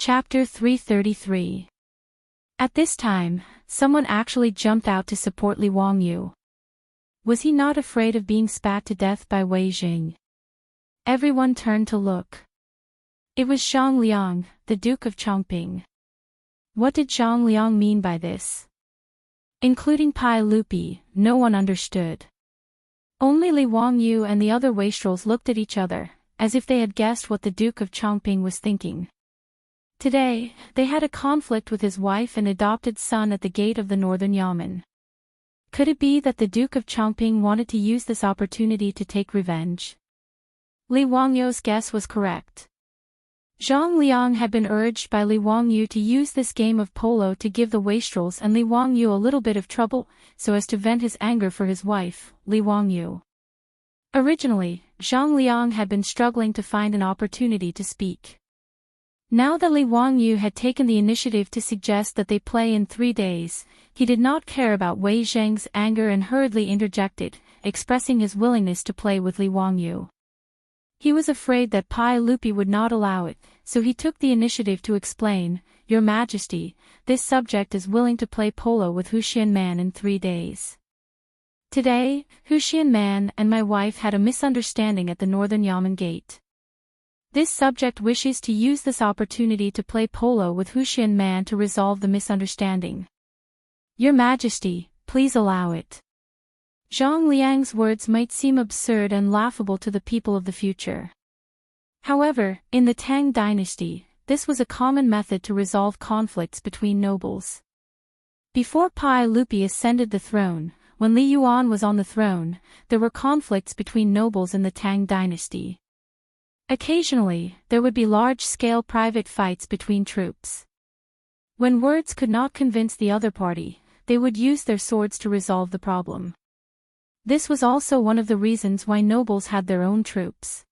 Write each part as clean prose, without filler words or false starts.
Chapter 333. At this time, someone actually jumped out to support Li Wangyu. Was he not afraid of being spat to death by Wei Jing? Everyone turned to look. It was Zhang Liang, the Duke of Chongping. What did Zhang Liang mean by this? Including Pai Lupi, no one understood. Only Li Wangyu and the other wastrels looked at each other, as if they had guessed what the Duke of Chongping was thinking. Today, they had a conflict with his wife and adopted son at the gate of the northern Yamen. Could it be that the Duke of Chongping wanted to use this opportunity to take revenge? Li Wangyu's guess was correct. Zhang Liang had been urged by Li Wangyu to use this game of polo to give the wastrels and Li Wangyu a little bit of trouble, so as to vent his anger for his wife, Li Wangyu. Originally, Zhang Liang had been struggling to find an opportunity to speak. Now that Li Wangyu had taken the initiative to suggest that they play in 3 days, he did not care about Wei Zheng's anger and hurriedly interjected, expressing his willingness to play with Li Wangyu. He was afraid that Pai Lupi would not allow it, so he took the initiative to explain, "Your Majesty, this subject is willing to play polo with Huxian Man in 3 days. Today, Huxian Man and my wife had a misunderstanding at the northern Yamen gate. This subject wishes to use this opportunity to play polo with Huxian Man to resolve the misunderstanding. Your Majesty, please allow it." Zhang Liang's words might seem absurd and laughable to the people of the future. However, in the Tang dynasty, this was a common method to resolve conflicts between nobles. Before Pai Lupi ascended the throne, when Li Yuan was on the throne, there were conflicts between nobles in the Tang dynasty. Occasionally, there would be large-scale private fights between troops. When words could not convince the other party, they would use their swords to resolve the problem. This was also one of the reasons why nobles had their own troops.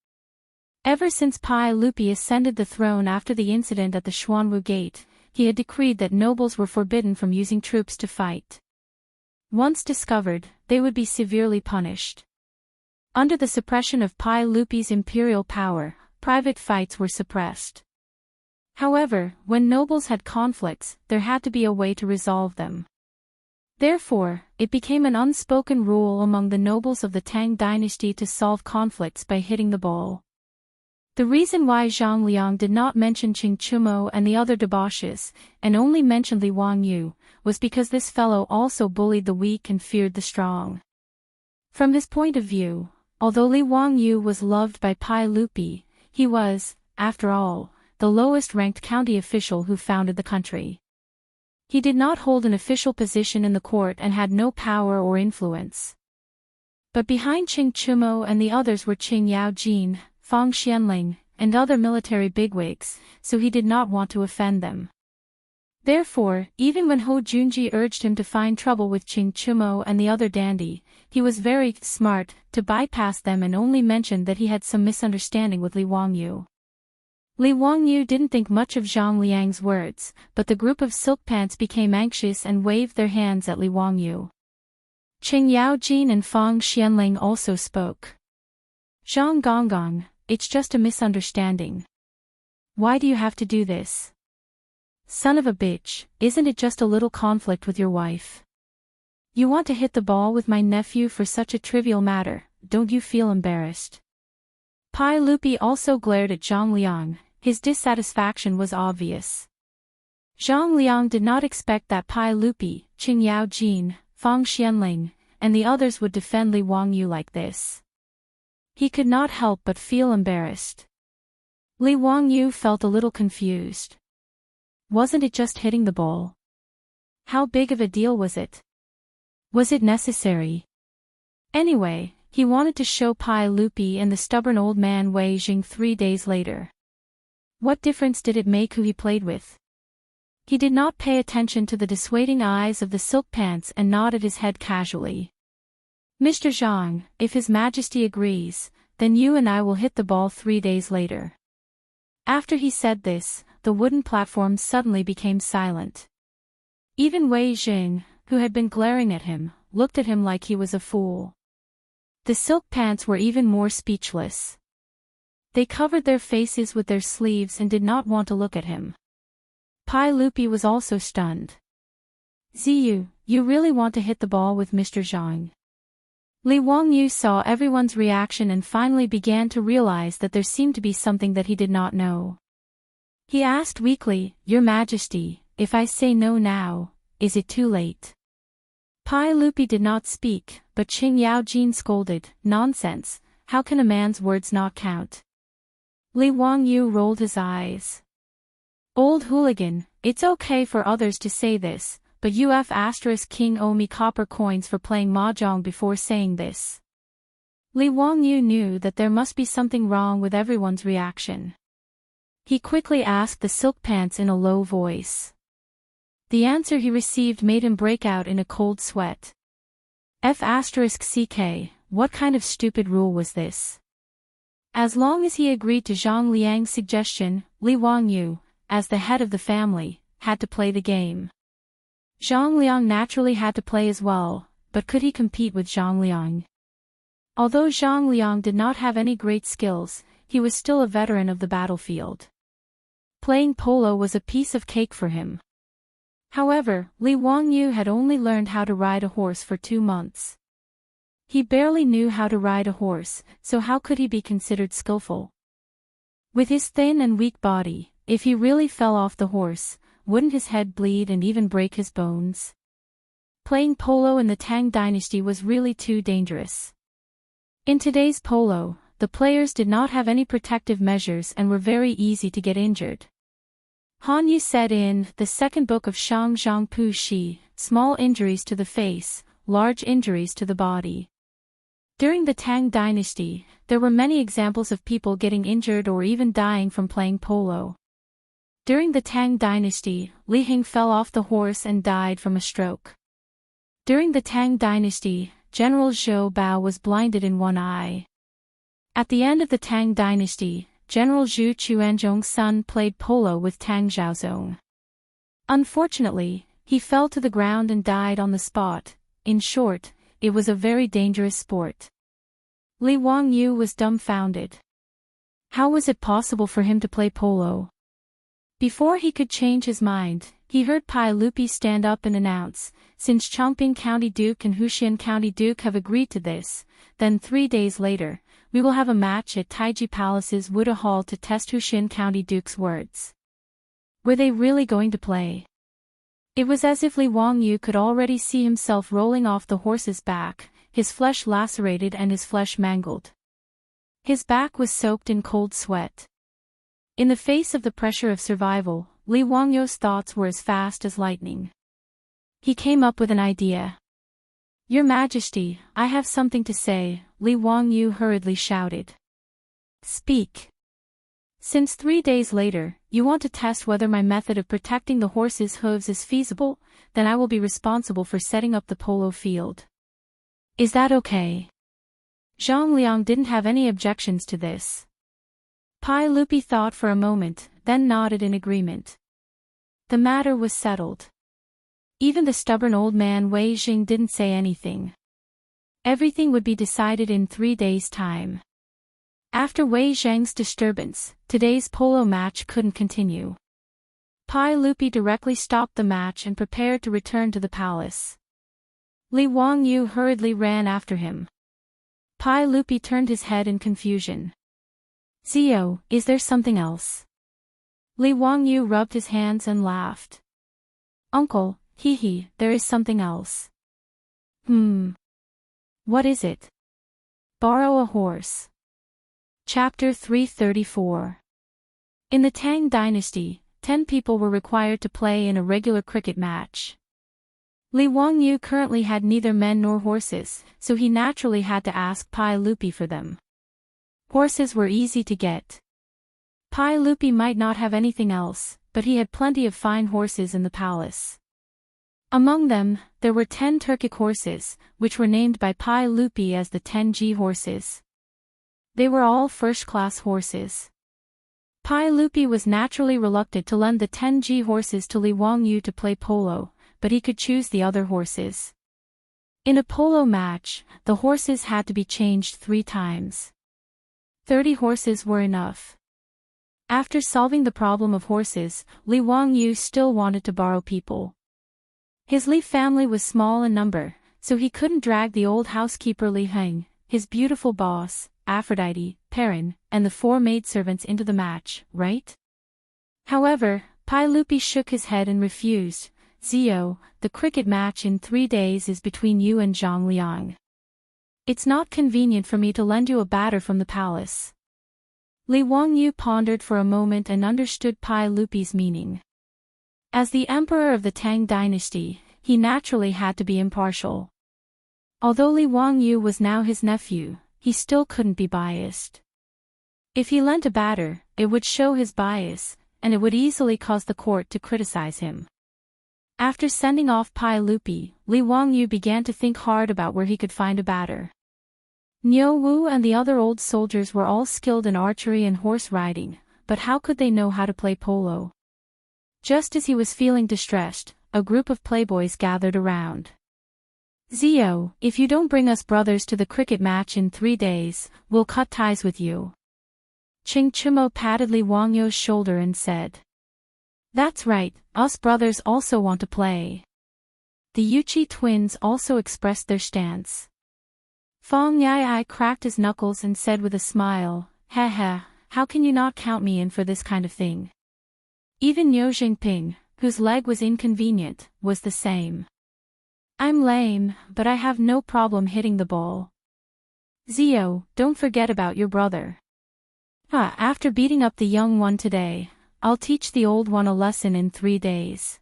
Ever since Pai Lupi ascended the throne after the incident at the Xuanwu Gate, he had decreed that nobles were forbidden from using troops to fight. Once discovered, they would be severely punished. Under the suppression of Pai Lupi's imperial power, private fights were suppressed. However, when nobles had conflicts, there had to be a way to resolve them. Therefore, it became an unspoken rule among the nobles of the Tang dynasty to solve conflicts by hitting the ball. The reason why Zhang Liang did not mention Qing Chumo and the other debauches, and only mentioned Li Wangyu, was because this fellow also bullied the weak and feared the strong. From his point of view, although Li Wangyu was loved by Pai Lupi, he was, after all, the lowest-ranked county official who founded the country. He did not hold an official position in the court and had no power or influence. But behind Qing Chumo and the others were Qing Yaojin, Fang Xianling, and other military bigwigs, so he did not want to offend them. Therefore, even when Hou Junji urged him to find trouble with Qing Chumo and the other dandy, he was very smart to bypass them and only mentioned that he had some misunderstanding with Li Wangyu. Li Wangyu didn't think much of Zhang Liang's words, but the group of silk pants became anxious and waved their hands at Li Wangyu. Qing Yaojin and Fang Xianling also spoke. "Zhang Gonggong, it's just a misunderstanding. Why do you have to do this? Son of a bitch, isn't it just a little conflict with your wife? You want to hit the ball with my nephew for such a trivial matter, don't you feel embarrassed?" Pai Lupi also glared at Zhang Liang, his dissatisfaction was obvious. Zhang Liang did not expect that Pai Lupi, Qing Yaojin, Fang Xianling, and the others would defend Li Wangyu like this. He could not help but feel embarrassed. Li Wangyu felt a little confused. Wasn't it just hitting the ball? How big of a deal was it? Was it necessary? Anyway, he wanted to show Pai Lupi and the stubborn old man Wei Jing 3 days later. What difference did it make who he played with? He did not pay attention to the dissuading eyes of the silk pants and nodded his head casually. "Mr. Zhang, if His Majesty agrees, then you and I will hit the ball 3 days later." After he said this, the wooden platform suddenly became silent. Even Wei Jing, who had been glaring at him, looked at him like he was a fool. The silk pants were even more speechless. They covered their faces with their sleeves and did not want to look at him. Pai Lupi was also stunned. Ziyu, you really want to hit the ball with Mr. Zhang? Li Wangyu saw everyone's reaction and finally began to realize that there seemed to be something that he did not know. He asked weakly, Your Majesty, if I say no now, is it too late? Pai Lupi did not speak, but Qing Yaojin scolded, Nonsense, how can a man's words not count? Li Wangyu rolled his eyes. Old hooligan, it's okay for others to say this, but King owe me copper coins for playing mahjong before saying this. Li Wangyu knew that there must be something wrong with everyone's reaction. He quickly asked the silk pants in a low voice. The answer he received made him break out in a cold sweat. F***ck, what kind of stupid rule was this? As long as he agreed to Zhang Liang's suggestion, Li Wangyu, as the head of the family, had to play the game. Zhang Liang naturally had to play as well, but could he compete with Zhang Liang? Although Zhang Liang did not have any great skills, he was still a veteran of the battlefield. Playing polo was a piece of cake for him. However, Li Wangyu had only learned how to ride a horse for 2 months. He barely knew how to ride a horse, so how could he be considered skillful? With his thin and weak body, if he really fell off the horse, wouldn't his head bleed and even break his bones? Playing polo in the Tang dynasty was really too dangerous. In today's polo, the players did not have any protective measures and were very easy to get injured. Han Yu said in the second book of Shang Zhang Pu Shi, small injuries to the face, large injuries to the body. During the Tang dynasty, there were many examples of people getting injured or even dying from playing polo. During the Tang dynasty, Li Hing fell off the horse and died from a stroke. During the Tang dynasty, General Zhou Bao was blinded in one eye. At the end of the Tang dynasty, General Zhu Quanzhong's son played polo with Tang Xiaozong. Unfortunately, he fell to the ground and died on the spot. In short, it was a very dangerous sport. Li Wangyu was dumbfounded. How was it possible for him to play polo? Before he could change his mind, he heard Pai Lupi stand up and announce, since Chongping County Duke and Huxian County Duke have agreed to this, then 3 days later, we will have a match at Taiji Palace's Wuda Hall to test Huxian County Duke's words. Were they really going to play? It was as if Li Wangyu could already see himself rolling off the horse's back, his flesh lacerated and his flesh mangled. His back was soaked in cold sweat. In the face of the pressure of survival, Li Wangyu's thoughts were as fast as lightning. He came up with an idea. Your Majesty, I have something to say, Li Wangyu hurriedly shouted. Speak. Since 3 days later, you want to test whether my method of protecting the horse's hooves is feasible, then I will be responsible for setting up the polo field. Is that okay? Zhang Liang didn't have any objections to this. Pai Lupi thought for a moment, then nodded in agreement. The matter was settled. Even the stubborn old man Wei Jing didn't say anything. Everything would be decided in 3 days' time. After Wei Zheng's disturbance, today's polo match couldn't continue. Pai Lupi directly stopped the match and prepared to return to the palace. Li Wangyu hurriedly ran after him. Pai Lupi turned his head in confusion. Zio, is there something else? Li Wangyu rubbed his hands and laughed. Uncle, there is something else. What is it? Borrow a horse. Chapter 334. In the Tang dynasty, 10 people were required to play in a regular cricket match. Li Wangyu currently had neither men nor horses, so he naturally had to ask Pai Lupi for them. Horses were easy to get. Pai Lupi might not have anything else, but he had plenty of fine horses in the palace. Among them, there were 10 Turkic horses, which were named by Pai Lupi as the 10G horses. They were all first-class horses. Pai Lupi was naturally reluctant to lend the 10G horses to Li Wangyu to play polo, but he could choose the other horses. In a polo match, the horses had to be changed 3 times. 30 horses were enough. After solving the problem of horses, Li Wangyu still wanted to borrow people. His Li family was small in number, so he couldn't drag the old housekeeper Li Heng, his beautiful boss, Aphrodite, Perrin, and the 4 maidservants into the match, right? However, Pai Lupi shook his head and refused. Zio, the cricket match in 3 days is between you and Zhang Liang. It's not convenient for me to lend you a batter from the palace. Li Wangyu pondered for a moment and understood Pai Lupi's meaning. As the emperor of the Tang dynasty, he naturally had to be impartial. Although Li Wangyu was now his nephew, he still couldn't be biased. If he lent a batter, it would show his bias, and it would easily cause the court to criticize him. After sending off Pai Lupi, Li Wangyu began to think hard about where he could find a batter. Niu Wu and the other old soldiers were all skilled in archery and horse riding, but how could they know how to play polo? Just as he was feeling distressed, a group of playboys gathered around. Zio, if you don't bring us brothers to the cricket match in 3 days, we'll cut ties with you. Ching Chimo patted Li Wangyu's shoulder and said. That's right, us brothers also want to play. The Yuchi twins also expressed their stance. Fong Yai cracked his knuckles and said with a smile, "Heh, how can you not count me in for this kind of thing?" Even Niu Jingping, whose leg was inconvenient, was the same. I'm lame, but I have no problem hitting the ball. Zio, don't forget about your brother. After beating up the young one today, I'll teach the old one a lesson in 3 days.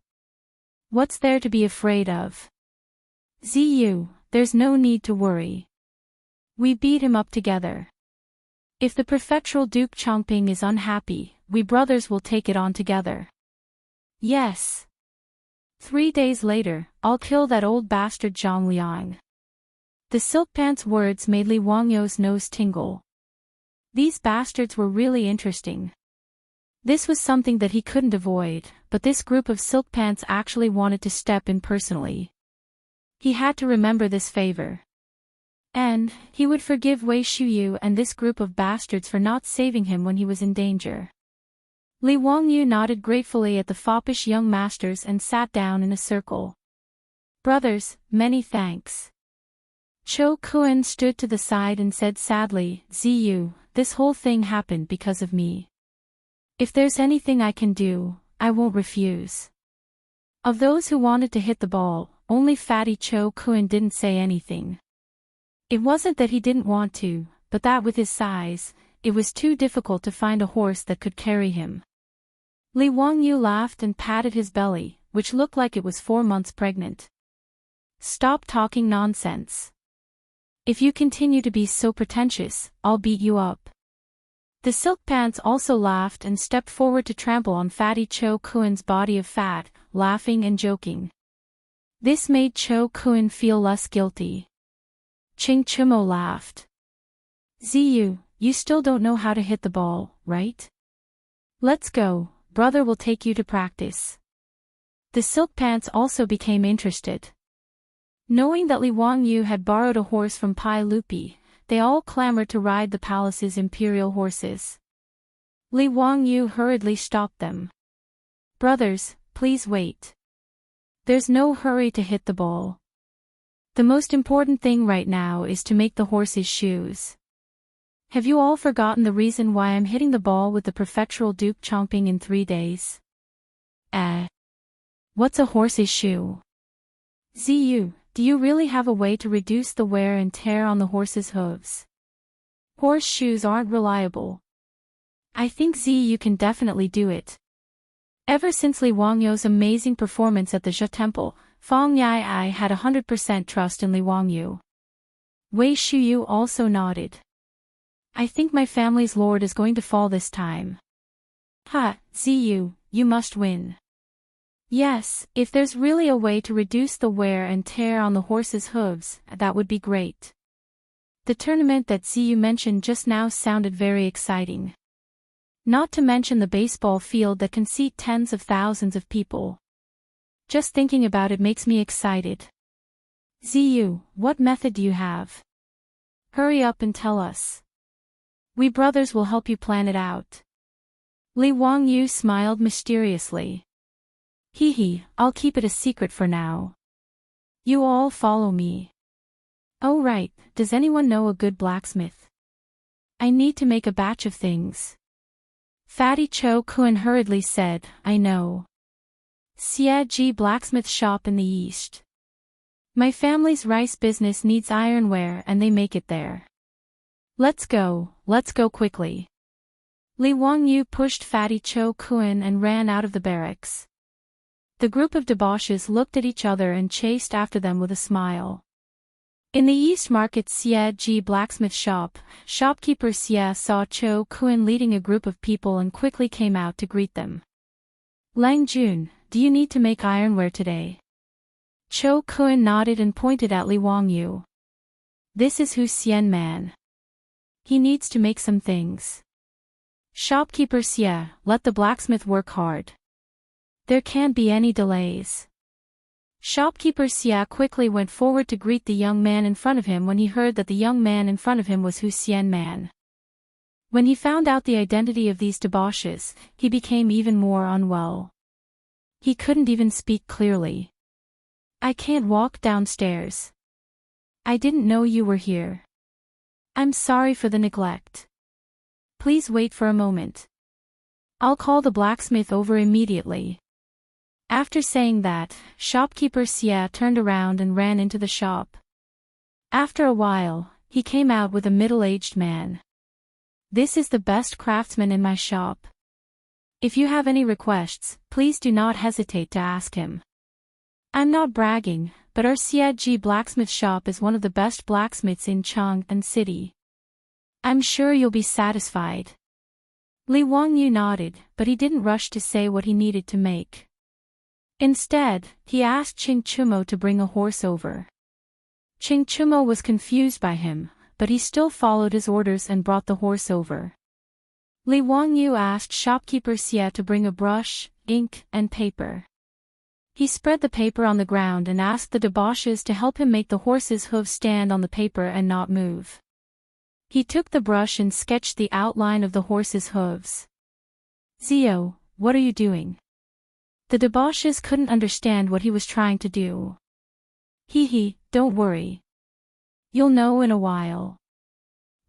What's there to be afraid of? Ziyu, there's no need to worry. We beat him up together. If the prefectural Duke Chongping is unhappy, we brothers will take it on together. Yes. 3 days later, I'll kill that old bastard Zhang Liang. The silk pants words made Li Wangyu's nose tingle. These bastards were really interesting. This was something that he couldn't avoid, but this group of silk pants actually wanted to step in personally. He had to remember this favor. And he would forgive Wei Shuyu and this group of bastards for not saving him when he was in danger. Li Wangyu nodded gratefully at the foppish young masters and sat down in a circle. Brothers, many thanks. Cho Kuan stood to the side and said sadly, Ziyu, this whole thing happened because of me. If there's anything I can do, I won't refuse. Of those who wanted to hit the ball, only fatty Cho Kuan didn't say anything. It wasn't that he didn't want to, but that with his size, it was too difficult to find a horse that could carry him. Li Wangyu laughed and patted his belly, which looked like it was 4 months pregnant. Stop talking nonsense. If you continue to be so pretentious, I'll beat you up. The silk pants also laughed and stepped forward to trample on fatty Cho Kuan's body of fat, laughing and joking. This made Cho Kuan feel less guilty. Ching Chimo laughed. Ziyu, you still don't know how to hit the ball, right? Let's go, brother will take you to practice. The silk pants also became interested. Knowing that Li Wangyu had borrowed a horse from Pai Lupi, they all clamored to ride the palace's imperial horses. Li Wangyu hurriedly stopped them. Brothers, please wait. There's no hurry to hit the ball. The most important thing right now is to make the horse's shoes. Have you all forgotten the reason why I'm hitting the ball with the prefectural Duke Chongping in 3 days? What's a horse's shoe? Ziyu, do you really have a way to reduce the wear and tear on the horse's hooves? Horse shoes aren't reliable. I think Ziyu can definitely do it. Ever since Li Wangyu's amazing performance at the Zhe Temple, Fong Yai had 100% trust in Li Wangyu. Wei Shuyu also nodded. I think my family's lord is going to fall this time. Ziyu, you must win. Yes, if there's really a way to reduce the wear and tear on the horse's hooves, that would be great. The tournament that Ziyu mentioned just now sounded very exciting. Not to mention the baseball field that can seat tens of thousands of people. Just thinking about it makes me excited. Ziyu, what method do you have? Hurry up and tell us. We brothers will help you plan it out. Li Wangyu smiled mysteriously. Hee hee, I'll keep it a secret for now. You all follow me. Oh right, does anyone know a good blacksmith? I need to make a batch of things. Fatty Cho Kun hurriedly said, I know. Xie Ji blacksmith shop in the east. My family's rice business needs ironware and they make it there. Let's go quickly. Li Wangyu pushed Fatty Cho Kun and ran out of the barracks. The group of debauches looked at each other and chased after them with a smile. In the East Market Xie Ji blacksmith shop, shopkeeper Xie saw Cho Kun leading a group of people and quickly came out to greet them. Lang Jun, do you need to make ironware today? Cho Kun nodded and pointed at Li Wangyu. This is Hu Xian man. He needs to make some things. Shopkeeper Xie, let the blacksmith work hard. There can't be any delays. Shopkeeper Xie quickly went forward to greet the young man in front of him when he heard that the young man in front of him was Hu Xian man. When he found out the identity of these debauches, he became even more unwell. He couldn't even speak clearly. I can't walk downstairs. I didn't know you were here. I'm sorry for the neglect. Please wait for a moment. I'll call the blacksmith over immediately. After saying that, shopkeeper Xie turned around and ran into the shop. After a while, he came out with a middle-aged man. This is the best craftsman in my shop. If you have any requests, please do not hesitate to ask him. I'm not bragging, but our Xie Ji blacksmith shop is one of the best blacksmiths in Chang'an City. I'm sure you'll be satisfied. Li Wangyu nodded, but he didn't rush to say what he needed to make. Instead, he asked Ching Chumo to bring a horse over. Ching Chumo was confused by him, but he still followed his orders and brought the horse over. Li Wangyu asked shopkeeper Xie to bring a brush, ink, and paper. He spread the paper on the ground and asked the debauches to help him make the horse's hooves stand on the paper and not move. He took the brush and sketched the outline of the horse's hooves. Zio, what are you doing? The debauches couldn't understand what he was trying to do. Hee, don't worry. You'll know in a while.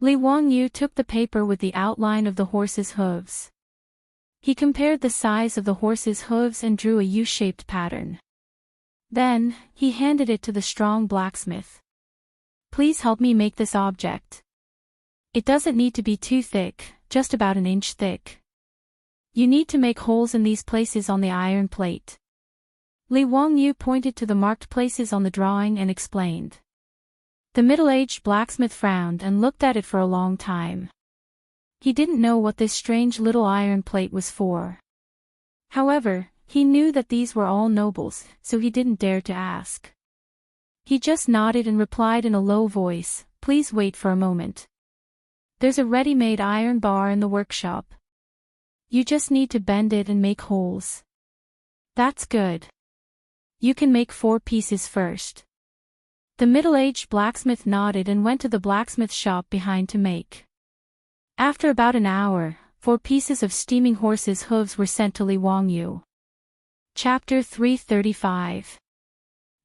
Li Wangyu took the paper with the outline of the horse's hooves. He compared the size of the horse's hooves and drew a U-shaped pattern. Then, he handed it to the strong blacksmith. Please help me make this object. It doesn't need to be too thick, just about an inch thick. You need to make holes in these places on the iron plate. Li Wangyu pointed to the marked places on the drawing and explained. The middle-aged blacksmith frowned and looked at it for a long time. He didn't know what this strange little iron plate was for. However, he knew that these were all nobles, so he didn't dare to ask. He just nodded and replied in a low voice, please wait for a moment. There's a ready-made iron bar in the workshop. You just need to bend it and make holes. That's good. You can make 4 pieces first. The middle-aged blacksmith nodded and went to the blacksmith shop behind to make. After about an hour, 4 pieces of steaming horses' hooves were sent to Li Wangyu. Chapter 335.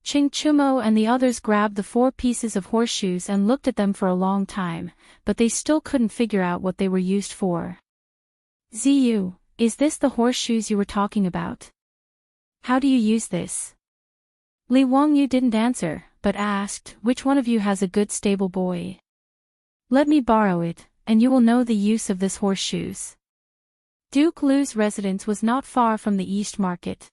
Ching Chumo and the others grabbed the 4 pieces of horseshoes and looked at them for a long time, but they still couldn't figure out what they were used for. Ziyu, is this the horseshoes you were talking about? How do you use this? Li Wangyu didn't answer, but asked, which one of you has a good stable boy? Let me borrow it, and you will know the use of this horseshoes. Duke Lu's residence was not far from the East Market.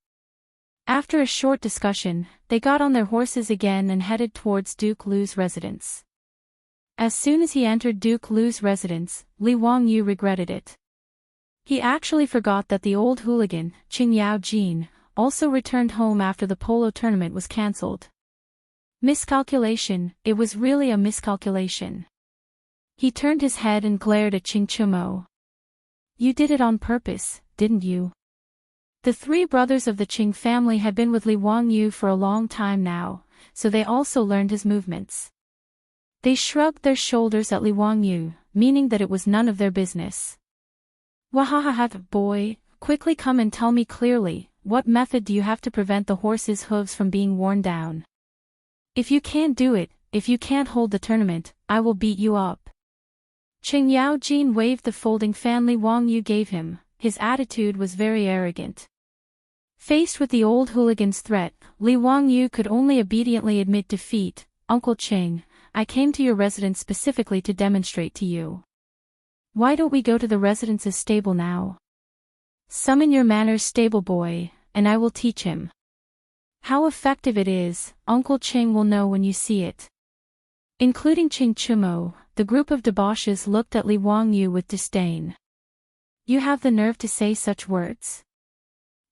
After a short discussion, they got on their horses again and headed towards Duke Lu's residence. As soon as he entered Duke Lu's residence, Li Wangyu regretted it. He actually forgot that the old hooligan, Qing Yao Jin, also returned home after the polo tournament was cancelled. Miscalculation, it was really a miscalculation. He turned his head and glared at Ching Chumo. You did it on purpose, didn't you? The 3 brothers of the Qing family had been with Li Wangyu for a long time now, so they also learned his movements. They shrugged their shoulders at Li Wangyu, meaning that it was none of their business. Wahahaha, boy, quickly come and tell me clearly, what method do you have to prevent the horse's hooves from being worn down? If you can't do it, if you can't hold the tournament, I will beat you up. Qing Yaojin waved the folding fan Li Wangyu gave him. His attitude was very arrogant. Faced with the old hooligan's threat, Li Wangyu could only obediently admit defeat. Uncle Qing, I came to your residence specifically to demonstrate to you. Why don't we go to the residence's stable now? Summon your manners stable boy, and I will teach him. How effective it is, Uncle Qing will know when you see it. Including Qing Chumo, the group of debauches looked at Li Wangyu with disdain. You have the nerve to say such words?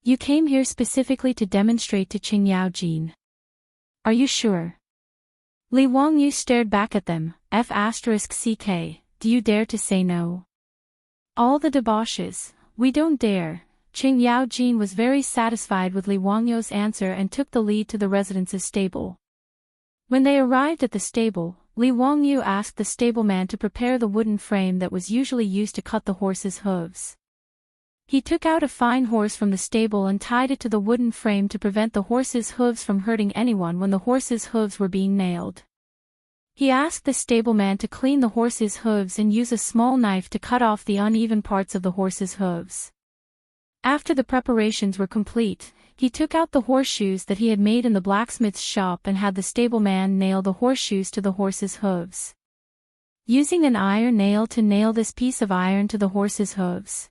You came here specifically to demonstrate to Qing Yaojin. Are you sure? Li Wangyu stared back at them. F***ck, do you dare to say no? All the debauches, we don't dare. Qing Yaojin was very satisfied with Li Wangyu's answer and took the lead to the residence's stable. When they arrived at the stable, Li Wangyu asked the stableman to prepare the wooden frame that was usually used to cut the horse's hooves. He took out a fine horse from the stable and tied it to the wooden frame to prevent the horse's hooves from hurting anyone when the horse's hooves were being nailed. He asked the stableman to clean the horse's hooves and use a small knife to cut off the uneven parts of the horse's hooves. After the preparations were complete, he took out the horseshoes that he had made in the blacksmith's shop and had the stableman nail the horseshoes to the horse's hooves. Using an iron nail to nail this piece of iron to the horse's hooves.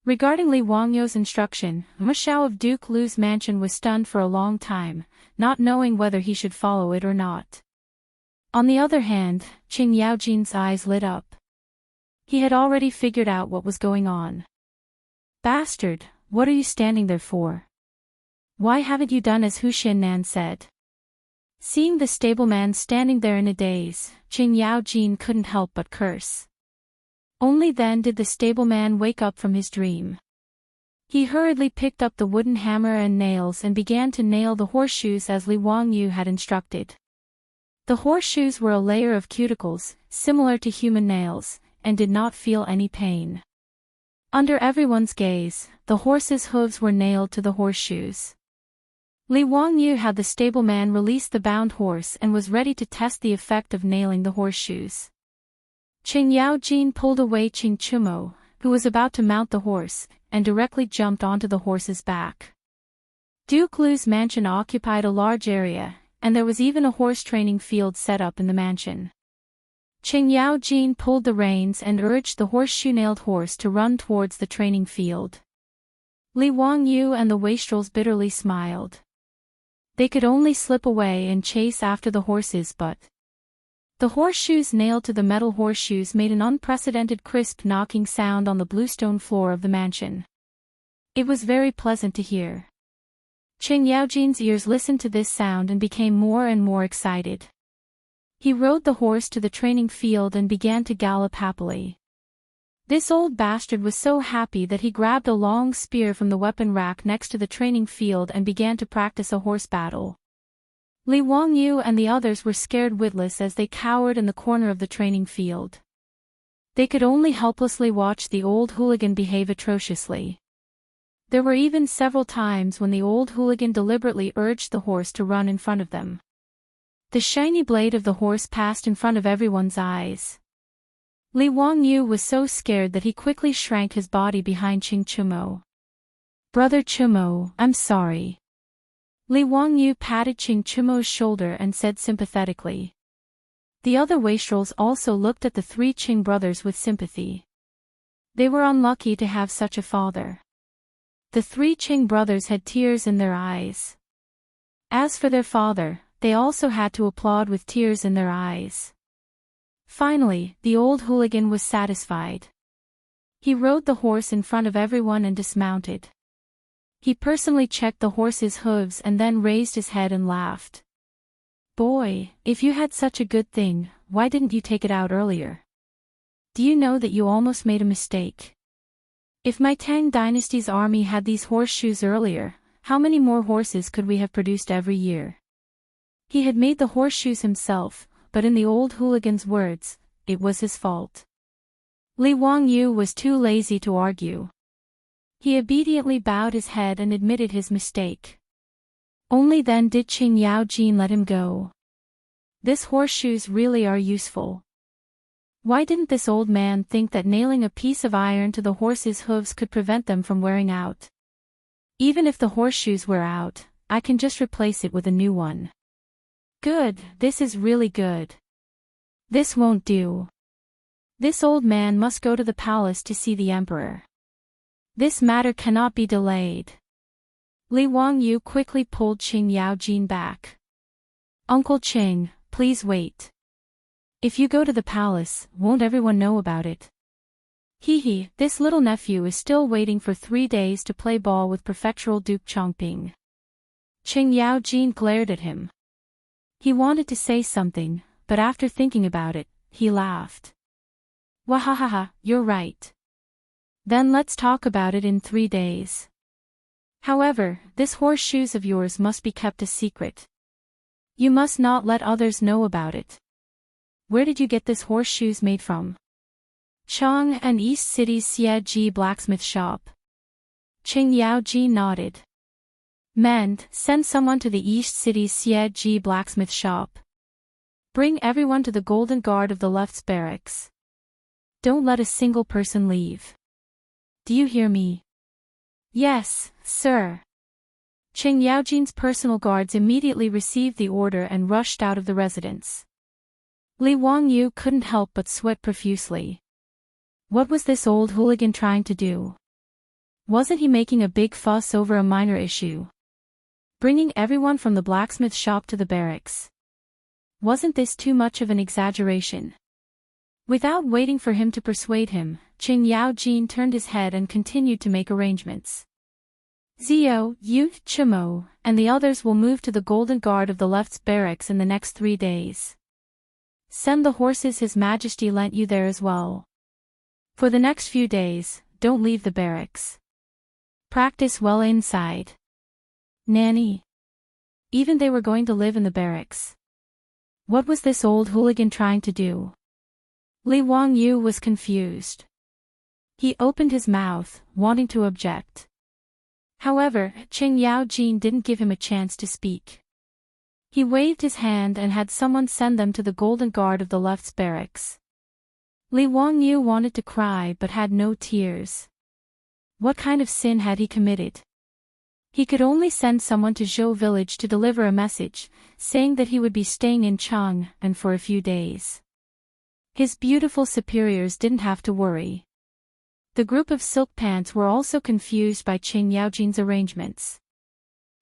Regarding Li Wangyu's instruction, Wuxia of Duke Lu's mansion was stunned for a long time, not knowing whether he should follow it or not. On the other hand, Qing Yaojin's eyes lit up. He had already figured out what was going on. Bastard, what are you standing there for? Why haven't you done as Hu Xiannan said? Seeing the stableman standing there in a daze, Qing Yaojin couldn't help but curse. Only then did the stableman wake up from his dream. He hurriedly picked up the wooden hammer and nails and began to nail the horseshoes as Li Wangyu had instructed. The horseshoes were a layer of cuticles, similar to human nails, and did not feel any pain. Under everyone's gaze, the horse's hooves were nailed to the horseshoes. Li Wangyu had the stableman release the bound horse and was ready to test the effect of nailing the horseshoes. Qing Yaojin pulled away Qing Chumo, who was about to mount the horse, and directly jumped onto the horse's back. Duke Lu's mansion occupied a large area, and there was even a horse training field set up in the mansion. Qing Yaojin pulled the reins and urged the horseshoe-nailed horse to run towards the training field. Li Wangyu and the wastrels bitterly smiled. They could only slip away and chase after the horses, but the horseshoes nailed to the metal horseshoes made an unprecedented crisp knocking sound on the bluestone floor of the mansion. It was very pleasant to hear. Qing Yaojin's ears listened to this sound and became more and more excited. He rode the horse to the training field and began to gallop happily. This old bastard was so happy that he grabbed a long spear from the weapon rack next to the training field and began to practice a horse battle. Li Wangyu and the others were scared witless as they cowered in the corner of the training field. They could only helplessly watch the old hooligan behave atrociously. There were even several times when the old hooligan deliberately urged the horse to run in front of them. The shiny blade of the horse passed in front of everyone's eyes. Li Wangyu was so scared that he quickly shrank his body behind Qing Chumo. Brother Chumo, I'm sorry. Li Wangyu patted Qing Chumo's shoulder and said sympathetically. The other wastrels also looked at the three Qing brothers with sympathy. They were unlucky to have such a father. The three Qing brothers had tears in their eyes. As for their father, they also had to applaud with tears in their eyes. Finally, the old hooligan was satisfied. He rode the horse in front of everyone and dismounted. He personally checked the horse's hooves and then raised his head and laughed. Boy, if you had such a good thing, why didn't you take it out earlier? Do you know that you almost made a mistake? If my Tang dynasty's army had these horseshoes earlier, how many more horses could we have produced every year? He had made the horseshoes himself, but in the old hooligan's words, it was his fault. Li Wangyu was too lazy to argue. He obediently bowed his head and admitted his mistake. Only then did Qing Yaojin let him go. These horseshoes really are useful. Why didn't this old man think that nailing a piece of iron to the horse's hooves could prevent them from wearing out? Even if the horseshoes wear out, I can just replace it with a new one. Good, this is really good. This won't do. This old man must go to the palace to see the emperor. This matter cannot be delayed. Li Wangyu quickly pulled Qing Yaojin back. Uncle Qing, please wait. If you go to the palace, won't everyone know about it? Hee, this little nephew is still waiting for 3 days to play ball with Prefectural Duke Chongping. Qing Yaojin glared at him. He wanted to say something, but after thinking about it, he laughed. Wahahaha, you're right. Then let's talk about it in 3 days. However, this horseshoes of yours must be kept a secret. You must not let others know about it. Where did you get this horseshoes made from? Chang and East City's Xie blacksmith shop. Qing Yaojin nodded. Mend, send someone to the East City's Xie blacksmith shop. Bring everyone to the Golden Guard of the Left's barracks. Don't let a single person leave. Do you hear me? Yes, sir. Qing Yaojin's personal guards immediately received the order and rushed out of the residence. Li Wangyu couldn't help but sweat profusely. What was this old hooligan trying to do? Wasn't he making a big fuss over a minor issue? Bringing everyone from the blacksmith shop to the barracks. Wasn't this too much of an exaggeration? Without waiting for him to persuade him, Qing Yaojin turned his head and continued to make arrangements. Zio, Yu, Chimo, and the others will move to the Golden Guard of the Left's barracks in the next 3 days. Send the horses His Majesty lent you there as well. For the next few days, don't leave the barracks. Practice well inside. Nanny. Even they were going to live in the barracks. What was this old hooligan trying to do? Li Wangyu was confused. He opened his mouth, wanting to object. However, Qing Yaojin didn't give him a chance to speak. He waved his hand and had someone send them to the Golden Guard of the Left's barracks. Li Wangyu wanted to cry but had no tears. What kind of sin had he committed? He could only send someone to Zhou village to deliver a message, saying that he would be staying in Chang and for a few days. His beautiful superiors didn't have to worry. The group of silk pants were also confused by Qing Yaojin's arrangements.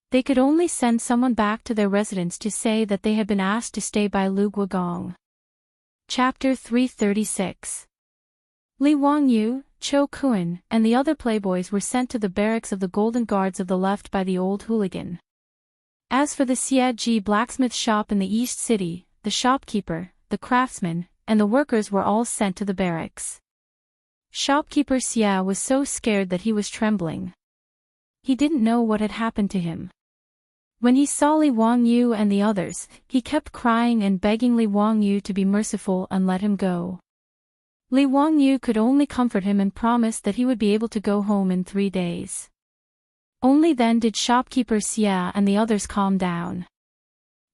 They could only send someone back to their residence to say that they had been asked to stay by Lu Guogong. Chapter 336. Li Wangyu, Cho Kun, and the other playboys were sent to the barracks of the Golden Guards of the Left by the old hooligan. As for the Xie blacksmith shop in the East City, the shopkeeper, the craftsman, and the workers were all sent to the barracks. Shopkeeper Xia was so scared that he was trembling. He didn't know what had happened to him. When he saw Li Wangyu and the others, he kept crying and begging Li Wangyu to be merciful and let him go. Li Wangyu could only comfort him and promise that he would be able to go home in 3 days. Only then did shopkeeper Xia and the others calm down.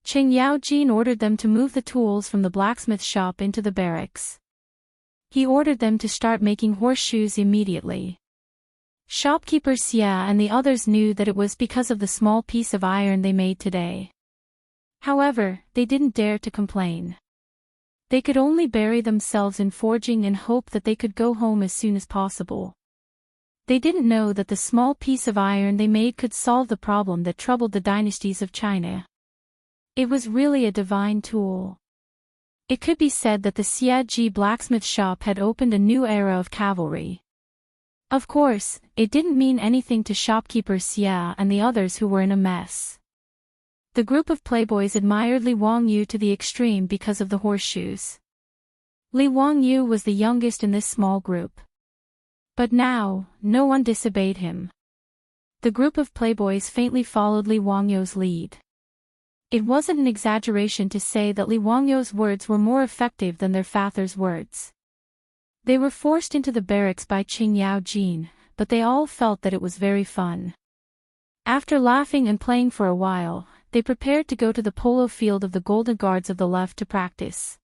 Qing Yaojin ordered them to move the tools from the blacksmith shop into the barracks. He ordered them to start making horseshoes immediately. Shopkeeper Xia and the others knew that it was because of the small piece of iron they made today. However, they didn't dare to complain. They could only bury themselves in forging and hope that they could go home as soon as possible. They didn't know that the small piece of iron they made could solve the problem that troubled the dynasties of China. It was really a divine tool. It could be said that the Xie blacksmith shop had opened a new era of cavalry. Of course, it didn't mean anything to shopkeeper Xia and the others who were in a mess. The group of playboys admired Li Wangyu to the extreme because of the horseshoes. Li Wangyu was the youngest in this small group. But now, no one disobeyed him. The group of playboys faintly followed Li Wangyu's lead. It wasn't an exaggeration to say that Li Wangyu's words were more effective than their father's words. They were forced into the barracks by Qing Yao Jin, but they all felt that it was very fun. After laughing and playing for a while, they prepared to go to the polo field of the Golden Guards of the left to practice.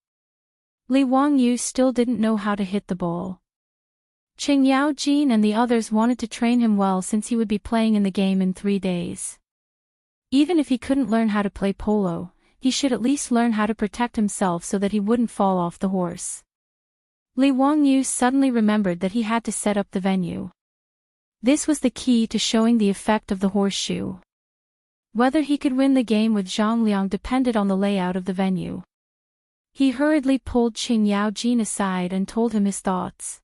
Li Wangyu still didn't know how to hit the ball. Qing Yao Jin and the others wanted to train him well since he would be playing in the game in 3 days. Even if he couldn't learn how to play polo, he should at least learn how to protect himself so that he wouldn't fall off the horse. Li Wangyu suddenly remembered that he had to set up the venue. This was the key to showing the effect of the horseshoe. Whether he could win the game with Zhang Liang depended on the layout of the venue. He hurriedly pulled Qing Yao Jin aside and told him his thoughts.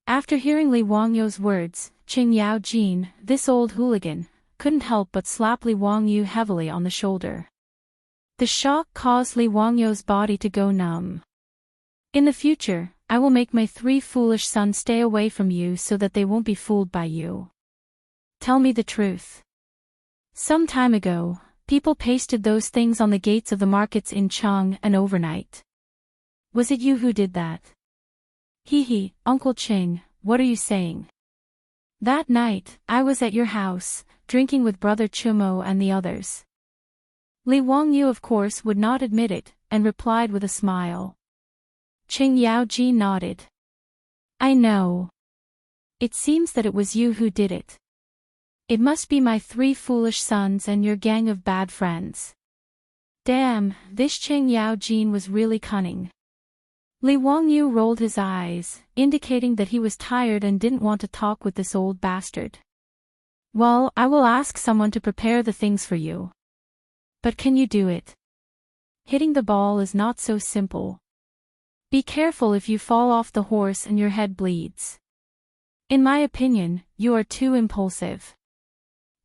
After hearing Li Wangyu's words, Qing Yao Jin, this old hooligan, couldn't help but slap Li Wangyu heavily on the shoulder. The shock caused Li Wangyu's body to go numb. In the future, I will make my 3 foolish sons stay away from you so that they won't be fooled by you. Tell me the truth. Some time ago, people pasted those things on the gates of the markets in Chang and overnight. Was it you who did that? Hee, Uncle Qing, what are you saying? That night, I was at your house, drinking with Brother Chumo and the others. Li Wangyu of course would not admit it, and replied with a smile. Qing Yao Jin nodded. I know. It seems that it was you who did it. It must be my 3 foolish sons and your gang of bad friends. Damn, this Qing Yao Jin was really cunning. Li Wangyu rolled his eyes, indicating that he was tired and didn't want to talk with this old bastard. Well, I will ask someone to prepare the things for you. But can you do it? Hitting the ball is not so simple. Be careful if you fall off the horse and your head bleeds. In my opinion, you are too impulsive.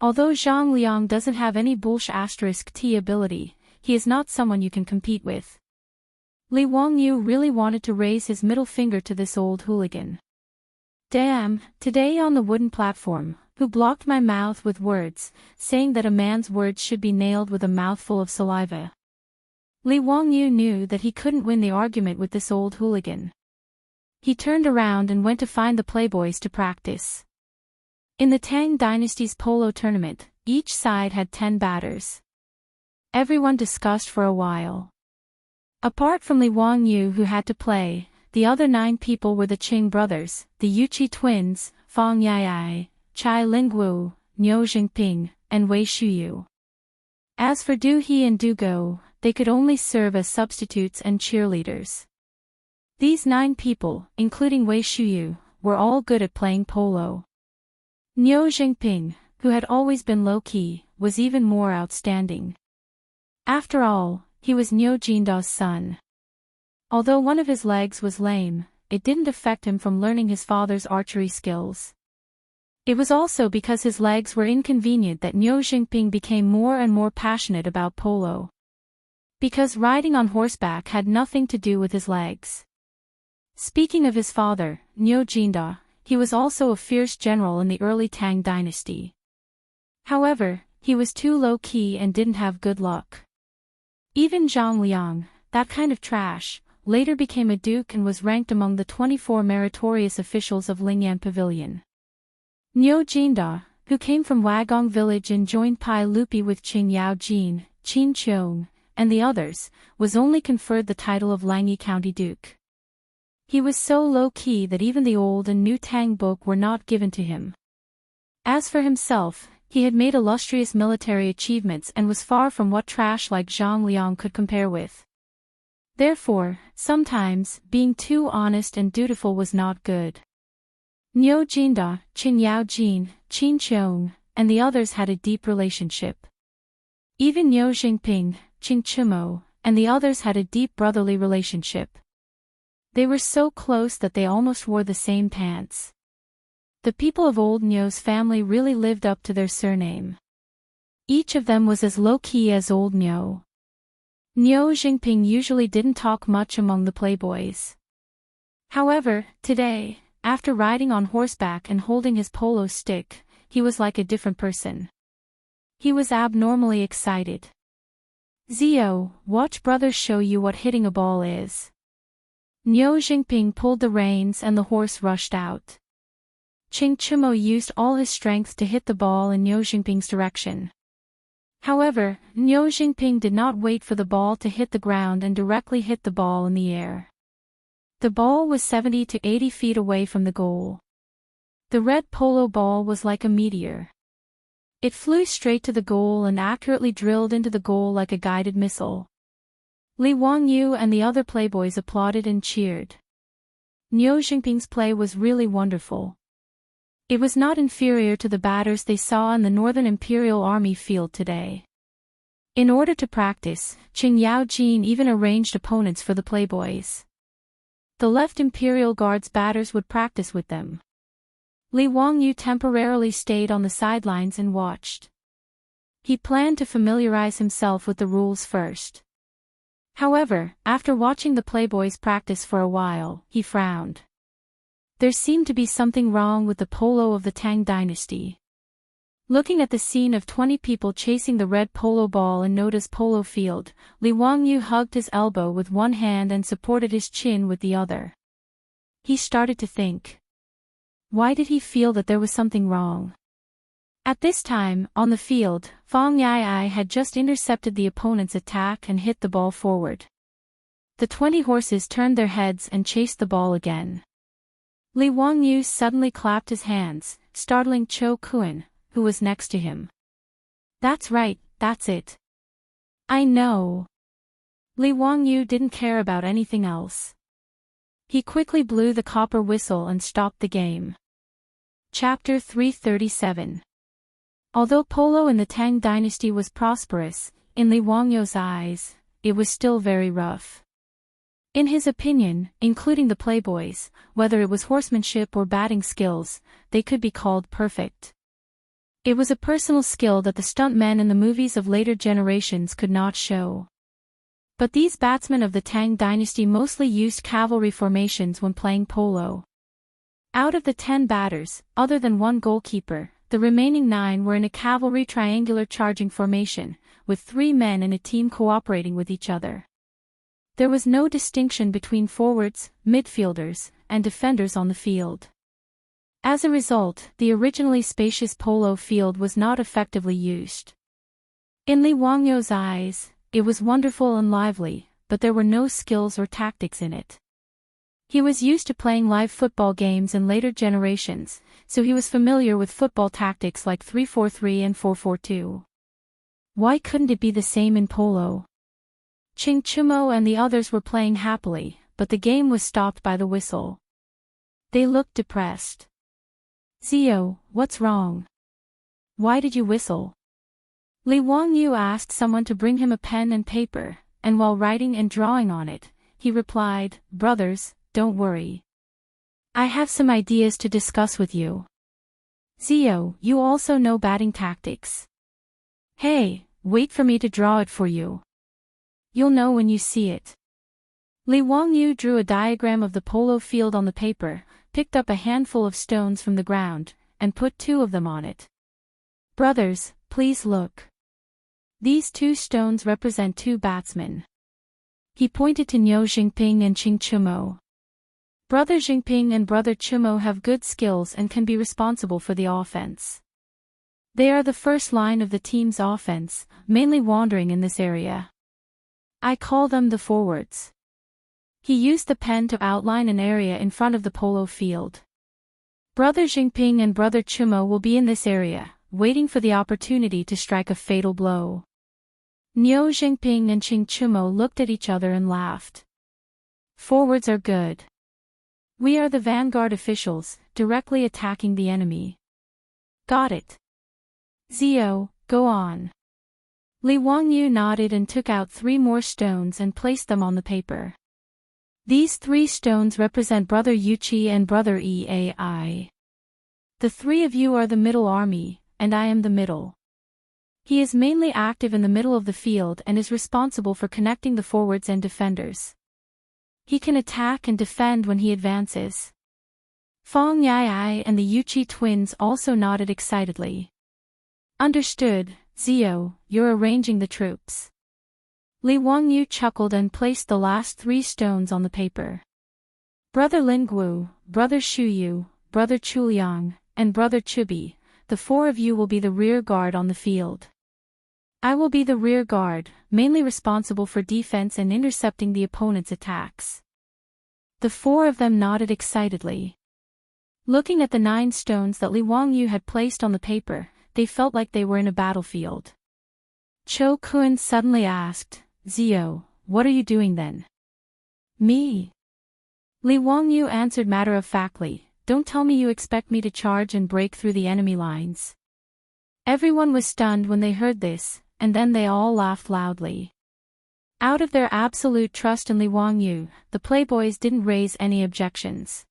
Although Zhang Liang doesn't have any *T ability, he is not someone you can compete with. Li Wangyu really wanted to raise his middle finger to this old hooligan. Damn, today on the wooden platform, who blocked my mouth with words, saying that a man's words should be nailed with a mouthful of saliva. Li Wangyu knew that he couldn't win the argument with this old hooligan. He turned around and went to find the playboys to practice. In the Tang dynasty's polo tournament, each side had 10 batters. Everyone discussed for a while. Apart from Li Wangyu who had to play, the other 9 people were the Qing brothers, the Yuqi twins, Fang Yai, Chai Lingwu, Niu Jingping, and Wei Shuyu. As for Du He and Du Go, they could only serve as substitutes and cheerleaders. These 9 people, including Wei Shuyu, were all good at playing polo. Niu Jingping, who had always been low-key, was even more outstanding. After all, he was Niu Jinda's son. Although one of his legs was lame, it didn't affect him from learning his father's archery skills. It was also because his legs were inconvenient that Niu Jingping became more and more passionate about polo. Because riding on horseback had nothing to do with his legs. Speaking of his father, Niu Jinda, he was also a fierce general in the early Tang dynasty. However, he was too low-key and didn't have good luck. Even Zhang Liang, that kind of trash, later became a duke and was ranked among the 24 meritorious officials of Lingyan Pavilion. Niu Jinda, who came from Wagong village and joined Pai Lupi with Qing Yao Jin, Qin Qiong, and the others, was only conferred the title of Langyi County Duke. He was so low-key that even the old and new Tang book were not given to him. As for himself, he had made illustrious military achievements and was far from what trash like Zhang Liang could compare with. Therefore, sometimes, being too honest and dutiful was not good. Niu Jinda, Qin Yao Jin, Qin Qiong, and the others had a deep relationship. Even Niu Jingping, Qing Chimo, and the others had a deep brotherly relationship. They were so close that they almost wore the same pants. The people of old Niu's family really lived up to their surname. Each of them was as low-key as old Niu. Niu Jingping usually didn't talk much among the playboys. However, today, after riding on horseback and holding his polo stick, he was like a different person. He was abnormally excited. Zio, watch brother show you what hitting a ball is. Niu Jingping pulled the reins and the horse rushed out. Qing Chumo used all his strength to hit the ball in Niu Jingping's direction. However, Niu Jingping did not wait for the ball to hit the ground and directly hit the ball in the air. The ball was 70 to 80 feet away from the goal. The red polo ball was like a meteor. It flew straight to the goal and accurately drilled into the goal like a guided missile. Li Wangyu and the other playboys applauded and cheered. Niu Jingping's play was really wonderful. It was not inferior to the batters they saw in the Northern Imperial Army field today. In order to practice, Qing Yaojin even arranged opponents for the playboys. The left Imperial Guard's batters would practice with them. Li Wangyu temporarily stayed on the sidelines and watched. He planned to familiarize himself with the rules first. However, after watching the playboys practice for a while, he frowned. There seemed to be something wrong with the polo of the Tang dynasty. Looking at the scene of 20 people chasing the red polo ball in Noda's polo field, Li Wangyu hugged his elbow with one hand and supported his chin with the other. He started to think. Why did he feel that there was something wrong? At this time, on the field, Fang Yai had just intercepted the opponent's attack and hit the ball forward. The 20 horses turned their heads and chased the ball again. Li Wangyu suddenly clapped his hands, startling Cho Kun, who was next to him. That's right, that's it. I know. Li Wangyu didn't care about anything else. He quickly blew the copper whistle and stopped the game. Chapter 337. Although polo in the Tang dynasty was prosperous, in Li Wangyu's eyes, it was still very rough. In his opinion, including the playboys, whether it was horsemanship or batting skills, they could be called perfect. It was a personal skill that the stuntmen in the movies of later generations could not show. But these batsmen of the Tang dynasty mostly used cavalry formations when playing polo. Out of the 10 batters, other than one goalkeeper, the remaining 9 were in a cavalry triangular charging formation, with 3 men in a team cooperating with each other. There was no distinction between forwards, midfielders, and defenders on the field. As a result, the originally spacious polo field was not effectively used. In Li Wangyu's eyes, it was wonderful and lively, but there were no skills or tactics in it. He was used to playing live football games in later generations, so he was familiar with football tactics like 3-4-3 and 4-4-2. Why couldn't it be the same in polo? Qing Chumo and the others were playing happily, but the game was stopped by the whistle. They looked depressed. Zio, what's wrong? Why did you whistle? Li Wangyu asked someone to bring him a pen and paper, and while writing and drawing on it, he replied, "Brothers, don't worry. I have some ideas to discuss with you. Zio, you also know batting tactics. Hey, wait for me to draw it for you. You'll know when you see it." Li Wangyu drew a diagram of the polo field on the paper, picked up a handful of stones from the ground, and put 2 of them on it. "Brothers, please look. These 2 stones represent 2 batsmen." He pointed to Niu Jingping and Qing Chumo. Brother Jingping and Brother Chumo have good skills and can be responsible for the offense. They are the first line of the team's offense, mainly wandering in this area. I call them the forwards. He used the pen to outline an area in front of the polo field. Brother Jingping and Brother Chumo will be in this area, waiting for the opportunity to strike a fatal blow. Niu Jingping and Qing Chumo looked at each other and laughed. Forwards are good. We are the vanguard officials, directly attacking the enemy. Got it. Zio, go on. Li Wangyu nodded and took out 3 more stones and placed them on the paper. These 3 stones represent Brother Yuqi and Brother Eai. The 3 of you are the middle army, and I am the middle. He is mainly active in the middle of the field and is responsible for connecting the forwards and defenders. He can attack and defend when he advances. Fang Yai and the Yuqi twins also nodded excitedly. Understood, Zio, you're arranging the troops. Li Wangyu chuckled and placed the last 3 stones on the paper. Brother Lingwu, Brother Shuyu, Brother Chuliang, and Brother Chubi, the four of you will be the rear guard on the field. I will be the rear guard, mainly responsible for defense and intercepting the opponent's attacks. The four of them nodded excitedly. Looking at the 9 stones that Li Wangyu had placed on the paper, they felt like they were in a battlefield. Cho Kun suddenly asked, Zio, what are you doing then? Me? Li Wangyu answered matter-of-factly, don't tell me you expect me to charge and break through the enemy lines. Everyone was stunned when they heard this, and then they all laughed loudly. Out of their absolute trust in Li Wangyu, the playboys didn't raise any objections.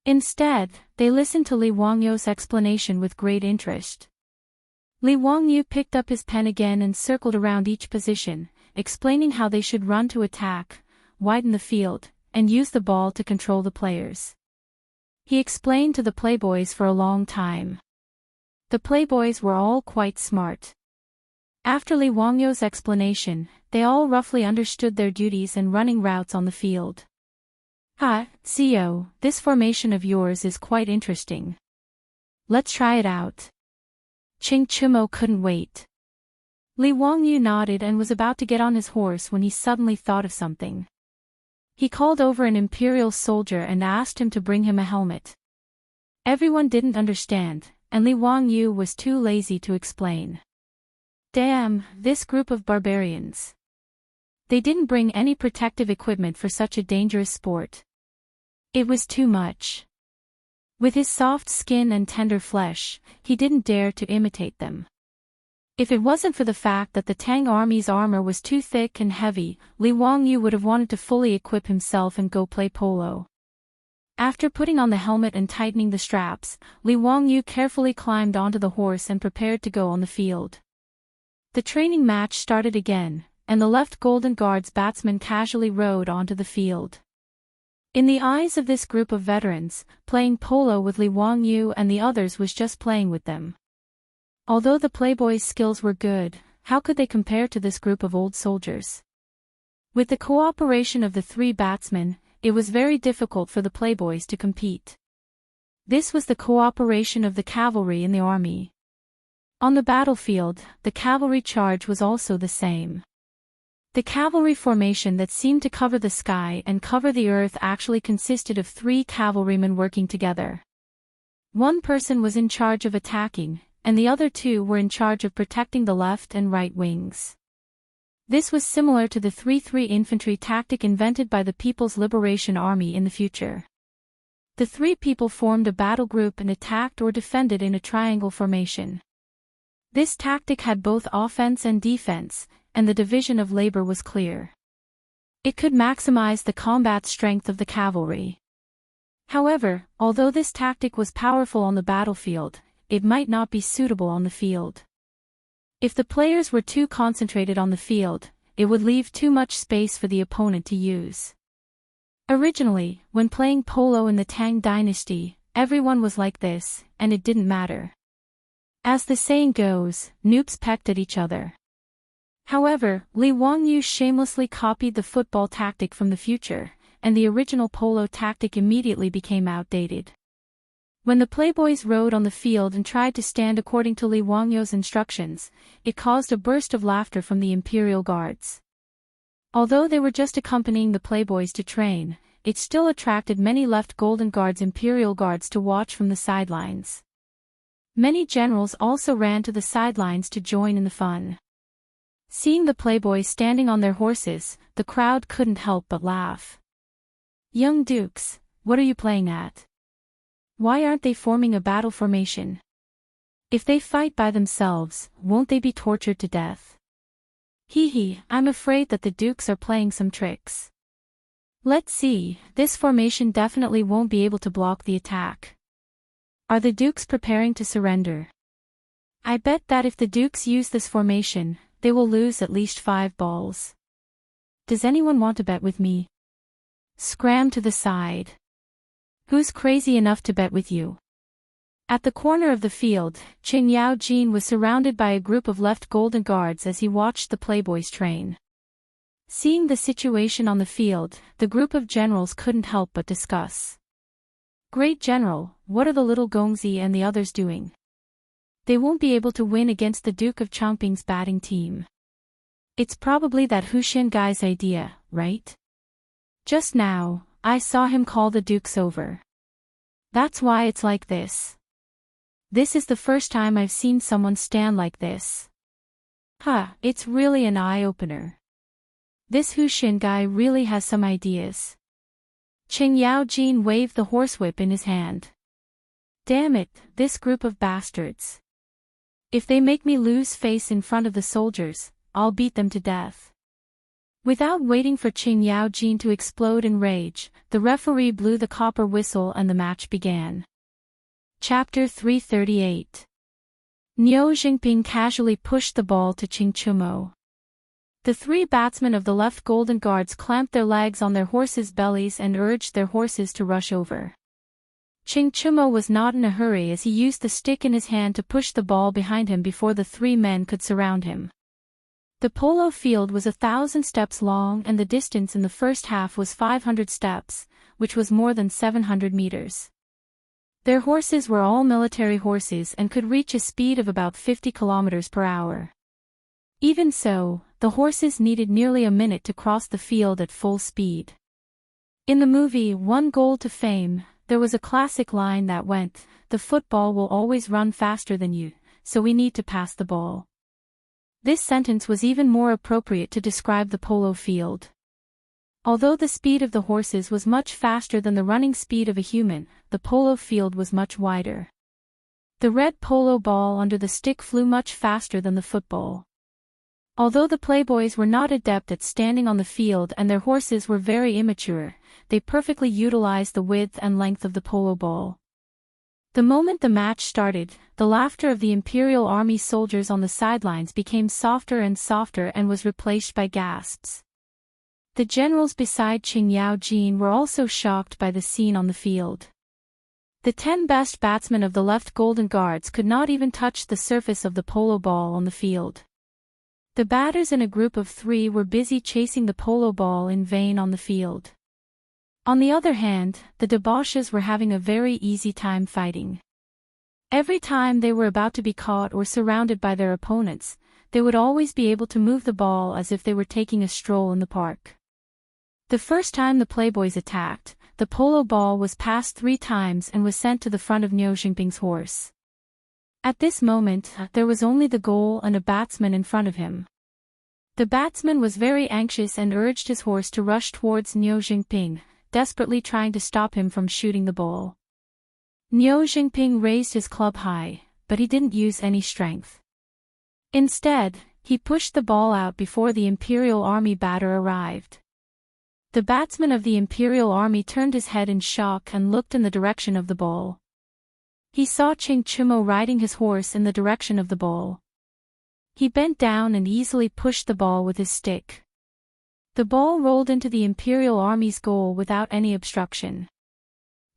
Instead, they listened to Li Wangyu's explanation with great interest. Li Wangyu picked up his pen again and circled around each position, explaining how they should run to attack, widen the field, and use the ball to control the players. He explained to the playboys for a long time. The playboys were all quite smart. After Li Wangyu's explanation, they all roughly understood their duties and running routes on the field. Zio, this formation of yours is quite interesting. Let's try it out. Ching Chumo couldn't wait. Li Wangyu nodded and was about to get on his horse when he suddenly thought of something. He called over an imperial soldier and asked him to bring him a helmet. Everyone didn't understand, and Li Wangyu was too lazy to explain. Damn, this group of barbarians. They didn't bring any protective equipment for such a dangerous sport. It was too much. With his soft skin and tender flesh, he didn't dare to imitate them. If it wasn't for the fact that the Tang army's armor was too thick and heavy, Li Wangyu would have wanted to fully equip himself and go play polo. After putting on the helmet and tightening the straps, Li Wangyu carefully climbed onto the horse and prepared to go on the field. The training match started again, and the left Golden Guard's batsman casually rode onto the field. In the eyes of this group of veterans, playing polo with Li Wangyu and the others was just playing with them. Although the playboys' skills were good, how could they compare to this group of old soldiers? With the cooperation of the 3 batsmen, it was very difficult for the playboys to compete. This was the cooperation of the cavalry in the army. On the battlefield, the cavalry charge was also the same. The cavalry formation that seemed to cover the sky and cover the earth actually consisted of 3 cavalrymen working together. One person was in charge of attacking, and the other 2 were in charge of protecting the left and right wings. This was similar to the 3-3 infantry tactic invented by the People's Liberation Army in the future. The 3 people formed a battle group and attacked or defended in a triangle formation. This tactic had both offense and defense, and the division of labor was clear. It could maximize the combat strength of the cavalry. However, although this tactic was powerful on the battlefield, it might not be suitable on the field. If the players were too concentrated on the field, it would leave too much space for the opponent to use. Originally, when playing polo in the Tang dynasty, everyone was like this, and it didn't matter. As the saying goes, noobs pecked at each other. However, Li Wangyu shamelessly copied the football tactic from the future, and the original polo tactic immediately became outdated. When the playboys rode on the field and tried to stand according to Li Wangyu's instructions, it caused a burst of laughter from the imperial guards. Although they were just accompanying the playboys to train, it still attracted many left Golden Guard's imperial guards to watch from the sidelines. Many generals also ran to the sidelines to join in the fun. Seeing the playboys standing on their horses, the crowd couldn't help but laugh. Young dukes, what are you playing at? Why aren't they forming a battle formation? If they fight by themselves, won't they be tortured to death? Hee, I'm afraid that the dukes are playing some tricks. Let's see, this formation definitely won't be able to block the attack. Are the dukes preparing to surrender? I bet that if the dukes use this formation, they will lose at least 5 balls. Does anyone want to bet with me? Scram to the side. Who's crazy enough to bet with you? At the corner of the field, Qing Yao Jin was surrounded by a group of left Golden Guards as he watched the playboys train. Seeing the situation on the field, the group of generals couldn't help but discuss. Great General, what are the little Gongzi and the others doing? They won't be able to win against the Duke of Chongping's batting team. It's probably that Huxian guy's idea, right? Just now, I saw him call the Dukes over. That's why it's like this. This is the first time I've seen someone stand like this. It's really an eye-opener. This Huxian guy really has some ideas. Qing Yaojin waved the horsewhip in his hand. Damn it, this group of bastards. If they make me lose face in front of the soldiers, I'll beat them to death. Without waiting for Qing Yaojin to explode in rage, the referee blew the copper whistle and the match began. Chapter 338. Niu Jingping casually pushed the ball to Qing Chumo. The three batsmen of the left Golden Guards clamped their legs on their horses' bellies and urged their horses to rush over. Qing Chumo was not in a hurry as he used the stick in his hand to push the ball behind him before the three men could surround him. The polo field was 1,000 steps long and the distance in the first half was 500 steps, which was more than 700 meters. Their horses were all military horses and could reach a speed of about 50 kilometers per hour. Even so, the horses needed nearly a minute to cross the field at full speed. In the movie One Goal to Fame, there was a classic line that went, "The football will always run faster than you, so we need to pass the ball." This sentence was even more appropriate to describe the polo field. Although the speed of the horses was much faster than the running speed of a human, the polo field was much wider. The red polo ball under the stick flew much faster than the football. Although the playboys were not adept at standing on the field and their horses were very immature, they perfectly utilized the width and length of the polo ball. The moment the match started, the laughter of the Imperial Army soldiers on the sidelines became softer and softer and was replaced by gasps. The generals beside Qing Yaojin were also shocked by the scene on the field. The 10 best batsmen of the left Golden Guards could not even touch the surface of the polo ball on the field. The batters in a group of 3 were busy chasing the polo ball in vain on the field. On the other hand, the debauches were having a very easy time fighting. Every time they were about to be caught or surrounded by their opponents, they would always be able to move the ball as if they were taking a stroll in the park. The first time the playboys attacked, the polo ball was passed 3 times and was sent to the front of Niu Jingping's horse. At this moment, there was only the goal and a batsman in front of him. The batsman was very anxious and urged his horse to rush towards Niu Jingping, desperately trying to stop him from shooting the ball. Niu Jingping raised his club high, but he didn't use any strength. Instead, he pushed the ball out before the Imperial Army batter arrived. The batsman of the Imperial Army turned his head in shock and looked in the direction of the ball. He saw Qing Chumo riding his horse in the direction of the ball. He bent down and easily pushed the ball with his stick. The ball rolled into the Imperial Army's goal without any obstruction.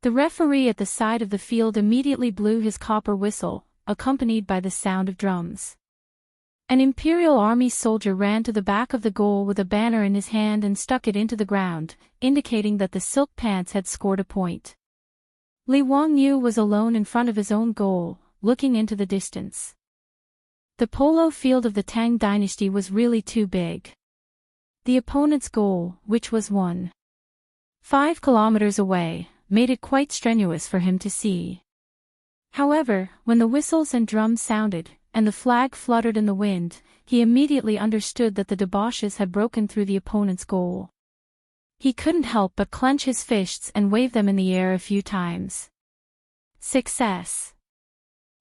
The referee at the side of the field immediately blew his copper whistle, accompanied by the sound of drums. An Imperial Army soldier ran to the back of the goal with a banner in his hand and stuck it into the ground, indicating that the silk pants had scored a point. Li Wangyu was alone in front of his own goal, looking into the distance. The polo field of the Tang dynasty was really too big. The opponent's goal, which was 1.5 kilometers away, made it quite strenuous for him to see. However, when the whistles and drums sounded, and the flag fluttered in the wind, he immediately understood that the debauches had broken through the opponent's goal. He couldn't help but clench his fists and wave them in the air a few times. Success!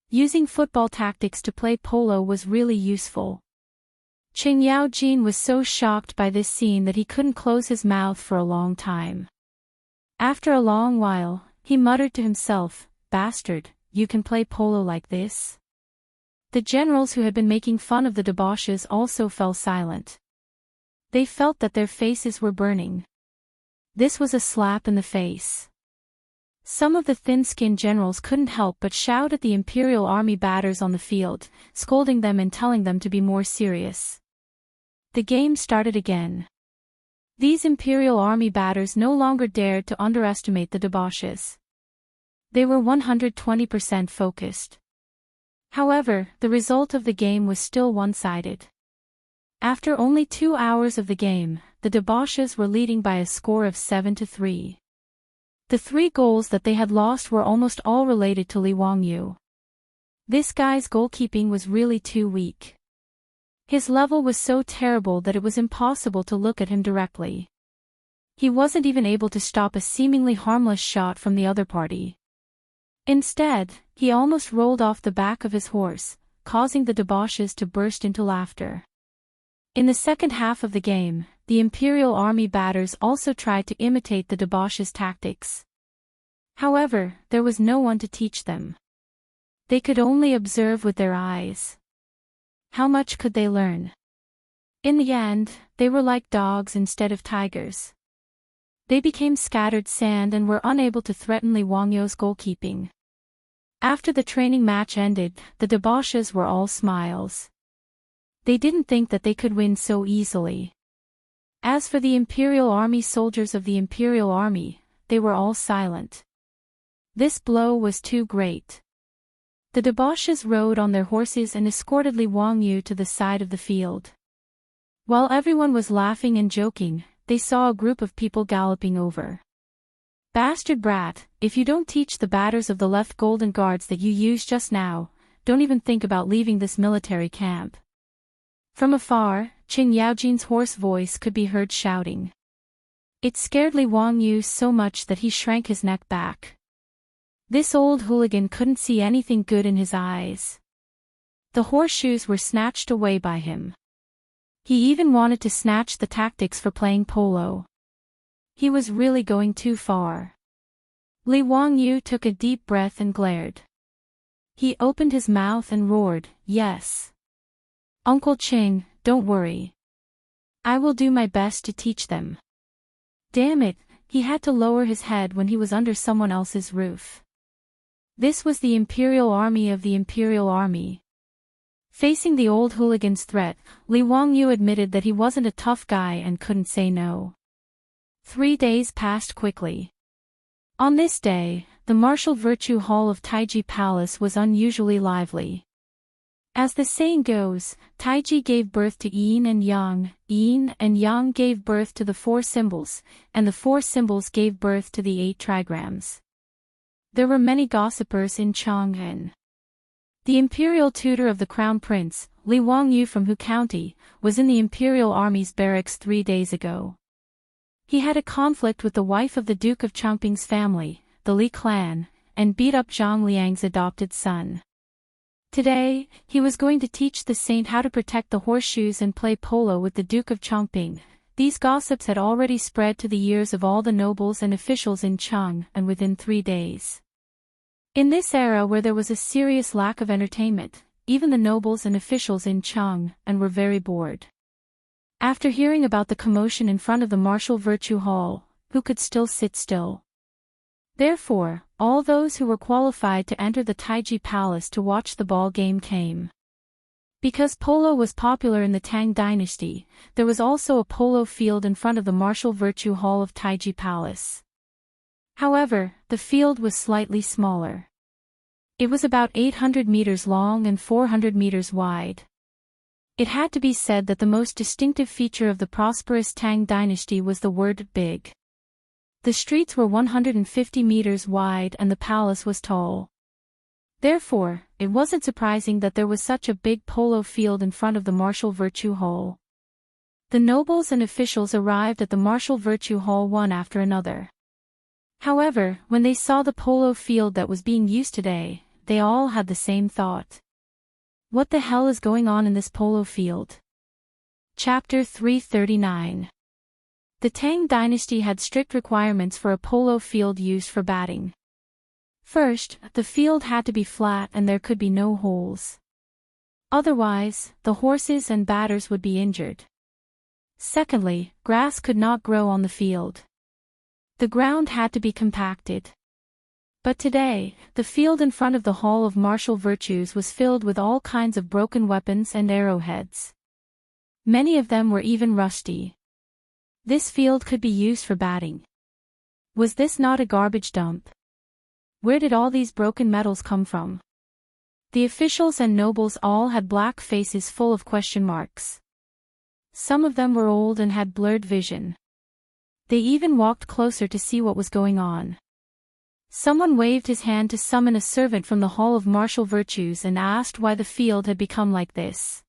Using football tactics to play polo was really useful. Qing Yaojin was so shocked by this scene that he couldn't close his mouth for a long time. After a long while, he muttered to himself, "Bastard, you can play polo like this?" The generals who had been making fun of the debauches also fell silent. They felt that their faces were burning. This was a slap in the face. Some of the thin-skinned generals couldn't help but shout at the Imperial Army batters on the field, scolding them and telling them to be more serious. The game started again. These imperial army batters no longer dared to underestimate the debauches. They were 120% focused. However, the result of the game was still one-sided. After only 2 hours of the game, the debauches were leading by a score of 7-3. The 3 goals that they had lost were almost all related to Li Wangyu. This guy's goalkeeping was really too weak. His level was so terrible that it was impossible to look at him directly. He wasn't even able to stop a seemingly harmless shot from the other party. Instead, he almost rolled off the back of his horse, causing the debauches to burst into laughter. In the second half of the game, the Imperial Army batters also tried to imitate the debauches' tactics. However, there was no one to teach them. They could only observe with their eyes. How much could they learn? In the end, they were like dogs instead of tigers. They became scattered sand and were unable to threaten Li Wangyu's goalkeeping. After the training match ended, the debauches were all smiles. They didn't think that they could win so easily. As for the Imperial Army soldiers of the Imperial Army, they were all silent. This blow was too great. The debauches rode on their horses and escorted Li Wangyu to the side of the field. While everyone was laughing and joking, they saw a group of people galloping over. "Bastard brat, if you don't teach the batters of the left golden guards that you used just now, don't even think about leaving this military camp." From afar, Qin Yaojin's hoarse voice could be heard shouting. It scared Li Wangyu so much that he shrank his neck back. This old hooligan couldn't see anything good in his eyes. The horseshoes were snatched away by him. He even wanted to snatch the tactics for playing polo. He was really going too far. Li Wangyu took a deep breath and glared. He opened his mouth and roared, "Yes. Uncle Qing, don't worry. I will do my best to teach them." Damn it, he had to lower his head when he was under someone else's roof. This was the Imperial Army of the Imperial Army. Facing the old hooligan's threat, Li Wangyu admitted that he wasn't a tough guy and couldn't say no. 3 days passed quickly. On this day, the martial virtue hall of Taiji Palace was unusually lively. As the saying goes, Taiji gave birth to yin and yang gave birth to the 4 symbols, and the 4 symbols gave birth to the 8 trigrams. There were many gossipers in Chang'an. The imperial tutor of the crown prince, Li Wangyu from Hu County, was in the Imperial Army's barracks 3 days ago. He had a conflict with the wife of the Duke of Changping's family, the Li clan, and beat up Zhang Liang's adopted son. Today, he was going to teach the saint how to protect the horseshoes and play polo with the Duke of Changping. These gossips had already spread to the ears of all the nobles and officials in Chang, and within 3 days. In this era where there was a serious lack of entertainment, even the nobles and officials in Chang were very bored. After hearing about the commotion in front of the martial virtue hall, who could still sit still? Therefore, all those who were qualified to enter the Taiji Palace to watch the ball game came. Because polo was popular in the Tang dynasty, there was also a polo field in front of the martial virtue hall of Taiji Palace. However, the field was slightly smaller. It was about 800 meters long and 400 meters wide. It had to be said that the most distinctive feature of the prosperous Tang dynasty was the word big. The streets were 150 meters wide and the palace was tall. Therefore, it wasn't surprising that there was such a big polo field in front of the martial virtue hall. The nobles and officials arrived at the martial virtue hall one after another. However, when they saw the polo field that was being used today, they all had the same thought. What the hell is going on in this polo field? Chapter 339. The Tang dynasty had strict requirements for a polo field used for batting. First, the field had to be flat and there could be no holes. Otherwise, the horses and batters would be injured. Secondly, grass could not grow on the field. The ground had to be compacted. But today, the field in front of the Hall of Martial Virtues was filled with all kinds of broken weapons and arrowheads. Many of them were even rusty. This field could be used for batting. Was this not a garbage dump? Where did all these broken metals come from? The officials and nobles all had black faces full of question marks. Some of them were old and had blurred vision. They even walked closer to see what was going on. Someone waved his hand to summon a servant from the Hall of Martial Virtues and asked why the field had become like this.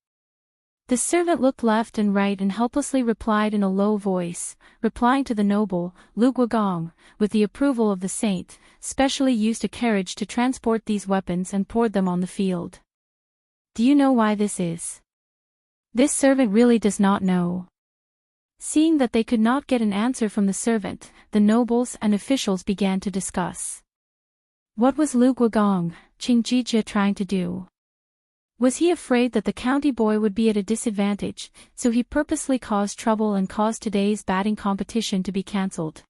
The servant looked left and right and helplessly replied in a low voice, replying to the noble, Lu Guogong, with the approval of the saint, specially used a carriage to transport these weapons and poured them on the field. Do you know why this is? This servant really does not know. Seeing that they could not get an answer from the servant, the nobles and officials began to discuss. What was Lu Guogong, Qingjie trying to do? Was he afraid that the county boy would be at a disadvantage, so he purposely caused trouble and caused today's batting competition to be cancelled?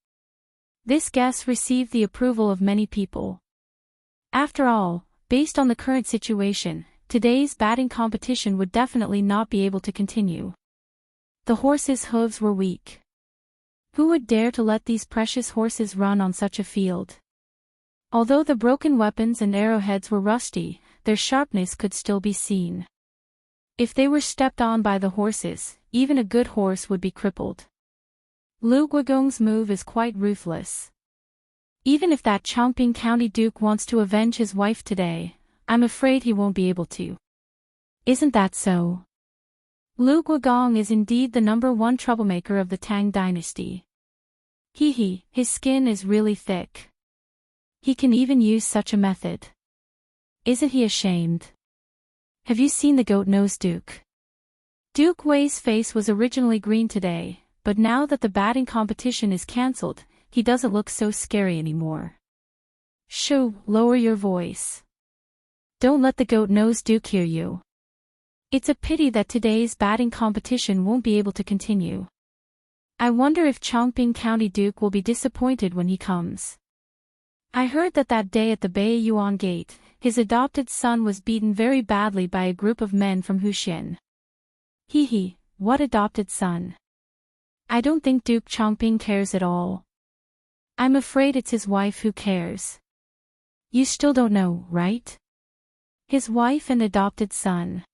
This guess received the approval of many people. After all, based on the current situation, today's batting competition would definitely not be able to continue. The horses' hooves were weak. Who would dare to let these precious horses run on such a field? Although the broken weapons and arrowheads were rusty, their sharpness could still be seen. If they were stepped on by the horses, even a good horse would be crippled. Lu Guogong's move is quite ruthless. Even if that Chongping County Duke wants to avenge his wife today, I'm afraid he won't be able to. Isn't that so? Lu Guogong is indeed the #1 troublemaker of the Tang dynasty. His skin is really thick. He can even use such a method. Isn't he ashamed? Have you seen the goat-nosed Duke? Duke Wei's face was originally green today, but now that the batting competition is cancelled, he doesn't look so scary anymore. Shoo, lower your voice. Don't let the goat-nosed Duke hear you. It's a pity that today's batting competition won't be able to continue. I wonder if Chongping County Duke will be disappointed when he comes. I heard that day at the Bei Yuan Gate, his adopted son was beaten very badly by a group of men from Huxian. What adopted son? I don't think Duke Chongping cares at all. I'm afraid it's his wife who cares. You still don't know, right? His wife and adopted son.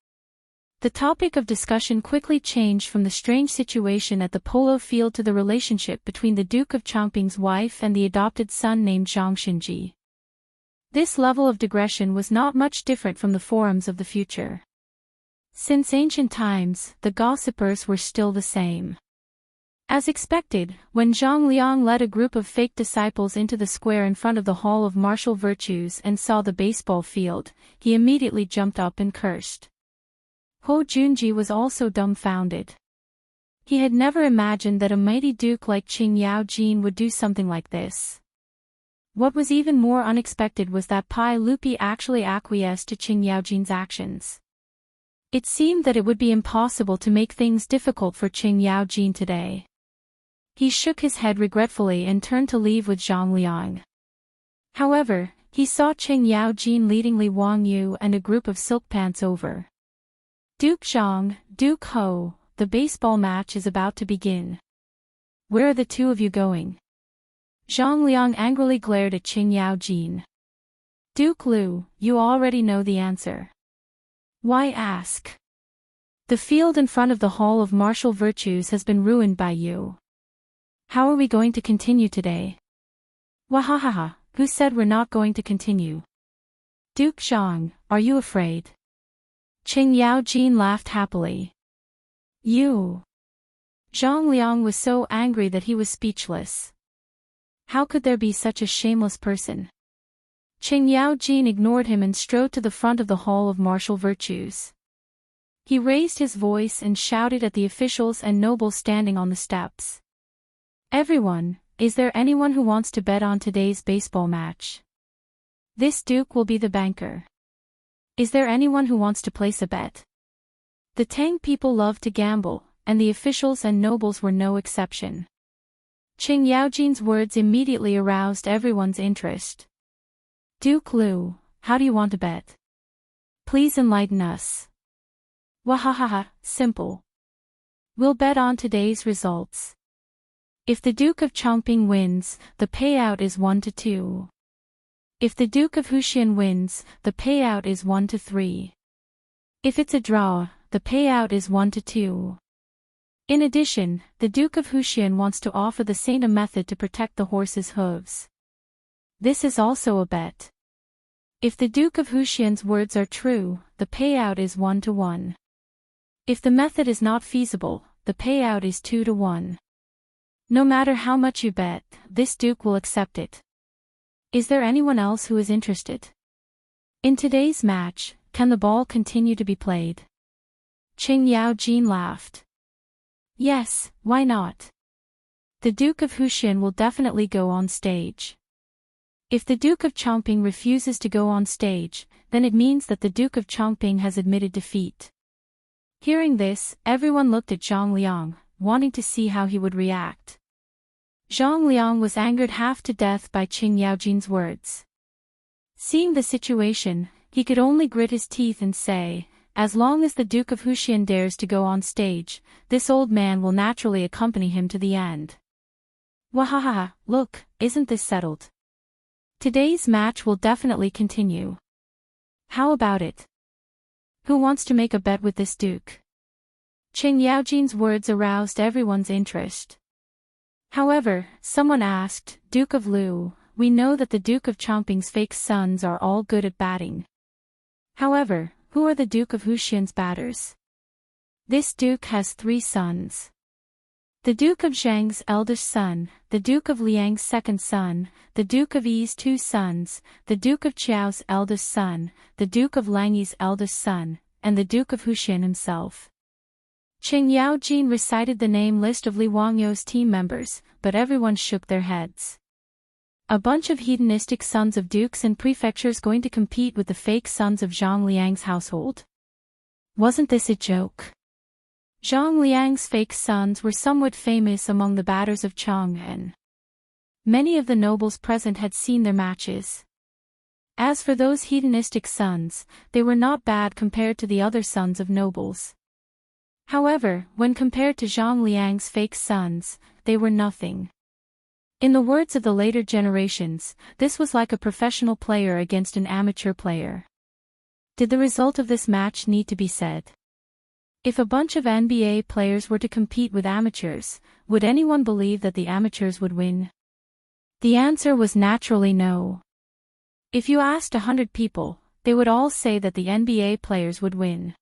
The topic of discussion quickly changed from the strange situation at the polo field to the relationship between the Duke of Chongping's wife and the adopted son named Zhang Xinji. This level of digression was not much different from the forums of the future. Since ancient times, the gossipers were still the same. As expected, when Zhang Liang led a group of fake disciples into the square in front of the Hall of Martial Virtues and saw the baseball field, he immediately jumped up and cursed. Ho Junji was also dumbfounded. He had never imagined that a mighty duke like Qing Yaojin would do something like this. What was even more unexpected was that Pai Lupi actually acquiesced to Qing Yaojin's actions. It seemed that it would be impossible to make things difficult for Qing Yaojin today. He shook his head regretfully and turned to leave with Zhang Liang. However, he saw Qing Yaojin leading Li Wangyu and a group of silk pants over. Duke Zhang, Duke Ho, the baseball match is about to begin. Where are the two of you going? Zhang Liang angrily glared at Qing Yaojin. Duke Lu, you already know the answer. Why ask? The field in front of the Hall of Martial Virtues has been ruined by you. How are we going to continue today? Wahahaha, who said we're not going to continue? Duke Zhang, are you afraid? Qing Yaojin laughed happily. You. Zhang Liang was so angry that he was speechless. How could there be such a shameless person? Qing Yaojin ignored him and strode to the front of the Hall of Martial Virtues. He raised his voice and shouted at the officials and nobles standing on the steps. Everyone, is there anyone who wants to bet on today's baseball match? This duke will be the banker. Is there anyone who wants to place a bet? The Tang people love to gamble, and the officials and nobles were no exception. Qing Yaojin's words immediately aroused everyone's interest. Duke Lu, how do you want to bet? Please enlighten us. Wahahaha, simple. We'll bet on today's results. If the Duke of Chongping wins, the payout is 1-2. If the Duke of Huxian wins, the payout is 1-3. If it's a draw, the payout is 1-2. In addition, the Duke of Huxian wants to offer the saint a method to protect the horse's hooves. This is also a bet. If the Duke of Huxian's words are true, the payout is 1-1. If the method is not feasible, the payout is 2-1. No matter how much you bet, this Duke will accept it. Is there anyone else who is interested? In today's match, can the ball continue to be played? Qing Yaojin laughed. Yes, why not? The Duke of Huxian will definitely go on stage. If the Duke of Chongping refuses to go on stage, then it means that the Duke of Chongping has admitted defeat. Hearing this, everyone looked at Zhang Liang, wanting to see how he would react. Zhang Liang was angered half to death by Qing Yaojin's words. Seeing the situation, he could only grit his teeth and say, as long as the Duke of Huxian dares to go on stage, this old man will naturally accompany him to the end. Wahaha, look, isn't this settled? Today's match will definitely continue. How about it? Who wants to make a bet with this Duke? Qing Yaojin's words aroused everyone's interest. However, someone asked, Duke of Lu, we know that the Duke of Chongping's fake sons are all good at batting. However, who are the Duke of Huxian's batters? This Duke has 3 sons. The Duke of Zhang's eldest son, the Duke of Liang's second son, the Duke of Yi's 2 sons, the Duke of Qiao's eldest son, the Duke of Langyi's eldest son, and the Duke of Huxian himself. Qing Yaojin recited the name list of Li Wangyou's team members, but everyone shook their heads. A bunch of hedonistic sons of dukes and prefectures going to compete with the fake sons of Zhang Liang's household? Wasn't this a joke? Zhang Liang's fake sons were somewhat famous among the batters of Chang'an. Many of the nobles present had seen their matches. As for those hedonistic sons, they were not bad compared to the other sons of nobles. However, when compared to Zhang Liang's fake sons, they were nothing. In the words of the later generations, this was like a professional player against an amateur player. Did the result of this match need to be said? If a bunch of NBA players were to compete with amateurs, would anyone believe that the amateurs would win? The answer was naturally no. If you asked 100 people, they would all say that the NBA players would win.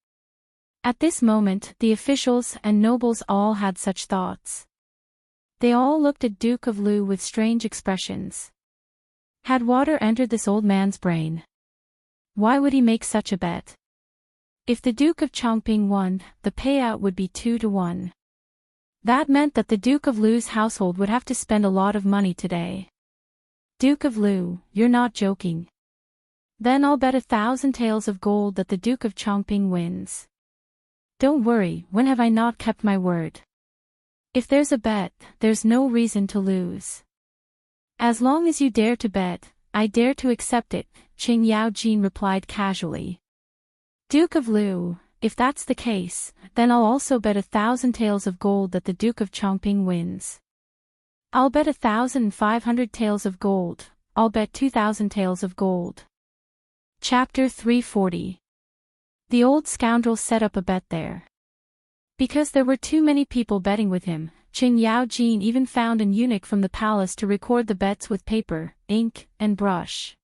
At this moment, the officials and nobles all had such thoughts. They all looked at Duke of Lu with strange expressions. Had water entered this old man's brain? Why would he make such a bet? If the Duke of Chongping won, the payout would be 2-1. That meant that the Duke of Lu's household would have to spend a lot of money today. Duke of Lu, you're not joking. Then I'll bet 1,000 taels of gold that the Duke of Chongping wins. Don't worry, when have I not kept my word? If there's a bet, there's no reason to lose. As long as you dare to bet, I dare to accept it, Qing Yaojin replied casually. Duke of Lu, if that's the case, then I'll also bet 1,000 taels of gold that the Duke of Chongping wins. I'll bet 1,500 taels of gold, I'll bet 2,000 taels of gold. Chapter 340. The old scoundrel set up a bet there. Because there were too many people betting with him, Qing Yaojin even found an eunuch from the palace to record the bets with paper, ink, and brush.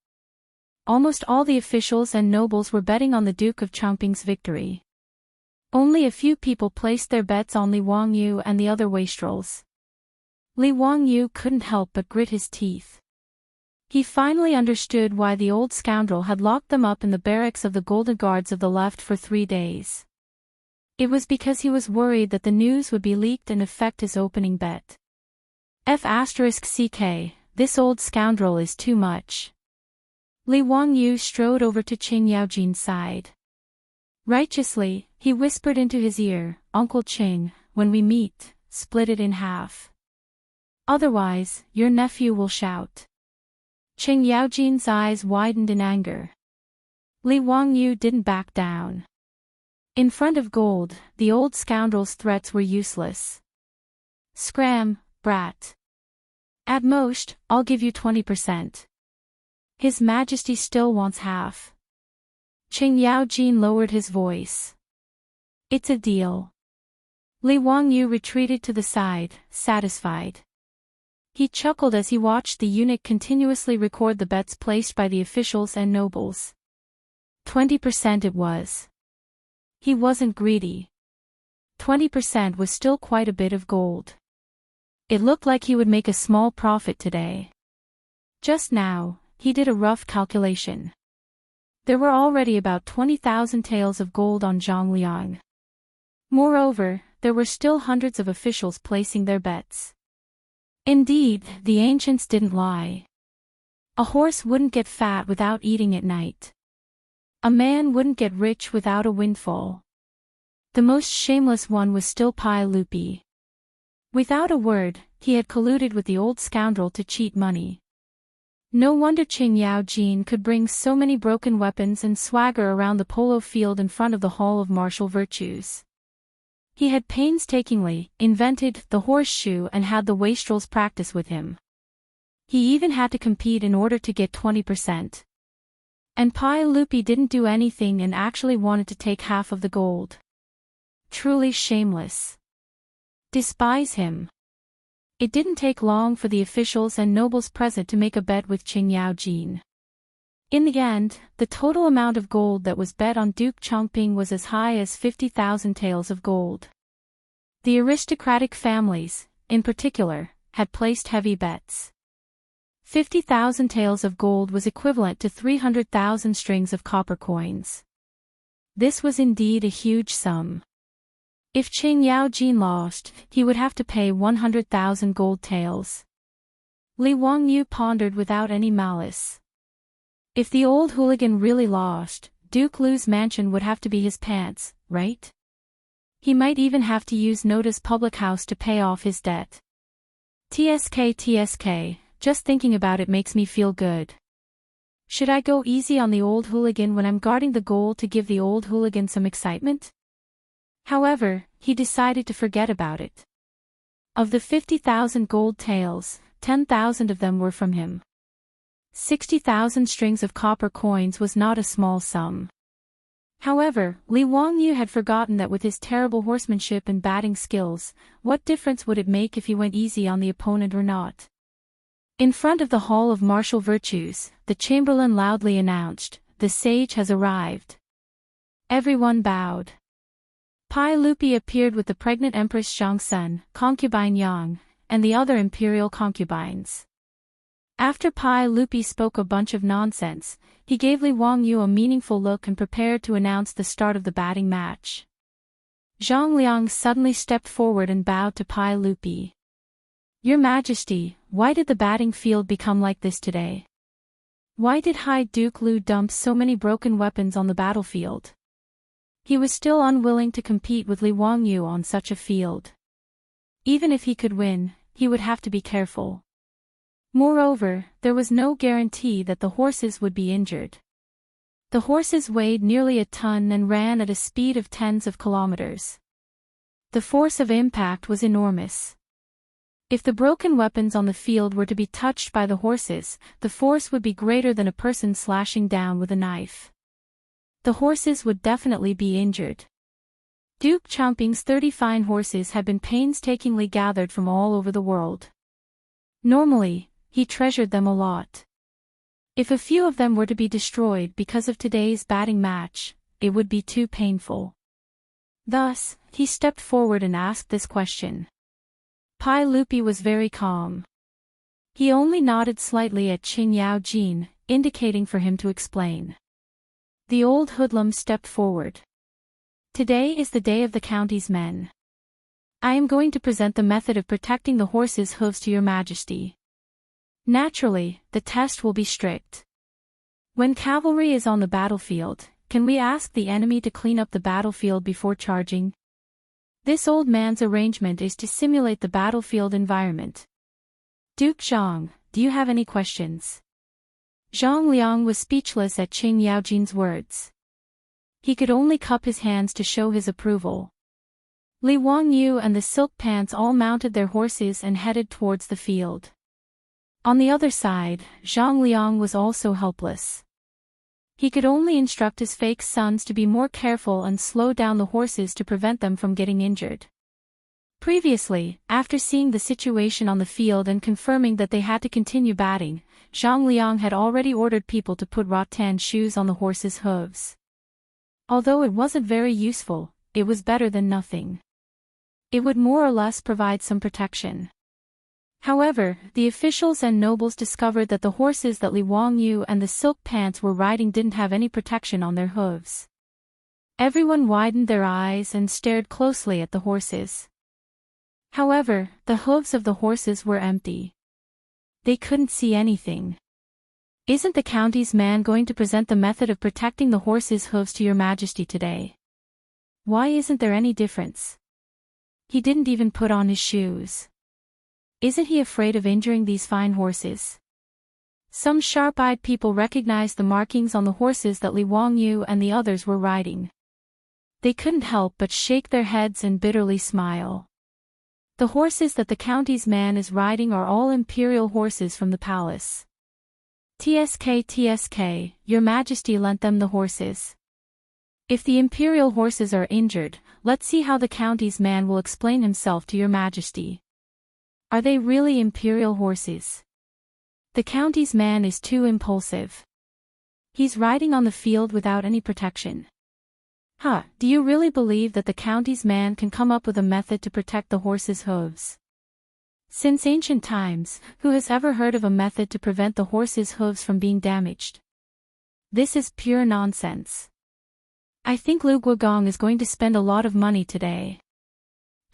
Almost all the officials and nobles were betting on the Duke of Chongping's victory. Only a few people placed their bets on Li Wangyu and the other wastrels. Li Wangyu couldn't help but grit his teeth. He finally understood why the old scoundrel had locked them up in the barracks of the Golden Guards of the Left for 3 days. It was because he was worried that the news would be leaked and affect his opening bet. F***ck, this old scoundrel is too much. Li Wangyu strode over to Qing Yaojin's side. Righteously, he whispered into his ear, Uncle Qing, when we meet, split it in half. Otherwise, your nephew will shout. Qing Yaojin's eyes widened in anger. Li Wangyu didn't back down. In front of gold, the old scoundrel's threats were useless. Scram, brat. At most, I'll give you 20%. His Majesty still wants half. Qing Yaojin lowered his voice. It's a deal. Li Wangyu retreated to the side, satisfied. He chuckled as he watched the eunuch continuously record the bets placed by the officials and nobles. 20% it was. He wasn't greedy. 20% was still quite a bit of gold. It looked like he would make a small profit today. Just now, he did a rough calculation. There were already about 20,000 taels of gold on Zhongliang. Moreover, there were still hundreds of officials placing their bets. Indeed, the ancients didn't lie. A horse wouldn't get fat without eating at night. A man wouldn't get rich without a windfall. The most shameless one was still Pai Lupi. Without a word, he had colluded with the old scoundrel to cheat money. No wonder Qing Yaojin could bring so many broken weapons and swagger around the polo field in front of the Hall of Martial Virtues. He had painstakingly invented the horseshoe and had the wastrels practice with him. He even had to compete in order to get 20%. And Pai Lupi didn't do anything and actually wanted to take half of the gold. Truly shameless. Despise him. It didn't take long for the officials and nobles present to make a bet with Qing Yaojin. In the end, the total amount of gold that was bet on Duke Chongping was as high as 50,000 taels of gold. The aristocratic families, in particular, had placed heavy bets. 50,000 taels of gold was equivalent to 300,000 strings of copper coins. This was indeed a huge sum. If Qing Yaojin lost, he would have to pay 100,000 gold taels. Li Wangyu pondered without any malice. If the old hooligan really lost, Duke Lu's mansion would have to be his pants, right? He might even have to use Noda's public house to pay off his debt. TSK, just thinking about it makes me feel good. Should I go easy on the old hooligan when I'm guarding the gold to give the old hooligan some excitement? However, he decided to forget about it. Of the 50,000 gold taels, 10,000 of them were from him. 60,000 strings of copper coins was not a small sum. However, Li Wangyu had forgotten that with his terrible horsemanship and batting skills, what difference would it make if he went easy on the opponent or not? In front of the Hall of Martial Virtues, the chamberlain loudly announced, "The sage has arrived." Everyone bowed. Pai Lupi appeared with the pregnant Empress Zhangsun, concubine Yang, and the other imperial concubines. After Pai Lupi spoke a bunch of nonsense, he gave Li Wangyu a meaningful look and prepared to announce the start of the batting match. Zhang Liang suddenly stepped forward and bowed to Pai Lupi. "Your Majesty, why did the batting field become like this today? Why did High Duke Lu dump so many broken weapons on the battlefield?" He was still unwilling to compete with Li Wangyu on such a field. Even if he could win, he would have to be careful. Moreover, there was no guarantee that the horses would be injured. The horses weighed nearly a ton and ran at a speed of tens of kilometers. The force of impact was enormous. If the broken weapons on the field were to be touched by the horses, the force would be greater than a person slashing down with a knife. The horses would definitely be injured. Duke Chongping's 30 fine horses had been painstakingly gathered from all over the world. Normally, he treasured them a lot. If a few of them were to be destroyed because of today's batting match, it would be too painful. Thus, he stepped forward and asked this question. Pai Lupi was very calm. He only nodded slightly at Qing Yaojin, indicating for him to explain. The old hoodlum stepped forward. "Today is the day of the county's men. I am going to present the method of protecting the horses' hooves to your Majesty. Naturally, the test will be strict. When cavalry is on the battlefield, can we ask the enemy to clean up the battlefield before charging? This old man's arrangement is to simulate the battlefield environment. Duke Zhang, do you have any questions?" Zhang Liang was speechless at Qing Yaojin's words. He could only cup his hands to show his approval. Li Wangyu and the Silk Pants all mounted their horses and headed towards the field. On the other side, Zhang Liang was also helpless. He could only instruct his fake sons to be more careful and slow down the horses to prevent them from getting injured. Previously, after seeing the situation on the field and confirming that they had to continue batting, Zhang Liang had already ordered people to put rattan shoes on the horses' hooves. Although it wasn't very useful, it was better than nothing. It would more or less provide some protection. However, the officials and nobles discovered that the horses that Li Wangyu and the Silk Pants were riding didn't have any protection on their hooves. Everyone widened their eyes and stared closely at the horses. However, the hooves of the horses were empty. They couldn't see anything. "Isn't the county's man going to present the method of protecting the horses' hooves to your majesty today? Why isn't there any difference? He didn't even put on his shoes. Isn't he afraid of injuring these fine horses?" Some sharp-eyed people recognized the markings on the horses that Li Wangyu and the others were riding. They couldn't help but shake their heads and bitterly smile. The horses that the county's man is riding are all imperial horses from the palace. TSK, your majesty lent them the horses. If the imperial horses are injured, let's see how the county's man will explain himself to your majesty. Are they really imperial horses? The county's man is too impulsive. He's riding on the field without any protection. Do you really believe that the county's man can come up with a method to protect the horses' hooves? Since ancient times, who has ever heard of a method to prevent the horses' hooves from being damaged? This is pure nonsense. I think Lu Guogong is going to spend a lot of money today.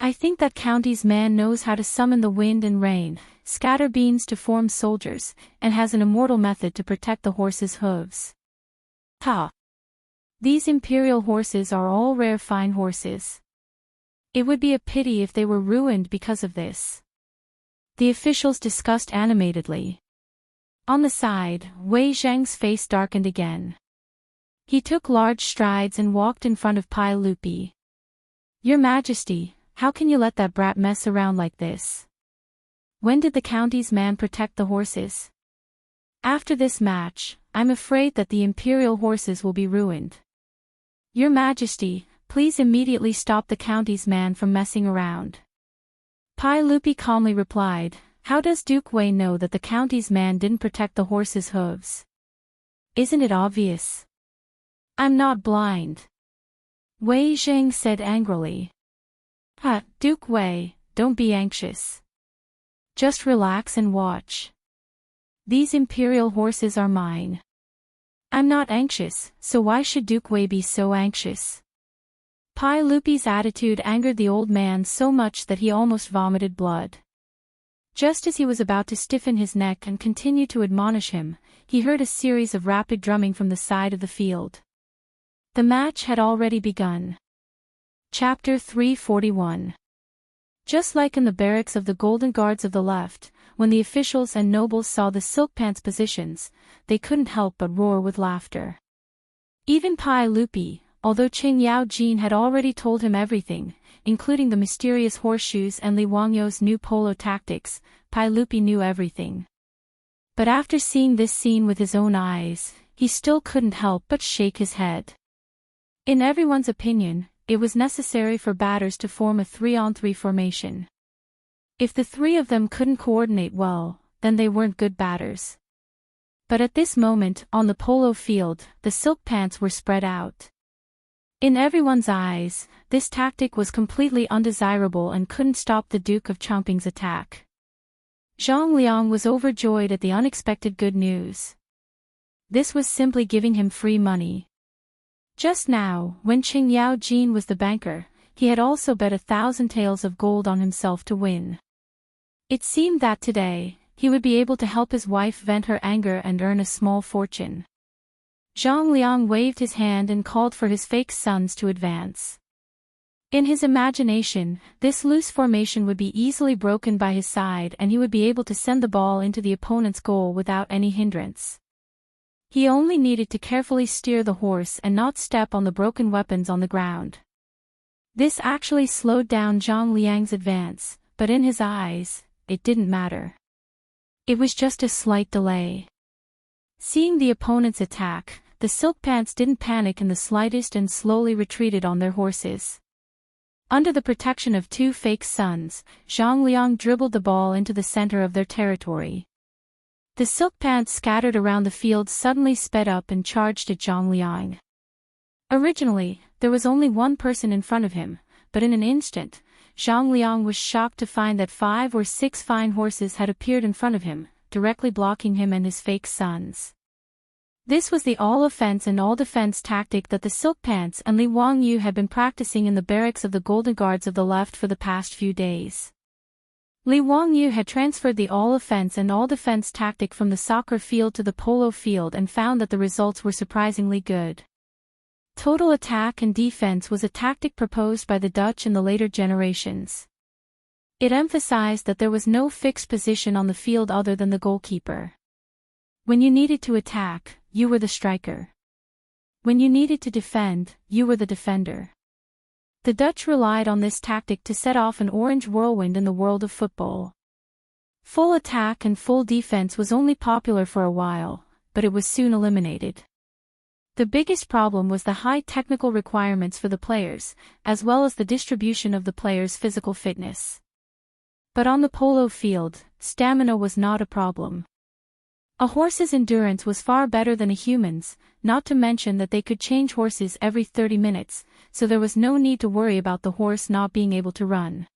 I think that county's man knows how to summon the wind and rain, scatter beams to form soldiers, and has an immortal method to protect the horses' hooves. These imperial horses are all rare fine horses. It would be a pity if they were ruined because of this. The officials discussed animatedly. On the side, Wei Zheng's face darkened again. He took large strides and walked in front of Pai Lupi. "Your Majesty, how can you let that brat mess around like this? When did the county's man protect the horses? After this match, I'm afraid that the imperial horses will be ruined. Your Majesty, please immediately stop the county's man from messing around." Pai Lupi calmly replied, "How does Duke Wei know that the county's man didn't protect the horses' hooves? Isn't it obvious? I'm not blind." Wei Zheng said angrily. Duke Wei, don't be anxious. Just relax and watch. These imperial horses are mine. I'm not anxious, so why should Duke Wei be so anxious? Pai Lupi's attitude angered the old man so much that he almost vomited blood. Just as he was about to stiffen his neck and continue to admonish him, he heard a series of rapid drumming from the side of the field. The match had already begun. Chapter 341. Just like in the barracks of the Golden Guards of the left, when the officials and nobles saw the Silk Pants positions, they couldn't help but roar with laughter. Even Pai Lupi, although Qing Yao Jin had already told him everything, including the mysterious horseshoes and Li Wangyu's new polo tactics, Pai Lupi knew everything. But after seeing this scene with his own eyes, he still couldn't help but shake his head. In everyone's opinion, it was necessary for batters to form a 3-on-3 formation. If the three of them couldn't coordinate well, then they weren't good batters. But at this moment, on the polo field, the Silk Pants were spread out. In everyone's eyes, this tactic was completely undesirable and couldn't stop the Duke of Chongping's attack. Zhang Liang was overjoyed at the unexpected good news. This was simply giving him free money. Just now, when Qing Yao Jin was the banker, he had also bet 1,000 taels of gold on himself to win. It seemed that today, he would be able to help his wife vent her anger and earn a small fortune. Zhang Liang waved his hand and called for his fake sons to advance. In his imagination, this loose formation would be easily broken by his side and he would be able to send the ball into the opponent's goal without any hindrance. He only needed to carefully steer the horse and not step on the broken weapons on the ground. This actually slowed down Zhang Liang's advance, but in his eyes, it didn't matter. It was just a slight delay. Seeing the opponent's attack, the Silk Pants didn't panic in the slightest and slowly retreated on their horses. Under the protection of two fake suns, Zhang Liang dribbled the ball into the center of their territory. The Silk Pants scattered around the field suddenly sped up and charged at Zhang Liang. Originally, there was only one person in front of him, but in an instant, Zhang Liang was shocked to find that 5 or 6 fine horses had appeared in front of him, directly blocking him and his fake sons. This was the all-offense and all-defense tactic that the Silk Pants and Li Wangyu had been practicing in the barracks of the Golden Guards of the left for the past few days. Li Wangyu had transferred the all-offense and all-defense tactic from the soccer field to the polo field and found that the results were surprisingly good. Total attack and defense was a tactic proposed by the Dutch in the later generations. It emphasized that there was no fixed position on the field other than the goalkeeper. When you needed to attack, you were the striker. When you needed to defend, you were the defender. The Dutch relied on this tactic to set off an orange whirlwind in the world of football. Full attack and full defense was only popular for a while, but it was soon eliminated. The biggest problem was the high technical requirements for the players, as well as the distribution of the players' physical fitness. But on the polo field, stamina was not a problem. A horse's endurance was far better than a human's, not to mention that they could change horses every 30 minutes, so there was no need to worry about the horse not being able to run.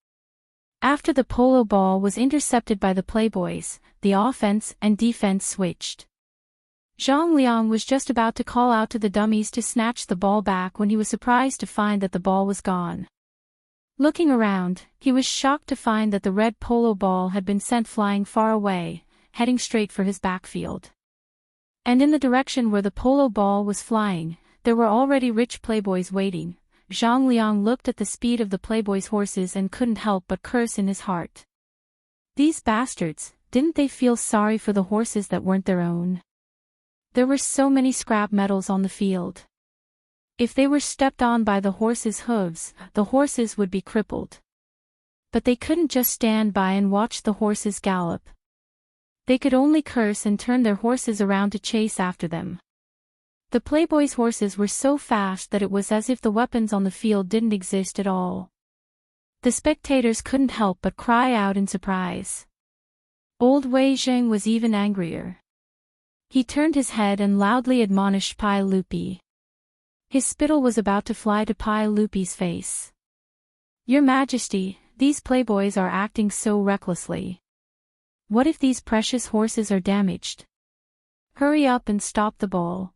After the polo ball was intercepted by the playboys, the offense and defense switched. Zhang Liang was just about to call out to the dummies to snatch the ball back when he was surprised to find that the ball was gone. Looking around, he was shocked to find that the red polo ball had been sent flying far away, heading straight for his backfield. And in the direction where the polo ball was flying, there were already rich playboys waiting. Zhang Liang looked at the speed of the playboys' horses and couldn't help but curse in his heart. These bastards, didn't they feel sorry for the horses that weren't their own? There were so many scrap metals on the field. If they were stepped on by the horses' hooves, the horses would be crippled. But they couldn't just stand by and watch the horses gallop. They could only curse and turn their horses around to chase after them. The playboys' horses were so fast that it was as if the weapons on the field didn't exist at all. The spectators couldn't help but cry out in surprise. Old Wei Zheng was even angrier. He turned his head and loudly admonished Pai Lupi. His spittle was about to fly to Pai Lupi's face. "Your Majesty, these playboys are acting so recklessly. What if these precious horses are damaged? Hurry up and stop the ball.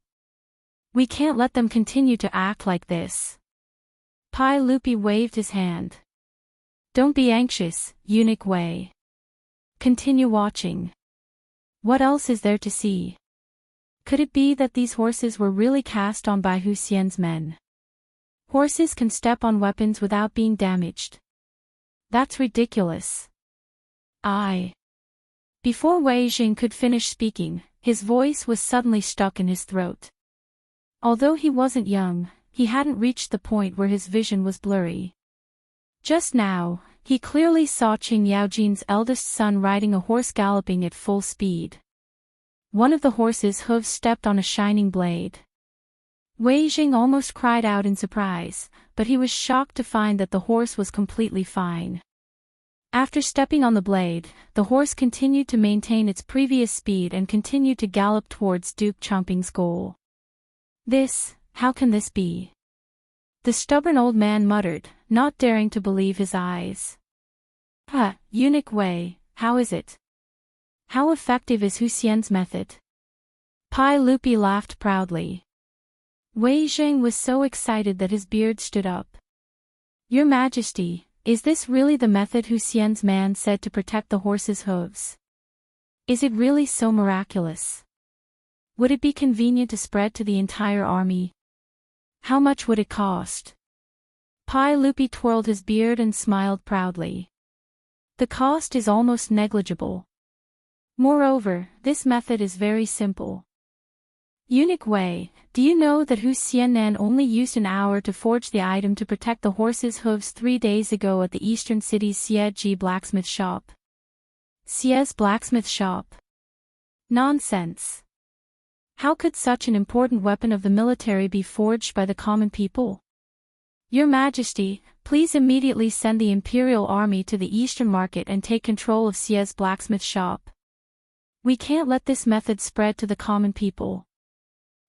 We can't let them continue to act like this." Pai Lupi waved his hand. "Don't be anxious, eunuch Wei. Continue watching. What else is there to see? Could it be that these horses were really cast on by Hu Xian's men? Horses can step on weapons without being damaged. That's ridiculous." Before Wei Jing could finish speaking, his voice was suddenly stuck in his throat. Although he wasn't young, he hadn't reached the point where his vision was blurry. Just now, he clearly saw Qing Yaojin's eldest son riding a horse galloping at full speed. One of the horse's hooves stepped on a shining blade. Wei Jing almost cried out in surprise, but he was shocked to find that the horse was completely fine. After stepping on the blade, the horse continued to maintain its previous speed and continued to gallop towards Duke Chumping's goal. How can this be?" the stubborn old man muttered, not daring to believe his eyes. Eunuch Wei, how is it? How effective is Hu Xian's method?" Pai Lupi laughed proudly. Wei Zheng was so excited that his beard stood up. "Your Majesty, is this really the method Hu Xian's man said to protect the horse's hooves? Is it really so miraculous? Would it be convenient to spread to the entire army? How much would it cost?" Pai Lupi twirled his beard and smiled proudly. "The cost is almost negligible. Moreover, this method is very simple. Eunuch Wei, do you know that Hu Xiannan only used an hour to forge the item to protect the horse's hooves 3 days ago at the eastern city's Xieji blacksmith shop? Xie's blacksmith shop? Nonsense. How could such an important weapon of the military be forged by the common people? Your Majesty, please immediately send the Imperial Army to the Eastern Market and take control of Xie's blacksmith shop. We can't let this method spread to the common people.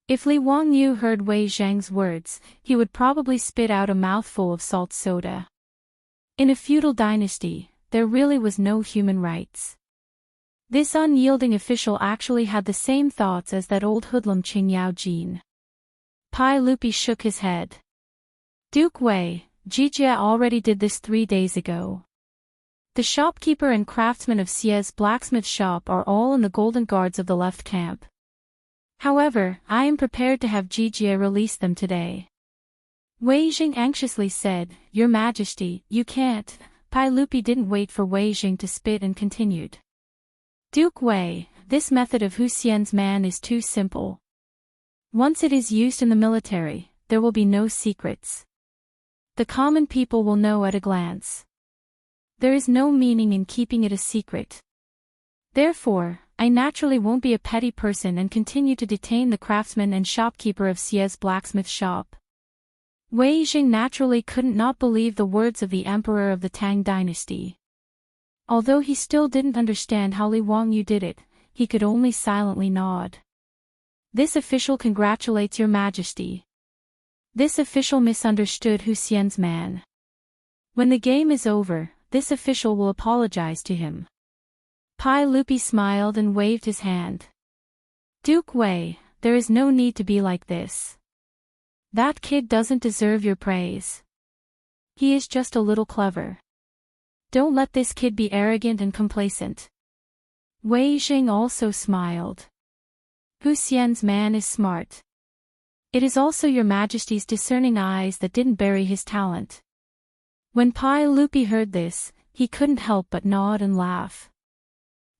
If Li Wangyu heard Wei Zhang's words, he would probably spit out a mouthful of salt soda. In a feudal dynasty, there really was no human rights. This unyielding official actually had the same thoughts as that old hoodlum Qing Yaojin. Pai Lupi shook his head. Duke Wei, Jijia already did this 3 days ago. The shopkeeper and craftsmen of Xie's blacksmith shop are all in the golden guards of the left camp. However, I am prepared to have Jijia release them today. Wei Jing anxiously said, Your Majesty, you can't. Pai Lupi didn't wait for Wei Jing to spit and continued. Duke Wei, this method of Hu Xian's man is too simple. Once it is used in the military, there will be no secrets. The common people will know at a glance. There is no meaning in keeping it a secret. Therefore, I naturally won't be a petty person and continue to detain the craftsman and shopkeeper of Xie's blacksmith shop. Wei Jing naturally couldn't not believe the words of the emperor of the Tang dynasty. Although he still didn't understand how Li Wangyu did it, he could only silently nod. This official congratulates Your Majesty. This official misunderstood Hu Xian's man. When the game is over, this official will apologize to him. Pai Lupi smiled and waved his hand. Duke Wei, there is no need to be like this. That kid doesn't deserve your praise. He is just a little clever. Don't let this kid be arrogant and complacent. Wei Jing also smiled. Hu Xian's man is smart. It is also Your Majesty's discerning eyes that didn't bury his talent. When Pai Lupi heard this, he couldn't help but nod and laugh.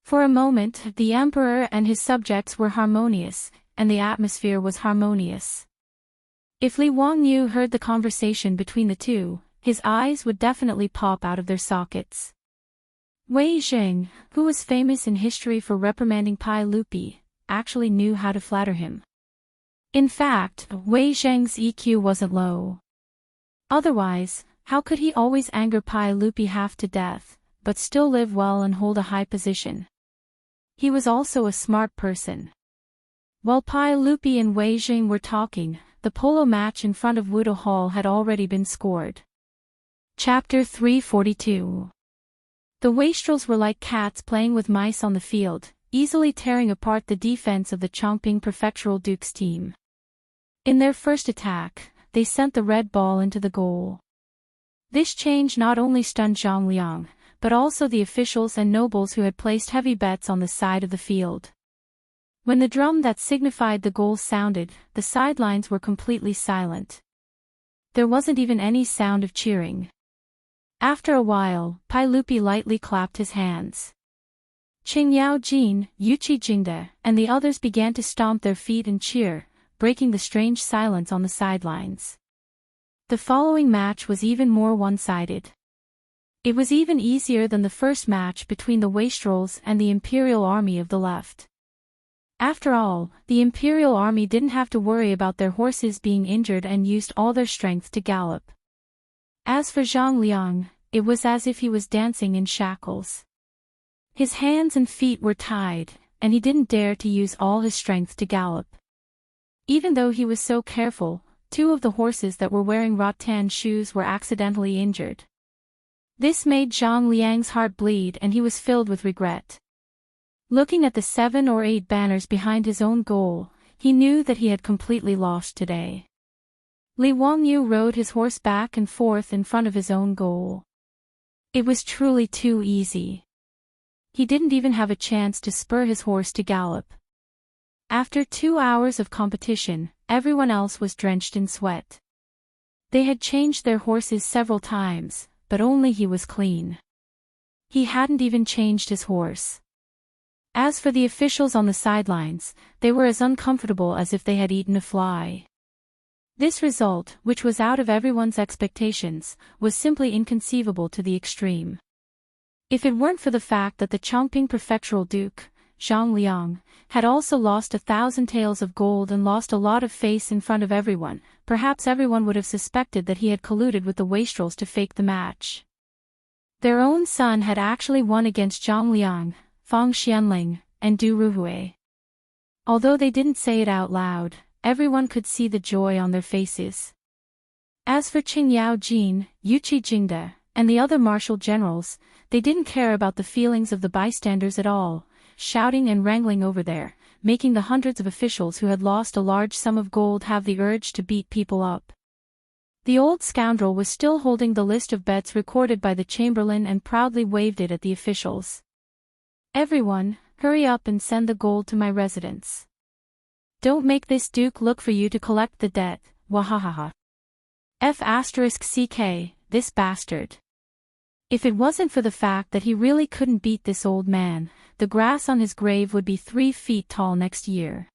For a moment, the emperor and his subjects were harmonious, and the atmosphere was harmonious. If Li Wangyu heard the conversation between the two, his eyes would definitely pop out of their sockets. Wei Jing, who was famous in history for reprimanding Pai Lupi, actually knew how to flatter him. In fact, Wei Zhang's EQ wasn't low. Otherwise, how could he always anger Pai Lupi half to death, but still live well and hold a high position? He was also a smart person. While Pai Lupi and Wei Jing were talking, the polo match in front of Wudo Hall had already been scored. Chapter 342. The wastrels were like cats playing with mice on the field, easily tearing apart the defense of the Chongping Prefectural Dukes team. In their first attack, they sent the red ball into the goal. This change not only stunned Zhang Liang, but also the officials and nobles who had placed heavy bets on the side of the field. When the drum that signified the goal sounded, the sidelines were completely silent. There wasn't even any sound of cheering. After a while, Pai Lupi lightly clapped his hands. Qing Yaojin, Yuqi Jingde, and the others began to stomp their feet and cheer, breaking the strange silence on the sidelines. The following match was even more one-sided. It was even easier than the first match between the wastrels and the Imperial Army of the left. After all, the Imperial Army didn't have to worry about their horses being injured and used all their strength to gallop. As for Zhang Liang, it was as if he was dancing in shackles. His hands and feet were tied, and he didn't dare to use all his strength to gallop. Even though he was so careful, 2 of the horses that were wearing rattan shoes were accidentally injured. This made Zhang Liang's heart bleed and he was filled with regret. Looking at the 7 or 8 banners behind his own goal, he knew that he had completely lost today. Li Wangyu rode his horse back and forth in front of his own goal. It was truly too easy. He didn't even have a chance to spur his horse to gallop. After 2 hours of competition, everyone else was drenched in sweat. They had changed their horses several times, but only he was clean. He hadn't even changed his horse. As for the officials on the sidelines, they were as uncomfortable as if they had eaten a fly. This result, which was out of everyone's expectations, was simply inconceivable to the extreme. If it weren't for the fact that the Chongqing prefectural duke, Zhang Liang, had also lost 1,000 taels of gold and lost a lot of face in front of everyone, perhaps everyone would have suspected that he had colluded with the wastrels to fake the match. Their own son had actually won against Zhang Liang, Fang Xianling, and Du Ruhui. Although they didn't say it out loud, everyone could see the joy on their faces. As for Qing Yao Jin, Yuqi Jingde, and the other martial generals, they didn't care about the feelings of the bystanders at all, shouting and wrangling over there, making the hundreds of officials who had lost a large sum of gold have the urge to beat people up. The old scoundrel was still holding the list of bets recorded by the chamberlain and proudly waved it at the officials. "Everyone, hurry up and send the gold to my residence. Don't make this duke look for you to collect the debt, wahahaha. F***ck, this bastard. If it wasn't for the fact that he really couldn't beat this old man, the grass on his grave would be 3 feet tall next year."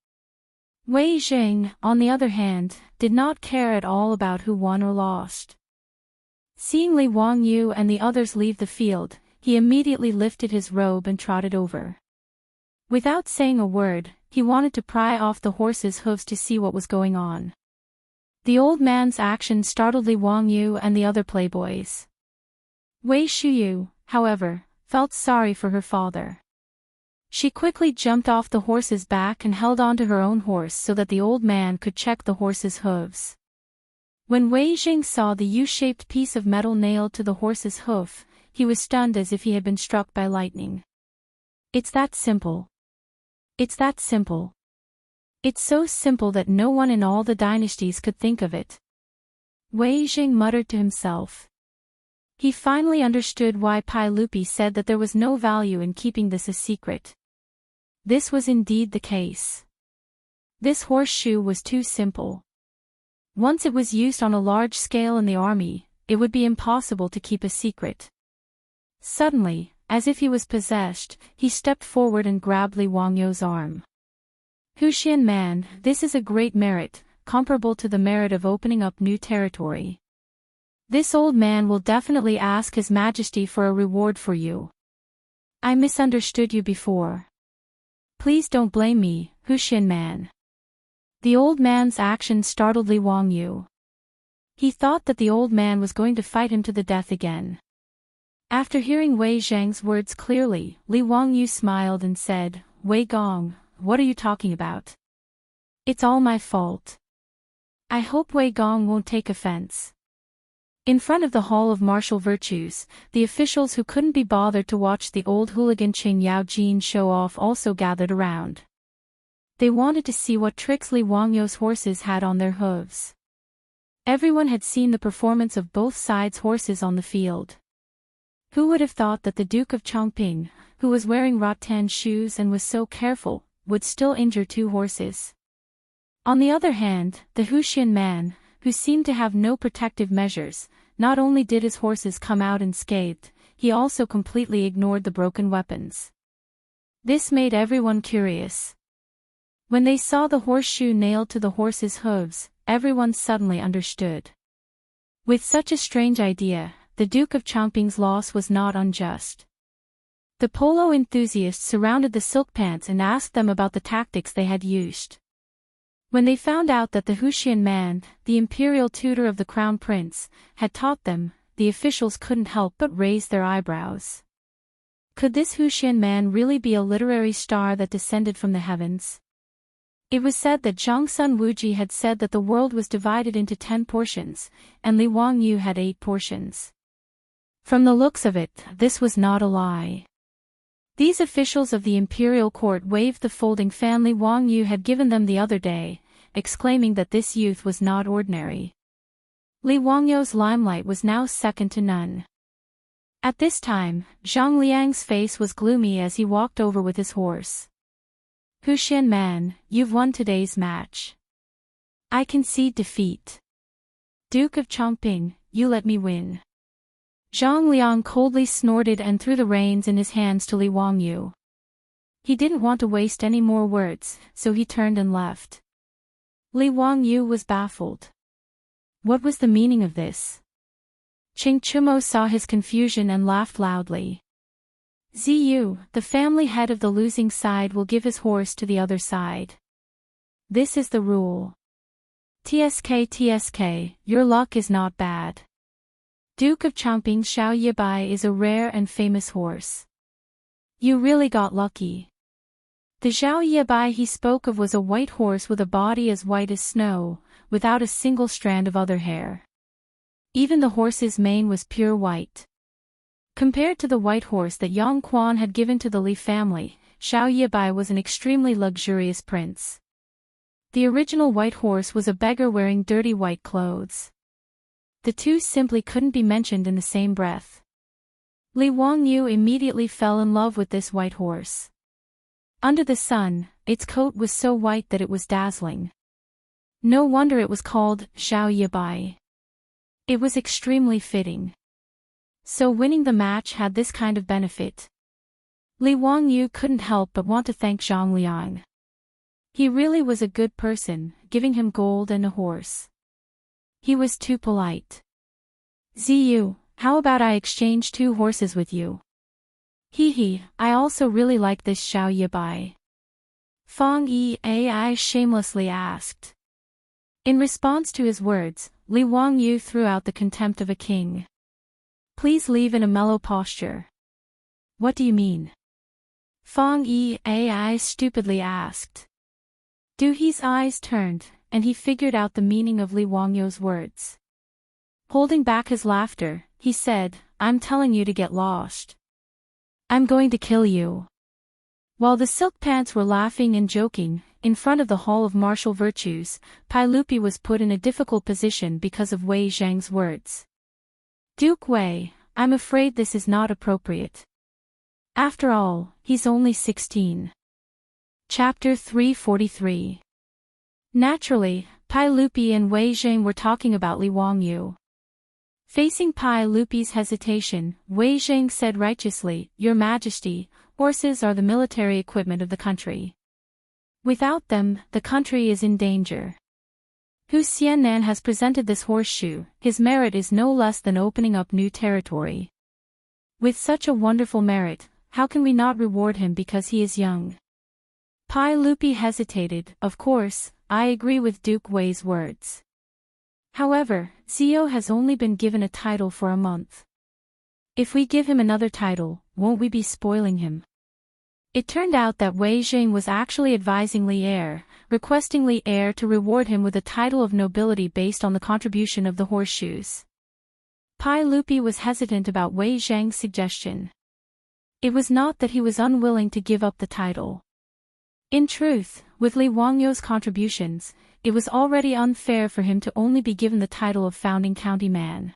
Wei Jing, on the other hand, did not care at all about who won or lost. Seeing Li Wangyu and the others leave the field, he immediately lifted his robe and trotted over. Without saying a word, he wanted to pry off the horse's hooves to see what was going on. The old man's action startled Li Wangyu and the other playboys. Wei Shuyu, however, felt sorry for her father. She quickly jumped off the horse's back and held onto her own horse so that the old man could check the horse's hooves. When Wei Jing saw the U-shaped piece of metal nailed to the horse's hoof, he was stunned as if he had been struck by lightning. It's that simple. It's that simple. It's so simple that no one in all the dynasties could think of it. Wei Jing muttered to himself. He finally understood why Pai Lupi said that there was no value in keeping this a secret. This was indeed the case. This horseshoe was too simple. Once it was used on a large scale in the army, it would be impossible to keep a secret. Suddenly, as if he was possessed, he stepped forward and grabbed Li Wangyu's arm. "Huxian man, this is a great merit, comparable to the merit of opening up new territory. This old man will definitely ask His Majesty for a reward for you. I misunderstood you before. Please don't blame me, Huxian man." The old man's action startled Li Wangyu. He thought that the old man was going to fight him to the death again. After hearing Wei Zhang's words clearly, Li Wangyu smiled and said, "Wei Gong, what are you talking about? It's all my fault. I hope Wei Gong won't take offense." In front of the Hall of Martial Virtues, the officials who couldn't be bothered to watch the old hooligan Qing Yao Jin show off also gathered around. They wanted to see what tricks Li Wangyu's horses had on their hooves. Everyone had seen the performance of both sides' horses on the field. Who would have thought that the Duke of Chongqing, who was wearing rattan shoes and was so careful, would still injure 2 horses? On the other hand, the Huxian man, who seemed to have no protective measures, not only did his horses come out unscathed, he also completely ignored the broken weapons. This made everyone curious. When they saw the horseshoe nailed to the horse's hooves, everyone suddenly understood. With such a strange idea, the Duke of Chongqing's loss was not unjust. The polo enthusiasts surrounded the silk pants and asked them about the tactics they had used. When they found out that the Huxian man, the imperial tutor of the crown prince, had taught them, the officials couldn't help but raise their eyebrows. Could this Huxian man really be a literary star that descended from the heavens? It was said that Zhangsun Wuji had said that the world was divided into 10 portions, and Li Wangyu had 8 portions. From the looks of it, this was not a lie. These officials of the imperial court waved the folding fan Li Wangyu had given them the other day, exclaiming that this youth was not ordinary. Li Wangyu's limelight was now second to none. At this time, Zhang Liang's face was gloomy as he walked over with his horse. "Huxian man, you've won today's match. I concede defeat. Duke of Chongqing, you let me win." Zhang Liang coldly snorted and threw the reins in his hands to Li Wangyu. He didn't want to waste any more words, so he turned and left. Li Wangyu was baffled. What was the meaning of this? Qing Chumo saw his confusion and laughed loudly. Ziyu, the family head of the losing side, will give his horse to the other side. This is the rule. TSK, your luck is not bad. Duke of Chongping's Xiao Yibai is a rare and famous horse. You really got lucky. The Xiao Yibai he spoke of was a white horse with a body as white as snow, without a single strand of other hair. Even the horse's mane was pure white. Compared to the white horse that Yang Quan had given to the Li family, Xiao Yibai was an extremely luxurious prince. The original white horse was a beggar wearing dirty white clothes. The two simply couldn't be mentioned in the same breath. Li Wangyu immediately fell in love with this white horse. Under the sun, its coat was so white that it was dazzling. No wonder it was called Xiao Yibai. It was extremely fitting. So winning the match had this kind of benefit. Li Wangyu couldn't help but want to thank Zhang Liang. He really was a good person, giving him gold and a horse. He was too polite. Ziyu, how about I exchange 2 horses with you? Hee, I also really like this Xiao Yibai. Fang Yi shamelessly asked. In response to his words, Li Wangyu threw out the contempt of a king. Please leave in a mellow posture. What do you mean? Fang Yi stupidly asked. Du He's eyes turned, and he figured out the meaning of Li Wangyu's words. Holding back his laughter, he said, I'm telling you to get lost. I'm going to kill you. While the silk pants were laughing and joking, in front of the Hall of Martial Virtues, Pai Lupi was put in a difficult position because of Wei Zhang's words. Duke Wei, I'm afraid this is not appropriate. After all, he's only 16. Chapter 343. Naturally, Pai Lupi and Wei Zhang were talking about Li Wangyu. Facing Pai Lupi's hesitation, Wei Zhang said righteously, Your Majesty, horses are the military equipment of the country. Without them, the country is in danger. Hu Xiannan has presented this horseshoe, his merit is no less than opening up new territory. With such a wonderful merit, how can we not reward him because he is young? Pai Lupi hesitated. Of course, I agree with Duke Wei's words. However, Zio has only been given a title for a month. If we give him another title, won't we be spoiling him? It turned out that Wei Zhang was actually advising Li Heir, requesting Li Heir to reward him with a title of nobility based on the contribution of the horseshoes. Pai Lupi was hesitant about Wei Zhang's suggestion. It was not that he was unwilling to give up the title. In truth, with Li Wangyu's contributions, it was already unfair for him to only be given the title of founding county man.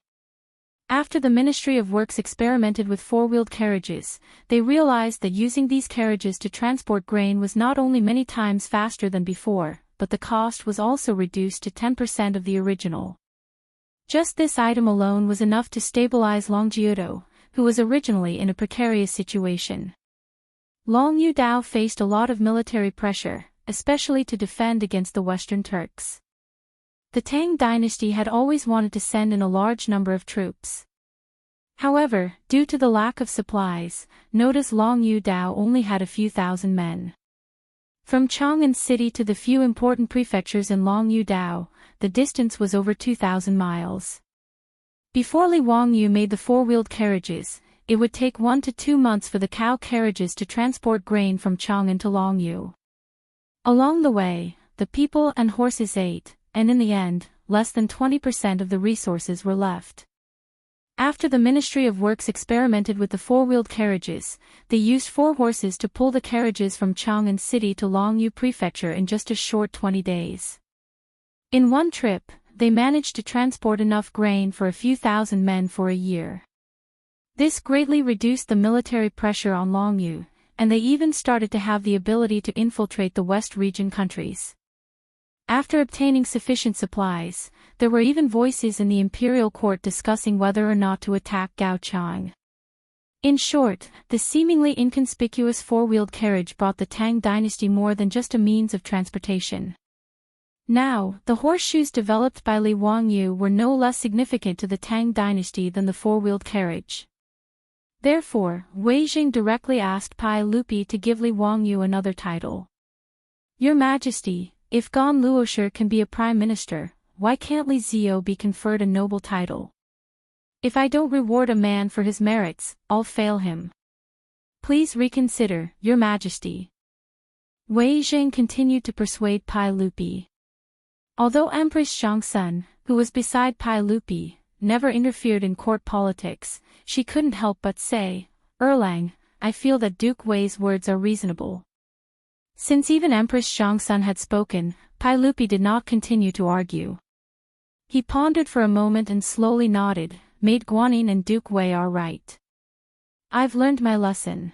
After the Ministry of Works experimented with 4-wheeled carriages, they realized that using these carriages to transport grain was not only many times faster than before, but the cost was also reduced to 10% of the original. Just this item alone was enough to stabilize Long Jiudo, who was originally in a precarious situation. Long Yudao faced a lot of military pressure, especially to defend against the Western Turks. The Tang dynasty had always wanted to send in a large number of troops. However, due to the lack of supplies, notice Long Yudao only had a few thousand men. From Chang'an City to the few important prefectures in Long Yudao, the distance was over 2,000 miles. Before Li Wangyu made the 4-wheeled carriages, it would take 1 to 2 months for the cow carriages to transport grain from Chang'an to Longyu. Along the way, the people and horses ate, and in the end, less than 20% of the resources were left. After the Ministry of Works experimented with the 4-wheeled carriages, they used 4 horses to pull the carriages from Chang'an City to Longyu Prefecture in just a short 20 days. In one trip, they managed to transport enough grain for a few thousand men for a year. This greatly reduced the military pressure on Longyu, and they even started to have the ability to infiltrate the West region countries. After obtaining sufficient supplies, there were even voices in the imperial court discussing whether or not to attack Gaochang. In short, the seemingly inconspicuous four-wheeled carriage brought the Tang dynasty more than just a means of transportation. Now, the horseshoes developed by Li Wangyu were no less significant to the Tang dynasty than the four-wheeled carriage. Therefore, Wei Jing directly asked Pai Lupi to give Li Wangyu another title. Your Majesty, if Gan Luosher can be a prime minister, why can't Li Ziyo be conferred a noble title? If I don't reward a man for his merits, I'll fail him. Please reconsider, Your Majesty. Wei Jing continued to persuade Pai Lupi. Although Empress Zhangsun, who was beside Pai Lupi, never interfered in court politics, she couldn't help but say, Erlang, I feel that Duke Wei's words are reasonable. Since even Empress Zhangsun had spoken, Pai Lupi did not continue to argue. He pondered for a moment and slowly nodded. Maid Guanyin and Duke Wei are right. I've learned my lesson.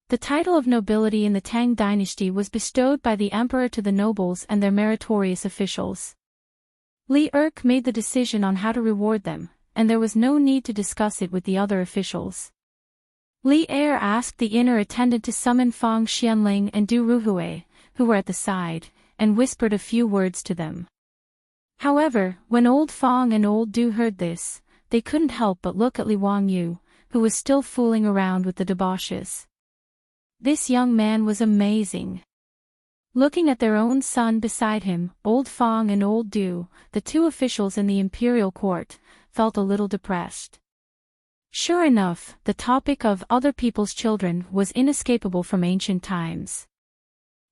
The title of nobility in the Tang dynasty was bestowed by the emperor to the nobles and their meritorious officials. Li Erk made the decision on how to reward them, and there was no need to discuss it with the other officials. Li Er asked the inner attendant to summon Fang Xianling and Du Ruhui, who were at the side, and whispered a few words to them. However, when old Fang and old Du heard this, they couldn't help but look at Li Wangyu, who was still fooling around with the debauches. This young man was amazing. Looking at their own son beside him, old Fang and old Du, the two officials in the imperial court, felt a little depressed. Sure enough, the topic of other people's children was inescapable from ancient times.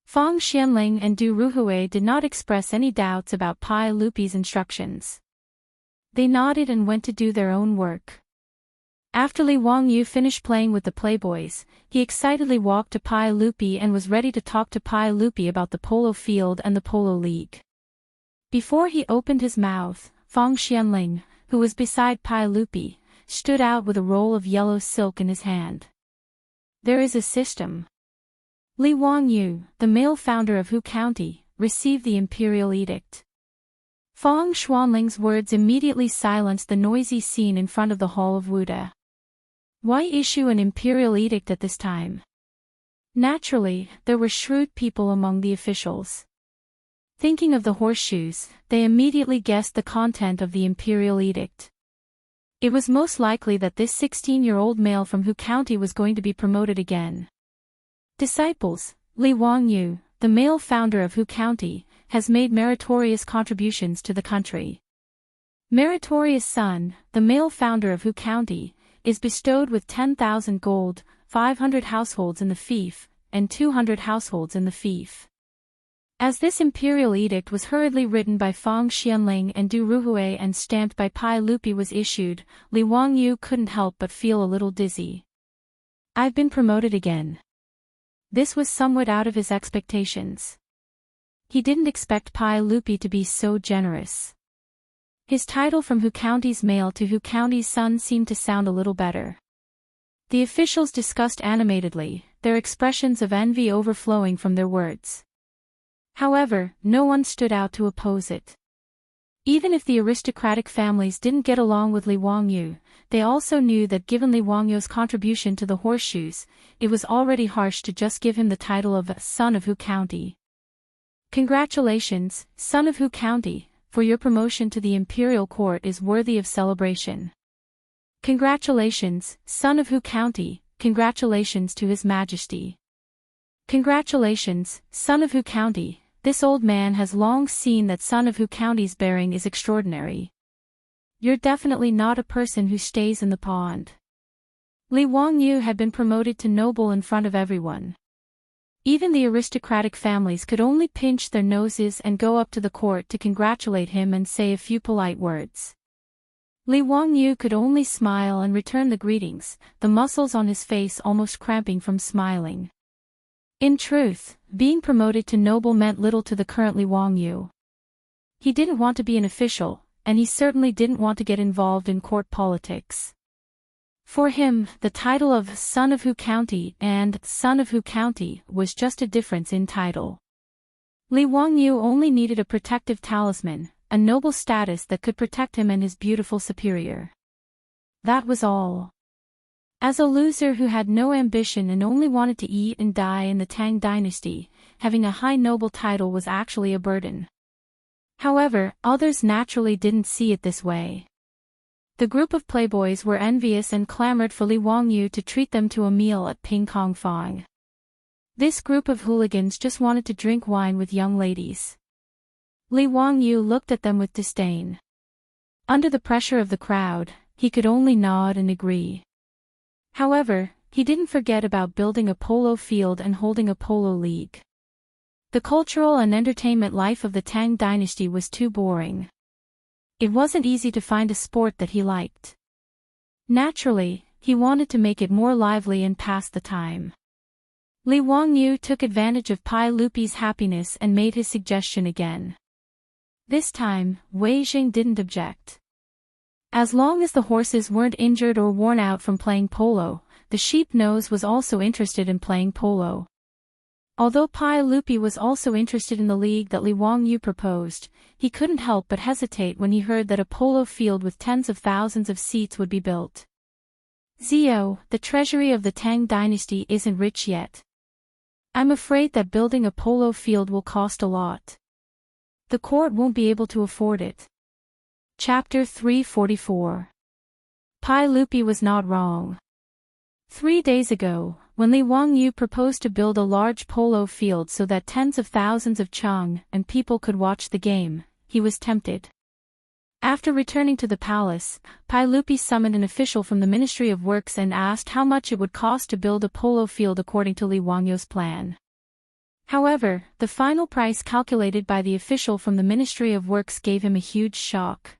Fang Xianling and Du Ruhui did not express any doubts about Pai Lupi's instructions. They nodded and went to do their own work. After Li Wangyu finished playing with the playboys, he excitedly walked to Pai Lupi and was ready to talk to Pai Lupi about the polo field and the polo league. Before he opened his mouth, Fang Xianling, who was beside Pai Lupi, stood out with a roll of yellow silk in his hand. There is a system. Li Wangyu, the male founder of Hu County, received the imperial edict. Fang Xuanling's words immediately silenced the noisy scene in front of the Hall of Wuda. Why issue an imperial edict at this time? Naturally, there were shrewd people among the officials. Thinking of the horseshoes, they immediately guessed the content of the imperial edict. It was most likely that this 16-year-old male from Hu County was going to be promoted again. Disciples, Li Wangyu, the male founder of Hu County, has made meritorious contributions to the country. Meritorious son, the male founder of Hu County, is bestowed with 10,000 gold, 500 households in the fief, and 200 households in the fief. As this imperial edict was hurriedly written by Fang Xianling and Du Ruhui and stamped by Pai Lupi was issued, Li Wangyu couldn't help but feel a little dizzy. I've been promoted again. This was somewhat out of his expectations. He didn't expect Pai Lupi to be so generous. His title from Hu County's male to Hu County's son seemed to sound a little better. The officials discussed animatedly, their expressions of envy overflowing from their words. However, no one stood out to oppose it. Even if the aristocratic families didn't get along with Li Wangyu, they also knew that given Li Wangyu's contribution to the horseshoes, it was already harsh to just give him the title of son of Hu County. Congratulations, son of Hu County, for your promotion to the imperial court is worthy of celebration. Congratulations, son of Hu County, congratulations to His Majesty. Congratulations, son of Hu County, this old man has long seen that son of Hu County's bearing is extraordinary. You're definitely not a person who stays in the pond. Li Wangyu had been promoted to noble in front of everyone. Even the aristocratic families could only pinch their noses and go up to the court to congratulate him and say a few polite words. Li Wangyu could only smile and return the greetings, the muscles on his face almost cramping from smiling. In truth, being promoted to noble meant little to the current Li Wangyu. He didn't want to be an official, and he certainly didn't want to get involved in court politics. For him, the title of son of Hu County and son of Hu County was just a difference in title. Li Wangyu only needed a protective talisman, a noble status that could protect him and his beautiful superior. That was all. As a loser who had no ambition and only wanted to eat and die in the Tang dynasty, having a high noble title was actually a burden. However, others naturally didn't see it this way. The group of playboys were envious and clamored for Li Wangyu to treat them to a meal at Ping Kong Fong. This group of hooligans just wanted to drink wine with young ladies. Li Wangyu looked at them with disdain. Under the pressure of the crowd, he could only nod and agree. However, he didn't forget about building a polo field and holding a polo league. The cultural and entertainment life of the Tang dynasty was too boring. It wasn't easy to find a sport that he liked. Naturally, he wanted to make it more lively and pass the time. Li Wangyu took advantage of Pai Lupi's happiness and made his suggestion again. This time, Wei Jing didn't object. As long as the horses weren't injured or worn out from playing polo, the sheep nose was also interested in playing polo. Although Pai Lupi was also interested in the league that Li Wangyu proposed, he couldn't help but hesitate when he heard that a polo field with tens of thousands of seats would be built. Zio, the treasury of the Tang dynasty isn't rich yet. I'm afraid that building a polo field will cost a lot. The court won't be able to afford it. Chapter 344. Pai Lupi was not wrong. 3 days ago, when Li Wangyu proposed to build a large polo field so that tens of thousands of Chang and people could watch the game, he was tempted. After returning to the palace, Pai Lupi summoned an official from the Ministry of Works and asked how much it would cost to build a polo field according to Li Wangyu's plan. However, the final price calculated by the official from the Ministry of Works gave him a huge shock.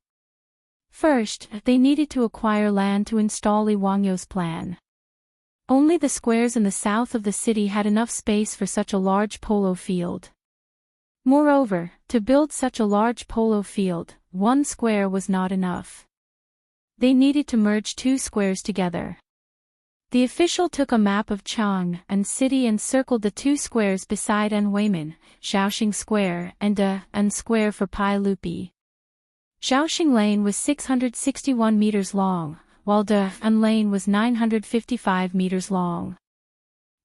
First, they needed to acquire land to install Li Wangyu's plan. Only the squares in the south of the city had enough space for such a large polo field. Moreover, to build such a large polo field, 1 square was not enough. They needed to merge 2 squares together. The official took a map of Chang and city and circled the 2 squares beside Anhuimen, Xiaoxing Square and An Square for Pai Lupi. Xiaoxing Lane was 661 meters long, while An Lane was 955 meters long.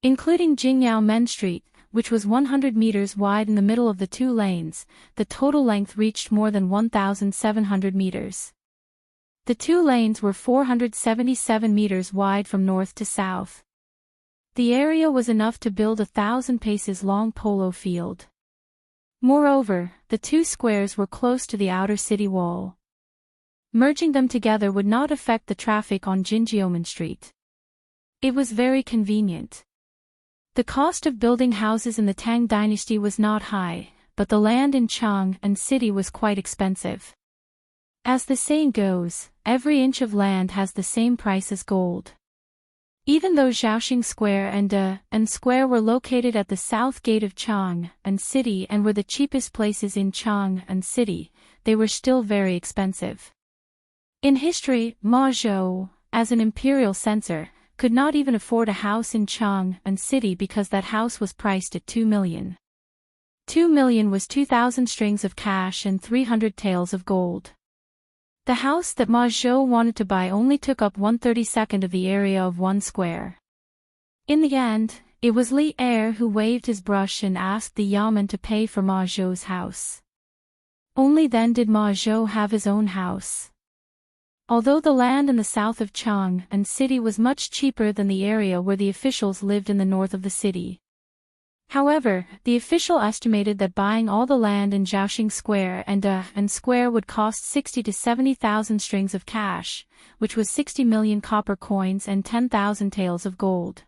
Including Jingyao Men Street, which was 100 meters wide in the middle of the 2 lanes, the total length reached more than 1,700 meters. The 2 lanes were 477 meters wide from north to south. The area was enough to build 1,000 paces long polo field. Moreover, the 2 squares were close to the outer city wall. Merging them together would not affect the traffic on Jinjiaomen Street. It was very convenient. The cost of building houses in the Tang dynasty was not high, but the land in Chang and city was quite expensive. As the saying goes, every inch of land has the same price as gold. Even though Xiaoxing Square and Square were located at the south gate of Chang and city and were the cheapest places in Chang and city, they were still very expensive. In history, Ma Zhou, as an imperial censor, could not even afford a house in Chang and city because that house was priced at 2 million. 2 million was 2,000 strings of cash and 300 taels of gold. The house that Ma Zhou wanted to buy only took up 1/32 of the area of 1 square. In the end, it was Li Er who waved his brush and asked the Yamen to pay for Ma Zhou's house. Only then did Ma Zhou have his own house. Although the land in the south of Chang and city was much cheaper than the area where the officials lived in the north of the city. However, the official estimated that buying all the land in Xiaoxing Square and Square would cost 60 to 70,000 strings of cash, which was 60 million copper coins and 10,000 taels of gold.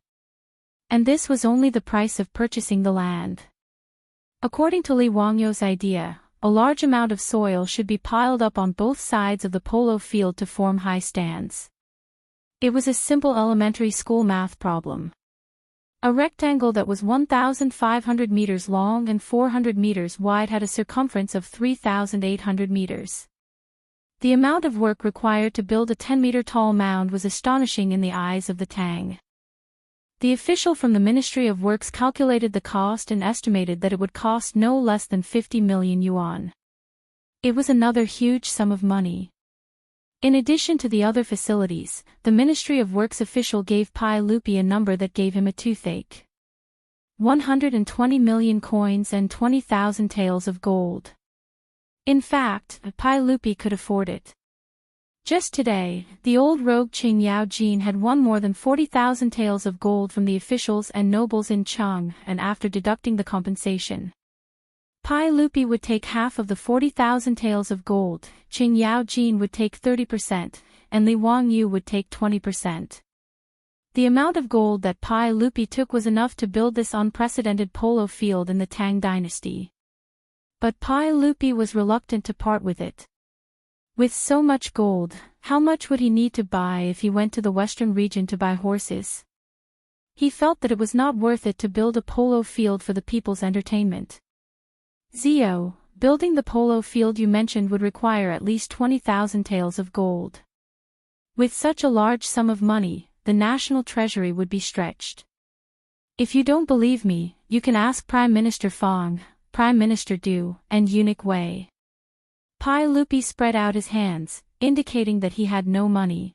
And this was only the price of purchasing the land. According to Li Wangyu's idea, a large amount of soil should be piled up on both sides of the polo field to form high stands. It was a simple elementary school math problem. A rectangle that was 1,500 meters long and 400 meters wide had a circumference of 3,800 meters. The amount of work required to build a 10-meter-tall mound was astonishing in the eyes of the Tang. The official from the Ministry of Works calculated the cost and estimated that it would cost no less than 50 million yuan. It was another huge sum of money. In addition to the other facilities, the Ministry of Works official gave Pai Lupi a number that gave him a toothache. 120 million coins and 20,000 taels of gold. In fact, Pai Lupi could afford it. Just today, the old rogue Qing Yao Jin had won more than 40,000 taels of gold from the officials and nobles in Chang, and after deducting the compensation, Pai Lupi would take half of the 40,000 taels of gold, Qing Yao Jin would take 30%, and Li Wangyu would take 20%. The amount of gold that Pai Lupi took was enough to build this unprecedented polo field in the Tang dynasty. But Pai Lupi was reluctant to part with it. With so much gold, how much would he need to buy if he went to the western region to buy horses? He felt that it was not worth it to build a polo field for the people's entertainment. Zio, building the polo field you mentioned would require at least 20,000 taels of gold. With such a large sum of money, the national treasury would be stretched. If you don't believe me, you can ask Prime Minister Fang, Prime Minister Du, and Eunuch Wei. Pai Lupi spread out his hands, indicating that he had no money.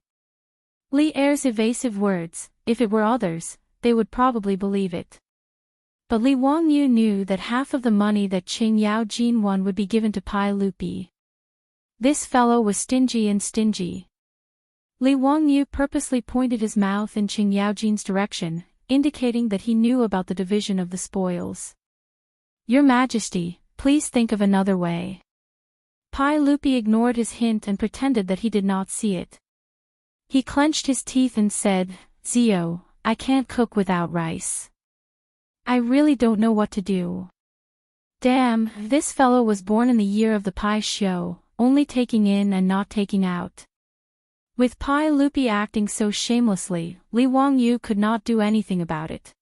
Li Er's evasive words, if it were others, they would probably believe it. But Li Wangyu knew that half of the money that Qing Yao Jin won would be given to Pai Lupi. This fellow was stingy and stingy. Li Wangyu purposely pointed his mouth in Qing Yao Jin's direction, indicating that he knew about the division of the spoils. Your Majesty, please think of another way. Pai Lupi ignored his hint and pretended that he did not see it. He clenched his teeth and said, Zio, I can't cook without rice. I really don't know what to do. Damn, this fellow was born in the year of the Pai Xiu, only taking in and not taking out. With Pai Lupi acting so shamelessly, Li Wangyu could not do anything about it.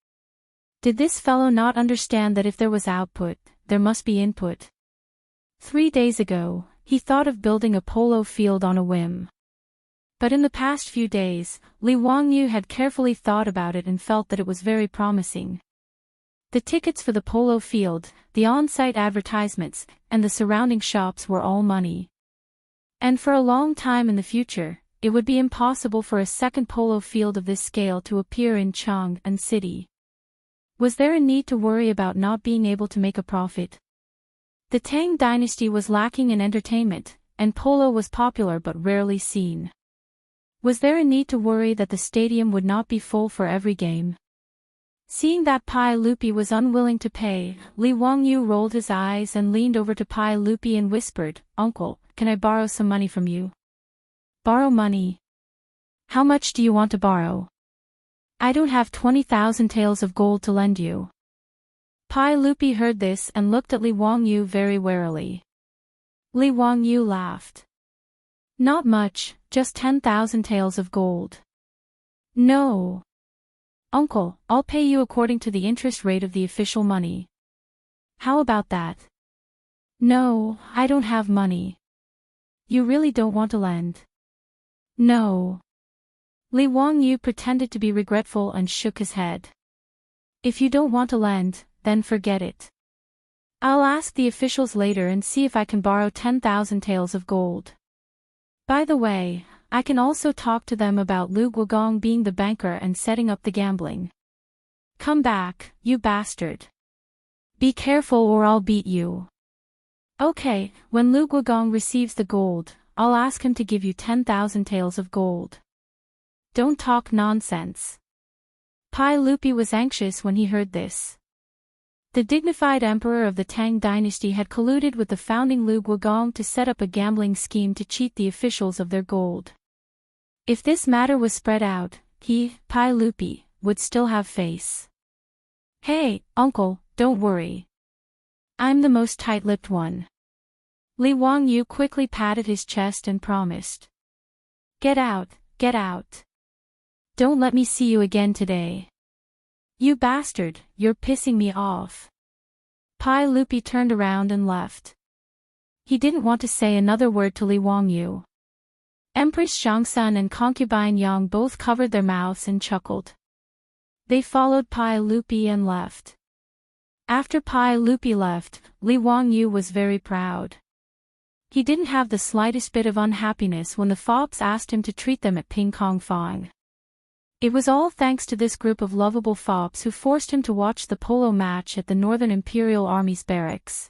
Did this fellow not understand that if there was output, there must be input? 3 days ago, he thought of building a polo field on a whim. But in the past few days, Li Wangyu had carefully thought about it and felt that it was very promising. The tickets for the polo field, the on-site advertisements, and the surrounding shops were all money. And for a long time in the future, it would be impossible for a second polo field of this scale to appear in Chang'an City. Was there a need to worry about not being able to make a profit? The Tang dynasty was lacking in entertainment, and polo was popular but rarely seen. Was there a need to worry that the stadium would not be full for every game? Seeing that Pai Lupi was unwilling to pay, Li Wangyu rolled his eyes and leaned over to Pai Lupi and whispered, Uncle, can I borrow some money from you? Borrow money? How much do you want to borrow? I don't have 20,000 taels of gold to lend you. Pai Lupi heard this and looked at Li Wangyu very warily. Li Wangyu laughed. Not much, just 10,000 taels of gold. No. Uncle, I'll pay you according to the interest rate of the official money. How about that? No, I don't have money. You really don't want to lend? No. Li Wangyu pretended to be regretful and shook his head. If you don't want to lend, then forget it. I'll ask the officials later and see if I can borrow 10,000 taels of gold. By the way, I can also talk to them about Lu Guogong being the banker and setting up the gambling. Come back, you bastard. Be careful or I'll beat you. Okay, when Lu Guogong receives the gold, I'll ask him to give you 10,000 taels of gold. Don't talk nonsense. Pai Lupi was anxious when he heard this. The dignified emperor of the Tang dynasty had colluded with the founding Lu Guogong to set up a gambling scheme to cheat the officials of their gold. If this matter was spread out, he, Pai Lupi, would still have face. Hey, uncle, don't worry. I'm the most tight-lipped one. Li Wangyu quickly patted his chest and promised. Get out, get out. Don't let me see you again today. You bastard, you're pissing me off. Pai Lupi turned around and left. He didn't want to say another word to Li Wangyu. Empress Xiangsun and concubine Yang both covered their mouths and chuckled. They followed Pai Lupi and left. After Pai Lupi left, Li Wangyu was very proud. He didn't have the slightest bit of unhappiness when the fops asked him to treat them at Ping Kong Fong. It was all thanks to this group of lovable fops who forced him to watch the polo match at the Northern Imperial Army's barracks.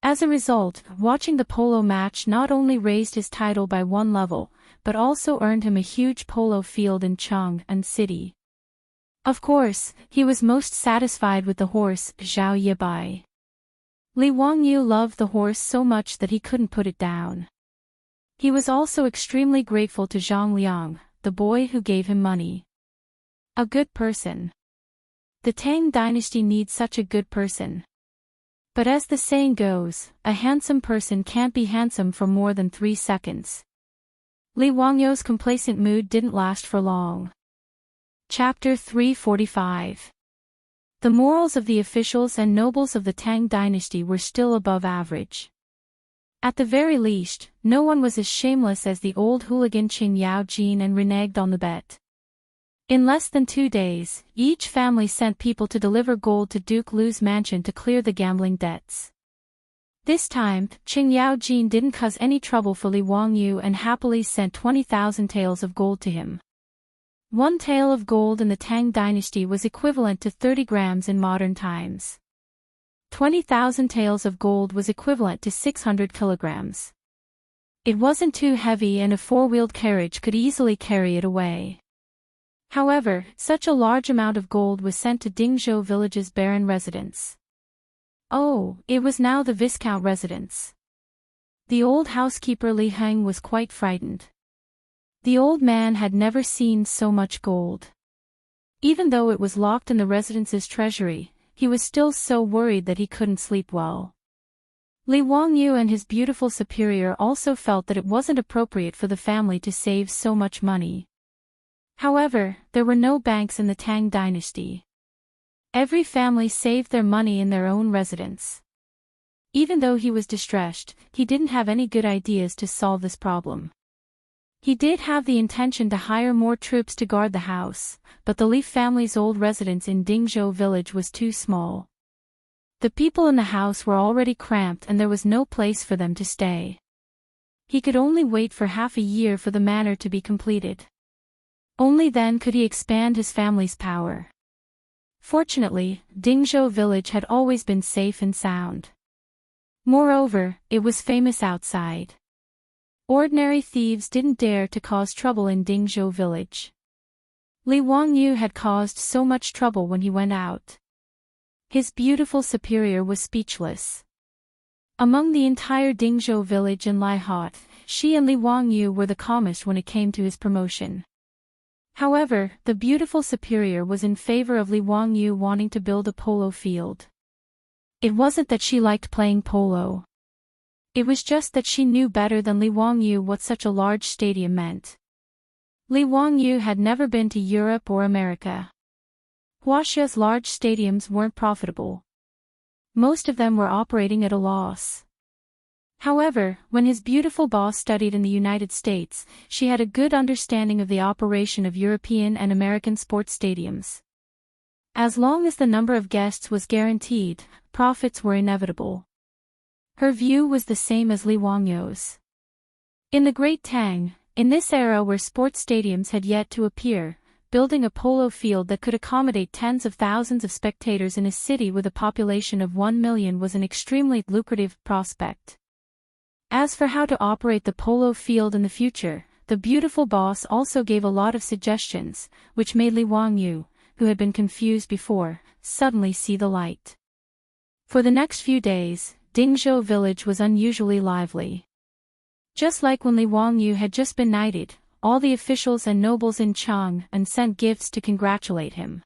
As a result, watching the polo match not only raised his title by one level, but also earned him a huge polo field in Chang'an City. Of course, he was most satisfied with the horse, Zhao Yibai. Li Wangyu loved the horse so much that he couldn't put it down. He was also extremely grateful to Zhang Liang, the boy who gave him money. A good person. The Tang dynasty needs such a good person. But as the saying goes, a handsome person can't be handsome for more than 3 seconds. Li Wangyu's complacent mood didn't last for long. Chapter 345. The morals of the officials and nobles of the Tang dynasty were still above average. At the very least, no one was as shameless as the old hooligan Qin Yaojin and reneged on the bet. In less than 2 days, each family sent people to deliver gold to Duke Lu's mansion to clear the gambling debts. This time, Qin Yaojin didn't cause any trouble for Li Wangyu and happily sent 20,000 taels of gold to him. 1 tael of gold in the Tang dynasty was equivalent to 30 grams in modern times. 20,000 taels of gold was equivalent to 600 kilograms. It wasn't too heavy and a 4-wheeled carriage could easily carry it away. However, such a large amount of gold was sent to Dingzhou village's barren residence. Oh, it was now the Viscount residence. The old housekeeper Li Heng was quite frightened. The old man had never seen so much gold. Even though it was locked in the residence's treasury, he was still so worried that he couldn't sleep well. Li Wangyu and his beautiful superior also felt that it wasn't appropriate for the family to save so much money. However, there were no banks in the Tang dynasty. Every family saved their money in their own residence. Even though he was distressed, he didn't have any good ideas to solve this problem. He did have the intention to hire more troops to guard the house, but the Li family's old residence in Dingzhou village was too small. The people in the house were already cramped and there was no place for them to stay. He could only wait for half a year for the manor to be completed. Only then could he expand his family's power. Fortunately, Dingzhou village had always been safe and sound. Moreover, it was famous outside. Ordinary thieves didn't dare to cause trouble in Dingzhou village. Li Wangyu had caused so much trouble when he went out. His beautiful superior was speechless. Among the entire Dingzhou village and Lihot, she and Li Wangyu were the calmest when it came to his promotion. However, the beautiful superior was in favor of Li Wangyu wanting to build a polo field. It wasn't that she liked playing polo. It was just that she knew better than Li Wangyu what such a large stadium meant. Li Wangyu had never been to Europe or America. Wuxia's large stadiums weren't profitable. Most of them were operating at a loss. However, when his beautiful boss studied in the United States, she had a good understanding of the operation of European and American sports stadiums. As long as the number of guests was guaranteed, profits were inevitable. Her view was the same as Li Wangyu's. In the Great Tang, in this era where sports stadiums had yet to appear, building a polo field that could accommodate tens of thousands of spectators in a city with a population of 1 million was an extremely lucrative prospect. As for how to operate the polo field in the future, the beautiful boss also gave a lot of suggestions, which made Li Wangyu, who had been confused before, suddenly see the light. For the next few days, Dingzhou village was unusually lively. Just like when Li Wangyu had just been knighted, all the officials and nobles in Chang'an sent gifts to congratulate him.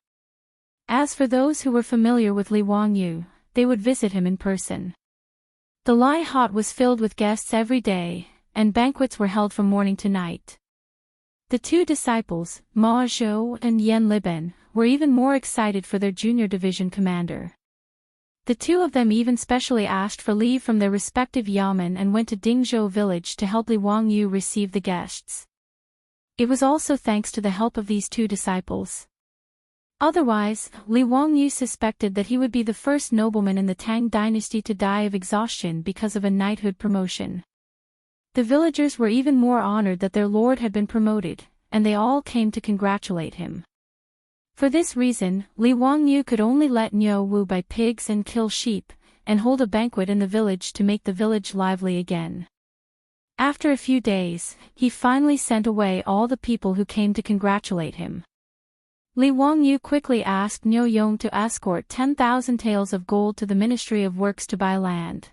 As for those who were familiar with Li Wangyu, they would visit him in person. The Lai Hot was filled with guests every day, and banquets were held from morning to night. The 2 disciples, Ma Zhou and Yan Liben, were even more excited for their junior division commander. The 2 of them even specially asked for leave from their respective yamen and went to Dingzhou village to help Li Wangyu receive the guests. It was also thanks to the help of these 2 disciples. Otherwise, Li Wangyu suspected that he would be the first nobleman in the Tang dynasty to die of exhaustion because of a knighthood promotion. The villagers were even more honored that their lord had been promoted, and they all came to congratulate him. For this reason, Li Wangyu could only let Niu Wu buy pigs and kill sheep, and hold a banquet in the village to make the village lively again. After a few days, he finally sent away all the people who came to congratulate him. Li Wangyu quickly asked Niu Yong to escort 10,000 taels of gold to the Ministry of Works to buy land.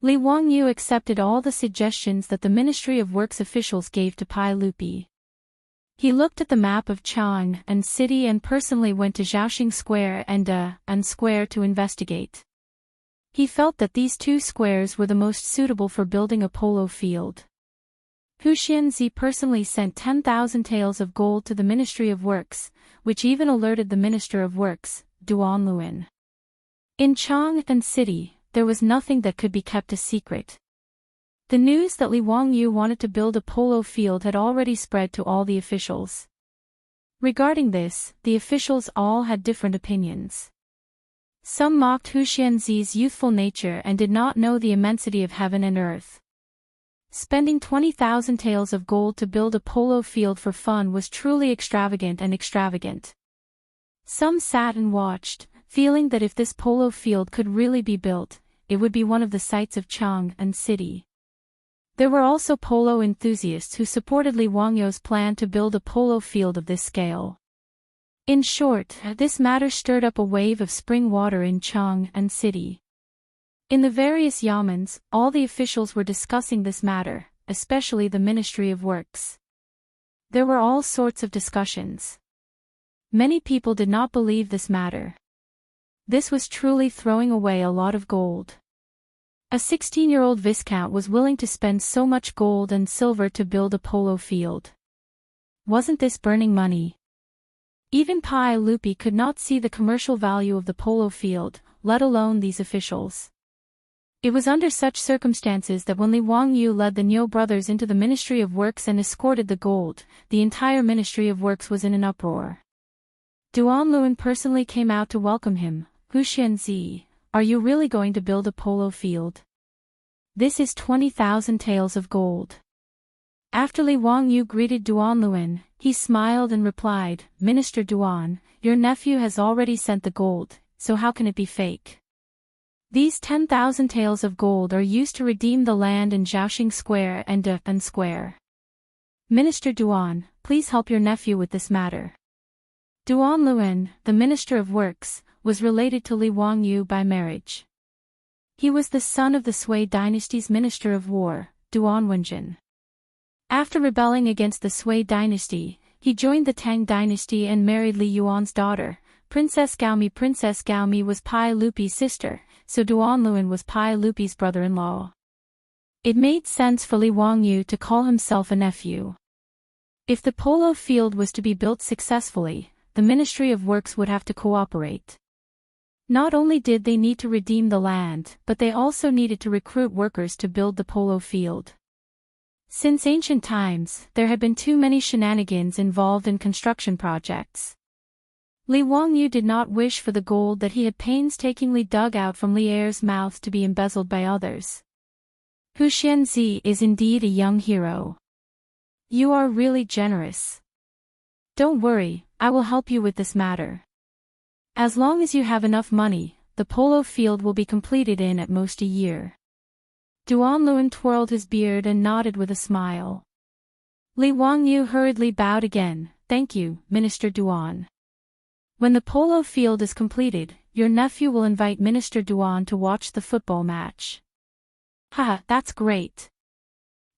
Li Wangyu accepted all the suggestions that the Ministry of Works officials gave to Pai Lupi. He looked at the map of Chang and city and personally went to Zhaoxing Square and Square to investigate. He felt that these two squares were the most suitable for building a polo field. Hu Xianzi personally sent 10,000 taels of gold to the Ministry of Works, which even alerted the Minister of Works, Duan Luan. In Chang and city, there was nothing that could be kept a secret. The news that Li Wangyu wanted to build a polo field had already spread to all the officials. Regarding this, the officials all had different opinions. Some mocked Hu Xianzi's youthful nature and did not know the immensity of heaven and earth. Spending 20,000 taels of gold to build a polo field for fun was truly extravagant. Some sat and watched, feeling that if this polo field could really be built, it would be one of the sights of Chang and city. There were also polo enthusiasts who supported Li Wangyu's plan to build a polo field of this scale. In short, this matter stirred up a wave of spring water in Chang and city. In the various yamens, all the officials were discussing this matter, especially the Ministry of Works. There were all sorts of discussions. Many people did not believe this matter. This was truly throwing away a lot of gold. A 16-year-old viscount was willing to spend so much gold and silver to build a polo field. Wasn't this burning money? Even Pai Lupi could not see the commercial value of the polo field, let alone these officials. It was under such circumstances that when Li Wangyu led the Niu brothers into the Ministry of Works and escorted the gold, the entire Ministry of Works was in an uproar. Duan Luan personally came out to welcome him. Hu Xianzi, are you really going to build a polo field? This is 20,000 taels of gold. After Li Wangyu greeted Duan Luan, he smiled and replied, Minister Duan, your nephew has already sent the gold, so how can it be fake? These 10,000 taels of gold are used to redeem the land in Zhaoxing Square and Square. Minister Duan, please help your nephew with this matter. Duan Luan, the Minister of Works, was related to Li Wangyu by marriage. He was the son of the Sui dynasty's Minister of War, Duan Wenjin. After rebelling against the Sui dynasty, he joined the Tang dynasty and married Li Yuan's daughter, Princess Gaomi. Princess Gaomi was Pai Lupi's sister, so Duan Luan was Pai Lupi's brother-in-law. It made sense for Li Wangyu to call himself a nephew. If the polo field was to be built successfully, the Ministry of Works would have to cooperate. Not only did they need to redeem the land, but they also needed to recruit workers to build the polo field. Since ancient times, there had been too many shenanigans involved in construction projects. Li Wangyu did not wish for the gold that he had painstakingly dug out from Li Er's mouth to be embezzled by others. Hu Xianzi is indeed a young hero. You are really generous. Don't worry, I will help you with this matter. As long as you have enough money, the polo field will be completed in at most a year. Duan Luan twirled his beard and nodded with a smile. Li Wangyu hurriedly bowed again, thank you, Minister Duan. When the polo field is completed, your nephew will invite Minister Duan to watch the football match. Haha, that's great.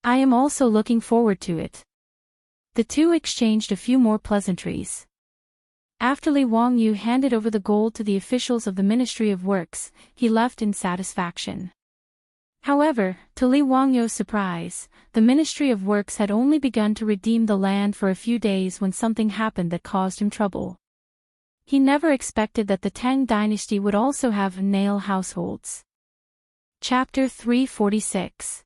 I am also looking forward to it. The two exchanged a few more pleasantries. After Li Wangyu handed over the gold to the officials of the Ministry of Works, he left in satisfaction. However, to Li Wangyu's surprise, the Ministry of Works had only begun to redeem the land for a few days when something happened that caused him trouble. He never expected that the Tang dynasty would also have nail households. Chapter 346.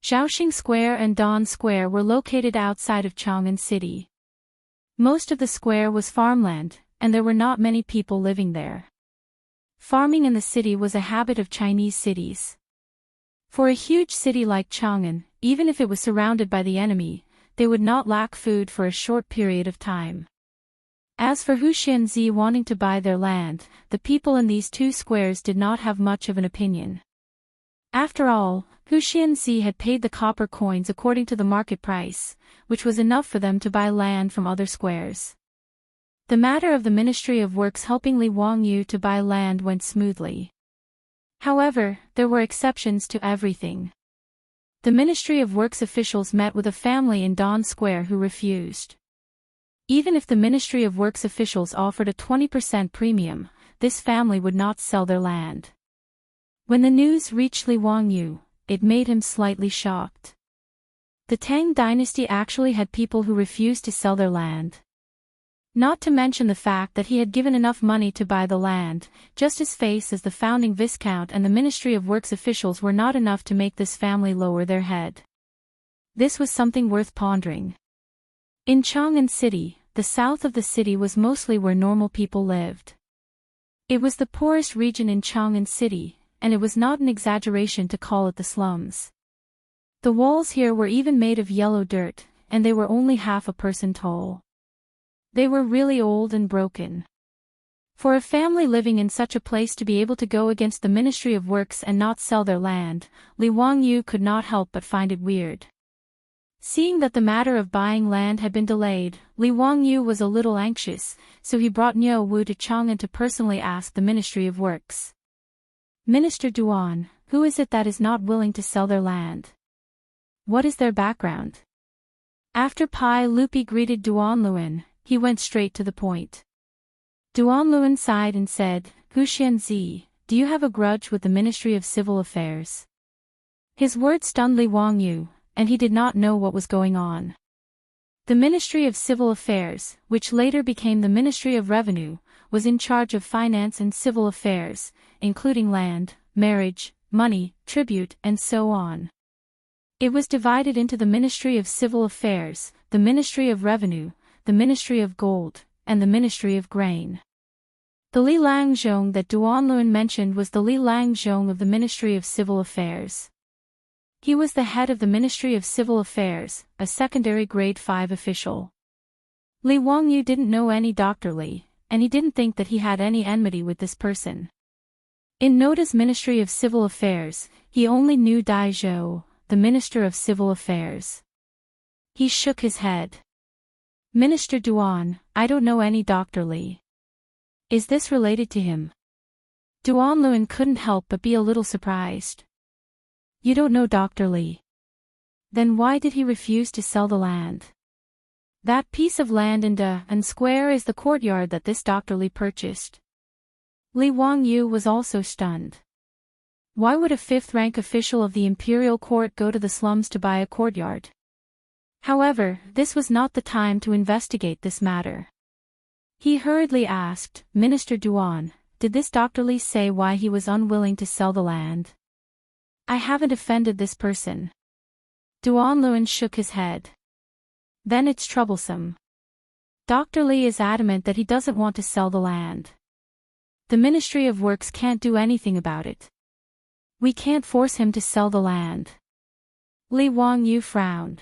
Zhaoxing Square and Dan Square were located outside of Chang'an City. Most of the square was farmland, and there were not many people living there. Farming in the city was a habit of Chinese cities. For a huge city like Chang'an, even if it was surrounded by the enemy, they would not lack food for a short period of time. As for Hu Xianzi wanting to buy their land, the people in these two squares did not have much of an opinion. After all, Hu Xianzi had paid the copper coins according to the market price, which was enough for them to buy land from other squares. The matter of the Ministry of Works helping Li Wangyu to buy land went smoothly. However, there were exceptions to everything. The Ministry of Works officials met with a family in Dawn Square who refused. Even if the Ministry of Works officials offered a 20% premium, this family would not sell their land. When the news reached Li Wangyu, it made him slightly shocked. The Tang dynasty actually had people who refused to sell their land. Not to mention the fact that he had given enough money to buy the land, just his face as the founding Viscount and the Ministry of Works officials were not enough to make this family lower their head. This was something worth pondering. In Chang'an City, the south of the city was mostly where normal people lived. It was the poorest region in Chang'an City, and it was not an exaggeration to call it the slums. The walls here were even made of yellow dirt, and they were only half a person tall. They were really old and broken. For a family living in such a place to be able to go against the Ministry of Works and not sell their land, Li Wangyu could not help but find it weird. Seeing that the matter of buying land had been delayed, Li Wangyu was a little anxious, so he brought Niu Wu to Chang'an to personally ask the Ministry of Works. Minister Duan, who is it that is not willing to sell their land? What is their background? After Pai Lupi greeted Duanluan, he went straight to the point. Duanluan sighed and said, Hu Xianzi, do you have a grudge with the Ministry of Civil Affairs? His words stunned Li Wangyu, and he did not know what was going on. The Ministry of Civil Affairs, which later became the Ministry of Revenue, was in charge of finance and civil affairs, including land, marriage, money, tribute, and so on. It was divided into the Ministry of Civil Affairs, the Ministry of Revenue, the Ministry of Gold, and the Ministry of Grain. The Li Langzhong that Duanluan mentioned was the Li Langzhong of the Ministry of Civil Affairs. He was the head of the Ministry of Civil Affairs, a secondary grade 5 official. Li Wangyu didn't know any Dr. Li, and he didn't think that he had any enmity with this person. In Noda's Ministry of Civil Affairs, he only knew Dai Zhou, the Minister of Civil Affairs. He shook his head. Minister Duan, I don't know any Dr. Li. Is this related to him? Duanluan couldn't help but be a little surprised. You don't know Dr. Li. Then why did he refuse to sell the land? That piece of land in Da'n Square is the courtyard that this Dr. Li purchased. Li Wangyu was also stunned. Why would a fifth-rank official of the imperial court go to the slums to buy a courtyard? However, this was not the time to investigate this matter. He hurriedly asked, Minister Duan, did this Dr. Li say why he was unwilling to sell the land? I haven't offended this person. Duanluan shook his head. Then it's troublesome. Dr. Li is adamant that he doesn't want to sell the land. The Ministry of Works can't do anything about it. We can't force him to sell the land. Li Wangyu frowned.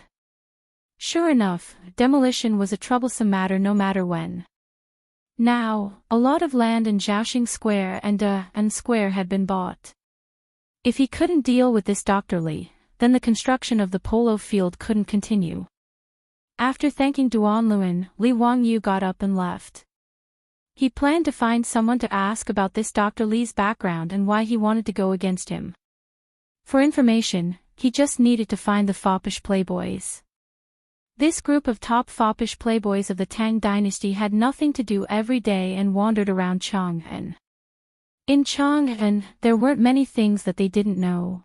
Sure enough, demolition was a troublesome matter no matter when. Now, a lot of land in Zhaoxing Square and Da'n Square had been bought. If he couldn't deal with this Dr. Li, then the construction of the polo field couldn't continue. After thanking Duanluan, Li Wangyu got up and left. He planned to find someone to ask about this Dr. Li's background and why he wanted to go against him. For information, he just needed to find the foppish playboys. This group of top foppish playboys of the Tang dynasty had nothing to do every day and wandered around Chang'an. In Chang'an, there weren't many things that they didn't know.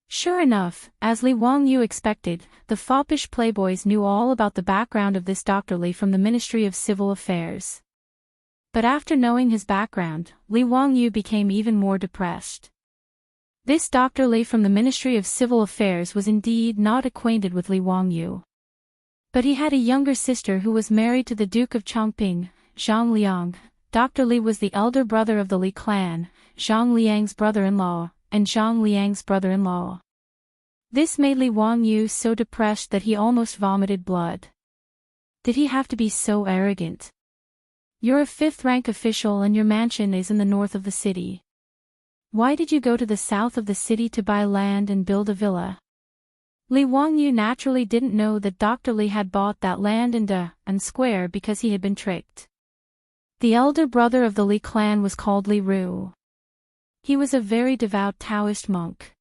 Sure enough, as Li Wangyu expected, the foppish playboys knew all about the background of this Dr. Li from the Ministry of Civil Affairs. But after knowing his background, Li Wangyu became even more depressed. This Dr. Li from the Ministry of Civil Affairs was indeed not acquainted with Li Wangyu. But he had a younger sister who was married to the Duke of Chongping, Zhang Liang. Dr. Li was the elder brother of the Li clan, Zhang Liang's brother-in-law, and Zhang Liang's brother-in-law. This made Li Wangyu so depressed that he almost vomited blood. Did he have to be so arrogant? You're a fifth-rank official and your mansion is in the north of the city. Why did you go to the south of the city to buy land and build a villa? Li Wangyu naturally didn't know that Dr. Li had bought that land in and square because he had been tricked. The elder brother of the Li clan was called Li Ru. He was a very devout Taoist monk.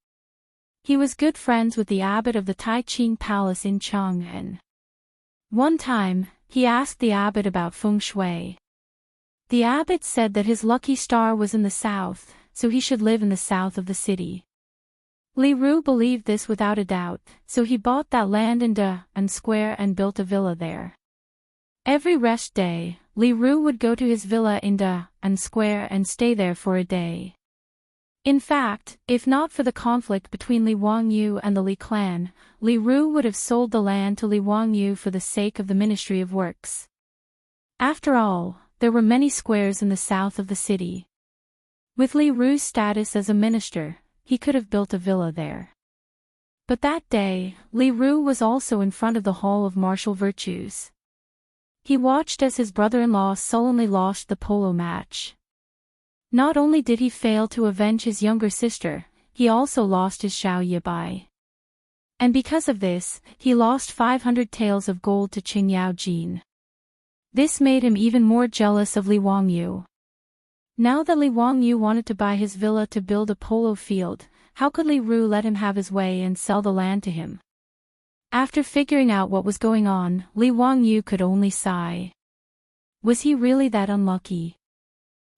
He was good friends with the abbot of the Taiqing Palace in Chang'an. One time, he asked the abbot about feng shui. The abbot said that his lucky star was in the south, so he should live in the south of the city. Li Ru believed this without a doubt, so he bought that land in and square and built a villa there. Every rest day, Li Ru would go to his villa in and square and stay there for a day. In fact, if not for the conflict between Li Wangyu and the Li clan, Li Ru would have sold the land to Li Wangyu for the sake of the Ministry of Works. After all, there were many squares in the south of the city. With Li Ru's status as a minister, he could have built a villa there. But that day, Li Ru was also in front of the Hall of Martial Virtues. He watched as his brother-in-law sullenly lost the polo match. Not only did he fail to avenge his younger sister, he also lost his Xiao Yibai. And because of this, he lost 500 taels of gold to Qing Yao Jin. This made him even more jealous of Li Wangyu. Now that Li Wangyu wanted to buy his villa to build a polo field, how could Li Ru let him have his way and sell the land to him? After figuring out what was going on, Li Wangyu could only sigh. Was he really that unlucky?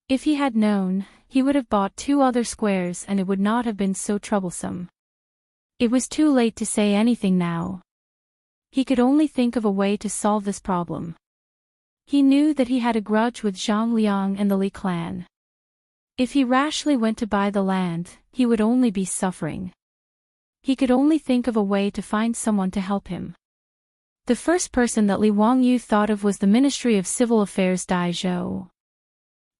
If he had known, he would have bought 2 other squares and it would not have been so troublesome. It was too late to say anything now. He could only think of a way to solve this problem. He knew that he had a grudge with Zhang Liang and the Li clan. If he rashly went to buy the land, he would only be suffering. He could only think of a way to find someone to help him. The first person that Li Wangyu thought of was the Ministry of Civil Affairs Dai Zhou.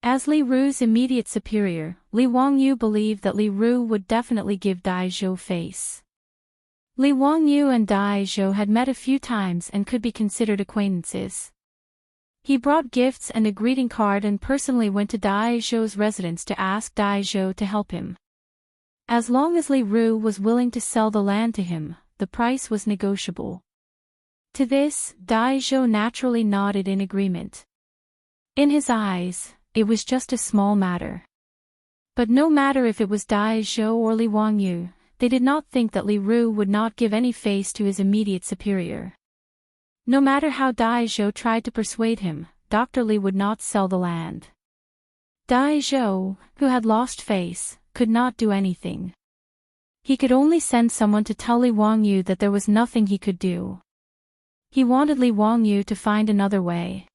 As Li Ru's immediate superior, Li Wangyu believed that Li Ru would definitely give Dai Zhou face. Li Wangyu and Dai Zhou had met a few times and could be considered acquaintances. He brought gifts and a greeting card and personally went to Dai Zhou's residence to ask Dai Zhou to help him. As long as Li Ru was willing to sell the land to him, the price was negotiable. To this, Dai Zhou naturally nodded in agreement. In his eyes, it was just a small matter. But no matter if it was Dai Zhou or Li Wangyu, they did not think that Li Ru would not give any face to his immediate superior. No matter how Dai Zhou tried to persuade him, Dr. Li would not sell the land. Dai Zhou, who had lost face, could not do anything. He could only send someone to tell Li Wangyu that there was nothing he could do. He wanted Li Wangyu to find another way.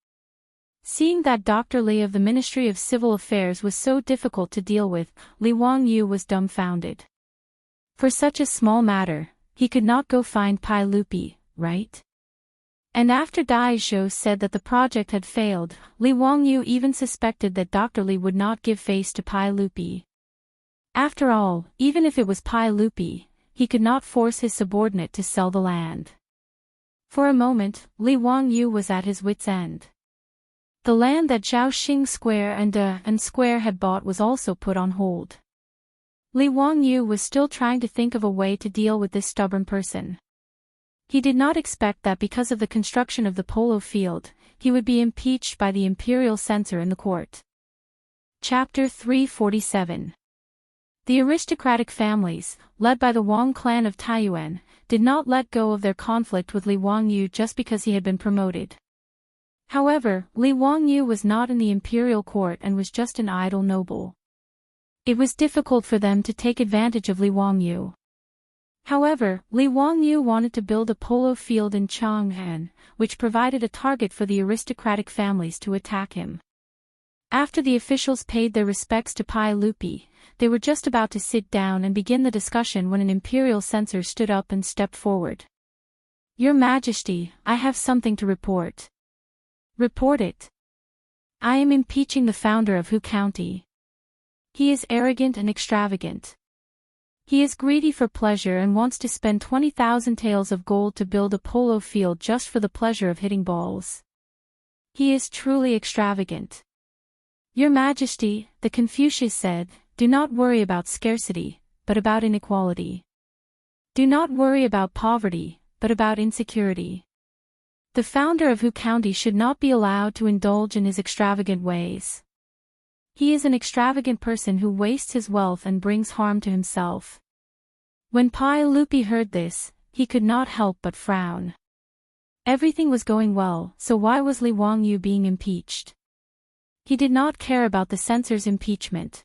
Seeing that Dr. Li of the Ministry of Civil Affairs was so difficult to deal with, Li Wangyu was dumbfounded. For such a small matter, he could not go find Pai Lupi, right? And after Dai Zhou said that the project had failed, Li Wangyu even suspected that Dr. Li would not give face to Pai Lupi. After all, even if it was Pai Lupi, he could not force his subordinate to sell the land. For a moment, Li Wangyu was at his wit's end. The land that Zhaoxing Square and Square had bought was also put on hold. Li Wangyu was still trying to think of a way to deal with this stubborn person. He did not expect that because of the construction of the polo field, he would be impeached by the imperial censor in the court. Chapter 347. The aristocratic families, led by the Wang clan of Taiyuan, did not let go of their conflict with Li Wangyu just because he had been promoted. However, Li Wangyu was not in the imperial court and was just an idle noble. It was difficult for them to take advantage of Li Wangyu. However, Li Wangyu wanted to build a polo field in Chang'an, which provided a target for the aristocratic families to attack him. After the officials paid their respects to Pai Lupi, they were just about to sit down and begin the discussion when an imperial censor stood up and stepped forward. "Your Majesty, I have something to report." "Report it." "I am impeaching the founder of Hu County. He is arrogant and extravagant. He is greedy for pleasure and wants to spend 20,000 taels of gold to build a polo field just for the pleasure of hitting balls. He is truly extravagant. Your Majesty, the Confucius said, do not worry about scarcity, but about inequality. Do not worry about poverty, but about insecurity. The founder of Hu County should not be allowed to indulge in his extravagant ways. He is an extravagant person who wastes his wealth and brings harm to himself. When Pai Lupi heard this, he could not help but frown. Everything was going well, so why was Li Wangyu being impeached? He did not care about the censor's impeachment.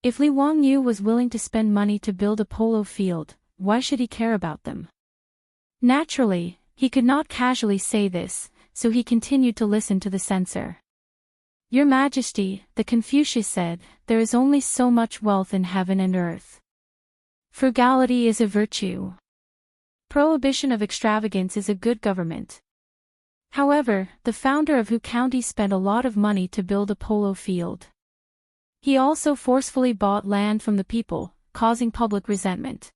If Li Wangyu was willing to spend money to build a polo field, why should he care about them? Naturally, he could not casually say this, so he continued to listen to the censor. Your Majesty, the Confucius said, there is only so much wealth in heaven and earth. Frugality is a virtue. Prohibition of extravagance is a good government. However, the founder of Hu County spent a lot of money to build a polo field. He also forcefully bought land from the people, causing public resentment.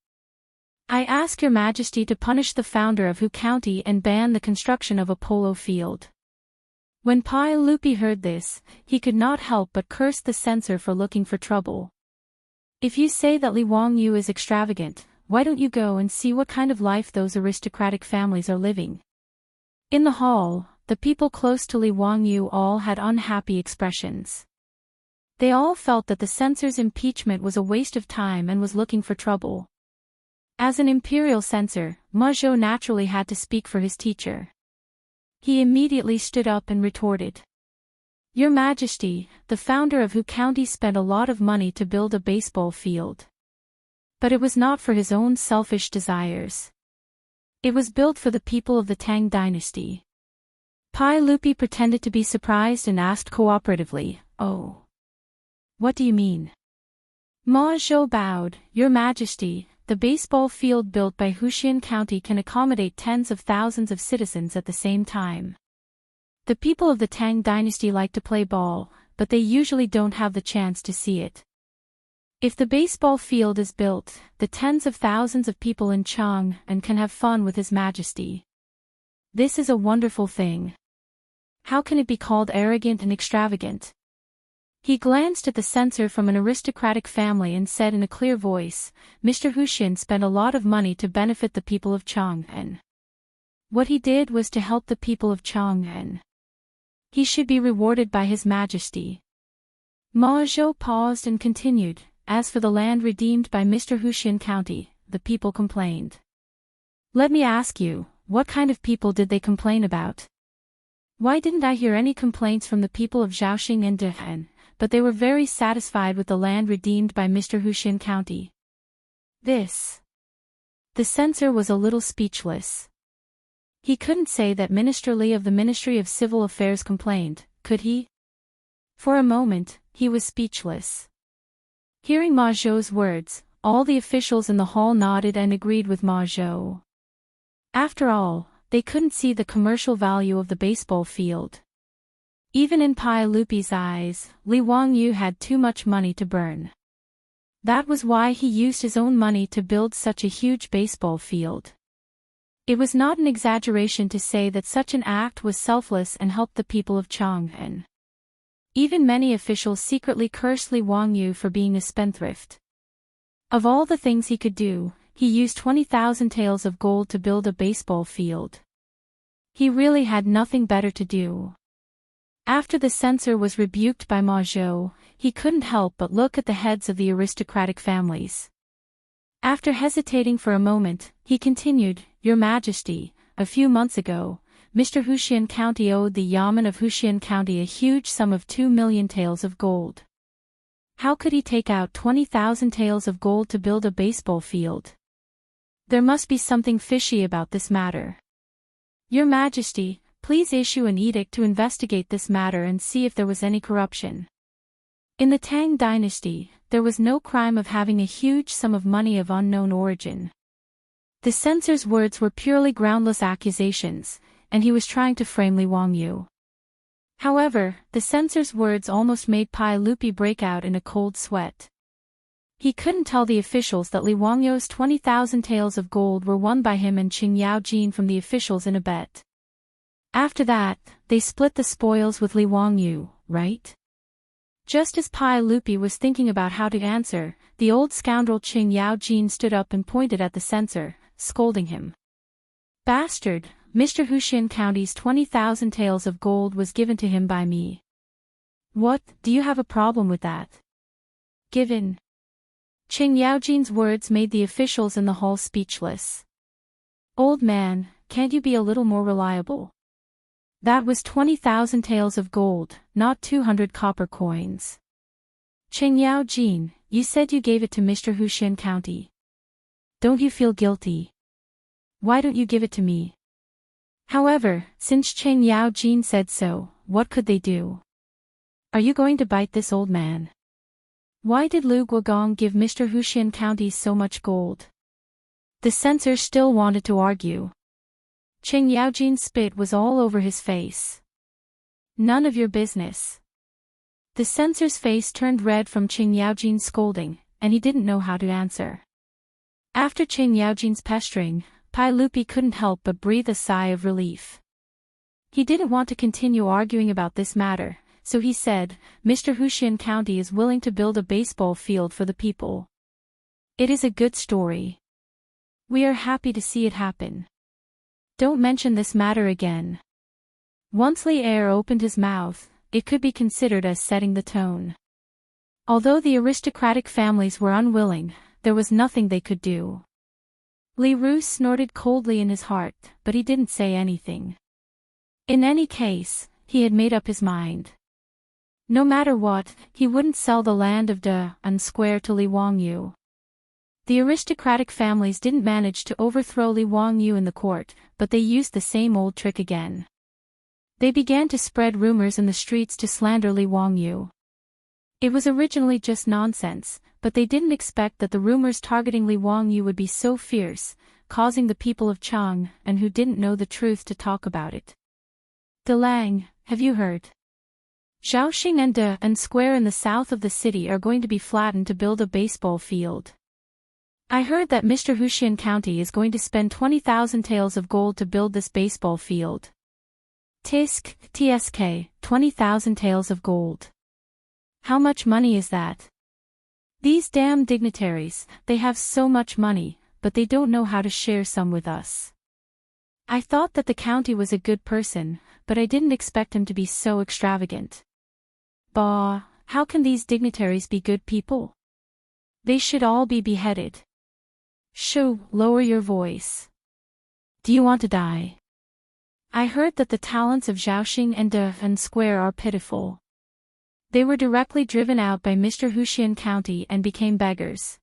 I ask Your Majesty to punish the founder of Hu County and ban the construction of a polo field. When Pai Lupi heard this, he could not help but curse the censor for looking for trouble. If you say that Li Wangyu is extravagant, why don't you go and see what kind of life those aristocratic families are living? In the hall, the people close to Li Wangyu all had unhappy expressions. They all felt that the censor's impeachment was a waste of time and was looking for trouble. As an imperial censor, Ma Zhou naturally had to speak for his teacher. He immediately stood up and retorted. Your Majesty, the founder of Hu County spent a lot of money to build a baseball field. But it was not for his own selfish desires. It was built for the people of the Tang dynasty. Pai Lupi pretended to be surprised and asked cooperatively, "Oh. What do you mean?" Ma Zhou bowed, Your Majesty, the baseball field built by Huxian County can accommodate tens of thousands of citizens at the same time. The people of the Tang dynasty like to play ball, but they usually don't have the chance to see it. If the baseball field is built, the tens of thousands of people in Chang and can have fun with His Majesty. This is a wonderful thing. How can it be called arrogant and extravagant? He glanced at the censor from an aristocratic family and said in a clear voice, Mr. Huxian spent a lot of money to benefit the people of Chang'an. What he did was to help the people of Chang'an. He should be rewarded by His Majesty. Ma Zhou paused and continued, as for the land redeemed by Mr. Huxian County, the people complained. Let me ask you, what kind of people did they complain about? Why didn't I hear any complaints from the people of Zhaoxing and Dehan? But they were very satisfied with the land redeemed by Mr. Huxian County. This. The censor was a little speechless. He couldn't say that Minister Li of the Ministry of Civil Affairs complained, could he? For a moment, he was speechless. Hearing Ma Zhou's words, all the officials in the hall nodded and agreed with Ma Zhou. After all, they couldn't see the commercial value of the baseball field. Even in Pai Lupi's eyes, Li Wangyu had too much money to burn. That was why he used his own money to build such a huge baseball field. It was not an exaggeration to say that such an act was selfless and helped the people of Chang'an. Even many officials secretly cursed Li Wangyu for being a spendthrift. Of all the things he could do, he used 20,000 taels of gold to build a baseball field. He really had nothing better to do. After the censor was rebuked by Ma Zhou, he couldn't help but look at the heads of the aristocratic families. After hesitating for a moment, he continued, Your Majesty, a few months ago, Mr. Huxian County owed the Yamen of Huxian County a huge sum of 2 million taels of gold. How could he take out 20,000 taels of gold to build a baseball field? There must be something fishy about this matter. Your Majesty, please issue an edict to investigate this matter and see if there was any corruption. In the Tang dynasty, there was no crime of having a huge sum of money of unknown origin. The censor's words were purely groundless accusations, and he was trying to frame Li Wangyu. However, the censor's words almost made Pai Lupi break out in a cold sweat. He couldn't tell the officials that Li Wangyou's 20,000 taels of gold were won by him and Qing Yaojin from the officials in a bet. After that, they split the spoils with Li Wangyou, right? Just as Pai Lupi was thinking about how to answer, the old scoundrel Qing Yaojin stood up and pointed at the censor, scolding him. Bastard, Mr. Huxian County's 20,000 taels of gold was given to him by me. What, do you have a problem with that? Given. Qing Yaojin's words made the officials in the hall speechless. Old man, can't you be a little more reliable? That was 20,000 taels of gold, not 200 copper coins. Qing Yaojin, you said you gave it to Mr. Huxian County. Don't you feel guilty? Why don't you give it to me? However, since Qing Yaojin said so, what could they do? Are you going to bite this old man? Why did Lu Guogong give Mr. Huxian County so much gold? The censor still wanted to argue. Qing Yaojin's spit was all over his face. None of your business. The censor's face turned red from Qing Yaojin's scolding, and he didn't know how to answer. After Qing Yaojin's pestering, Pai Lupi couldn't help but breathe a sigh of relief. He didn't want to continue arguing about this matter, so he said, Mr. Huxian County is willing to build a baseball field for the people. It is a good story. We are happy to see it happen. Don't mention this matter again. Once Li Er opened his mouth, it could be considered as setting the tone. Although the aristocratic families were unwilling, there was nothing they could do. Li Ru snorted coldly in his heart, but he didn't say anything. In any case, he had made up his mind. No matter what, he wouldn't sell the land of and Square to Li Wangyou. The aristocratic families didn't manage to overthrow Li Wangyou in the court, but they used the same old trick again. They began to spread rumors in the streets to slander Li Wangyou. It was originally just nonsense, but they didn't expect that the rumors targeting Li Wangyou would be so fierce, causing the people of Chang, and who didn't know the truth, to talk about it. Delang, have you heard? Zhaoxing and Square in the south of the city are going to be flattened to build a baseball field. I heard that Mr. Huxian County is going to spend 20,000 taels of gold to build this baseball field. TSK, 20,000 taels of gold. How much money is that? These damn dignitaries, they have so much money, but they don't know how to share some with us. I thought that the county was a good person, but I didn't expect him to be so extravagant. Bah, how can these dignitaries be good people? They should all be beheaded. Shoo, lower your voice. Do you want to die? I heard that the talents of Zhaoxing and Square are pitiful. They were directly driven out by Mr. Huxian County and became beggars.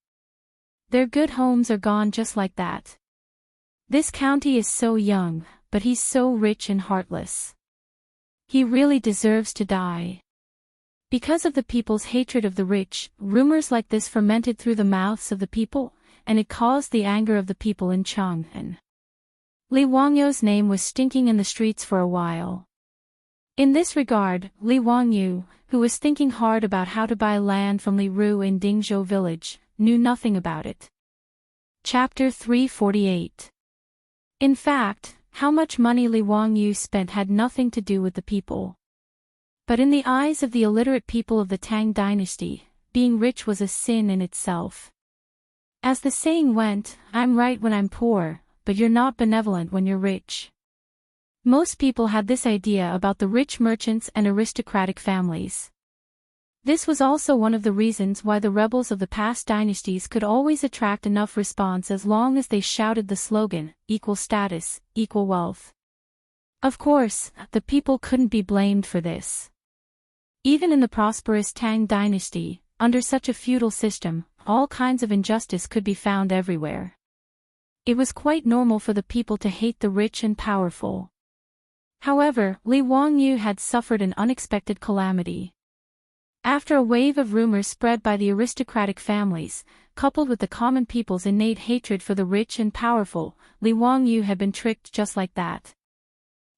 Their good homes are gone just like that. This county is so young, but he's so rich and heartless. He really deserves to die. Because of the people's hatred of the rich, rumors like this fermented through the mouths of the people, and it caused the anger of the people in Chang'an. Li Wangyou's name was stinking in the streets for a while. In this regard, Li Wangyou, who was thinking hard about how to buy land from Li Ru in Dingzhou village, knew nothing about it. Chapter 348. In fact, how much money Li Wangyou spent had nothing to do with the people. But in the eyes of the illiterate people of the Tang dynasty, being rich was a sin in itself. As the saying went, I'm right when I'm poor, but you're not benevolent when you're rich. Most people had this idea about the rich merchants and aristocratic families. This was also one of the reasons why the rebels of the past dynasties could always attract enough response as long as they shouted the slogan, equal status, equal wealth. Of course, the people couldn't be blamed for this. Even in the prosperous Tang dynasty, under such a feudal system, all kinds of injustice could be found everywhere. It was quite normal for the people to hate the rich and powerful. However, Li Wangyou had suffered an unexpected calamity. After a wave of rumors spread by the aristocratic families, coupled with the common people's innate hatred for the rich and powerful, Li Wangyou had been tricked just like that.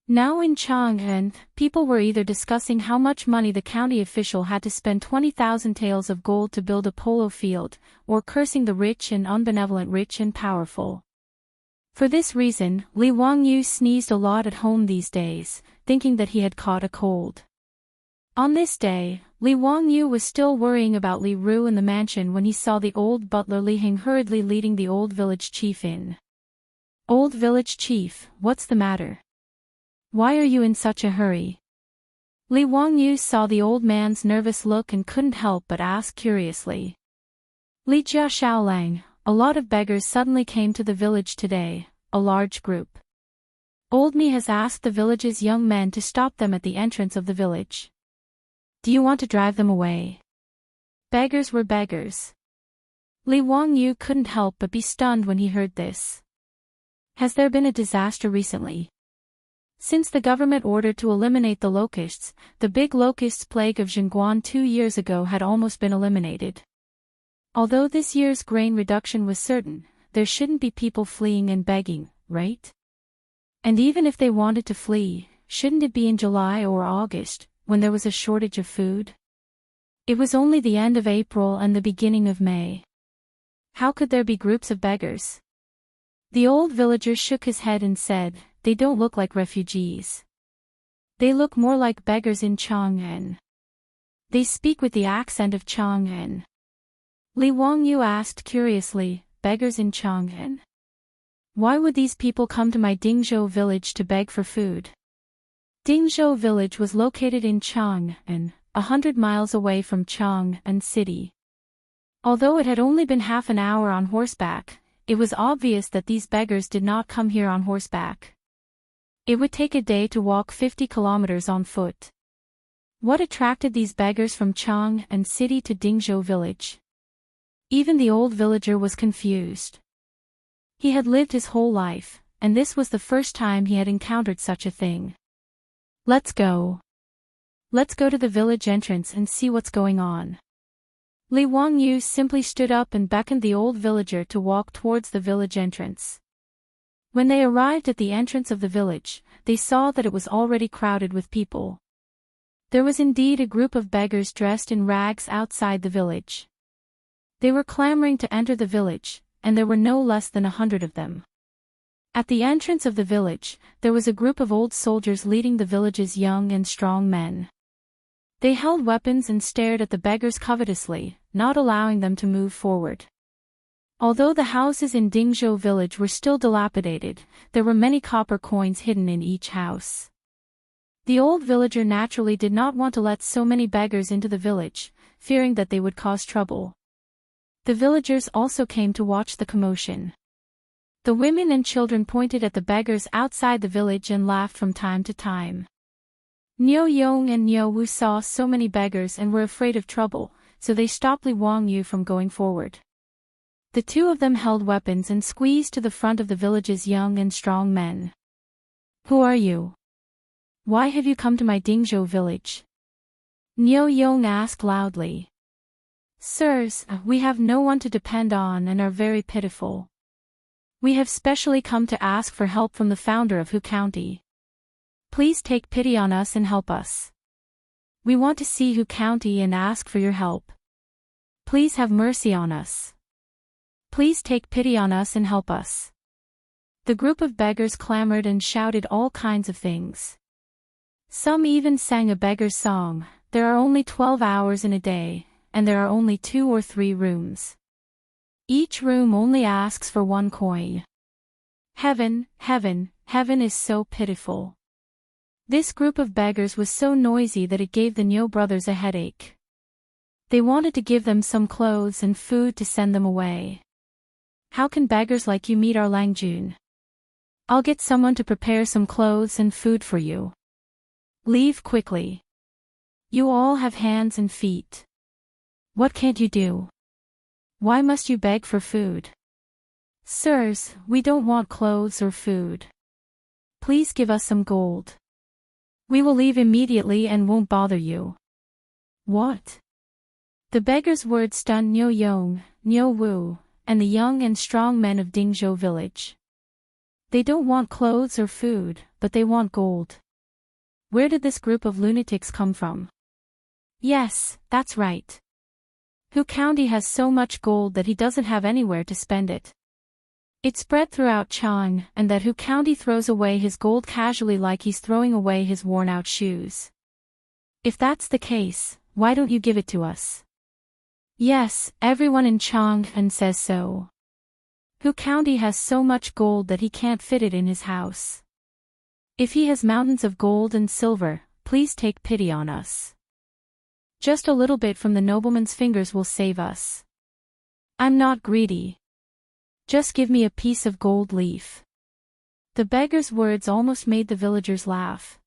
Now in Chang'an, people were either discussing how much money the county official had to spend 20,000 taels of gold to build a polo field, or cursing the rich and unbenevolent rich and powerful. For this reason, Li Wangyu sneezed a lot at home these days, thinking that he had caught a cold. On this day, Li Wangyu was still worrying about Li Ru in the mansion when he saw the old butler Li Hing hurriedly leading the old village chief in. "Old village chief, what's the matter? Why are you in such a hurry?" Li Wangyu saw the old man's nervous look and couldn't help but ask curiously. "Li Jia Xiaolang, a lot of beggars suddenly came to the village today, a large group. Old Mi has asked the village's young men to stop them at the entrance of the village. Do you want to drive them away?" Beggars were beggars. Li Wangyu couldn't help but be stunned when he heard this. Has there been a disaster recently? Since the government ordered to eliminate the locusts, the big locusts plague of Zhengguan 2 years ago had almost been eliminated. Although this year's grain reduction was certain, there shouldn't be people fleeing and begging, right? And even if they wanted to flee, shouldn't it be in July or August, when there was a shortage of food? It was only the end of April and the beginning of May. How could there be groups of beggars? The old villager shook his head and said, "They don't look like refugees. They look more like beggars in Chang'an. They speak with the accent of Chang'an." Li Wangyu asked curiously, "Beggars in Chang'an? Why would these people come to my Dingzhou village to beg for food?" Dingzhou village was located in Chang'an, 100 miles away from Chang'an city. Although it had only been half an hour on horseback, it was obvious that these beggars did not come here on horseback. It would take a day to walk 50 kilometers on foot. What attracted these beggars from Chang'an city to Dingzhou village? Even the old villager was confused. He had lived his whole life, and this was the first time he had encountered such a thing. Let's go. Let's go to the village entrance and see what's going on." Li Wangyu simply stood up and beckoned the old villager to walk towards the village entrance. When they arrived at the entrance of the village, they saw that it was already crowded with people. There was indeed a group of beggars dressed in rags outside the village. They were clamoring to enter the village, and there were no less than 100 of them. At the entrance of the village, there was a group of old soldiers leading the village's young and strong men. They held weapons and stared at the beggars covetously, not allowing them to move forward. Although the houses in Dingzhou village were still dilapidated, there were many copper coins hidden in each house. The old villager naturally did not want to let so many beggars into the village, fearing that they would cause trouble. The villagers also came to watch the commotion. The women and children pointed at the beggars outside the village and laughed from time to time. Niu Yong and Niu Wu saw so many beggars and were afraid of trouble, so they stopped Li Wangyu from going forward. The two of them held weapons and squeezed to the front of the village's young and strong men. "Who are you? Why have you come to my Dingzhou village?" Niu Yong asked loudly. "Sirs, we have no one to depend on and are very pitiful. We have specially come to ask for help from the founder of Hu County. Please take pity on us and help us. We want to see Hu County and ask for your help. Please have mercy on us. Please take pity on us and help us." The group of beggars clamored and shouted all kinds of things. Some even sang a beggar's song. There are only 12 hours in a day, and there are only 2 or 3 rooms. Each room only asks for 1 coin. Heaven, heaven, heaven is so pitiful. This group of beggars was so noisy that it gave the Niu brothers a headache. They wanted to give them some clothes and food to send them away. "How can beggars like you meet our Langjun? I'll get someone to prepare some clothes and food for you. Leave quickly. You all have hands and feet. What can't you do? Why must you beg for food?" "Sirs, we don't want clothes or food. Please give us some gold. We will leave immediately and won't bother you." "What?" The beggar's words stunned Niu Yong, Niu Wu, and the young and strong men of Dingzhou village. They don't want clothes or food, but they want gold. Where did this group of lunatics come from? Yes, that's right. Hu County has so much gold that he doesn't have anywhere to spend it. It's spread throughout Chang, and that Hu County throws away his gold casually like he's throwing away his worn-out shoes. If that's the case, why don't you give it to us? Yes, everyone in Chang'an says so. Hu County has so much gold that he can't fit it in his house. If he has mountains of gold and silver, please take pity on us. Just a little bit from the nobleman's fingers will save us. I'm not greedy. Just give me a piece of gold leaf. The beggar's words almost made the villagers laugh.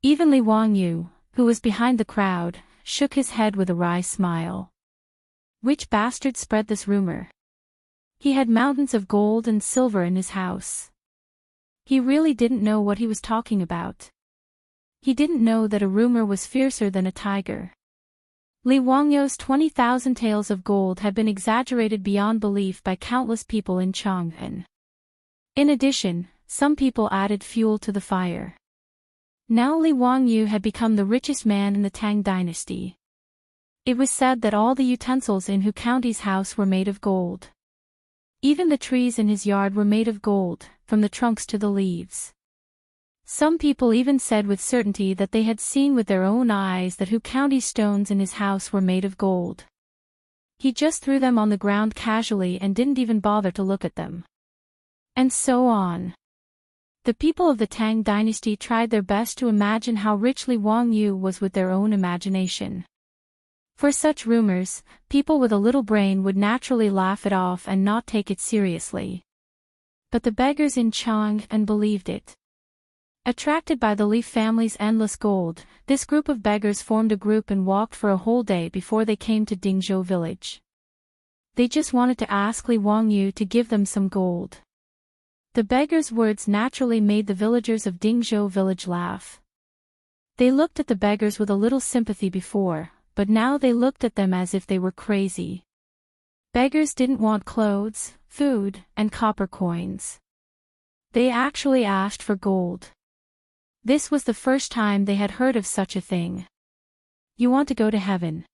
Even Li Wangyu, who was behind the crowd, shook his head with a wry smile. Which bastard spread this rumor? He had mountains of gold and silver in his house. He really didn't know what he was talking about. He didn't know that a rumor was fiercer than a tiger. Li Wangyu's 20,000 taels of gold had been exaggerated beyond belief by countless people in Chang'an. In addition, some people added fuel to the fire. Now Li Wangyu had become the richest man in the Tang dynasty. It was said that all the utensils in Hu County's house were made of gold. Even the trees in his yard were made of gold, from the trunks to the leaves. Some people even said with certainty that they had seen with their own eyes that Hu County's stones in his house were made of gold. He just threw them on the ground casually and didn't even bother to look at them. And so on. The people of the Tang dynasty tried their best to imagine how rich Li Wangyu was with their own imagination. For such rumors, people with a little brain would naturally laugh it off and not take it seriously. But the beggars in Chang'an believed it. Attracted by the Li family's endless gold, this group of beggars formed a group and walked for a whole day before they came to Dingzhou village. They just wanted to ask Li Wangyu to give them some gold. The beggars' words naturally made the villagers of Dingzhou village laugh. They looked at the beggars with a little sympathy before, but now they looked at them as if they were crazy. Beggars didn't want clothes, food, and copper coins. They actually asked for gold. This was the first time they had heard of such a thing. You want to go to heaven?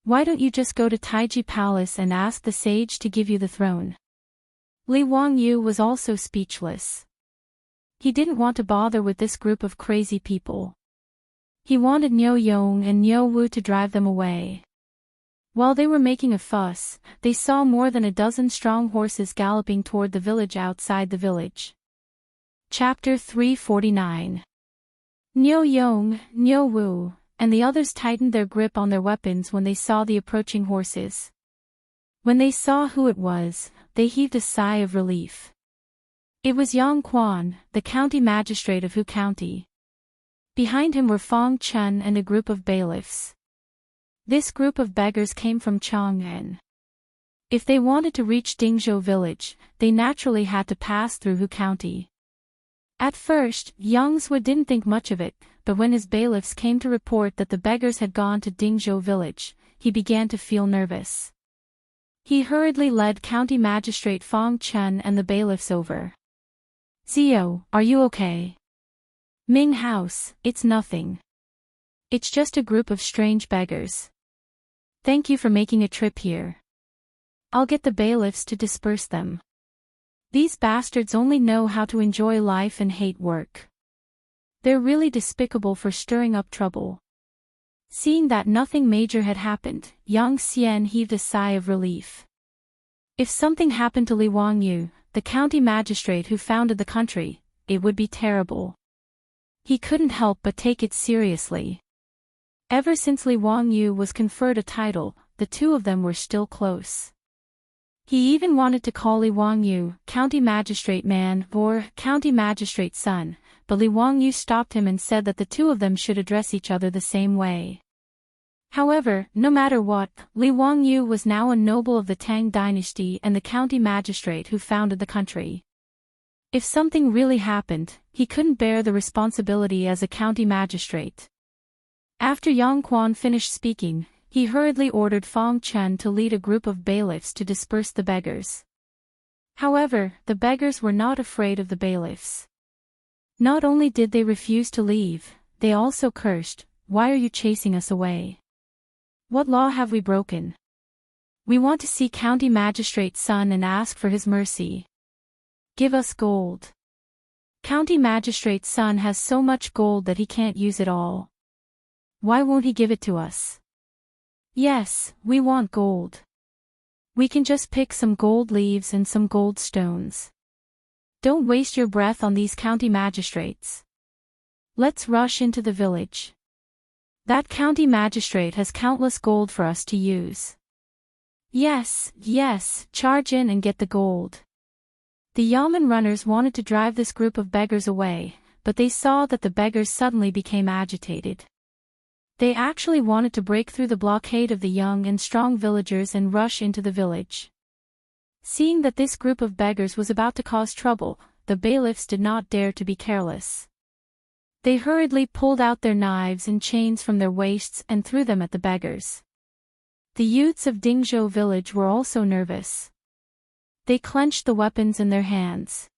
Why don't you just go to Taiji Palace and ask the sage to give you the throne? Li Wangyu was also speechless. He didn't want to bother with this group of crazy people. He wanted Niu Yong and Niu Wu to drive them away. While they were making a fuss, they saw more than a dozen strong horses galloping toward the village outside the village. Chapter 349. Niu Yong, Niu Wu, and the others tightened their grip on their weapons when they saw the approaching horses. When they saw who it was, they heaved a sigh of relief. It was Yang Quan, the county magistrate of Hu County. Behind him were Fong Chun and a group of bailiffs. This group of beggars came from Chang'an. If they wanted to reach Dingzhou village, they naturally had to pass through Hu County. At first, Yang Zhui didn't think much of it, but when his bailiffs came to report that the beggars had gone to Dingzhou village, he began to feel nervous. He hurriedly led County Magistrate Fong Chun and the bailiffs over. Zio, are you okay? Ming House, it's nothing. It's just a group of strange beggars. Thank you for making a trip here. I'll get the bailiffs to disperse them. These bastards only know how to enjoy life and hate work. They're really despicable for stirring up trouble. Seeing that nothing major had happened, Yang Xian heaved a sigh of relief. If something happened to Li Wangyu, the county magistrate who founded the country, it would be terrible. He couldn't help but take it seriously. Ever since Li Wangyu was conferred a title, the two of them were still close. He even wanted to call Li Wangyu County Magistrate Man or County Magistrate Son, but Li Wangyu stopped him and said that the two of them should address each other the same way. However, no matter what, Li Wangyu was now a noble of the Tang dynasty and the county magistrate who founded the country. If something really happened, he couldn't bear the responsibility as a county magistrate. After Yang Quan finished speaking, he hurriedly ordered Fong Chun to lead a group of bailiffs to disperse the beggars. However, the beggars were not afraid of the bailiffs. Not only did they refuse to leave, they also cursed, "Why are you chasing us away? What law have we broken? We want to see County Magistrate's son and ask for his mercy. Give us gold. County Magistrate's son has so much gold that he can't use it all. Why won't he give it to us? Yes, we want gold. We can just pick some gold leaves and some gold stones. Don't waste your breath on these county magistrates. Let's rush into the village. That county magistrate has countless gold for us to use. Yes, yes, charge in and get the gold." The yamen runners wanted to drive this group of beggars away, but they saw that the beggars suddenly became agitated. They actually wanted to break through the blockade of the young and strong villagers and rush into the village. Seeing that this group of beggars was about to cause trouble, the bailiffs did not dare to be careless. They hurriedly pulled out their knives and chains from their waists and threw them at the beggars. The youths of Dingzhou village were also nervous. They clenched the weapons in their hands.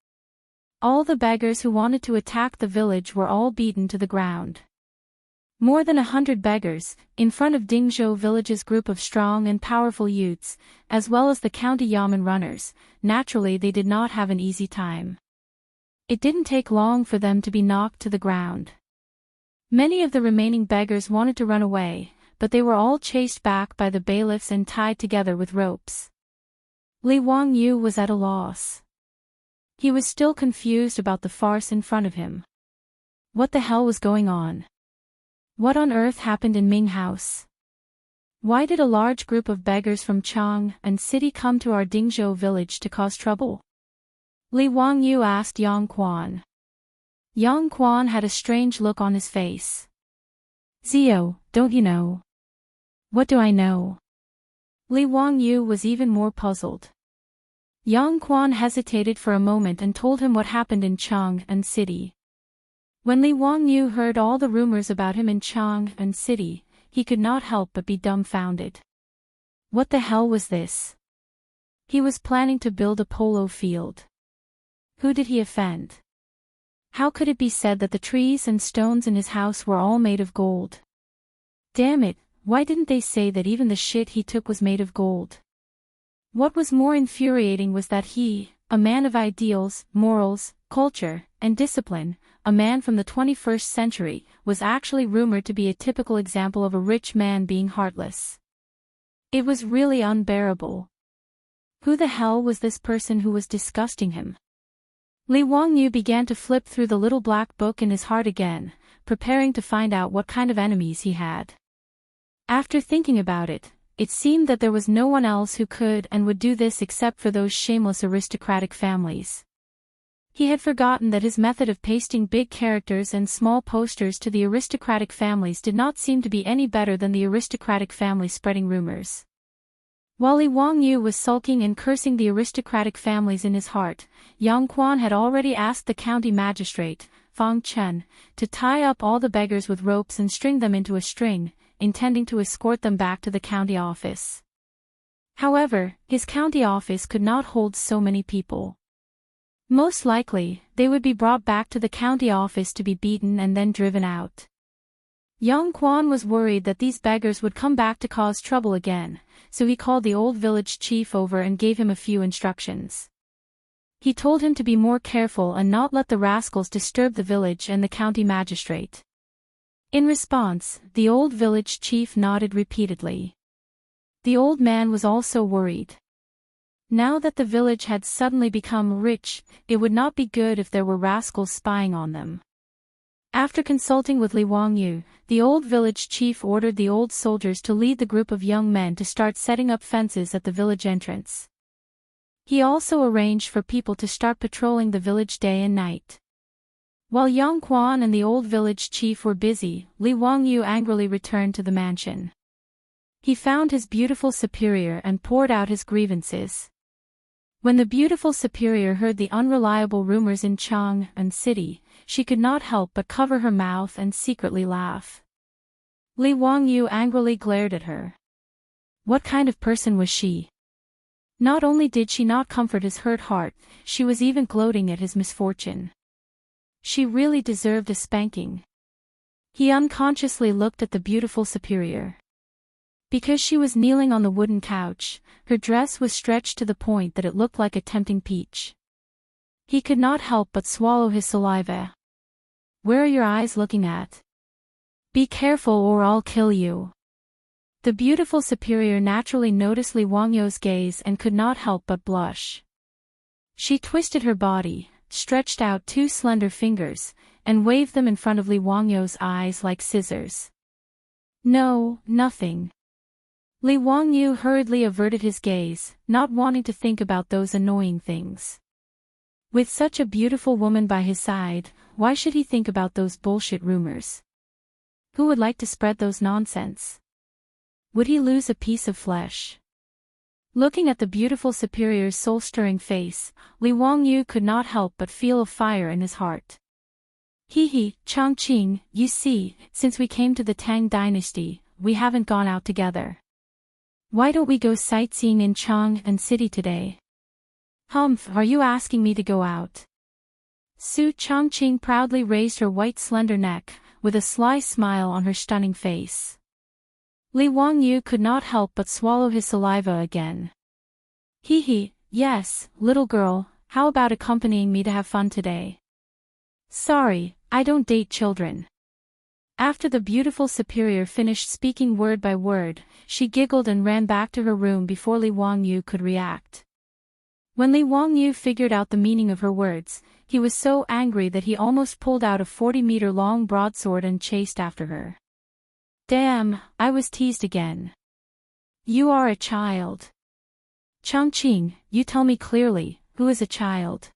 All the beggars who wanted to attack the village were all beaten to the ground. More than 100 beggars, in front of Dingzhou village's group of strong and powerful youths, as well as the county yamen runners. Naturally they did not have an easy time. It didn't take long for them to be knocked to the ground. Many of the remaining beggars wanted to run away, but they were all chased back by the bailiffs and tied together with ropes. Li Wangyu was at a loss. He was still confused about the farce in front of him. What the hell was going on? What on earth happened in Ming House? Why did a large group of beggars from Chang and city come to our Dingzhou village to cause trouble? Li Wangyu asked Yang Quan. Yang Quan had a strange look on his face. "Zio, don't you know?" "What do I know?" Li Wangyu was even more puzzled. Yang Quan hesitated for a moment and told him what happened in Chang and city. When Li Wangyu heard all the rumors about him in Chang and city, he could not help but be dumbfounded. What the hell was this? He was planning to build a polo field. Who did he offend? How could it be said that the trees and stones in his house were all made of gold? Damn it, why didn't they say that even the shit he took was made of gold? What was more infuriating was that he, a man of ideals, morals, culture, and discipline, a man from the 21st century, was actually rumored to be a typical example of a rich man being heartless. It was really unbearable. Who the hell was this person who was disgusting him? Li Wangyu began to flip through the little black book in his heart again, preparing to find out what kind of enemies he had. After thinking about it, it seemed that there was no one else who could and would do this except for those shameless aristocratic families. He had forgotten that his method of pasting big characters and small posters to the aristocratic families did not seem to be any better than the aristocratic family spreading rumors. While Li Wangyu was sulking and cursing the aristocratic families in his heart, Yang Quan had already asked the county magistrate, Fang Chen, to tie up all the beggars with ropes and string them into a string, intending to escort them back to the county office. However, his county office could not hold so many people. Most likely, they would be brought back to the county office to be beaten and then driven out. Yang Quan was worried that these beggars would come back to cause trouble again, so he called the old village chief over and gave him a few instructions. He told him to be more careful and not let the rascals disturb the village and the county magistrate. In response, the old village chief nodded repeatedly. The old man was also worried. Now that the village had suddenly become rich, it would not be good if there were rascals spying on them. After consulting with Li Wangyu, the old village chief ordered the old soldiers to lead the group of young men to start setting up fences at the village entrance. He also arranged for people to start patrolling the village day and night. While Yang Quan and the old village chief were busy, Li Wangyu angrily returned to the mansion. He found his beautiful superior and poured out his grievances. When the beautiful superior heard the unreliable rumors in Chang and city, she could not help but cover her mouth and secretly laugh. Li Wangyu angrily glared at her. What kind of person was she? Not only did she not comfort his hurt heart, she was even gloating at his misfortune. She really deserved a spanking. He unconsciously looked at the beautiful superior. Because she was kneeling on the wooden couch, her dress was stretched to the point that it looked like a tempting peach. He could not help but swallow his saliva. "Where are your eyes looking at? Be careful or I'll kill you." The beautiful superior naturally noticed Li Wangyou's gaze and could not help but blush. She twisted her body, stretched out two slender fingers, and waved them in front of Li Wangyou's eyes like scissors. "No, nothing." Li Wangyou hurriedly averted his gaze, not wanting to think about those annoying things. With such a beautiful woman by his side, why should he think about those bullshit rumors? Who would like to spread those nonsense? Would he lose a piece of flesh? Looking at the beautiful superior's soul-stirring face, Li Wangyou could not help but feel a fire in his heart. He, Chongqing, you see, since we came to the Tang dynasty, we haven't gone out together. Why don't we go sightseeing in Chang'an City today? Humph, are you asking me to go out? Su Chongqing proudly raised her white slender neck, with a sly smile on her stunning face. Li Wangyou could not help but swallow his saliva again. Yes, little girl, how about accompanying me to have fun today? Sorry, I don't date children. After the beautiful superior finished speaking word by word, she giggled and ran back to her room before Li Wangyou could react. When Li Wangyou figured out the meaning of her words, he was so angry that he almost pulled out a 40-meter-long broadsword and chased after her. Damn, I was teased again. You are a child. Chongqing, you tell me clearly, who is a child?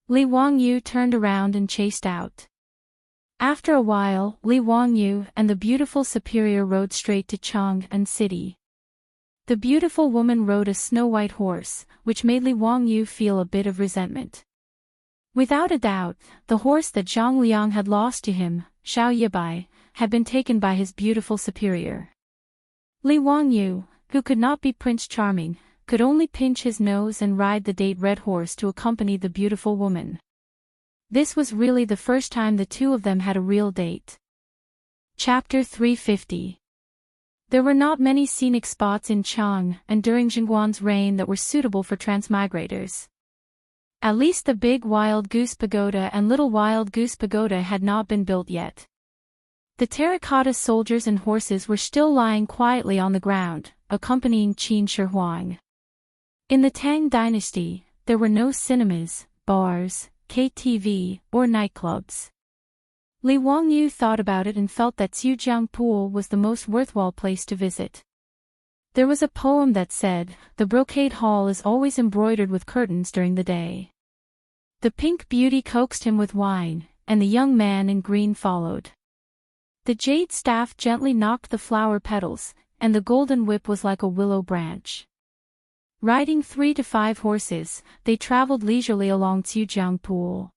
Li Wangyou turned around and chased out. After a while, Li Wangyou and the beautiful superior rode straight to Chang'an City. The beautiful woman rode a snow-white horse, which made Li Wangyou feel a bit of resentment. Without a doubt, the horse that Zhang Liang had lost to him, Xiao Yibai, had been taken by his beautiful superior. Li Wangyou, who could not be Prince Charming, could only pinch his nose and ride the date-red horse to accompany the beautiful woman. This was really the first time the two of them had a real date. Chapter 350. There were not many scenic spots in Chang and during Jingguan's reign that were suitable for transmigrators. At least the big Wild Goose Pagoda and Little Wild Goose Pagoda had not been built yet. The terracotta soldiers and horses were still lying quietly on the ground, accompanying Qin Shi Huang. In the Tang dynasty, there were no cinemas, bars, KTV, or nightclubs. Li Wangyou thought about it and felt that Xujiang Pool was the most worthwhile place to visit. There was a poem that said, "The brocade hall is always embroidered with curtains during the day." The pink beauty coaxed him with wine, and the young man in green followed. The jade staff gently knocked the flower petals, and the golden whip was like a willow branch. Riding 3 to 5 horses, they traveled leisurely along Xujiang Pool.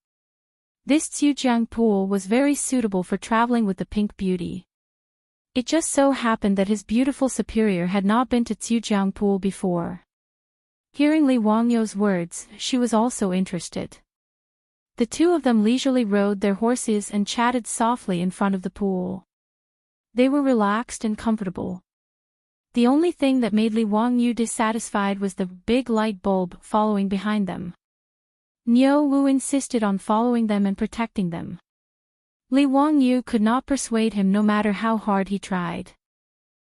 This Xujiang Pool was very suitable for traveling with the pink beauty. It just so happened that his beautiful superior had not been to Xujiang Pool before. Hearing Li Wangyou's words, she was also interested. The two of them leisurely rode their horses and chatted softly in front of the pool. They were relaxed and comfortable. The only thing that made Li Wangyou dissatisfied was the big light bulb following behind them. Niu Wu insisted on following them and protecting them. Li Wangyou could not persuade him no matter how hard he tried.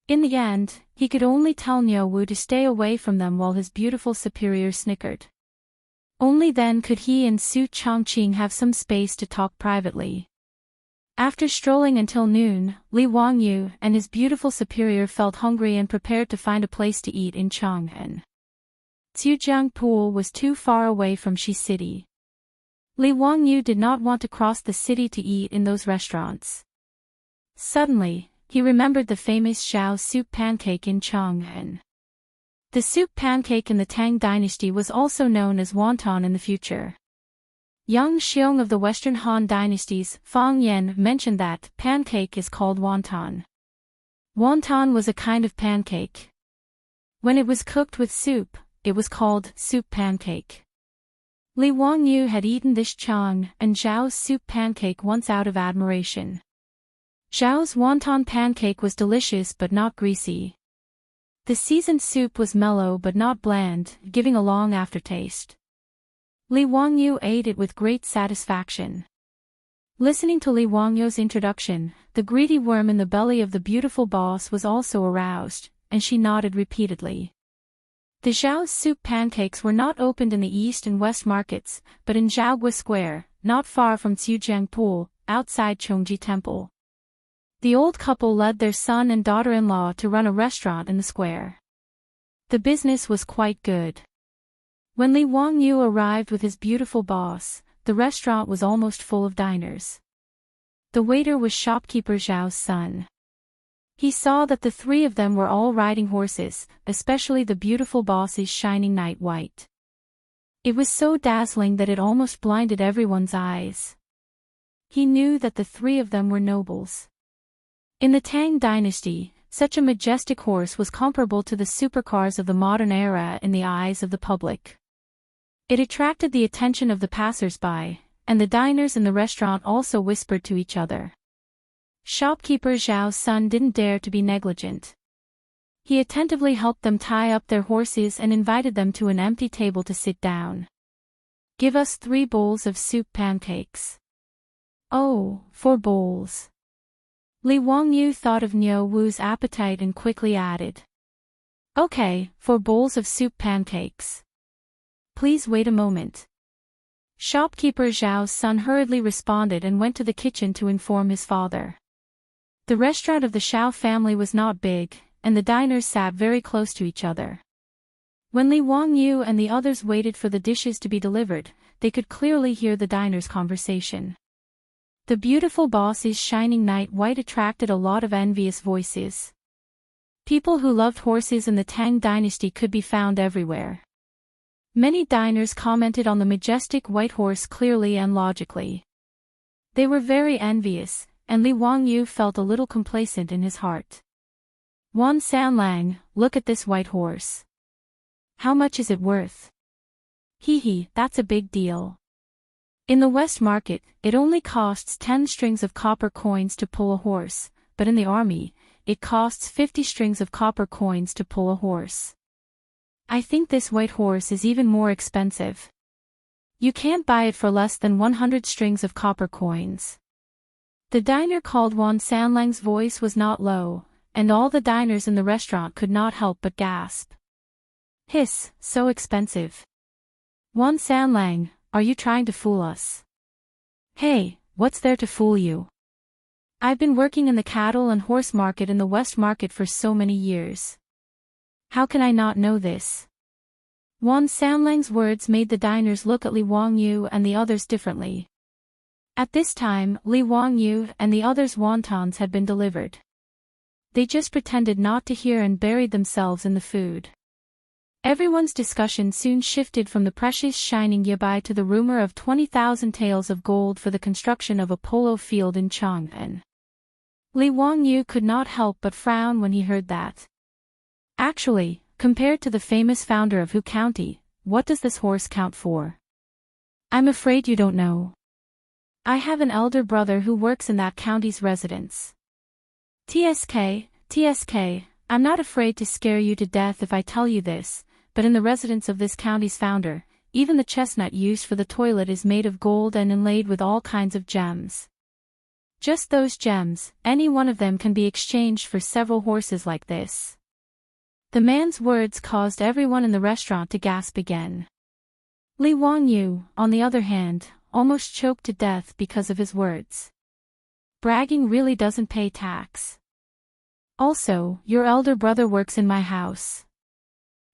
In the end, he could only tell Niu Wu to stay away from them while his beautiful superior snickered. Only then could he and Su Chongqing have some space to talk privately. After strolling until noon, Li Wangyou and his beautiful superior felt hungry and prepared to find a place to eat in Chang'an. Xujiang Pool was too far away from Shi City. Li Wangyou did not want to cross the city to eat in those restaurants. Suddenly, he remembered the famous Xiao soup pancake in Chang'an. The soup pancake in the Tang dynasty was also known as wonton in the future. Yang Xiong of the Western Han dynasties, Fang Yan, mentioned that pancake is called wonton. Wonton was a kind of pancake. When it was cooked with soup, it was called soup pancake. Li Wangyu had eaten this Chang and Zhao's soup pancake once out of admiration. Zhao's wonton pancake was delicious but not greasy. The seasoned soup was mellow but not bland, giving a long aftertaste. Li Wangyu ate it with great satisfaction. Listening to Li Wangyu's introduction, the greedy worm in the belly of the beautiful boss was also aroused, and she nodded repeatedly. The Zhao's soup pancakes were not opened in the east and west markets, but in Zhaogui Square, not far from Xiujiang Pool, outside Chongji Temple. The old couple led their son and daughter-in-law to run a restaurant in the square. The business was quite good. When Li Wangyu arrived with his beautiful boss, the restaurant was almost full of diners. The waiter was shopkeeper Zhao's son. He saw that the three of them were all riding horses, especially the beautiful boss's shining night white. It was so dazzling that it almost blinded everyone's eyes. He knew that the three of them were nobles. In the Tang dynasty, such a majestic horse was comparable to the supercars of the modern era in the eyes of the public. It attracted the attention of the passers-by, and the diners in the restaurant also whispered to each other. Shopkeeper Zhao's son didn't dare to be negligent. He attentively helped them tie up their horses and invited them to an empty table to sit down. "Give us 3 bowls of soup pancakes." "Oh, 4 bowls." Li Wangyu thought of Niu Wu's appetite and quickly added. "Okay, 4 bowls of soup pancakes. Please wait a moment." Shopkeeper Zhao's son hurriedly responded and went to the kitchen to inform his father. The restaurant of the Xiao family was not big, and the diners sat very close to each other. When Li Wangyu and the others waited for the dishes to be delivered, they could clearly hear the diners' conversation. The beautiful boss's shining night white attracted a lot of envious voices. People who loved horses in the Tang dynasty could be found everywhere. Many diners commented on the majestic white horse clearly and logically. They were very envious, and Li Wangyu felt a little complacent in his heart. "Wan Sanlang, look at this white horse. How much is it worth?" "Hee, that's a big deal. In the West Market, it only costs 10 strings of copper coins to pull a horse, but in the army, it costs 50 strings of copper coins to pull a horse. I think this white horse is even more expensive. You can't buy it for less than 100 strings of copper coins." The diner called Wan Sanlang's voice was not low, and all the diners in the restaurant could not help but gasp. "Hiss, so expensive. Wan Sanlang, are you trying to fool us?" "Hey, what's there to fool you? I've been working in the cattle and horse market in the West Market for so many years. How can I not know this?" Wan Sanlang's words made the diners look at Li Wangyu and the others differently. At this time, Li Wangyu and the others' wontons had been delivered. They just pretended not to hear and buried themselves in the food. Everyone's discussion soon shifted from the precious shining yabai to the rumor of 20,000 taels of gold for the construction of a polo field in Chang'an. Li Wangyu could not help but frown when he heard that. Actually, compared to the famous founder of Hu County, what does this horse count for? I'm afraid you don't know. I have an elder brother who works in that county's residence. TSK, I'm not afraid to scare you to death if I tell you this, but in the residence of this county's founder, even the chestnut used for the toilet is made of gold and inlaid with all kinds of gems. Just those gems, any one of them can be exchanged for several horses like this." The man's words caused everyone in the restaurant to gasp again. Li Wangyu, on the other hand, almost choked to death because of his words. Bragging really doesn't pay tax. Also, your elder brother works in my house.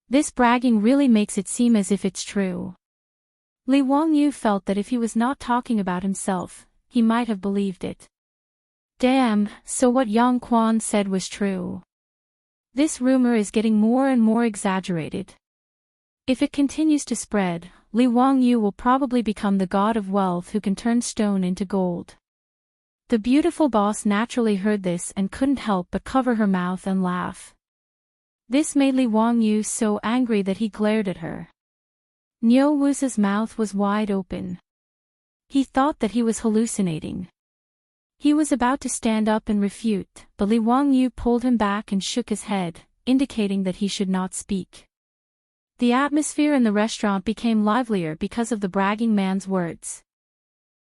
This bragging really makes it seem as if it's true. Li Wangyu felt that if he was not talking about himself, he might have believed it. Damn, so what Yang Quan said was true. This rumor is getting more and more exaggerated. If it continues to spread, Li Wangyu will probably become the god of wealth who can turn stone into gold. The beautiful boss naturally heard this and couldn't help but cover her mouth and laugh. This made Li Wangyu so angry that he glared at her. Niu Wu's mouth was wide open. He thought that he was hallucinating. He was about to stand up and refute, but Li Wangyu pulled him back and shook his head, indicating that he should not speak. The atmosphere in the restaurant became livelier because of the bragging man's words.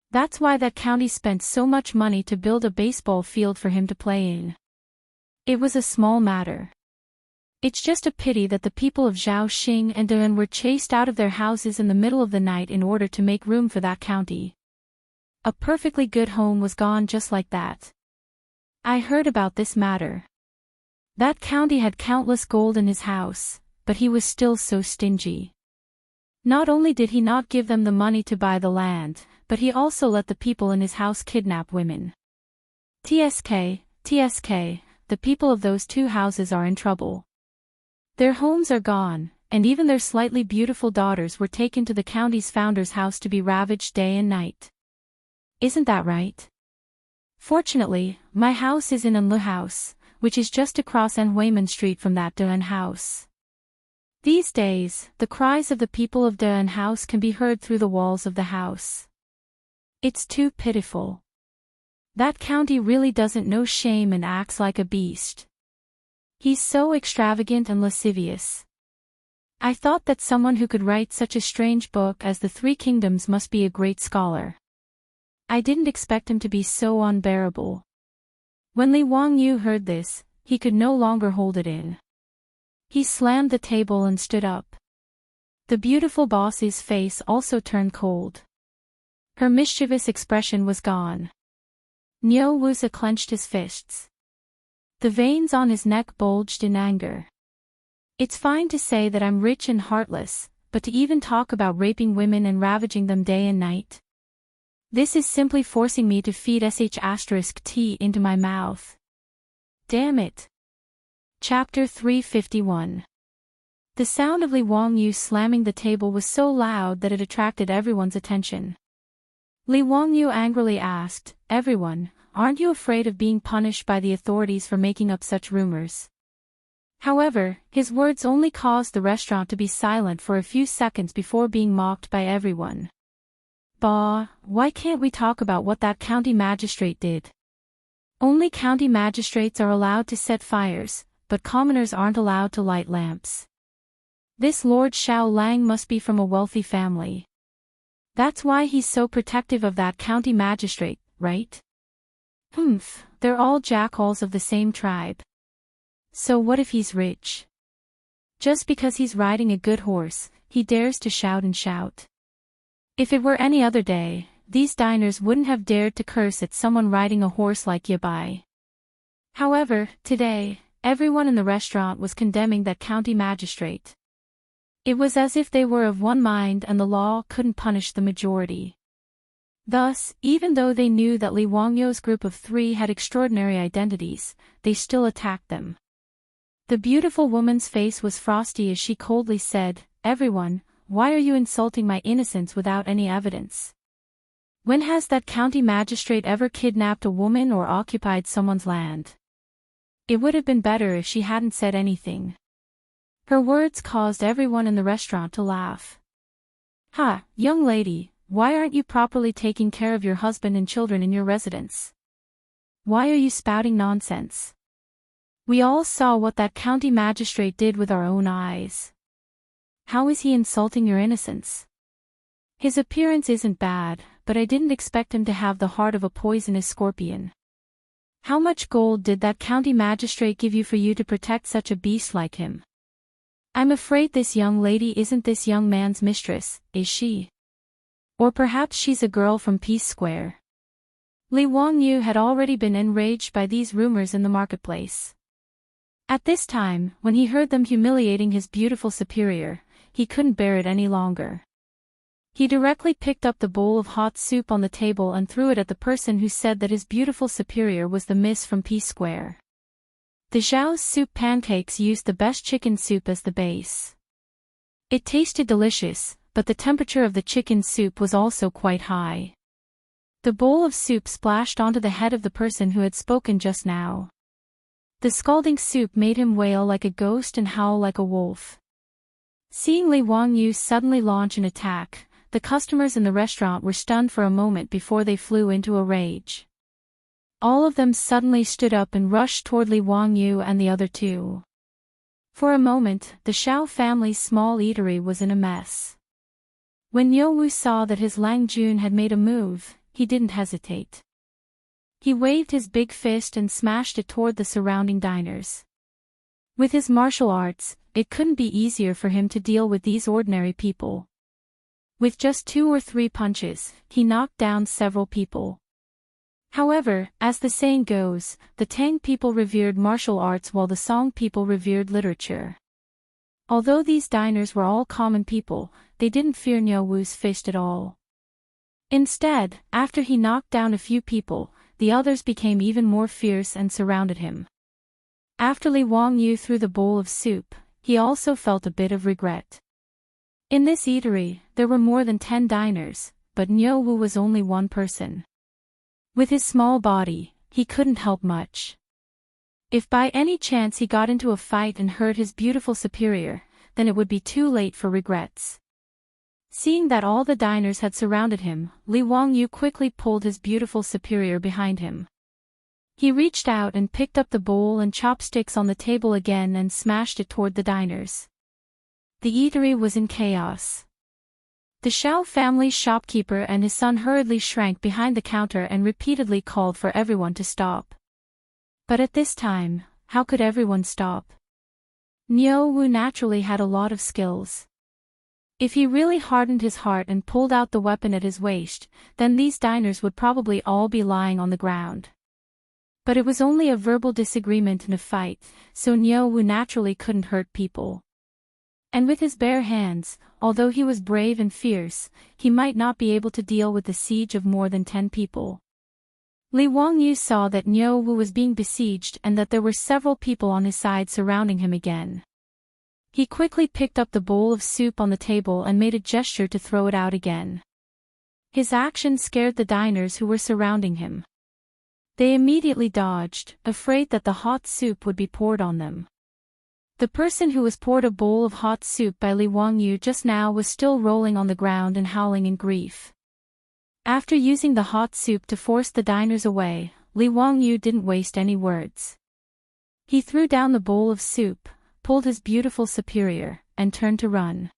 That's why that county spent so much money to build a baseball field for him to play in. It was a small matter. It's just a pity that the people of Zhaoxing and De'an were chased out of their houses in the middle of the night in order to make room for that county. A perfectly good home was gone just like that. I heard about this matter. That county had countless gold in his house, but he was still so stingy. Not only did he not give them the money to buy the land, but he also let the people in his house kidnap women. TSK, the people of those two houses are in trouble. Their homes are gone, and even their slightly beautiful daughters were taken to the county's founder's house to be ravaged day and night. Isn't that right? Fortunately, my house is in Enlu House, which is just across Anhuimen Street from that De'an house. These days, the cries of the people of De'an House can be heard through the walls of the house. It's too pitiful. That county really doesn't know shame and acts like a beast. He's so extravagant and lascivious. I thought that someone who could write such a strange book as The Three Kingdoms must be a great scholar. I didn't expect him to be so unbearable. When Li Wangyu heard this, he could no longer hold it in. He slammed the table and stood up. The beautiful boss's face also turned cold. Her mischievous expression was gone. Niu Wusa clenched his fists. The veins on his neck bulged in anger. It's fine to say that I'm rich and heartless, but to even talk about raping women and ravaging them day and night? This is simply forcing me to feed sh*t into my mouth. Damn it. Chapter 351. The sound of Li Wangyu slamming the table was so loud that it attracted everyone's attention. Li Wangyu angrily asked, "Everyone, aren't you afraid of being punished by the authorities for making up such rumors?" However, his words only caused the restaurant to be silent for a few seconds before being mocked by everyone. Bah, why can't we talk about what that county magistrate did? Only county magistrates are allowed to set fires, but commoners aren't allowed to light lamps. This Lord Xiao Lang must be from a wealthy family. That's why he's so protective of that county magistrate, right? They're all jackals of the same tribe. So what if he's rich? Just because he's riding a good horse, he dares to shout and shout. If it were any other day, these diners wouldn't have dared to curse at someone riding a horse like Yabai. However, today, everyone in the restaurant was condemning that county magistrate. It was as if they were of one mind and the law couldn't punish the majority. Thus, even though they knew that Li Wangyu's group of three had extraordinary identities, they still attacked them. The beautiful woman's face was frosty as she coldly said, "Everyone, why are you insulting my innocence without any evidence? When has that county magistrate ever kidnapped a woman or occupied someone's land? It would have been better if she hadn't said anything." Her words caused everyone in the restaurant to laugh. "Ha, young lady, why aren't you properly taking care of your husband and children in your residence? Why are you spouting nonsense? We all saw what that county magistrate did with our own eyes. How is he insulting your innocence? His appearance isn't bad, but I didn't expect him to have the heart of a poisonous scorpion. How much gold did that county magistrate give you for you to protect such a beast like him? I'm afraid this young lady isn't this young man's mistress, is she? Or perhaps she's a girl from Peace Square." Li Wangyu had already been enraged by these rumors in the marketplace. At this time, when he heard them humiliating his beautiful superior, he couldn't bear it any longer. He directly picked up the bowl of hot soup on the table and threw it at the person who said that his beautiful superior was the miss from Peace Square. The Zhao's soup pancakes used the best chicken soup as the base. It tasted delicious, but the temperature of the chicken soup was also quite high. The bowl of soup splashed onto the head of the person who had spoken just now. The scalding soup made him wail like a ghost and howl like a wolf. Seeing Li Wangyu suddenly launch an attack, the customers in the restaurant were stunned for a moment before they flew into a rage. All of them suddenly stood up and rushed toward Li Wangyu and the other two. For a moment, the Xiao family's small eatery was in a mess. When Niu Wu saw that his Lang Jun had made a move, he didn't hesitate. He waved his big fist and smashed it toward the surrounding diners. With his martial arts, it couldn't be easier for him to deal with these ordinary people. With just 2 or 3 punches, he knocked down several people. However, as the saying goes, the Tang people revered martial arts while the Song people revered literature. Although these diners were all common people, they didn't fear Niu Wu's fist at all. Instead, after he knocked down a few people, the others became even more fierce and surrounded him. After Li Wangyu threw the bowl of soup, he also felt a bit of regret. In this eatery, there were more than 10 diners, but Niu Wu was only one person. With his small body, he couldn't help much. If by any chance he got into a fight and hurt his beautiful superior, then it would be too late for regrets. Seeing that all the diners had surrounded him, Li Wangyu quickly pulled his beautiful superior behind him. He reached out and picked up the bowl and chopsticks on the table again and smashed it toward the diners. The eatery was in chaos. The Xiao family's shopkeeper and his son hurriedly shrank behind the counter and repeatedly called for everyone to stop. But at this time, how could everyone stop? Niu Wu naturally had a lot of skills. If he really hardened his heart and pulled out the weapon at his waist, then these diners would probably all be lying on the ground. But it was only a verbal disagreement in a fight, so Niu Wu naturally couldn't hurt people. And with his bare hands, although he was brave and fierce, he might not be able to deal with the siege of more than 10 people. Li Wangyu saw that Niu Wu was being besieged and that there were several people on his side surrounding him again. He quickly picked up the bowl of soup on the table and made a gesture to throw it out again. His action scared the diners who were surrounding him. They immediately dodged, afraid that the hot soup would be poured on them. The person who was poured a bowl of hot soup by Li Wangyu just now was still rolling on the ground and howling in grief. After using the hot soup to force the diners away, Li Wangyu didn't waste any words. He threw down the bowl of soup, pulled his beautiful superior, and turned to run.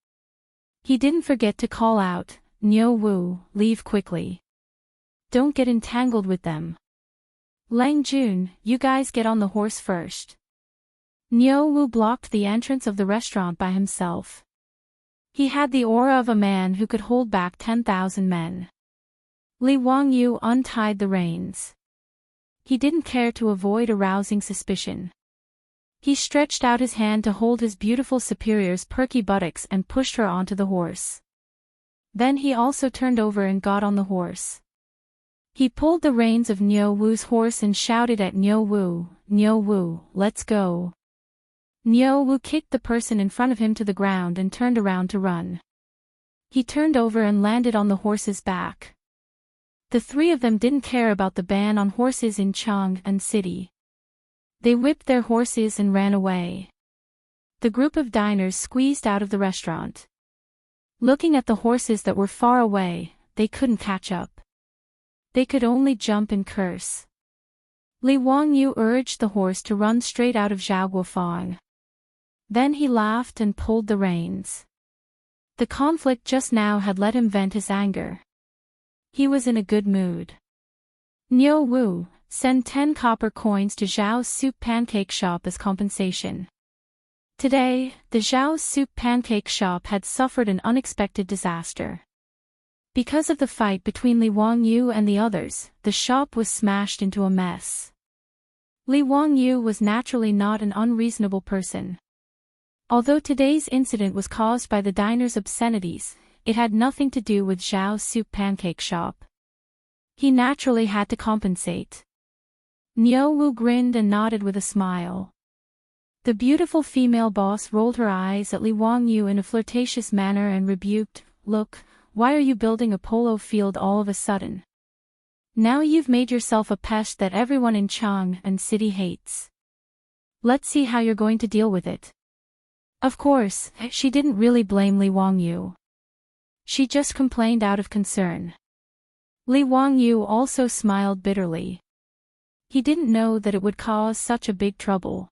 He didn't forget to call out, "Niu Wu, leave quickly. Don't get entangled with them. Lang Jun, you guys get on the horse first." Niu Wu blocked the entrance of the restaurant by himself. He had the aura of a man who could hold back 10,000 men. Li Wangyu untied the reins. He didn't care to avoid arousing suspicion. He stretched out his hand to hold his beautiful superior's perky buttocks and pushed her onto the horse. Then he also turned over and got on the horse. He pulled the reins of Niu Wu's horse and shouted at Niu Wu, let's go. Niu Wu kicked the person in front of him to the ground and turned around to run. He turned over and landed on the horse's back. The 3 of them didn't care about the ban on horses in Chang and city. They whipped their horses and ran away. The group of diners squeezed out of the restaurant. Looking at the horses that were far away, they couldn't catch up. They could only jump and curse. Li Wangyu urged the horse to run straight out of Zhaoguofang. Then he laughed and pulled the reins. The conflict just now had let him vent his anger. He was in a good mood. "Niu Wu, send 10 copper coins to Zhao's soup pancake shop as compensation." Today, the Zhao's soup pancake shop had suffered an unexpected disaster. Because of the fight between Li Wangyu and the others, the shop was smashed into a mess. Li Wangyu was naturally not an unreasonable person. Although today's incident was caused by the diner's obscenities, it had nothing to do with Zhao's soup pancake shop. He naturally had to compensate. Niu Wu grinned and nodded with a smile. The beautiful female boss rolled her eyes at Li Wangyu in a flirtatious manner and rebuked, "Look, why are you building a polo field all of a sudden? Now you've made yourself a pest that everyone in Chang and city hates." Let's see how you're going to deal with it. Of course, she didn't really blame Li Wangyu. She just complained out of concern. Li Wangyu also smiled bitterly. He didn't know that it would cause such a big trouble.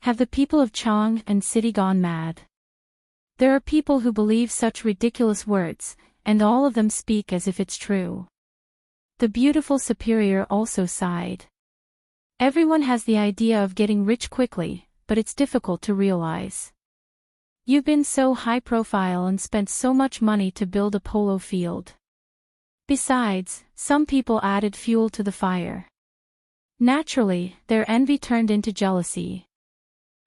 Have the people of Chang and city gone mad? There are people who believe such ridiculous words, and all of them speak as if it's true. The beautiful superior also sighed. Everyone has the idea of getting rich quickly, but it's difficult to realize. You've been so high profile and spent so much money to build a polo field. Besides, some people added fuel to the fire. Naturally, their envy turned into jealousy.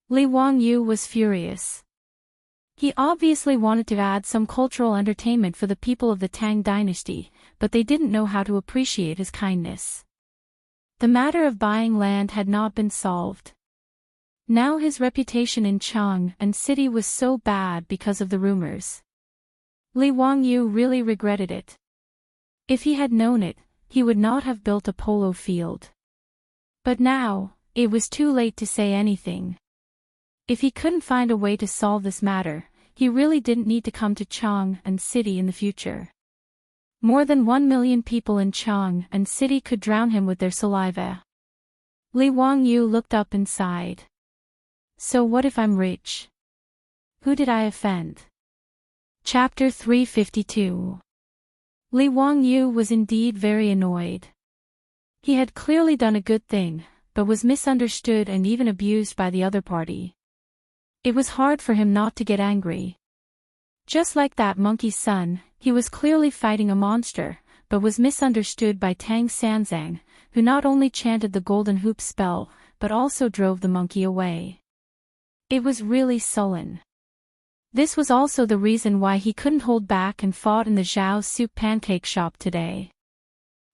Li Wangyu was furious. He obviously wanted to add some cultural entertainment for the people of the Tang dynasty, but they didn't know how to appreciate his kindness. The matter of buying land had not been solved. Now his reputation in Chang and city was so bad because of the rumors. Li Wangyu really regretted it. If he had known it, he would not have built a polo field. But now, it was too late to say anything. If he couldn't find a way to solve this matter, he really didn't need to come to Chang and city in the future. More than 1 million people in Chang and city could drown him with their saliva. Li Wangyu looked up and sighed. So what if I'm rich? Who did I offend? Chapter 352. Li Wangyu was indeed very annoyed. He had clearly done a good thing, but was misunderstood and even abused by the other party. It was hard for him not to get angry. Just like that monkey's son, he was clearly fighting a monster, but was misunderstood by Tang Sanzang, who not only chanted the golden hoop spell, but also drove the monkey away. It was really sullen. This was also the reason why he couldn't hold back and fought in the Zhao soup pancake shop today.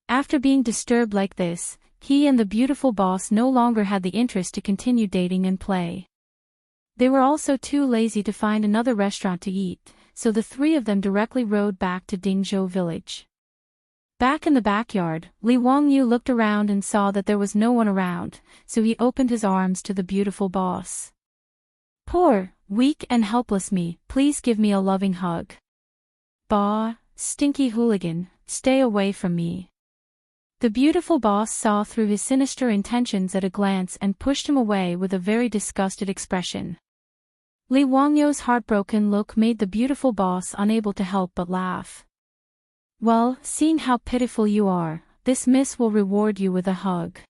After being disturbed like this, he and the beautiful boss no longer had the interest to continue dating and play. They were also too lazy to find another restaurant to eat, so the three of them directly rode back to Dingzhou village. Back in the backyard, Li Wangyu looked around and saw that there was no one around, so he opened his arms to the beautiful boss. Poor, weak and helpless me, please give me a loving hug. Bah, stinky hooligan, stay away from me. The beautiful boss saw through his sinister intentions at a glance and pushed him away with a very disgusted expression. Li Wangyu's heartbroken look made the beautiful boss unable to help but laugh. Well, seeing how pitiful you are, this miss will reward you with a hug.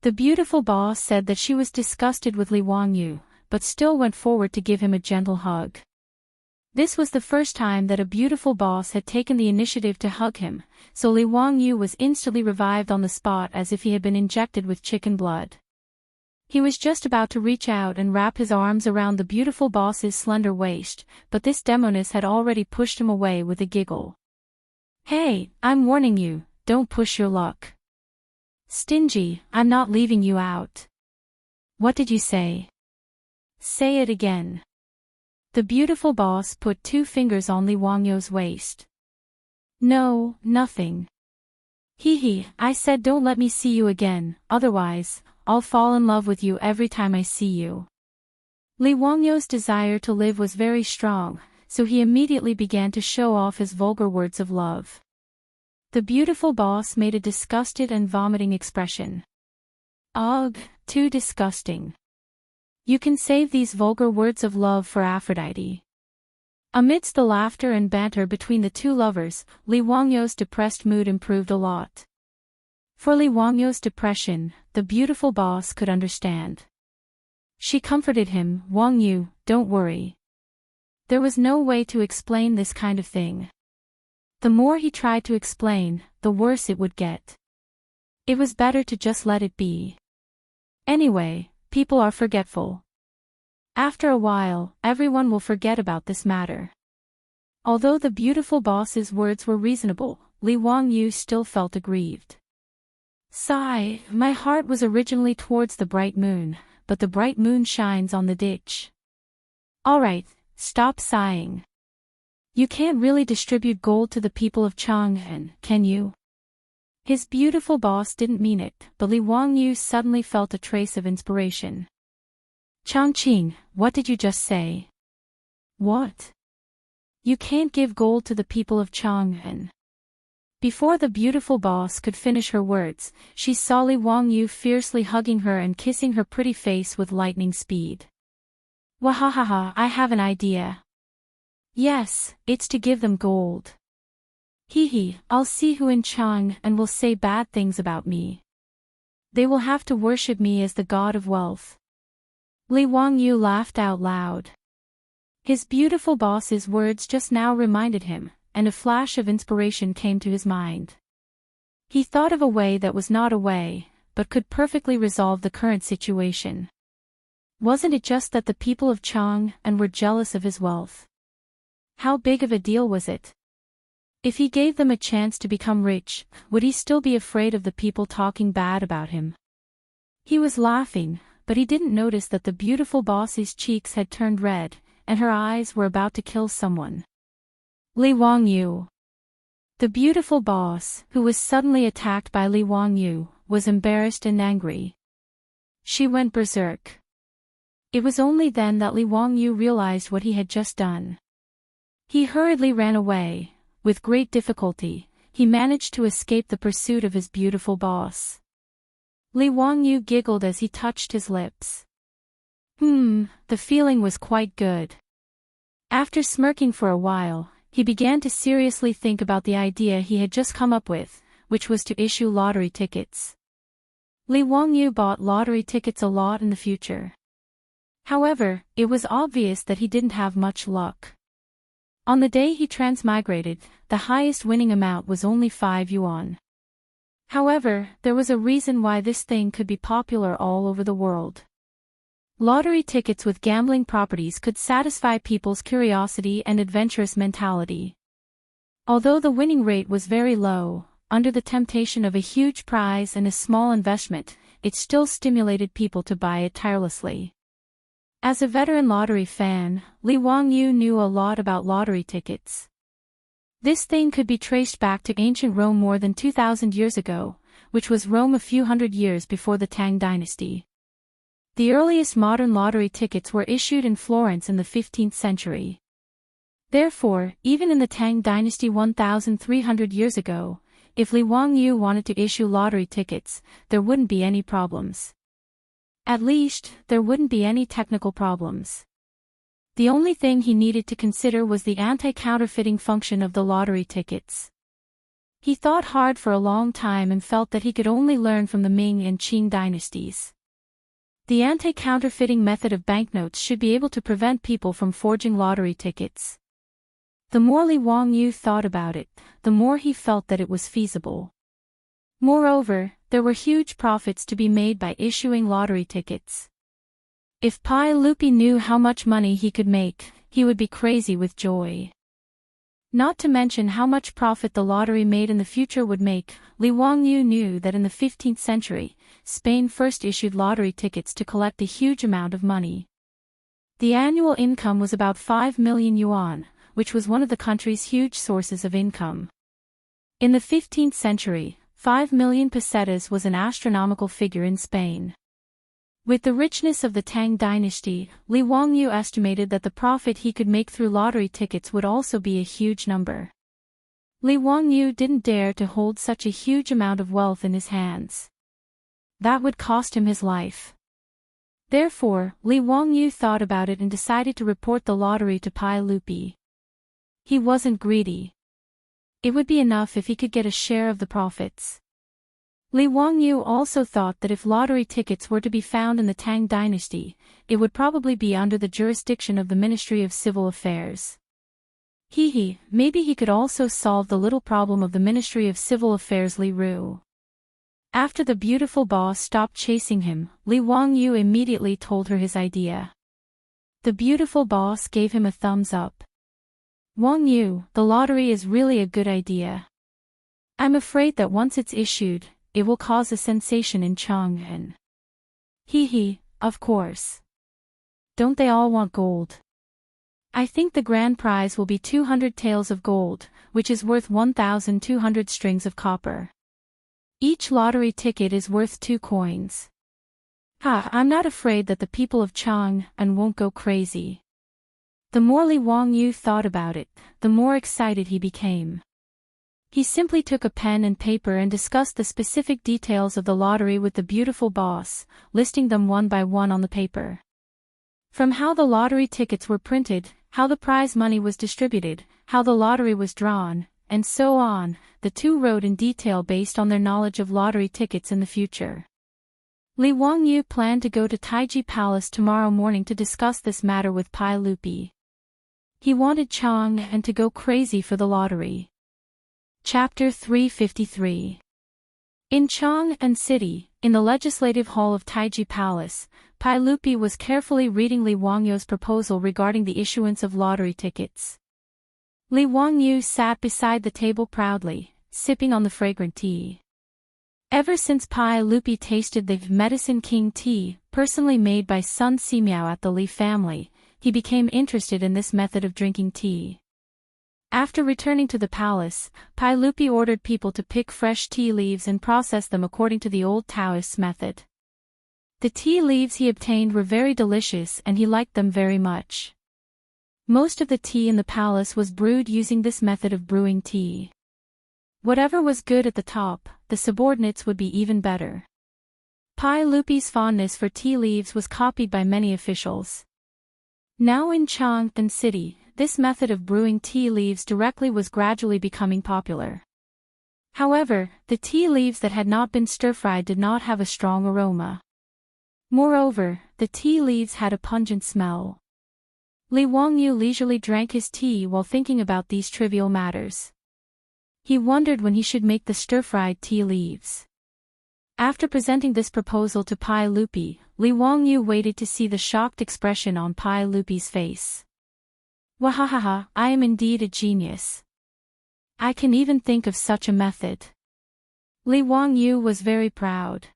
The beautiful boss said that she was disgusted with Li Wangyu, but still went forward to give him a gentle hug. This was the first time that a beautiful boss had taken the initiative to hug him, so Li Wangyu was instantly revived on the spot as if he had been injected with chicken blood. He was just about to reach out and wrap his arms around the beautiful boss's slender waist, but this demoness had already pushed him away with a giggle. Hey, I'm warning you, don't push your luck. Stingy, I'm not leaving you out. What did you say? Say it again. The beautiful boss put 2 fingers on Li Wangyu's waist. No, nothing. Hee, I said don't let me see you again, otherwise, I'll fall in love with you every time I see you. Li Wangyu's desire to live was very strong, so he immediately began to show off his vulgar words of love. The beautiful boss made a disgusted and vomiting expression. Ugh, too disgusting. You can save these vulgar words of love for Aphrodite. Amidst the laughter and banter between the two lovers, Li Wangyu's depressed mood improved a lot. For Li Wangyu's depression, the beautiful boss could understand. She comforted him, Wangyu, don't worry. There was no way to explain this kind of thing. The more he tried to explain, the worse it would get. It was better to just let it be. Anyway, people are forgetful. After a while, everyone will forget about this matter. Although the beautiful boss's words were reasonable, Li Wangyu still felt aggrieved. Sigh, my heart was originally towards the bright moon, but the bright moon shines on the ditch. Alright, stop sighing. You can't really distribute gold to the people of Chang'an, can you? His beautiful boss didn't mean it, but Li Wangyu suddenly felt a trace of inspiration. Chongqing, what did you just say? What? You can't give gold to the people of Chang'an. Before the beautiful boss could finish her words, she saw Li Wangyu fiercely hugging her and kissing her pretty face with lightning speed. Wahahaha, I have an idea. Yes, it's to give them gold. Hee, I'll see who in Chang'an will say bad things about me. They will have to worship me as the god of wealth. Li Wangyu laughed out loud. His beautiful boss's words just now reminded him, and a flash of inspiration came to his mind. He thought of a way that was not a way, but could perfectly resolve the current situation. Wasn't it just that the people of Chang'an were jealous of his wealth? How big of a deal was it? If he gave them a chance to become rich, would he still be afraid of the people talking bad about him? He was laughing, but he didn't notice that the beautiful boss's cheeks had turned red, and her eyes were about to kill someone. Li Wangyu. The beautiful boss, who was suddenly attacked by Li Wangyu, was embarrassed and angry. She went berserk. It was only then that Li Wangyu realized what he had just done. He hurriedly ran away. With great difficulty, he managed to escape the pursuit of his beautiful boss. Li Wangyu giggled as he touched his lips. The feeling was quite good. After smirking for a while, he began to seriously think about the idea he had just come up with, which was to issue lottery tickets. Li Wangyu bought lottery tickets a lot in the future. However, it was obvious that he didn't have much luck. On the day he transmigrated, the highest winning amount was only 5 yuan. However, there was a reason why this thing could be popular all over the world. Lottery tickets with gambling properties could satisfy people's curiosity and adventurous mentality. Although the winning rate was very low, under the temptation of a huge prize and a small investment, it still stimulated people to buy it tirelessly. As a veteran lottery fan, Li Wangyu knew a lot about lottery tickets. This thing could be traced back to ancient Rome more than 2,000 years ago, which was Rome a few hundred years before the Tang dynasty. The earliest modern lottery tickets were issued in Florence in the 15th century. Therefore, even in the Tang dynasty 1,300 years ago, if Li Wangyu wanted to issue lottery tickets, there wouldn't be any problems. At least, there wouldn't be any technical problems. The only thing he needed to consider was the anti-counterfeiting function of the lottery tickets. He thought hard for a long time and felt that he could only learn from the Ming and Qing dynasties. The anti-counterfeiting method of banknotes should be able to prevent people from forging lottery tickets. The more Li Wangyu thought about it, the more he felt that it was feasible. Moreover, there were huge profits to be made by issuing lottery tickets. If Pai Lupi knew how much money he could make, he would be crazy with joy. Not to mention how much profit the lottery made in the future would make, Li Wangyu knew that in the 15th century, Spain first issued lottery tickets to collect a huge amount of money. The annual income was about 5 million yuan, which was one of the country's huge sources of income. In the 15th century, 5 million pesetas was an astronomical figure in Spain. With the richness of the Tang dynasty, Li Wangyu estimated that the profit he could make through lottery tickets would also be a huge number. Li Wangyu didn't dare to hold such a huge amount of wealth in his hands. That would cost him his life. Therefore, Li Wangyu thought about it and decided to report the lottery to Pai Lupi. He wasn't greedy. It would be enough if he could get a share of the profits. Li Wangyu also thought that if lottery tickets were to be found in the Tang dynasty, it would probably be under the jurisdiction of the Ministry of Civil Affairs. Maybe he could also solve the little problem of the Ministry of Civil Affairs Li Ru. After the beautiful boss stopped chasing him, Li Wangyu immediately told her his idea. The beautiful boss gave him a thumbs up. Wangyu, the lottery is really a good idea. I'm afraid that once it's issued, it will cause a sensation in Chang'an. Of course. Don't they all want gold? I think the grand prize will be 200 taels of gold, which is worth 1,200 strings of copper. Each lottery ticket is worth 2 coins. Ha, I'm not afraid that the people of Chang and won't go crazy. The more Li Wangyu thought about it, the more excited he became. He simply took a pen and paper and discussed the specific details of the lottery with the beautiful boss, listing them one by one on the paper. From how the lottery tickets were printed, how the prize money was distributed, how the lottery was drawn, and so on, the two wrote in detail based on their knowledge of lottery tickets in the future. Li Wangyu planned to go to Taiji Palace tomorrow morning to discuss this matter with Pai Lupi. He wanted Chang and to go crazy for the lottery. Chapter 353. In Chang'an City, in the Legislative Hall of Taiji Palace, Pai Lupi was carefully reading Li Wangyu's proposal regarding the issuance of lottery tickets. Li Wangyu sat beside the table proudly, sipping on the fragrant tea. Ever since Pai Lupi tasted the Medicine King tea, personally made by Sun Simiao at the Li family, he became interested in this method of drinking tea. After returning to the palace, Pai Lupi ordered people to pick fresh tea leaves and process them according to the old Taoist method. The tea leaves he obtained were very delicious and he liked them very much. Most of the tea in the palace was brewed using this method of brewing tea. Whatever was good at the top, the subordinates would be even better. Pai Lupi's fondness for tea leaves was copied by many officials. Now in Chang'an City, this method of brewing tea leaves directly was gradually becoming popular. However, the tea leaves that had not been stir-fried did not have a strong aroma. Moreover, the tea leaves had a pungent smell. Li Wangyu leisurely drank his tea while thinking about these trivial matters. He wondered when he should make the stir-fried tea leaves. After presenting this proposal to Pai Lupi, Li Wangyu waited to see the shocked expression on Pai Lupi's face. Wahahaha, I am indeed a genius. I can even think of such a method. Li Wangyu was very proud.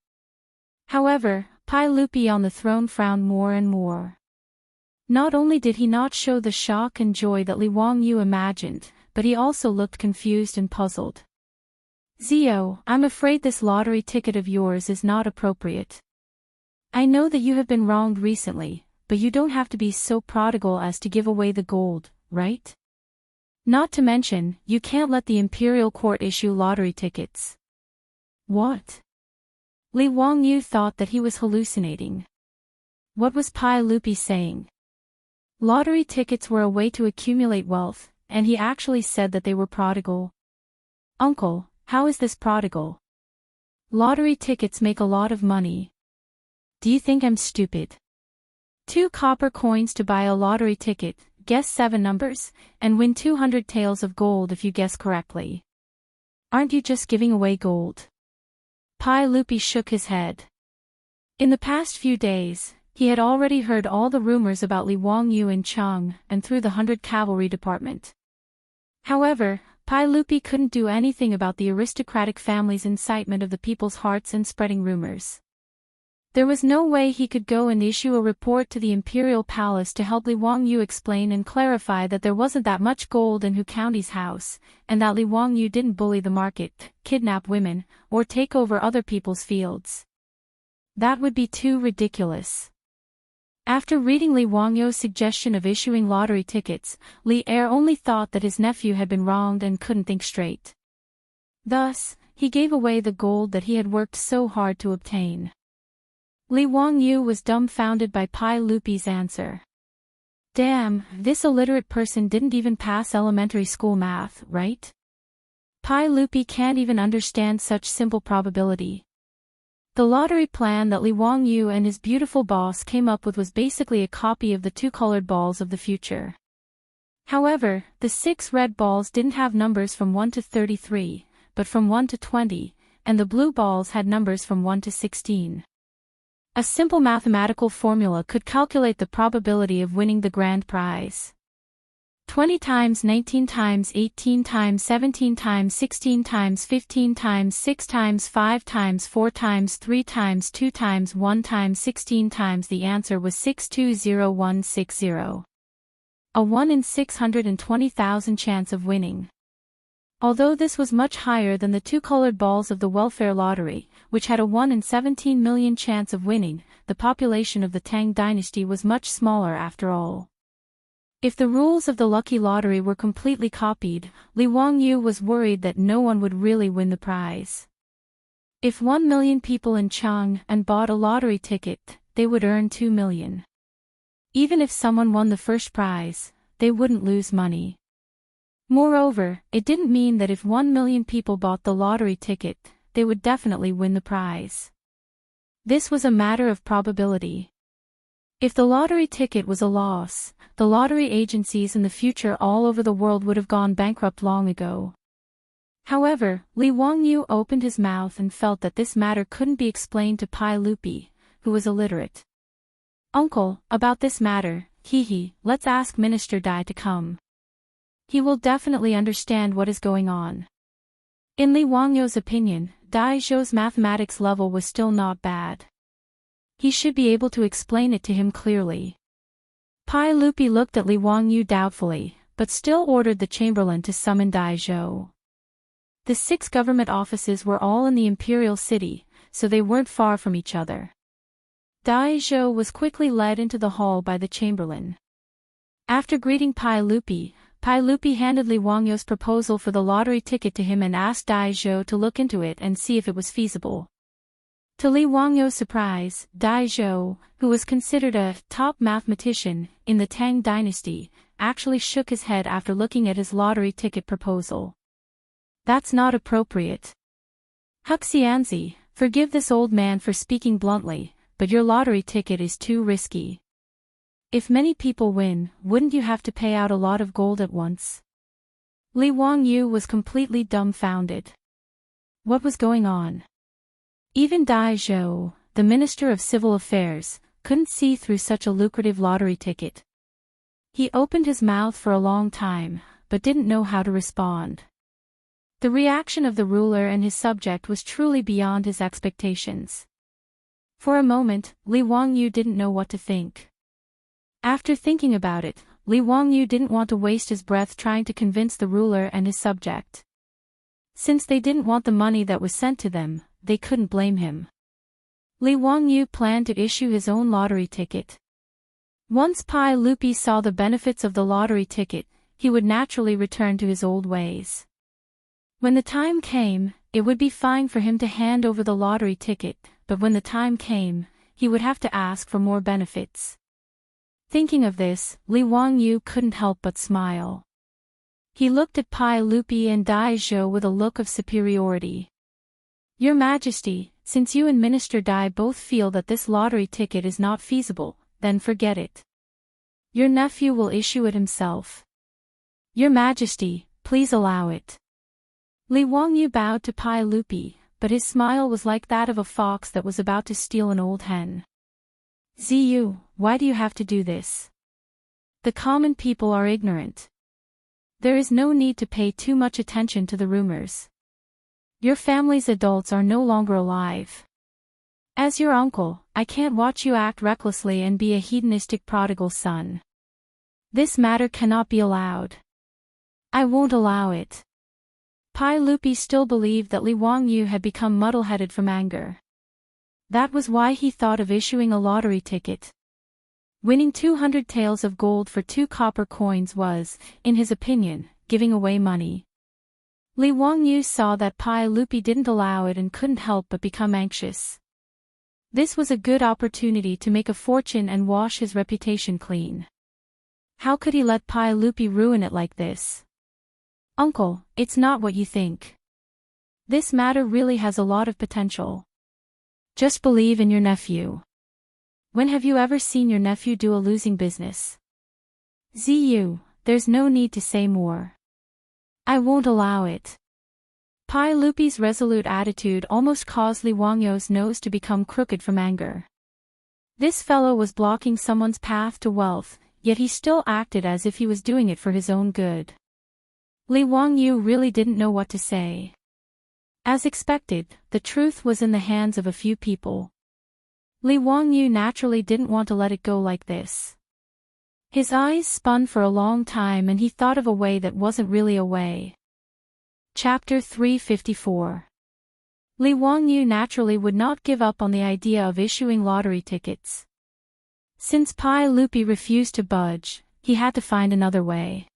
However, Pai Lupi on the throne frowned more and more. Not only did he not show the shock and joy that Li Wangyu imagined, but he also looked confused and puzzled. Zio, I'm afraid this lottery ticket of yours is not appropriate. I know that you have been wronged recently, but you don't have to be so prodigal as to give away the gold, right? Not to mention, you can't let the imperial court issue lottery tickets. What? Li Wangyu thought that he was hallucinating. What was Pai Lupi saying? Lottery tickets were a way to accumulate wealth, and he actually said that they were prodigal. Uncle, how is this prodigal? Lottery tickets make a lot of money. Do you think I'm stupid? 2 copper coins to buy a lottery ticket, guess 7 numbers, and win 200 taels of gold if you guess correctly. Aren't you just giving away gold? Pai Lupi shook his head. In the past few days, he had already heard all the rumors about Li Wangyu in Chang and through the 100 Cavalry Department. However, Pai Lupi couldn't do anything about the aristocratic family's incitement of the people's hearts and spreading rumors. There was no way he could go and issue a report to the imperial palace to help Li Wangyu explain and clarify that there wasn't that much gold in Hu County's house, and that Li Wangyu didn't bully the market, kidnap women, or take over other people's fields. That would be too ridiculous. After reading Li Wangyu's suggestion of issuing lottery tickets, Li Er only thought that his nephew had been wronged and couldn't think straight. Thus, he gave away the gold that he had worked so hard to obtain. Li Wangyu was dumbfounded by Pai Lupi's answer. Damn, this illiterate person didn't even pass elementary school math, right? Pai Lupi can't even understand such simple probability. The lottery plan that Li Wangyu and his beautiful boss came up with was basically a copy of the 2 colored balls of the future. However, the 6 red balls didn't have numbers from 1 to 33, but from 1 to 20, and the blue balls had numbers from 1 to 16. A simple mathematical formula could calculate the probability of winning the grand prize. 20 times 19 times 18 times 17 times 16 times 15 times 6 times 5 times 4 times 3 times 2 times 1 times 16 times. The answer was 620160. A 1 in 620,000 chance of winning. Although this was much higher than the two-colored balls of the welfare lottery, which had a 1 in 17 million chance of winning, the population of the Tang dynasty was much smaller after all. If the rules of the lucky lottery were completely copied, Li Wangyu was worried that no one would really win the prize. If 1 million people in Chang'an bought a lottery ticket, they would earn 2 million. Even if someone won the first prize, they wouldn't lose money. Moreover, it didn't mean that if 1 million people bought the lottery ticket, they would definitely win the prize. This was a matter of probability. If the lottery ticket was a loss, the lottery agencies in the future all over the world would have gone bankrupt long ago. However, Li Wangyu opened his mouth and felt that this matter couldn't be explained to Pai Lupi, who was illiterate. "Uncle, about this matter, let's ask Minister Dai to come. He will definitely understand what is going on." In Li Wangyu's opinion, Dai Zhou's mathematics level was still not bad. He should be able to explain it to him clearly. Pai Lupi looked at Li Wangyu doubtfully, but still ordered the chamberlain to summon Dai Zhou. The 6 government offices were all in the imperial city, so they weren't far from each other. Dai Zhou was quickly led into the hall by the chamberlain. After greeting Pai Lupi handed Li Wangyu's proposal for the lottery ticket to him and asked Dai Zhou to look into it and see if it was feasible. To Li Wangyu's surprise, Dai Zhou, who was considered a top mathematician in the Tang dynasty, actually shook his head after looking at his lottery ticket proposal. "That's not appropriate. Huxianzi, forgive this old man for speaking bluntly, but your lottery ticket is too risky. If many people win, wouldn't you have to pay out a lot of gold at once?" Li Wangyu was completely dumbfounded. What was going on? Even Dai Zhou, the Minister of Civil Affairs, couldn't see through such a lucrative lottery ticket. He opened his mouth for a long time, but didn't know how to respond. The reaction of the ruler and his subject was truly beyond his expectations. For a moment, Li Wangyu didn't know what to think. After thinking about it, Li Wangyu didn't want to waste his breath trying to convince the ruler and his subject. Since they didn't want the money that was sent to them, they couldn't blame him. Li Wangyu planned to issue his own lottery ticket. Once Pai Lupi saw the benefits of the lottery ticket, he would naturally return to his old ways. When the time came, it would be fine for him to hand over the lottery ticket, but when the time came, he would have to ask for more benefits. Thinking of this, Li Wangyu couldn't help but smile. He looked at Pai Lupi and Dai Zhou with a look of superiority. "Your Majesty, since you and Minister Dai both feel that this lottery ticket is not feasible, then forget it. Your nephew will issue it himself. Your Majesty, please allow it." Li Wangyu bowed to Pai Lupi, but his smile was like that of a fox that was about to steal an old hen. "Ziyu, why do you have to do this? The common people are ignorant. There is no need to pay too much attention to the rumors. Your family's adults are no longer alive. As your uncle, I can't watch you act recklessly and be a hedonistic prodigal son. This matter cannot be allowed. I won't allow it." Pai Lupi still believed that Li Wangyu had become muddle-headed from anger. That was why he thought of issuing a lottery ticket. Winning 200 taels of gold for 2 copper coins was, in his opinion, giving away money. Li Wangyu saw that Pai Lupi didn't allow it and couldn't help but become anxious. This was a good opportunity to make a fortune and wash his reputation clean. How could he let Pai Lupi ruin it like this? "Uncle, it's not what you think. This matter really has a lot of potential. Just believe in your nephew. When have you ever seen your nephew do a losing business? Ziyu, there's no need to say more. I won't allow it." Pai Lupi's resolute attitude almost caused Li Wangyu's nose to become crooked from anger. This fellow was blocking someone's path to wealth, yet he still acted as if he was doing it for his own good. Li Wangyu really didn't know what to say. As expected, the truth was in the hands of a few people. Li Wangyu naturally didn't want to let it go like this. His eyes spun for a long time and he thought of a way that wasn't really a way. Chapter 354. Li Wangyu naturally would not give up on the idea of issuing lottery tickets. Since Pai Lupi refused to budge, he had to find another way.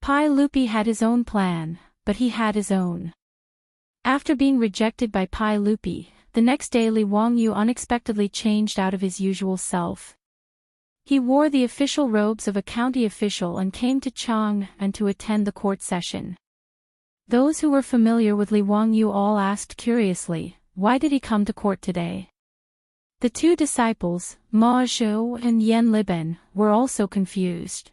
Pai Lupi had his own plan, but he had his own. After being rejected by Pai Lupi, the next day Li Wangyu unexpectedly changed out of his usual self. He wore the official robes of a county official and came to Chang and to attend the court session. Those who were familiar with Li Wangyu all asked curiously, why did he come to court today? The two disciples, Ma Zhou and Yan Liben, were also confused.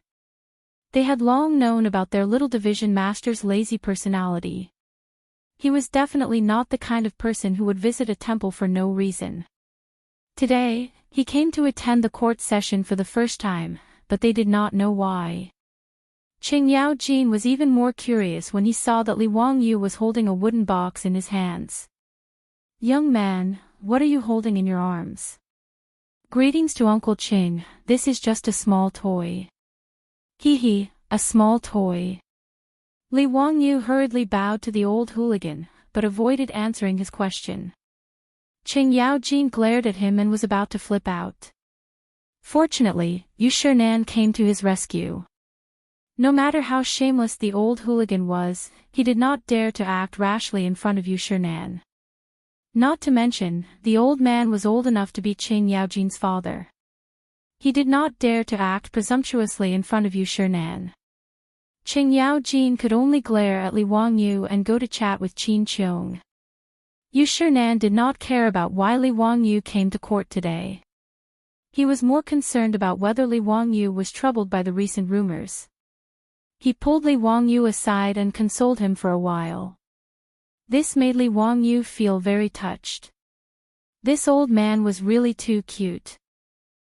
They had long known about their little division master's lazy personality. He was definitely not the kind of person who would visit a temple for no reason. Today, he came to attend the court session for the first time, but they did not know why. Qing Yaojin was even more curious when he saw that Li Wangyu was holding a wooden box in his hands. "Young man, what are you holding in your arms?" "Greetings to Uncle Qing, this is just a small toy." "Hee, a small toy." Li Wangyu hurriedly bowed to the old hooligan, but avoided answering his question. Qing Yaojin glared at him and was about to flip out. Fortunately, Yu Shernan came to his rescue. No matter how shameless the old hooligan was, he did not dare to act rashly in front of Yu Shernan. Not to mention, the old man was old enough to be Qing Yaojin's father. He did not dare to act presumptuously in front of Yu Shernan. Qing Yaojin could only glare at Li Wangyu and go to chat with Qin Qiong. Yu Shernan did not care about why Li Wangyu came to court today. He was more concerned about whether Li Wangyu was troubled by the recent rumors. He pulled Li Wangyu aside and consoled him for a while. This made Li Wangyu feel very touched. This old man was really too cute.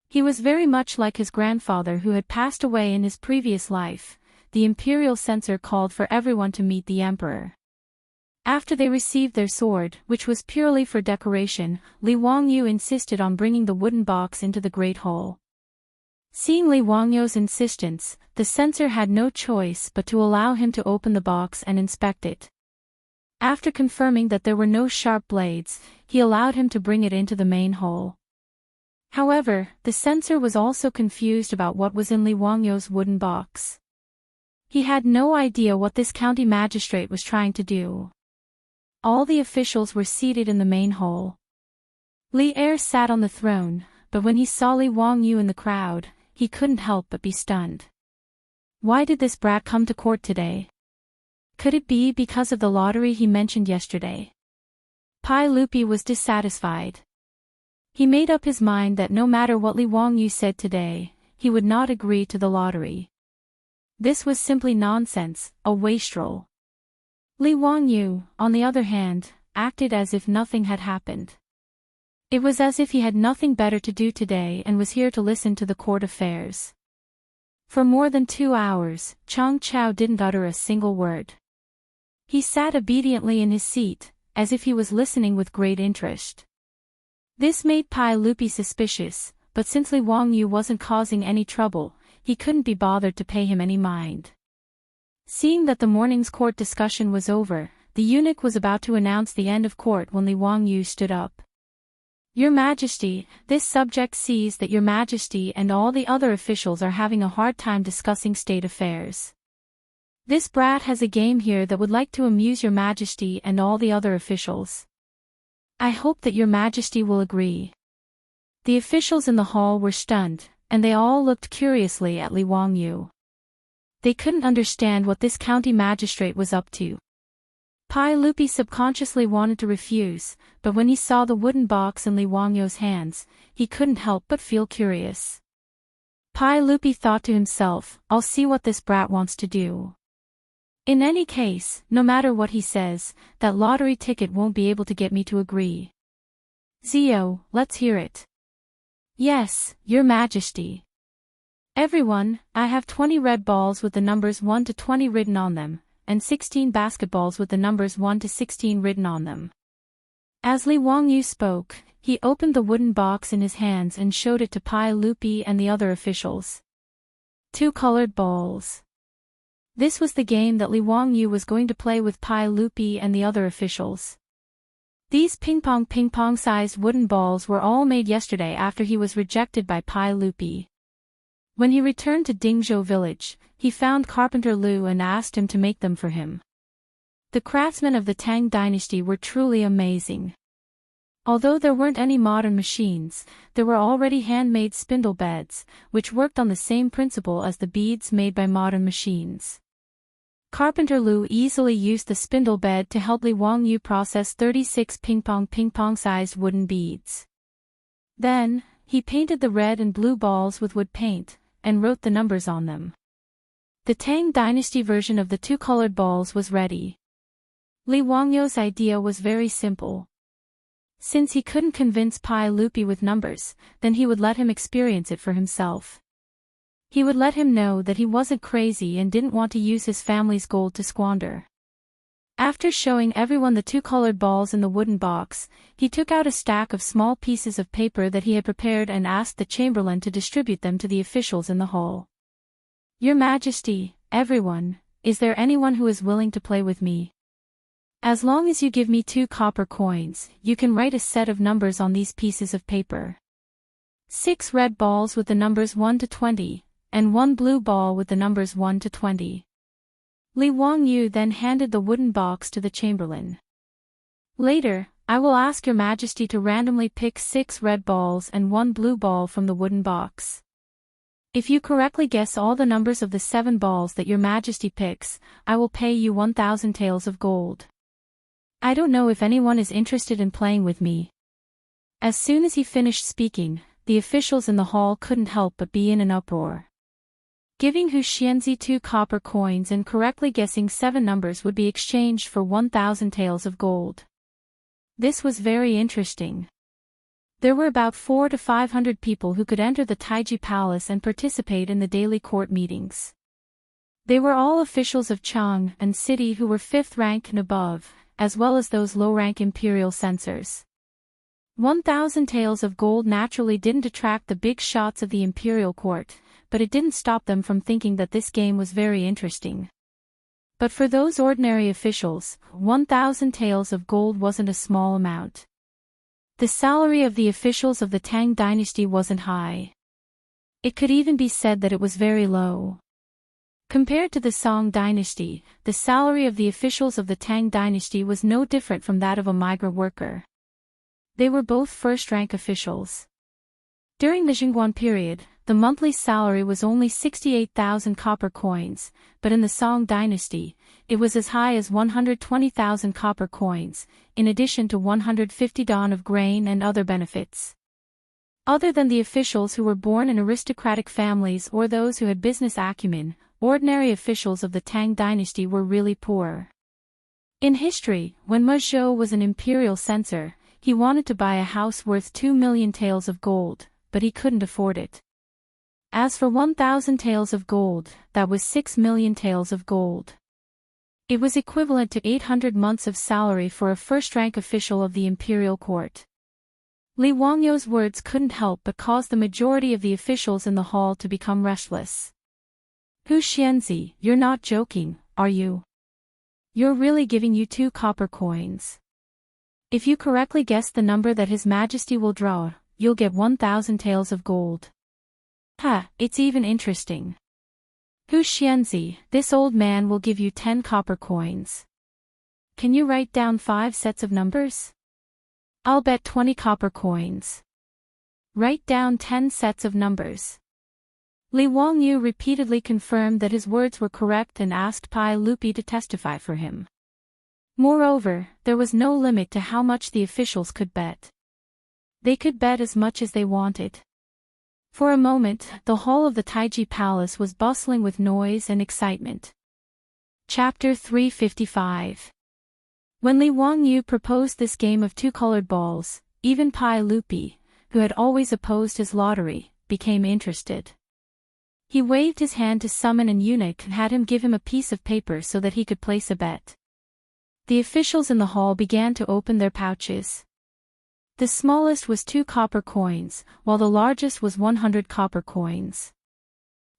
He was very much like his grandfather who had passed away in his previous life. The imperial censor called for everyone to meet the emperor. After they received their sword, which was purely for decoration, Li Wangyu insisted on bringing the wooden box into the Great Hall. Seeing Li Wangyu's insistence, the censor had no choice but to allow him to open the box and inspect it. After confirming that there were no sharp blades, he allowed him to bring it into the main hall. However, the censor was also confused about what was in Li Wangyu's wooden box. He had no idea what this county magistrate was trying to do. All the officials were seated in the main hall. Li Er sat on the throne, but when he saw Li Wangyu in the crowd, he couldn't help but be stunned. Why did this brat come to court today? Could it be because of the lottery he mentioned yesterday? Pai Lupi was dissatisfied. He made up his mind that no matter what Li Wangyu said today, he would not agree to the lottery. This was simply nonsense, a wastrel. Li Wangyu, on the other hand, acted as if nothing had happened. It was as if he had nothing better to do today and was here to listen to the court affairs. For more than 2 hours, Chang Chao didn't utter a single word. He sat obediently in his seat, as if he was listening with great interest. This made Pai Lupi suspicious, but since Li Wangyu wasn't causing any trouble, he couldn't be bothered to pay him any mind. Seeing that the morning's court discussion was over, the eunuch was about to announce the end of court when Li Wangyu stood up. "Your Majesty, this subject sees that Your Majesty and all the other officials are having a hard time discussing state affairs. This brat has a game here that would like to amuse Your Majesty and all the other officials. I hope that Your Majesty will agree." The officials in the hall were stunned, and they all looked curiously at Li Wangyu. They couldn't understand what this county magistrate was up to. Pai Lupi subconsciously wanted to refuse, but when he saw the wooden box in Li Wangyu's hands, he couldn't help but feel curious. Pai Lupi thought to himself, "I'll see what this brat wants to do. In any case, no matter what he says, that lottery ticket won't be able to get me to agree. Zio, let's hear it." "Yes, Your Majesty." "Everyone, I have 20 red balls with the numbers 1 to 20 written on them, and 16 basketballs with the numbers 1 to 16 written on them." As Li Wangyu spoke, he opened the wooden box in his hands and showed it to Pai Lupi and the other officials. 2 colored balls. This was the game that Li Wangyu was going to play with Pai Lupi and the other officials. These ping-pong-sized wooden balls were all made yesterday after he was rejected by Pai Lupi. When he returned to Dingzhou village, he found Carpenter Lu and asked him to make them for him. The craftsmen of the Tang dynasty were truly amazing. Although there weren't any modern machines, there were already handmade spindle beds, which worked on the same principle as the beads made by modern machines. Carpenter Lu easily used the spindle bed to help Li Wangyu process 36 ping-pong-sized wooden beads. Then, he painted the red and blue balls with wood paint, and wrote the numbers on them. The Tang dynasty version of the two-colored balls was ready. Li Wangyu's idea was very simple. Since he couldn't convince Pai Lupi with numbers, then he would let him experience it for himself. He would let him know that he wasn't crazy and didn't want to use his family's gold to squander. After showing everyone the two-colored balls in the wooden box, he took out a stack of small pieces of paper that he had prepared and asked the chamberlain to distribute them to the officials in the hall. "Your Majesty, everyone, is there anyone who is willing to play with me? As long as you give me 2 copper coins, you can write a set of numbers on these pieces of paper. 6 red balls with the numbers 1 to 20, and 1 blue ball with the numbers 1 to 20. Li Wangyu then handed the wooden box to the chamberlain. "Later, I will ask your Majesty to randomly pick 6 red balls and 1 blue ball from the wooden box. If you correctly guess all the numbers of the 7 balls that your Majesty picks, I will pay you 1,000 taels of gold. I don't know if anyone is interested in playing with me." As soon as he finished speaking, the officials in the hall couldn't help but be in an uproar. Giving Hu Xianzi 2 copper coins and correctly guessing 7 numbers would be exchanged for 1,000 taels of gold. This was very interesting. There were about 400 to 500 people who could enter the Taiji Palace and participate in the daily court meetings. They were all officials of Chang and city who were 5th rank and above, as well as those low-rank imperial censors. 1,000 taels of gold naturally didn't attract the big shots of the imperial court, but it didn't stop them from thinking that this game was very interesting. But for those ordinary officials, 1,000 taels of gold wasn't a small amount. The salary of the officials of the Tang dynasty wasn't high. It could even be said that it was very low. Compared to the Song dynasty, the salary of the officials of the Tang dynasty was no different from that of a migrant worker. They were both first-rank officials. During the Jingguan period, the monthly salary was only 68,000 copper coins, but in the Song dynasty, it was as high as 120,000 copper coins, in addition to 150 don of grain and other benefits. Other than the officials who were born in aristocratic families or those who had business acumen, ordinary officials of the Tang dynasty were really poor. In history, when Ma Zhou was an imperial censor, he wanted to buy a house worth 2 million taels of gold, but he couldn't afford it. As for 1,000 taels of gold, that was 6 million taels of gold. It was equivalent to 800 months of salary for a first-rank official of the imperial court. Li Wangyu's words couldn't help but cause the majority of the officials in the hall to become restless. "Hu Xianzi, you're not joking, are you? You're really giving you 2 copper coins. If you correctly guess the number that His Majesty will draw, you'll get 1,000 taels of gold. Ha, it's even interesting. Hu Xianzi, this old man will give you 10 copper coins. Can you write down 5 sets of numbers? I'll bet 20 copper coins. Write down 10 sets of numbers." Li Wangyu repeatedly confirmed that his words were correct and asked Pai Lupi to testify for him. Moreover, there was no limit to how much the officials could bet. They could bet as much as they wanted. For a moment, the hall of the Taiji Palace was bustling with noise and excitement. Chapter 355. When Li Wangyu proposed this game of 2-colored balls, even Pai Lupi, who had always opposed his lottery, became interested. He waved his hand to summon an eunuch and had him give him a piece of paper so that he could place a bet. The officials in the hall began to open their pouches. The smallest was 2 copper coins, while the largest was 100 copper coins.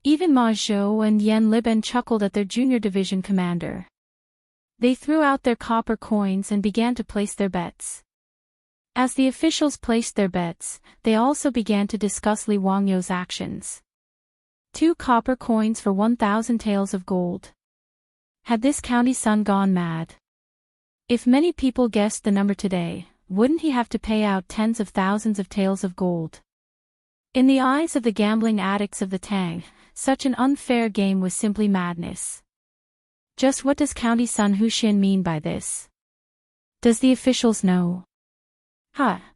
Even Ma Zhou and Yan Liben chuckled at their junior division commander. They threw out their copper coins and began to place their bets. As the officials placed their bets, they also began to discuss Li Wangyu's actions. 2 copper coins for 1,000 taels of gold. Had this county son gone mad? If many people guessed the number today, wouldn't he have to pay out tens of thousands of taels of gold? In the eyes of the gambling addicts of the Tang, such an unfair game was simply madness. Just what does County Son Huxin mean by this? Does the officials know?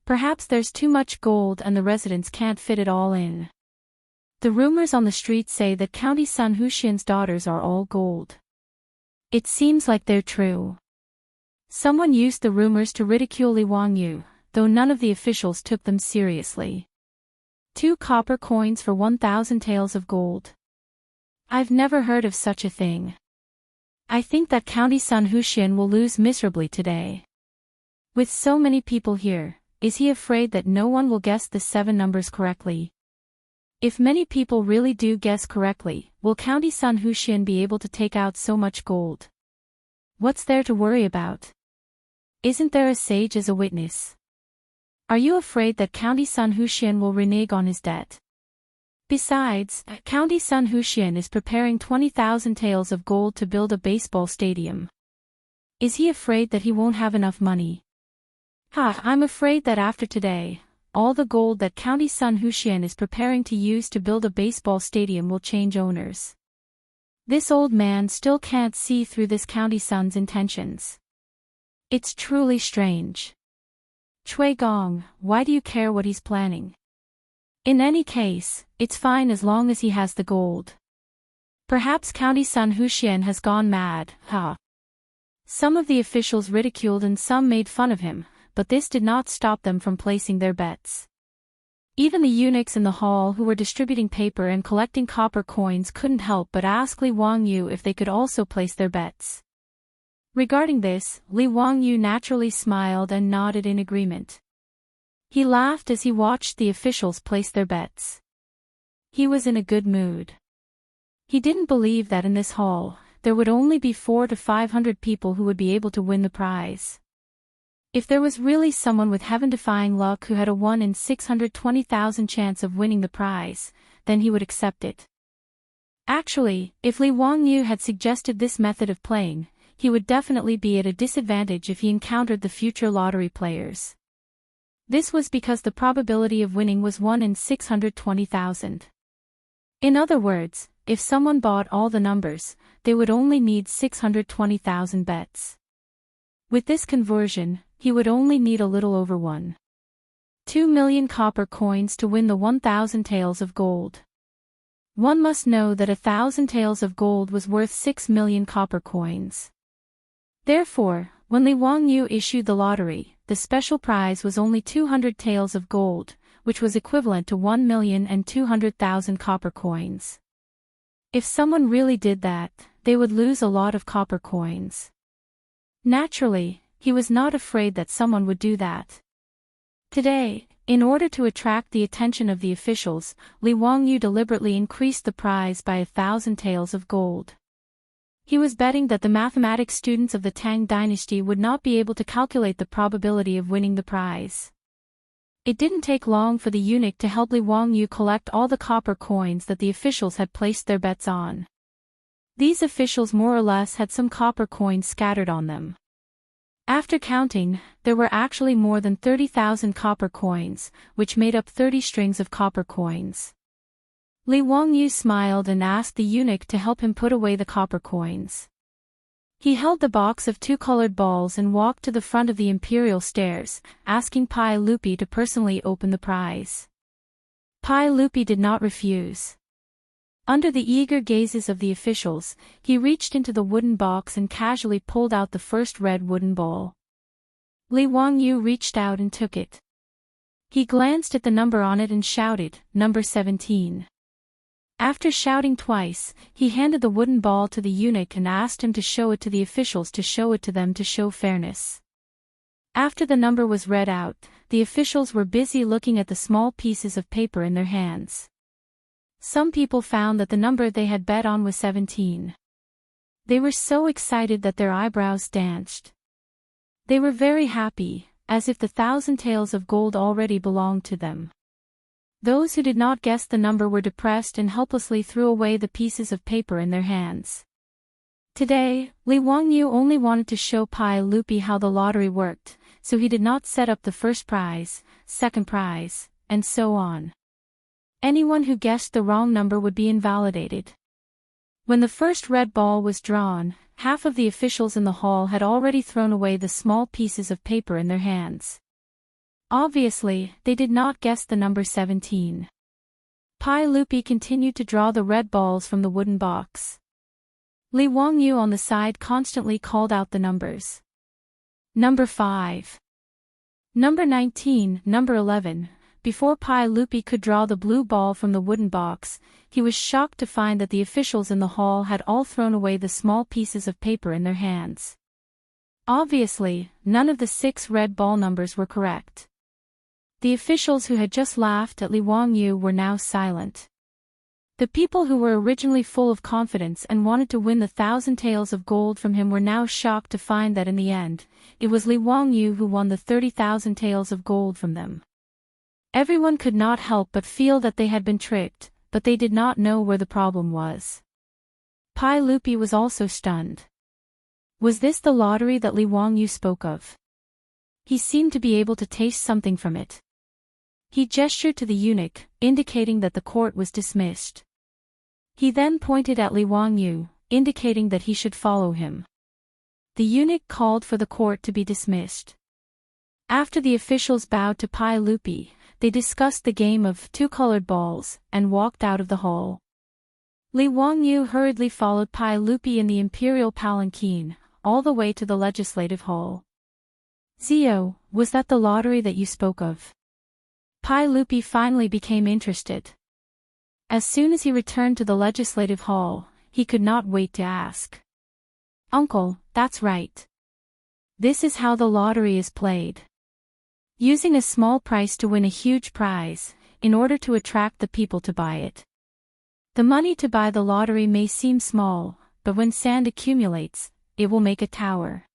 Perhaps there's too much gold and the residents can't fit it all in. The rumors on the street say that County Son Huxin's daughters are all gold. It seems like they're true. Someone used the rumors to ridicule Li Wangyu, though none of the officials took them seriously. 2 copper coins for 1,000 taels of gold. I've never heard of such a thing. I think that County Son Huxin will lose miserably today. With so many people here, is he afraid that no one will guess the 7 numbers correctly? If many people really do guess correctly, will County Son Huxin be able to take out so much gold? What's there to worry about? Isn't there a sage as a witness? Are you afraid that County Son Huxin will renege on his debt? Besides, County Son Huxin is preparing 20,000 taels of gold to build a baseball stadium. Is he afraid that he won't have enough money? I'm afraid that after today, all the gold that County Son Huxin is preparing to use to build a baseball stadium will change owners. This old man still can't see through this County Son's intentions. It's truly strange. Cui Gong, why do you care what he's planning? In any case, it's fine as long as he has the gold. Perhaps County Son Huxin has gone mad, Some of the officials ridiculed and some made fun of him, but this did not stop them from placing their bets. Even the eunuchs in the hall who were distributing paper and collecting copper coins couldn't help but ask Li Wangyu if they could also place their bets. Regarding this, Li Wangyu naturally smiled and nodded in agreement. He laughed as he watched the officials place their bets. He was in a good mood. He didn't believe that in this hall, there would only be 400 to 500 people who would be able to win the prize. If there was really someone with heaven-defying luck who had a 1 in 620,000 chance of winning the prize, then he would accept it. Actually, if Li Wangyu had suggested this method of playing, he would definitely be at a disadvantage if he encountered the future lottery players. This was because the probability of winning was 1 in 620,000. In other words, if someone bought all the numbers, they would only need 620,000 bets. With this conversion, he would only need a little over 1.2 million copper coins to win the 1,000 taels of gold. One must know that 1,000 taels of gold was worth 6 million copper coins. Therefore, when Li Wangyu issued the lottery, the special prize was only 200 taels of gold, which was equivalent to 1,200,000 copper coins. If someone really did that, they would lose a lot of copper coins. Naturally, he was not afraid that someone would do that. Today, in order to attract the attention of the officials, Li Wangyu deliberately increased the prize by 1,000 taels of gold. He was betting that the mathematics students of the Tang dynasty would not be able to calculate the probability of winning the prize. It didn't take long for the eunuch to help Li Wangyu collect all the copper coins that the officials had placed their bets on. These officials more or less had some copper coins scattered on them. After counting, there were actually more than 30,000 copper coins, which made up 30 strings of copper coins. Li Wangyu smiled and asked the eunuch to help him put away the copper coins. He held the box of 2 colored balls and walked to the front of the imperial stairs, asking Pai Lupi to personally open the prize. Pai Lupi did not refuse. Under the eager gazes of the officials, he reached into the wooden box and casually pulled out the first red wooden ball. Li Wangyu reached out and took it. He glanced at the number on it and shouted, "Number 17. After shouting twice, he handed the wooden ball to the eunuch and asked him to show it to the officials to show it to them to show fairness. After the number was read out, the officials were busy looking at the small pieces of paper in their hands. Some people found that the number they had bet on was 17. They were so excited that their eyebrows danced. They were very happy, as if the 1,000 taels of gold already belonged to them. Those who did not guess the number were depressed and helplessly threw away the pieces of paper in their hands. Today, Li Wangyu only wanted to show Pai Lupi how the lottery worked, so he did not set up the first prize, second prize, and so on. Anyone who guessed the wrong number would be invalidated. When the first red ball was drawn, half of the officials in the hall had already thrown away the small pieces of paper in their hands. Obviously, they did not guess the number 17. Pai Lupi continued to draw the red balls from the wooden box. Li Wangyu on the side constantly called out the numbers. Number 5. Number 19, number 11. Before Pai Lupi could draw the blue ball from the wooden box, he was shocked to find that the officials in the hall had all thrown away the small pieces of paper in their hands. Obviously, none of the 6 red ball numbers were correct. The officials who had just laughed at Li Wangyu were now silent. The people who were originally full of confidence and wanted to win the 1,000 taels of gold from him were now shocked to find that in the end, it was Li Wangyu who won the 30,000 taels of gold from them. Everyone could not help but feel that they had been tricked, but they did not know where the problem was. Pai Lupi was also stunned. Was this the lottery that Li Wangyu spoke of? He seemed to be able to taste something from it. He gestured to the eunuch, indicating that the court was dismissed. He then pointed at Li Wangyu, indicating that he should follow him. The eunuch called for the court to be dismissed. After the officials bowed to Pai Lupi, they discussed the game of 2 colored balls, and walked out of the hall. Li Wangyu hurriedly followed Pai Lupi in the imperial palanquin, all the way to the legislative hall. Zio, was that the lottery that you spoke of? Pai Lupi finally became interested. As soon as he returned to the legislative hall, he could not wait to ask. Uncle, that's right. This is how the lottery is played. Using a small price to win a huge prize, in order to attract the people to buy it. The money to buy the lottery may seem small, but when sand accumulates, it will make a tower.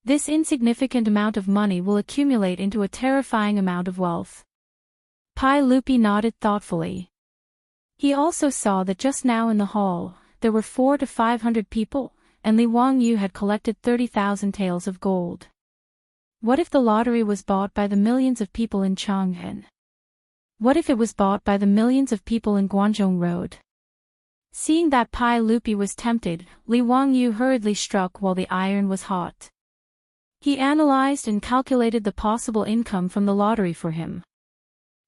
This insignificant amount of money will accumulate into a terrifying amount of wealth. Pai Lupi nodded thoughtfully. He also saw that just now in the hall, there were 400 to 500 people, and Li Wangyu had collected 30,000 taels of gold. What if the lottery was bought by the millions of people in Chang'an? What if it was bought by the millions of people in Guangzhong Road? Seeing that Pai Lupi was tempted, Li Wangyu hurriedly struck while the iron was hot. He analyzed and calculated the possible income from the lottery for him.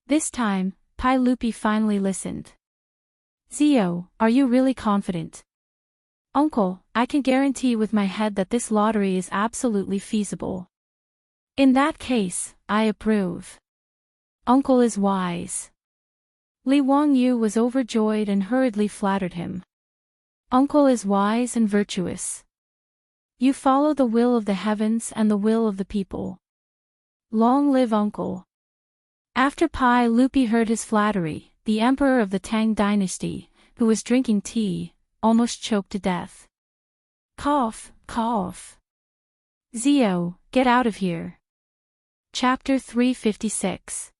This time, Pai Lupi finally listened. Zio, are you really confident? Uncle, I can guarantee with my head that this lottery is absolutely feasible. In that case, I approve. Uncle is wise. Li Wangyu was overjoyed and hurriedly flattered him. Uncle is wise and virtuous. You follow the will of the heavens and the will of the people. Long live Uncle. After Pai Lupi heard his flattery, the emperor of the Tang dynasty, who was drinking tea, almost choked to death. Cough, cough. Zio, get out of here. Chapter 356.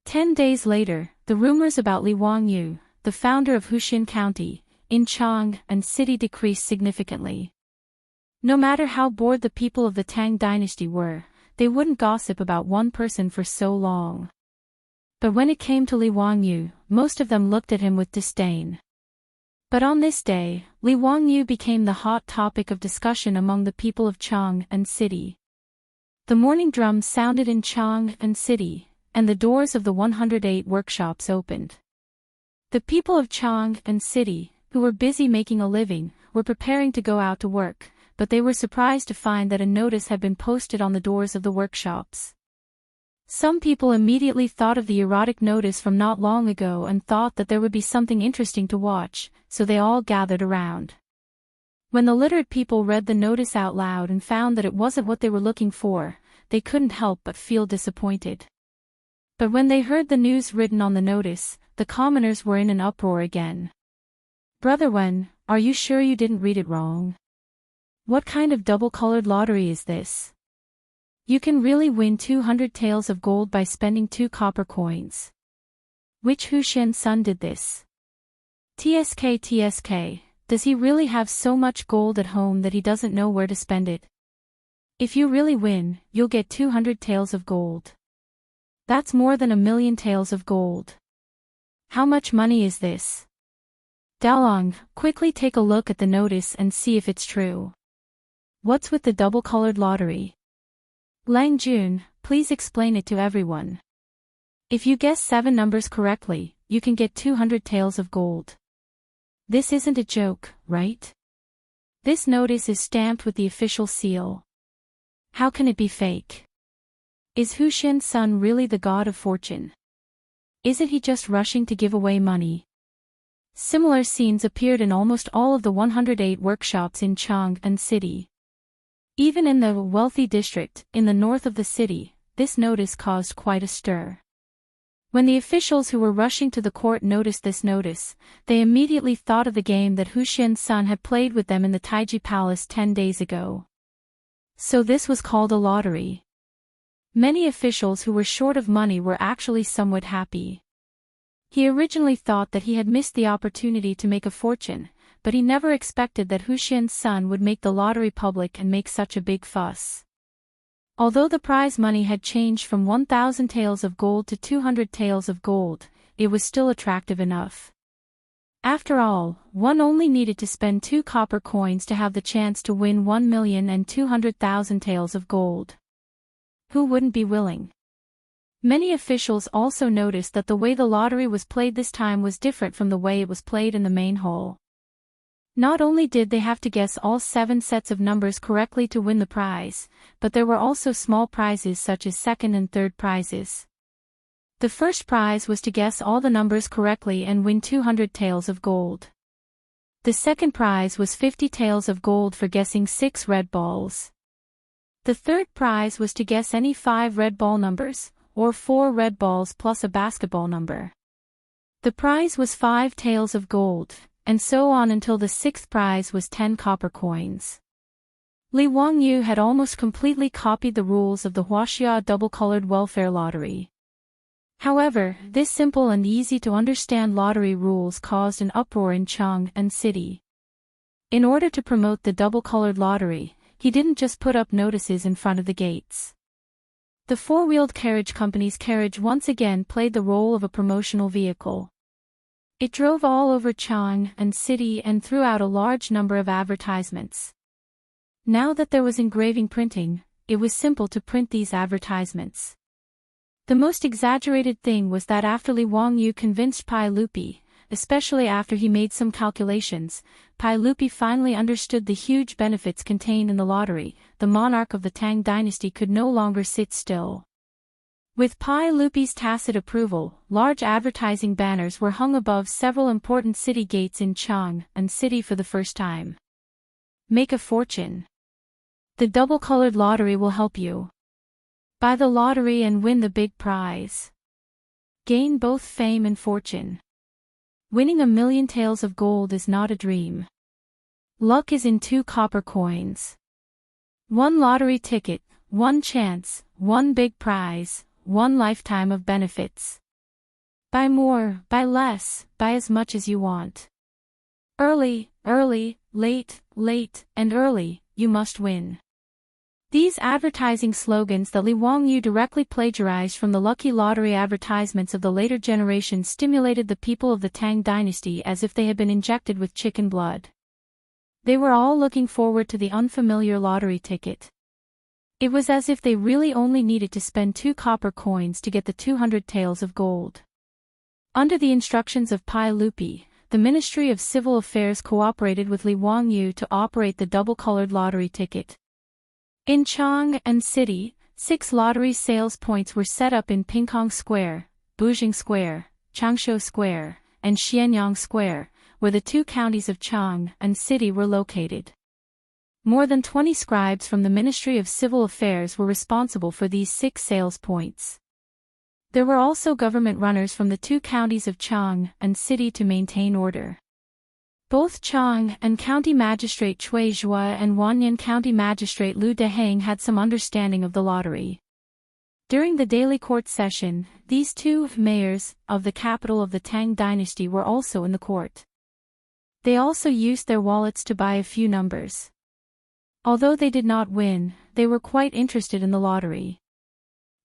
10 days later, the rumors about Li Wangyu, the founder of Huxin County, in Chang'an City decreased significantly. No matter how bored the people of the Tang dynasty were, they wouldn't gossip about one person for so long. But when it came to Li Wangyu, most of them looked at him with disdain. But on this day, Li Wangyu became the hot topic of discussion among the people of Chang'an City. The morning drum sounded in Chang'an City, and the doors of the 108 workshops opened. The people of Chang'an City, who were busy making a living, were preparing to go out to work, but they were surprised to find that a notice had been posted on the doors of the workshops. Some people immediately thought of the erotic notice from not long ago and thought that there would be something interesting to watch, so they all gathered around. When the literate people read the notice out loud and found that it wasn't what they were looking for, they couldn't help but feel disappointed. But when they heard the news written on the notice, the commoners were in an uproar again. "Brother Wen, are you sure you didn't read it wrong? What kind of double-colored lottery is this? You can really win 200 taels of gold by spending 2 copper coins. Which Huxian son did this? TSK, does he really have so much gold at home that he doesn't know where to spend it? If you really win, you'll get 200 taels of gold. That's more than 1,000,000 taels of gold. How much money is this? Dalong, quickly take a look at the notice and see if it's true. What's with the double-colored lottery? Lang Jun, please explain it to everyone. If you guess 7 numbers correctly, you can get 200 taels of gold. This isn't a joke, right? This notice is stamped with the official seal. How can it be fake? Is Huxian's son really the god of fortune? Isn't he just rushing to give away money? Similar scenes appeared in almost all of the 108 workshops in Chang'an City. Even in the wealthy district, in the north of the city, this notice caused quite a stir. When the officials who were rushing to the court noticed this notice, they immediately thought of the game that Huxian's son had played with them in the Taiji Palace 10 days ago. So this was called a lottery. Many officials who were short of money were actually somewhat happy. He originally thought that he had missed the opportunity to make a fortune, but he never expected that Huxian's son would make the lottery public and make such a big fuss. Although the prize money had changed from 1,000 taels of gold to 200 taels of gold, it was still attractive enough. After all, one only needed to spend 2 copper coins to have the chance to win 1,200,000 taels of gold. Who wouldn't be willing? Many officials also noticed that the way the lottery was played this time was different from the way it was played in the main hall. Not only did they have to guess all 7 sets of numbers correctly to win the prize, but there were also small prizes such as second and third prizes. The first prize was to guess all the numbers correctly and win 200 taels of gold. The second prize was 50 taels of gold for guessing 6 red balls. The third prize was to guess any 5 red ball numbers, or 4 red balls plus a basketball number. The prize was 5 taels of gold, and so on until the 6th prize was 10 copper coins. Li Wangyu had almost completely copied the rules of the Wuxia double-colored welfare lottery. However, this simple and easy-to-understand lottery rules caused an uproar in Chang'an City. In order to promote the double-colored lottery, he didn't just put up notices in front of the gates. The four-wheeled carriage company's carriage once again played the role of a promotional vehicle. It drove all over Chang'an City and threw out a large number of advertisements. Now that there was engraving printing, it was simple to print these advertisements. The most exaggerated thing was that after Li Wangyu convinced Pai Lupi, especially after he made some calculations, Pai Lupi finally understood the huge benefits contained in the lottery. The monarch of the Tang dynasty could no longer sit still. With Pai Lupi's tacit approval, large advertising banners were hung above several important city gates in Chang'an City for the first time. Make a fortune. The double-colored lottery will help you. Buy the lottery and win the big prize. Gain both fame and fortune. Winning 1,000,000 taels of gold is not a dream. Luck is in 2 copper coins. 1 lottery ticket, 1 chance, 1 big prize, 1 lifetime of benefits. Buy more, buy less, buy as much as you want. Early, late, and early, you must win. These advertising slogans that Li Wangyu directly plagiarized from the lucky lottery advertisements of the later generations stimulated the people of the Tang dynasty as if they had been injected with chicken blood. They were all looking forward to the unfamiliar lottery ticket. It was as if they really only needed to spend 2 copper coins to get the 200 taels of gold. Under the instructions of Pai Lupi, the Ministry of Civil Affairs cooperated with Li Wangyu to operate the double-colored lottery ticket. In Chang'an City, 6 lottery sales points were set up in Pingkong Square, Bujing Square, Changshu Square, and Xianyang Square, where the 2 counties of Chang'an City were located. More than 20 scribes from the Ministry of Civil Affairs were responsible for these 6 sales points. There were also government runners from the two counties of Chang and City to maintain order. Both Chang and County Magistrate Cui Zhua and Wanyan County Magistrate Lu Deheng had some understanding of the lottery. During the daily court session, these two mayors of the capital of the Tang dynasty were also in the court. They also used their wallets to buy a few numbers. Although they did not win, they were quite interested in the lottery.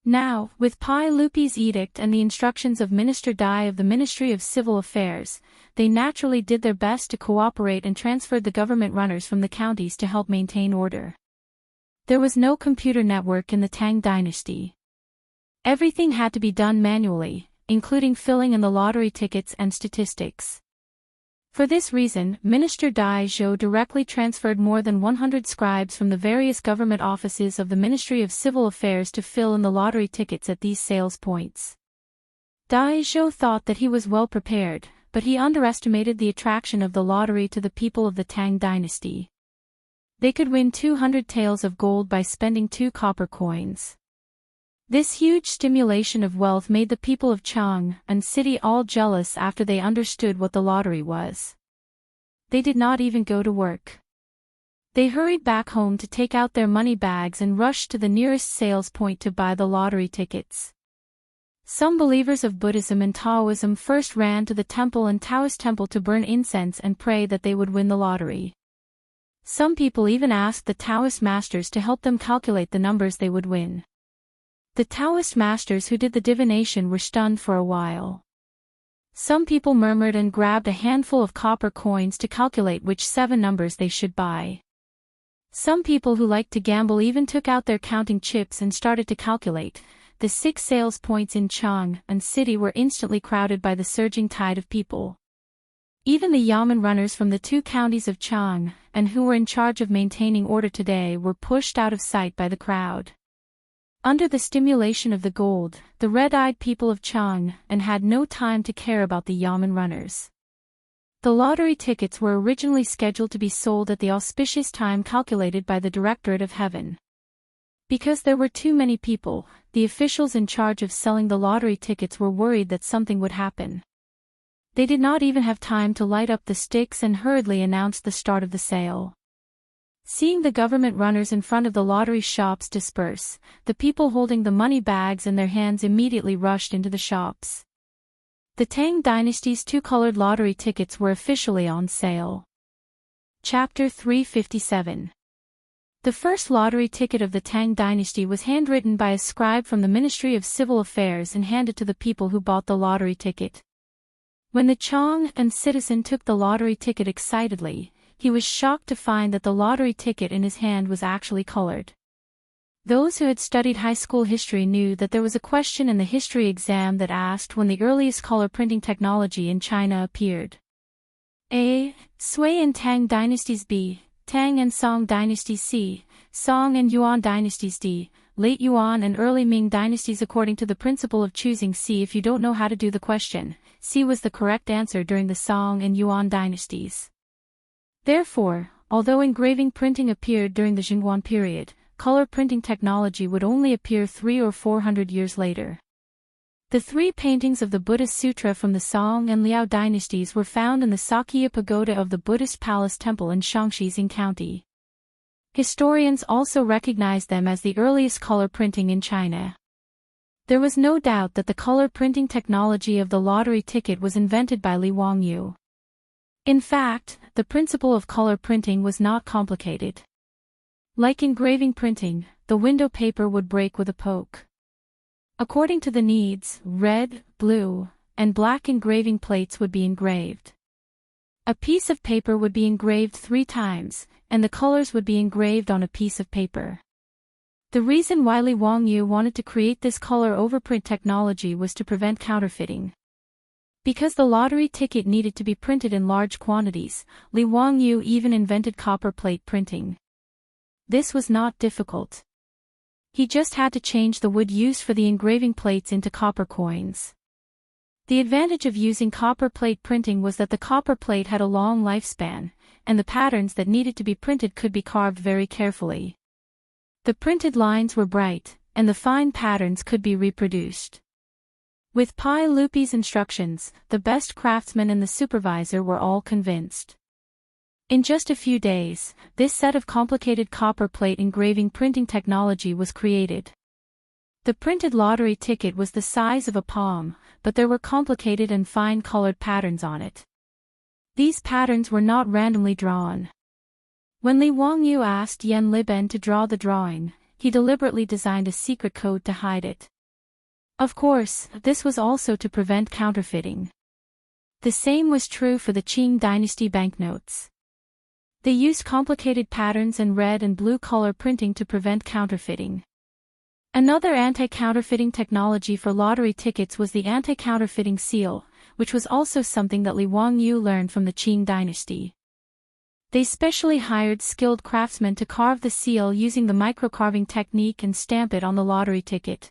Now, with Pai Lupi's edict and the instructions of Minister Dai of the Ministry of Civil Affairs, they naturally did their best to cooperate and transferred the government runners from the counties to help maintain order. There was no computer network in the Tang dynasty. Everything had to be done manually, including filling in the lottery tickets and statistics. For this reason, Minister Dai Zhou directly transferred more than 100 scribes from the various government offices of the Ministry of Civil Affairs to fill in the lottery tickets at these sales points. Dai Zhou thought that he was well prepared, but he underestimated the attraction of the lottery to the people of the Tang dynasty. They could win 200 taels of gold by spending 2 copper coins. This huge stimulation of wealth made the people of Chang and City all jealous after they understood what the lottery was. They did not even go to work. They hurried back home to take out their money bags and rushed to the nearest sales point to buy the lottery tickets. Some believers of Buddhism and Taoism first ran to the temple and Taoist temple to burn incense and pray that they would win the lottery. Some people even asked the Taoist masters to help them calculate the numbers they would win. The Taoist masters who did the divination were stunned for a while. Some people murmured and grabbed a handful of copper coins to calculate which 7 numbers they should buy. Some people who liked to gamble even took out their counting chips and started to calculate. The 6 sales points in Chang and City were instantly crowded by the surging tide of people. Even the yamen runners from the 2 counties of Chang, and who were in charge of maintaining order today, were pushed out of sight by the crowd. Under the stimulation of the gold, the red-eyed people of Chang and had no time to care about the yamen runners. The lottery tickets were originally scheduled to be sold at the auspicious time calculated by the Directorate of Heaven. Because there were too many people, the officials in charge of selling the lottery tickets were worried that something would happen. They did not even have time to light up the sticks and hurriedly announced the start of the sale. Seeing the government runners in front of the lottery shops disperse, the people holding the money bags in their hands immediately rushed into the shops. The Tang dynasty's 2-colored lottery tickets were officially on sale. Chapter 357. The first lottery ticket of the Tang dynasty was handwritten by a scribe from the Ministry of Civil Affairs and handed to the people who bought the lottery ticket. When the Chang and citizen took the lottery ticket excitedly, he was shocked to find that the lottery ticket in his hand was actually colored. Those who had studied high school history knew that there was a question in the history exam that asked when the earliest color printing technology in China appeared. A. Sui and Tang dynasties. B. Tang and Song dynasties. C. Song and Yuan dynasties. D. Late Yuan and early Ming dynasties. According to the principle of choosing C if you don't know how to do the question, C was the correct answer during the Song and Yuan dynasties. Therefore, although engraving printing appeared during the Xinguan period, color printing technology would only appear 300 or 400 years later. The 3 paintings of the Buddhist Sutra from the Song and Liao dynasties were found in the Sakya Pagoda of the Buddhist Palace Temple in Shaanxi County. Historians also recognize them as the earliest color printing in China. There was no doubt that the color printing technology of the lottery ticket was invented by Li Wangyu. In fact, the principle of color printing was not complicated. Like engraving printing, the window paper would break with a poke. According to the needs, red, blue, and black engraving plates would be engraved. A piece of paper would be engraved 3 times, and the colors would be engraved on a piece of paper. The reason why Li Wangyu wanted to create this color overprint technology was to prevent counterfeiting. Because the lottery ticket needed to be printed in large quantities, Li Wangyu even invented copper plate printing. This was not difficult. He just had to change the wood used for the engraving plates into copper coins. The advantage of using copper plate printing was that the copper plate had a long lifespan, and the patterns that needed to be printed could be carved very carefully. The printed lines were bright, and the fine patterns could be reproduced. With Pai Lupi's instructions, the best craftsman and the supervisor were all convinced. In just a few days, this set of complicated copper plate engraving printing technology was created. The printed lottery ticket was the size of a palm, but there were complicated and fine-colored patterns on it. These patterns were not randomly drawn. When Li Wangyu asked Yan Liben to draw the drawing, he deliberately designed a secret code to hide it. Of course, this was also to prevent counterfeiting. The same was true for the Qing dynasty banknotes. They used complicated patterns and red and blue color printing to prevent counterfeiting. Another anti-counterfeiting technology for lottery tickets was the anti-counterfeiting seal, which was also something that Li Wangyu learned from the Qing dynasty. They specially hired skilled craftsmen to carve the seal using the microcarving technique and stamp it on the lottery ticket.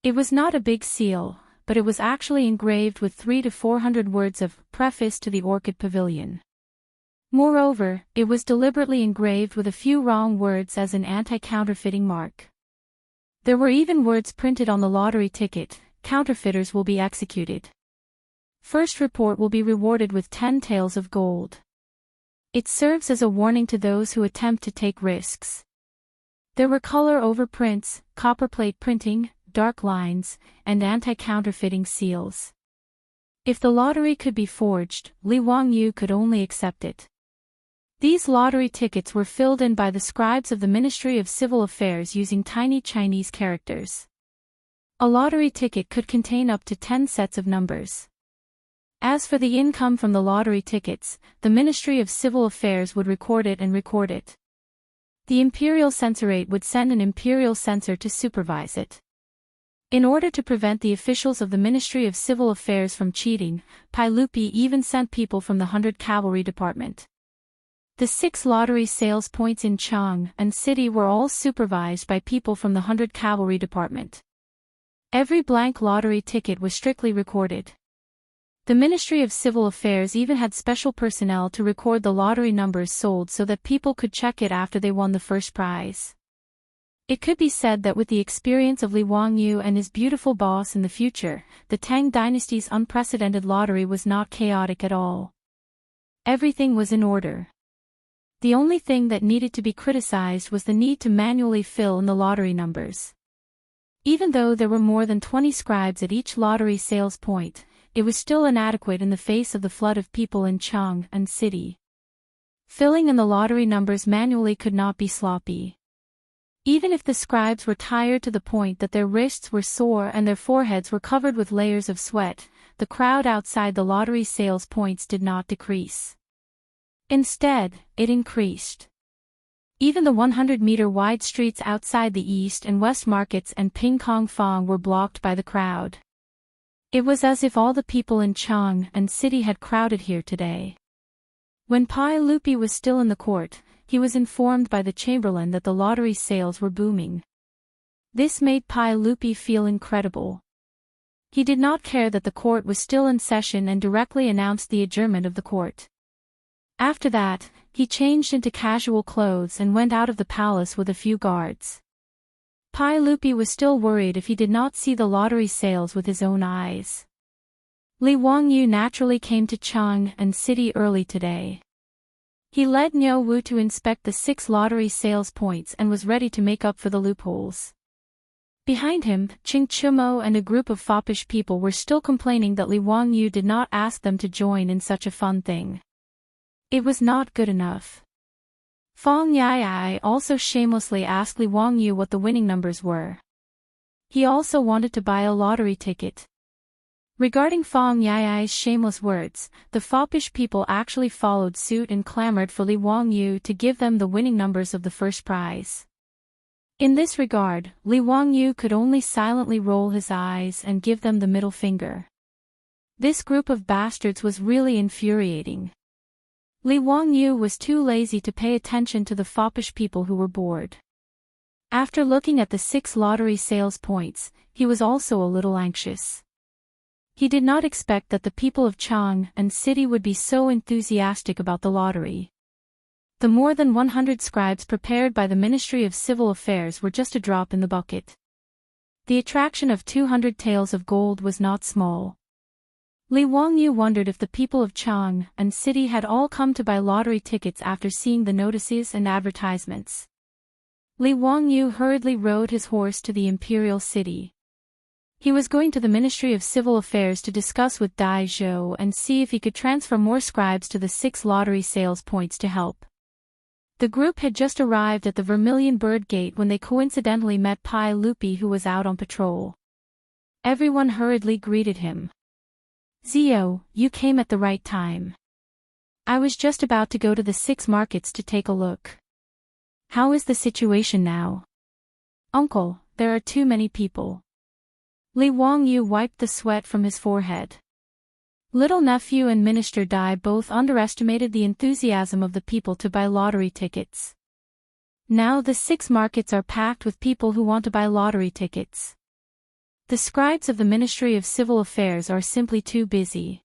It was not a big seal, but it was actually engraved with 300 to 400 words of preface to the Orchid Pavilion. Moreover, it was deliberately engraved with a few wrong words as an anti-counterfeiting mark. There were even words printed on the lottery ticket: counterfeiters will be executed. First report will be rewarded with 10 taels of gold. It serves as a warning to those who attempt to take risks. There were color over prints, copperplate printing, dark lines, and anti-counterfeiting seals. If the lottery could be forged, Li Wangyu could only accept it. These lottery tickets were filled in by the scribes of the Ministry of Civil Affairs using tiny Chinese characters. A lottery ticket could contain up to 10 sets of numbers. As for the income from the lottery tickets, the Ministry of Civil Affairs would record it and record it. The imperial censorate would send an imperial censor to supervise it. In order to prevent the officials of the Ministry of Civil Affairs from cheating, Pai Lupi even sent people from the 100 Cavalry Department. The 6 lottery sales points in Chang and City were all supervised by people from the 100 Cavalry Department. Every blank lottery ticket was strictly recorded. The Ministry of Civil Affairs even had special personnel to record the lottery numbers sold so that people could check it after they won the first prize. It could be said that with the experience of Li Wangyu and his beautiful boss in the future, the Tang dynasty's unprecedented lottery was not chaotic at all. Everything was in order. The only thing that needed to be criticized was the need to manually fill in the lottery numbers. Even though there were more than 20 scribes at each lottery sales point, it was still inadequate in the face of the flood of people in Chang and City. Filling in the lottery numbers manually could not be sloppy. Even if the scribes were tired to the point that their wrists were sore and their foreheads were covered with layers of sweat, the crowd outside the lottery sales points did not decrease. Instead, it increased. Even the 100-meter-wide streets outside the East and West markets and Ping Kong Fong were blocked by the crowd. It was as if all the people in Chang and City had crowded here today. When Pai Lupi was still in the court, he was informed by the chamberlain that the lottery sales were booming. This made Pai Lupi feel incredible. He did not care that the court was still in session and directly announced the adjournment of the court. After that, he changed into casual clothes and went out of the palace with a few guards. Pai Lupi was still worried if he did not see the lottery sales with his own eyes. Li Wangyu naturally came to Chang and City early today. He led Niu Wu to inspect the 6 lottery sales points and was ready to make up for the loopholes. Behind him, Qing Chumo and a group of foppish people were still complaining that Li Wangyu did not ask them to join in such a fun thing. It was not good enough. Fong Yai also shamelessly asked Li Wangyu what the winning numbers were. He also wanted to buy a lottery ticket. Regarding Fong Yai's shameless words, the foppish people actually followed suit and clamored for Li Wangyu to give them the winning numbers of the first prize. In this regard, Li Wangyu could only silently roll his eyes and give them the middle finger. This group of bastards was really infuriating. Li Wangyu was too lazy to pay attention to the foppish people who were bored. After looking at the 6 lottery sales points, he was also a little anxious. He did not expect that the people of Chang and City would be so enthusiastic about the lottery. The more than 100 scribes prepared by the Ministry of Civil Affairs were just a drop in the bucket. The attraction of 200 taels of gold was not small. Li Wangyu wondered if the people of Chang and city had all come to buy lottery tickets after seeing the notices and advertisements. Li Wangyu hurriedly rode his horse to the imperial city. He was going to the Ministry of Civil Affairs to discuss with Dai Zhou and see if he could transfer more scribes to the 6 lottery sales points to help. The group had just arrived at the Vermilion Bird Gate when they coincidentally met Pai Lupi, who was out on patrol. Everyone hurriedly greeted him. "Zio, you came at the right time. I was just about to go to the 6 markets to take a look. How is the situation now?" "Uncle, there are too many people." Li Wangyu wiped the sweat from his forehead. Little nephew and Minister Dai both underestimated the enthusiasm of the people to buy lottery tickets. Now the 6 markets are packed with people who want to buy lottery tickets. The scribes of the Ministry of Civil Affairs are simply too busy.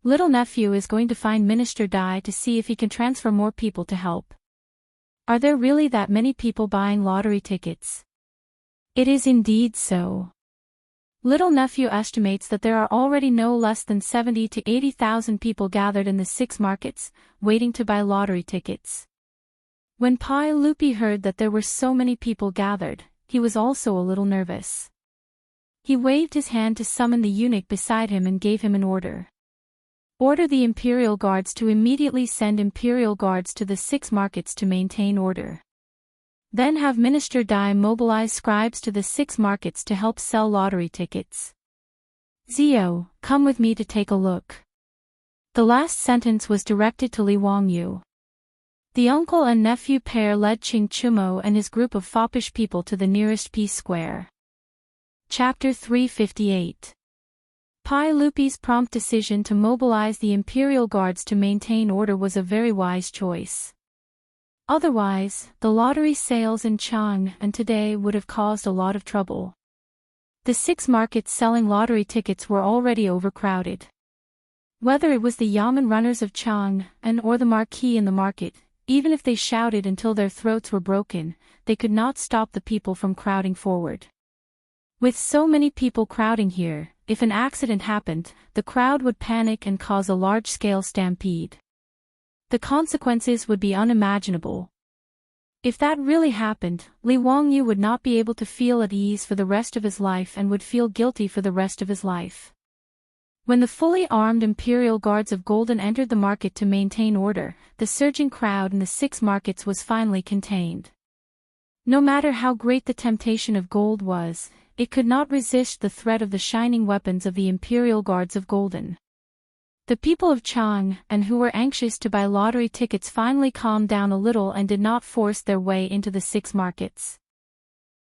Little nephew is going to find Minister Dai to see if he can transfer more people to help. Are there really that many people buying lottery tickets? It is indeed so. Little nephew estimates that there are already no less than 70 to 80,000 people gathered in the 6 markets, waiting to buy lottery tickets. When Pai Lupi heard that there were so many people gathered, he was also a little nervous. He waved his hand to summon the eunuch beside him and gave him an order. Order the Imperial Guards to immediately send Imperial Guards to the 6 markets to maintain order. Then have Minister Dai mobilize scribes to the 6 markets to help sell lottery tickets. Zio, come with me to take a look. The last sentence was directed to Li Wangyu. The uncle and nephew pair led Qing Chumo and his group of foppish people to the nearest peace square. Chapter 358. Pai Lupi's prompt decision to mobilize the Imperial Guards to maintain order was a very wise choice. Otherwise, the lottery sales in Chang and today would have caused a lot of trouble. The 6 markets selling lottery tickets were already overcrowded. Whether it was the yamen runners of Chang and or the marquis in the market, even if they shouted until their throats were broken, they could not stop the people from crowding forward. With so many people crowding here, if an accident happened, the crowd would panic and cause a large-scale stampede. The consequences would be unimaginable. If that really happened, Li Wangyu would not be able to feel at ease for the rest of his life and would feel guilty for the rest of his life. When the fully armed Imperial Guards of Golden entered the market to maintain order, the surging crowd in the 6 markets was finally contained. No matter how great the temptation of gold was, it could not resist the threat of the shining weapons of the Imperial Guards of Golden. The people of Chang, and who were anxious to buy lottery tickets, finally calmed down a little and did not force their way into the 6 markets.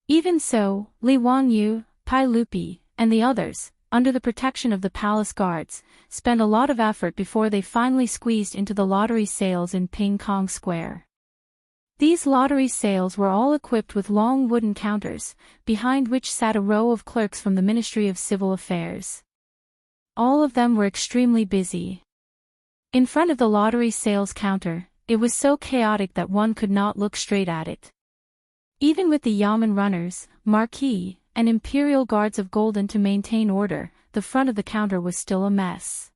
Even so, Li Wangyu, Pai Lupi, and the others, under the protection of the palace guards, spent a lot of effort before they finally squeezed into the lottery sales in Ping Kong Square. These lottery sales were all equipped with long wooden counters, behind which sat a row of clerks from the Ministry of Civil Affairs. All of them were extremely busy. In front of the lottery sales counter, it was so chaotic that one could not look straight at it. Even with the yamen runners, marquis, and Imperial Guards of Golden to maintain order, the front of the counter was still a mess.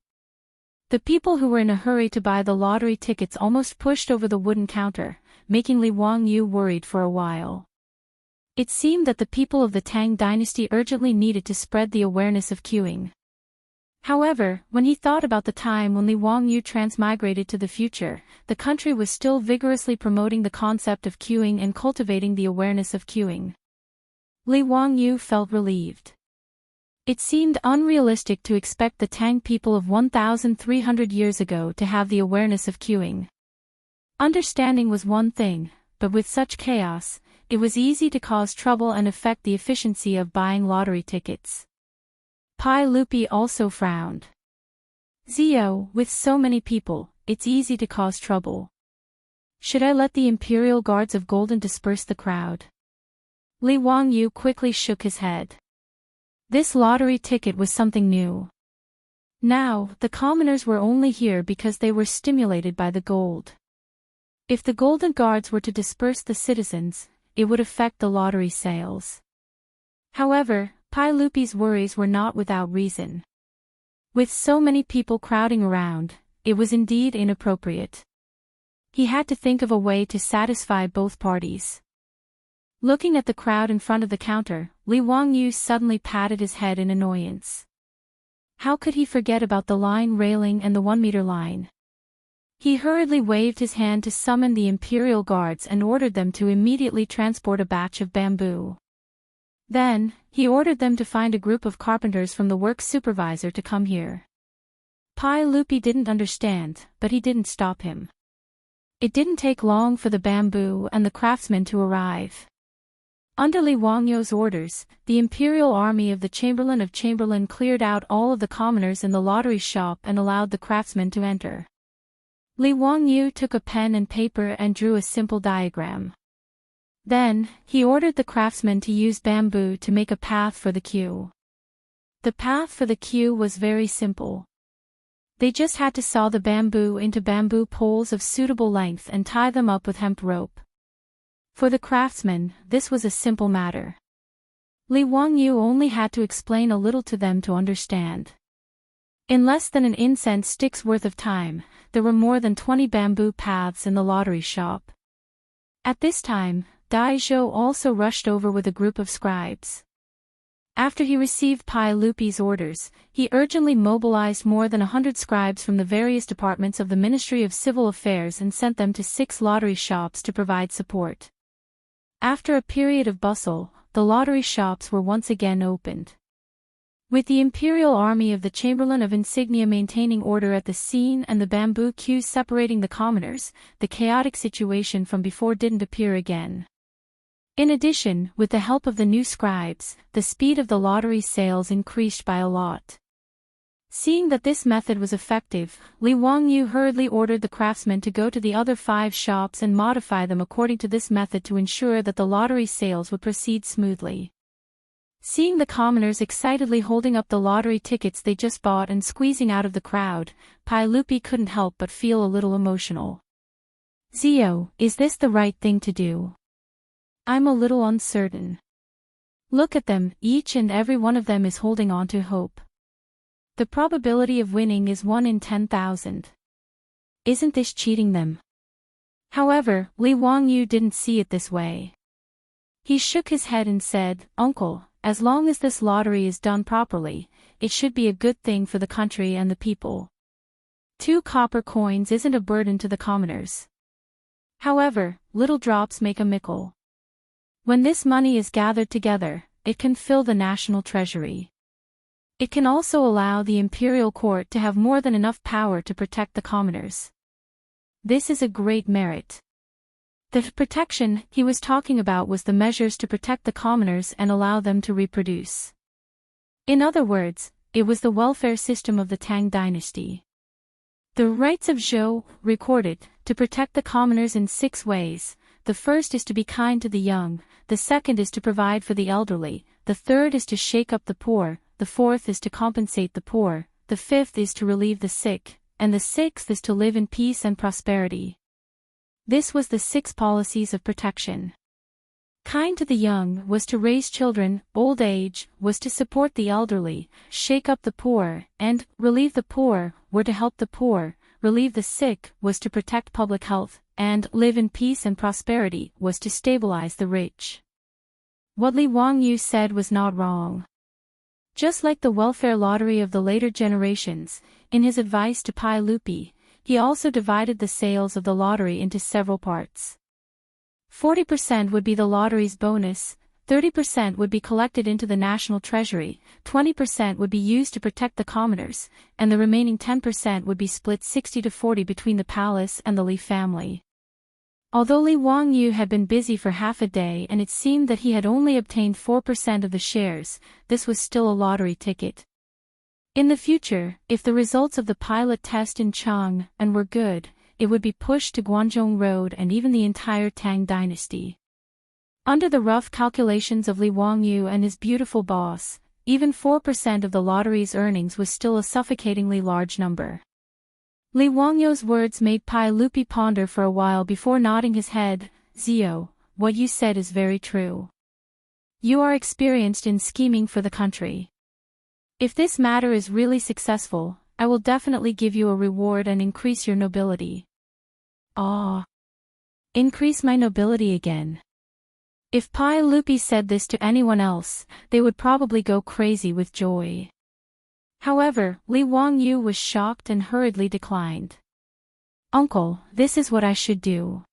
The people who were in a hurry to buy the lottery tickets almost pushed over the wooden counter, making Li Wangyu worried for a while. It seemed that the people of the Tang dynasty urgently needed to spread the awareness of queuing. However, when he thought about the time when Li Wangyu transmigrated to the future, the country was still vigorously promoting the concept of queuing and cultivating the awareness of queuing. Li Wangyu felt relieved. It seemed unrealistic to expect the Tang people of 1,300 years ago to have the awareness of queuing. Understanding was one thing, but with such chaos, it was easy to cause trouble and affect the efficiency of buying lottery tickets. Pai Lupi also frowned. Zio, with so many people, it's easy to cause trouble. Should I let the Imperial Guards of Golden disperse the crowd? Li Wangyu quickly shook his head. This lottery ticket was something new. Now, the commoners were only here because they were stimulated by the gold. If the Golden Guards were to disperse the citizens, it would affect the lottery sales. However, Pai Lupi's worries were not without reason. With so many people crowding around, it was indeed inappropriate. He had to think of a way to satisfy both parties. Looking at the crowd in front of the counter, Li Wangyu suddenly patted his head in annoyance. How could he forget about the line railing and the 1-meter line? He hurriedly waved his hand to summon the Imperial Guards and ordered them to immediately transport a batch of bamboo. Then, he ordered them to find a group of carpenters from the works supervisor to come here. Pai Lupi didn't understand, but he didn't stop him. It didn't take long for the bamboo and the craftsmen to arrive. Under Li Wangyu's orders, the Imperial Army of the Chamberlain of Chamberlain cleared out all of the commoners in the lottery shop and allowed the craftsmen to enter. Li Wangyu took a pen and paper and drew a simple diagram. Then, he ordered the craftsmen to use bamboo to make a path for the queue. The path for the queue was very simple. They just had to saw the bamboo into bamboo poles of suitable length and tie them up with hemp rope. For the craftsmen, this was a simple matter. Li Wangyu only had to explain a little to them to understand. In less than an incense stick's worth of time, there were more than 20 bamboo paths in the lottery shop. At this time, Dai Zhou also rushed over with a group of scribes. After he received Pai Lupi's orders, he urgently mobilized more than 100 scribes from the various departments of the Ministry of Civil Affairs and sent them to 6 lottery shops to provide support. After a period of bustle, the lottery shops were once again opened. With the Imperial Army of the Chamberlain of Insignia maintaining order at the scene and the bamboo queues separating the commoners, the chaotic situation from before didn't appear again. In addition, with the help of the new scribes, the speed of the lottery sales increased by a lot. Seeing that this method was effective, Li Wangyu hurriedly ordered the craftsmen to go to the other 5 shops and modify them according to this method to ensure that the lottery sales would proceed smoothly. Seeing the commoners excitedly holding up the lottery tickets they just bought and squeezing out of the crowd, Pai Lupi couldn't help but feel a little emotional. Zio, is this the right thing to do? I'm a little uncertain. Look at them, each and every one of them is holding on to hope. The probability of winning is 1 in 10,000. Isn't this cheating them? However, Li Wangyu didn't see it this way. He shook his head and said, Uncle, as long as this lottery is done properly, it should be a good thing for the country and the people. 2 copper coins isn't a burden to the commoners. However, little drops make a mickle. When this money is gathered together, it can fill the national treasury. It can also allow the imperial court to have more than enough power to protect the commoners. This is a great merit. The protection he was talking about was the measures to protect the commoners and allow them to reproduce. In other words, it was the welfare system of the Tang dynasty. The rights of Zhou, recorded, to protect the commoners in 6 ways. The first is to be kind to the young, the second is to provide for the elderly, the third is to shake up the poor, the fourth is to compensate the poor, the fifth is to relieve the sick, and the sixth is to live in peace and prosperity. This was the 6 policies of protection. Kind to the young was to raise children, old age was to support the elderly, shake up the poor, and relieve the poor were to help the poor, relieve the sick was to protect public health, and live in peace and prosperity was to stabilize the rich. What Li Wangyu said was not wrong. Just like the welfare lottery of the later generations, in his advice to Pai Lupi, he also divided the sales of the lottery into several parts. 40% would be the lottery's bonus, 30% would be collected into the national treasury, 20% would be used to protect the commoners, and the remaining 10% would be split 60-40 between the palace and the Li family. Although Li Wangyu had been busy for half a day and it seemed that he had only obtained 4% of the shares, this was still a lottery ticket. In the future, if the results of the pilot test in Chang'an were good, it would be pushed to Guanzhong Road and even the entire Tang dynasty. Under the rough calculations of Li Wangyu and his beautiful boss, even 4% of the lottery's earnings was still a suffocatingly large number. Li Wangyu's words made Pai Lupi ponder for a while before nodding his head. Zio, what you said is very true. You are experienced in scheming for the country. If this matter is really successful, I will definitely give you a reward and increase your nobility. Ah. Increase my nobility again. If Pai Lupi said this to anyone else, they would probably go crazy with joy. However, Li Wangyu was shocked and hurriedly declined. Uncle, this is what I should do.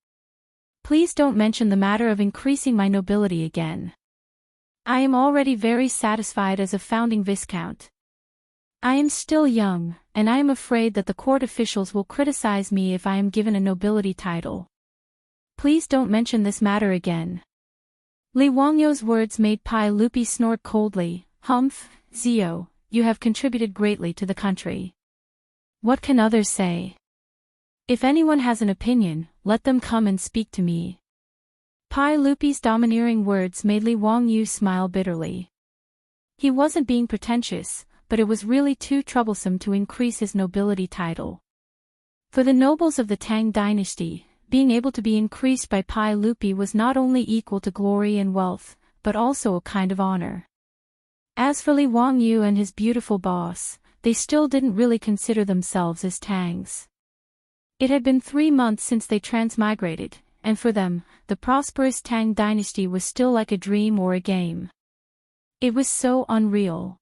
Please don't mention the matter of increasing my nobility again. I am already very satisfied as a founding viscount. I am still young, and I am afraid that the court officials will criticize me if I am given a nobility title. Please don't mention this matter again. Li Wangyu's words made Pai Lupi snort coldly. Humph, Zio, you have contributed greatly to the country. What can others say? If anyone has an opinion, let them come and speak to me. Pai Lupi's domineering words made Li Wangyu smile bitterly. He wasn't being pretentious, but it was really too troublesome to increase his nobility title. For the nobles of the Tang dynasty, being able to be increased by Pai Lupi was not only equal to glory and wealth, but also a kind of honor. As for Li Wangyu and his beautiful boss, they still didn't really consider themselves as Tangs. It had been 3 months since they transmigrated, and for them, the prosperous Tang dynasty was still like a dream or a game. It was so unreal.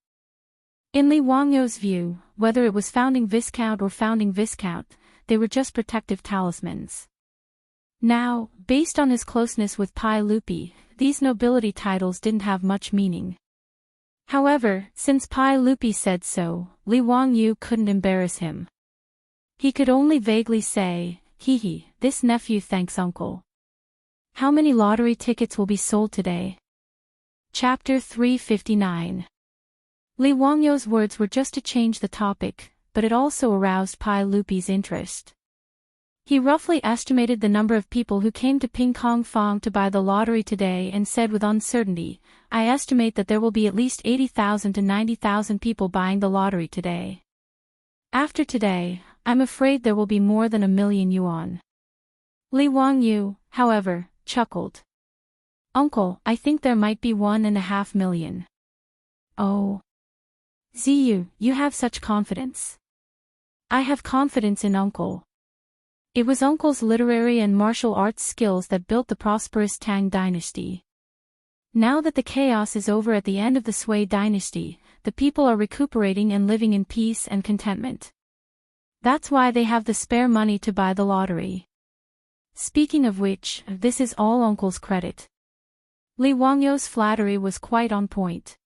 In Li Wangyu's view, whether it was founding viscount or founding viscount, they were just protective talismans. Now, based on his closeness with Pai Lupi, these nobility titles didn't have much meaning. However, since Pai Lupi said so, Li Wangyu couldn't embarrass him. He could only vaguely say, "Hee, this nephew thanks uncle." How many lottery tickets will be sold today? Chapter 359. Li Wangyu's words were just to change the topic, but it also aroused Pai Lupi's interest. He roughly estimated the number of people who came to Ping Kong Fong to buy the lottery today and said with uncertainty, "I estimate that there will be at least 80,000 to 90,000 people buying the lottery today. After today, I'm afraid there will be more than 1,000,000 yuan." Li Wangyu, however, chuckled. "Uncle, I think there might be 1.5 million. Oh. Ziyu, you have such confidence. I have confidence in uncle. It was uncle's literary and martial arts skills that built the prosperous Tang dynasty. Now that the chaos is over at the end of the Sui dynasty, the people are recuperating and living in peace and contentment. That's why they have the spare money to buy the lottery. Speaking of which, this is all uncle's credit." Li Wangyu's flattery was quite on point.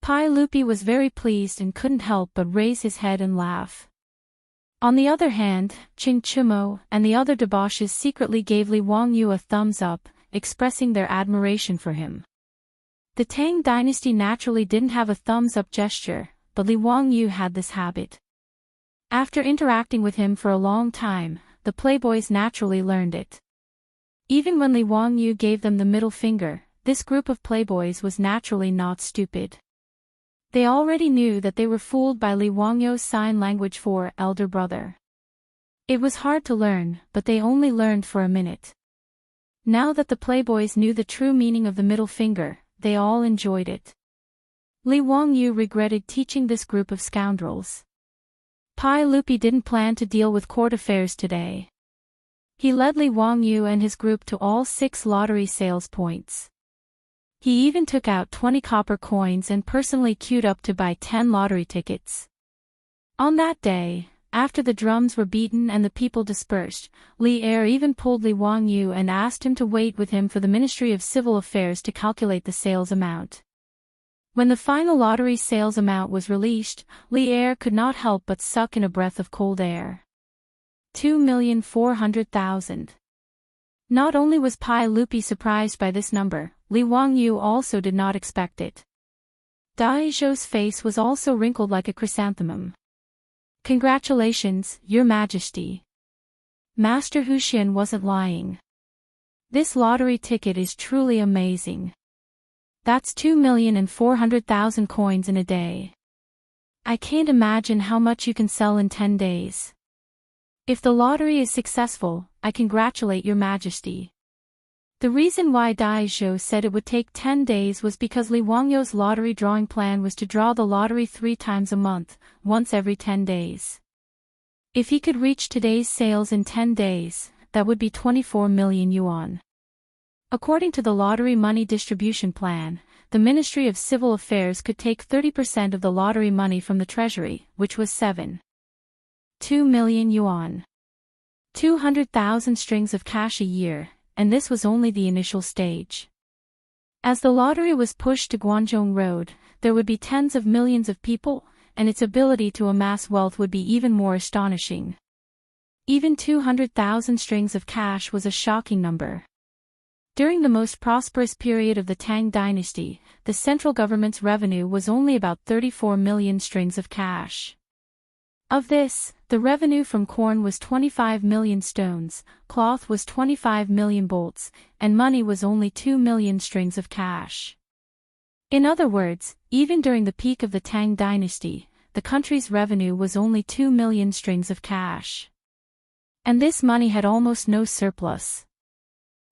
Pai Lupi was very pleased and couldn't help but raise his head and laugh. On the other hand, Qing Chumo and the other debauches secretly gave Li Wangyu a thumbs up, expressing their admiration for him. The Tang dynasty naturally didn't have a thumbs-up gesture, but Li Wangyu had this habit. After interacting with him for a long time, the playboys naturally learned it. Even when Li Wangyu gave them the middle finger, this group of playboys was naturally not stupid. They already knew that they were fooled by Li Wangyu's sign language for elder brother. It was hard to learn, but they only learned for a minute. Now that the playboys knew the true meaning of the middle finger, they all enjoyed it. Li Wangyu regretted teaching this group of scoundrels. Pai Lupi didn't plan to deal with court affairs today. He led Li Wangyu and his group to all 6 lottery sales points. He even took out 20 copper coins and personally queued up to buy 10 lottery tickets. On that day, after the drums were beaten and the people dispersed, Li Er even pulled Li Wangyu and asked him to wait with him for the Ministry of Civil Affairs to calculate the sales amount. When the final lottery sales amount was released, Li Er could not help but suck in a breath of cold air. 2,400,000. Not only was Pai Lupi surprised by this number, Li Wangyu also did not expect it. Dai Zhou's face was also wrinkled like a chrysanthemum. "Congratulations, Your Majesty." Master Huxian wasn't lying. This lottery ticket is truly amazing. That's 2,400,000 coins in a day. I can't imagine how much you can sell in 10 days. If the lottery is successful, I congratulate Your Majesty. The reason why Dai Zhou said it would take 10 days was because Li Wangyou's lottery drawing plan was to draw the lottery 3 times a month, once every 10 days. If he could reach today's sales in 10 days, that would be 24 million yuan. According to the lottery money distribution plan, the Ministry of Civil Affairs could take 30% of the lottery money from the treasury, which was 2 million yuan. 200,000 strings of cash a year, and this was only the initial stage. As the lottery was pushed to Guangzhou Road, there would be tens of millions of people, and its ability to amass wealth would be even more astonishing. Even 200,000 strings of cash was a shocking number. During the most prosperous period of the Tang dynasty, the central government's revenue was only about 34 million strings of cash. Of this, the revenue from corn was 25 million stones, cloth was 25 million bolts, and money was only 2 million strings of cash. In other words, even during the peak of the Tang dynasty, the country's revenue was only 2 million strings of cash. And this money had almost no surplus.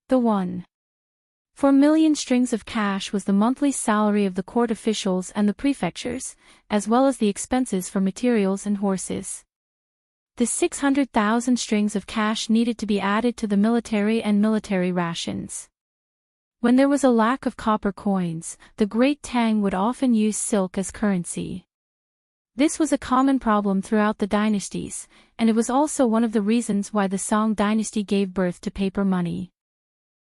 The 1.4 million strings of cash was the monthly salary of the court officials and the prefectures, as well as the expenses for materials and horses. The 600,000 strings of cash needed to be added to the military and military rations. When there was a lack of copper coins, the Great Tang would often use silk as currency. This was a common problem throughout the dynasties, and it was also one of the reasons why the Song dynasty gave birth to paper money.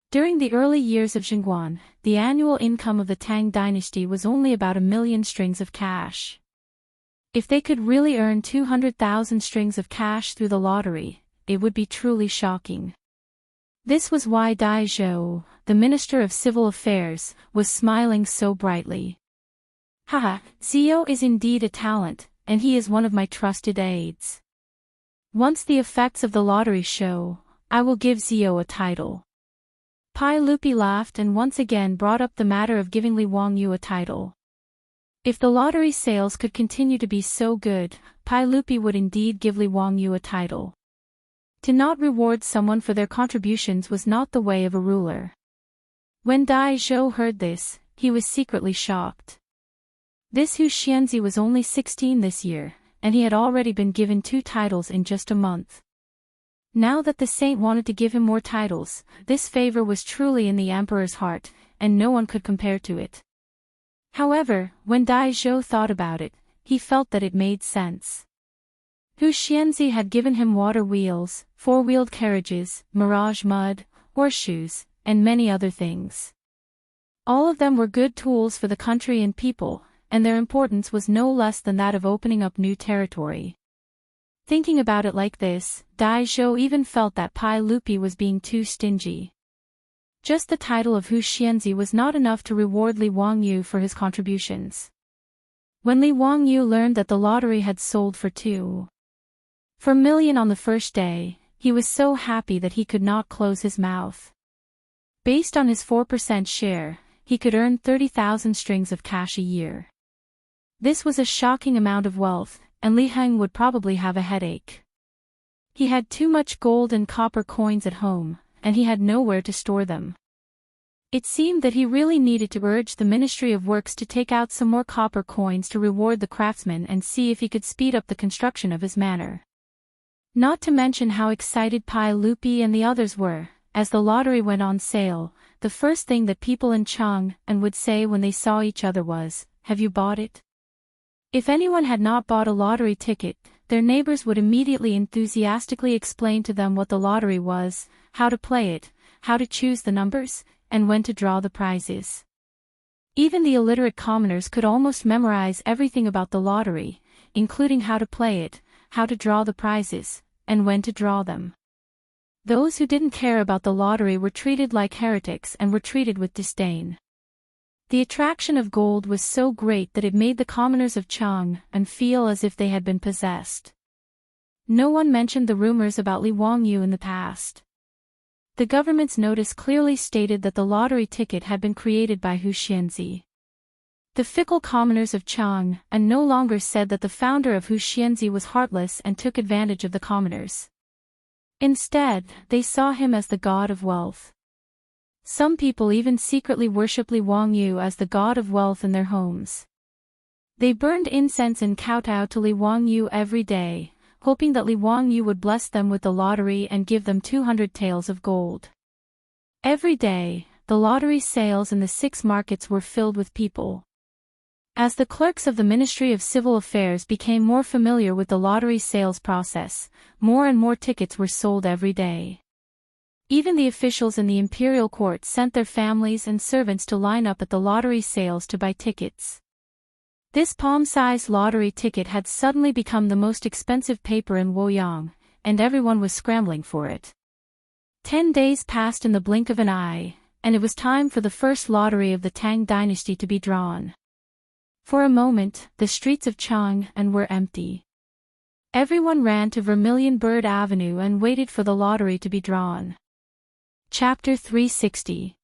During the early years of Xinguan, the annual income of the Tang dynasty was only about 1 million strings of cash. If they could really earn 200,000 strings of cash through the lottery, it would be truly shocking. This was why Dai Zhou, the Minister of Civil Affairs, was smiling so brightly. Haha, Zio is indeed a talent, and he is one of my trusted aides. Once the effects of the lottery show, I will give Zio a title. Pai Lupi laughed and once again brought up the matter of giving Li Wangyu a title. If the lottery sales could continue to be so good, Pai Lupi would indeed give Li Wangyu a title. To not reward someone for their contributions was not the way of a ruler. When Dai Zhou heard this, he was secretly shocked. This Hu Xianzi was only 16 this year, and he had already been given 2 titles in just a month. Now that the saint wanted to give him more titles, this favor was truly in the emperor's heart, and no one could compare to it. However, when Dai Zhou thought about it, he felt that it made sense. Hu Xianzi had given him water wheels, 4-wheeled carriages, mirage mud, horseshoes, and many other things. All of them were good tools for the country and people, and their importance was no less than that of opening up new territory. Thinking about it like this, Dai Zhou even felt that Pai Lupi was being too stingy. Just the title of Hu Xianzi was not enough to reward Li Wangyu for his contributions. When Li Wangyu learned that the lottery had sold for 2.4 million on the first day, he was so happy that he could not close his mouth. Based on his 4% share, he could earn 30,000 strings of cash a year. This was a shocking amount of wealth, and Li Heng would probably have a headache. He had too much gold and copper coins at home, and he had nowhere to store them. It seemed that he really needed to urge the Ministry of Works to take out some more copper coins to reward the craftsmen and see if he could speed up the construction of his manor. Not to mention how excited Pai Lupi and the others were. As the lottery went on sale, the first thing that people in Chang and would say when they saw each other was, "Have you bought it?" If anyone had not bought a lottery ticket, their neighbors would immediately enthusiastically explain to them what the lottery was, how to play it, how to choose the numbers, and when to draw the prizes. Even the illiterate commoners could almost memorize everything about the lottery, including how to play it, how to draw the prizes, and when to draw them. Those who didn't care about the lottery were treated like heretics and were treated with disdain. The attraction of gold was so great that it made the commoners of Chang'an feel as if they had been possessed. No one mentioned the rumors about Li Wangyu in the past. The government's notice clearly stated that the lottery ticket had been created by Hu Xianzi. The fickle commoners of Chang'an no longer said that the founder of Hu Xianzi was heartless and took advantage of the commoners. Instead, they saw him as the god of wealth. Some people even secretly worship Li Wangyu as the god of wealth in their homes. They burned incense and kowtow to Li Wangyu every day, hoping that Li Wangyu would bless them with the lottery and give them 200 taels of gold. Every day, the lottery sales in the 6 markets were filled with people. As the clerks of the Ministry of Civil Affairs became more familiar with the lottery sales process, more and more tickets were sold every day. Even the officials in the imperial court sent their families and servants to line up at the lottery sales to buy tickets. This palm-sized lottery ticket had suddenly become the most expensive paper in Luoyang, and everyone was scrambling for it. 10 days passed in the blink of an eye, and it was time for the first lottery of the Tang dynasty to be drawn. For a moment, the streets of Chang'an were empty. Everyone ran to Vermilion Bird Avenue and waited for the lottery to be drawn. Chapter 360.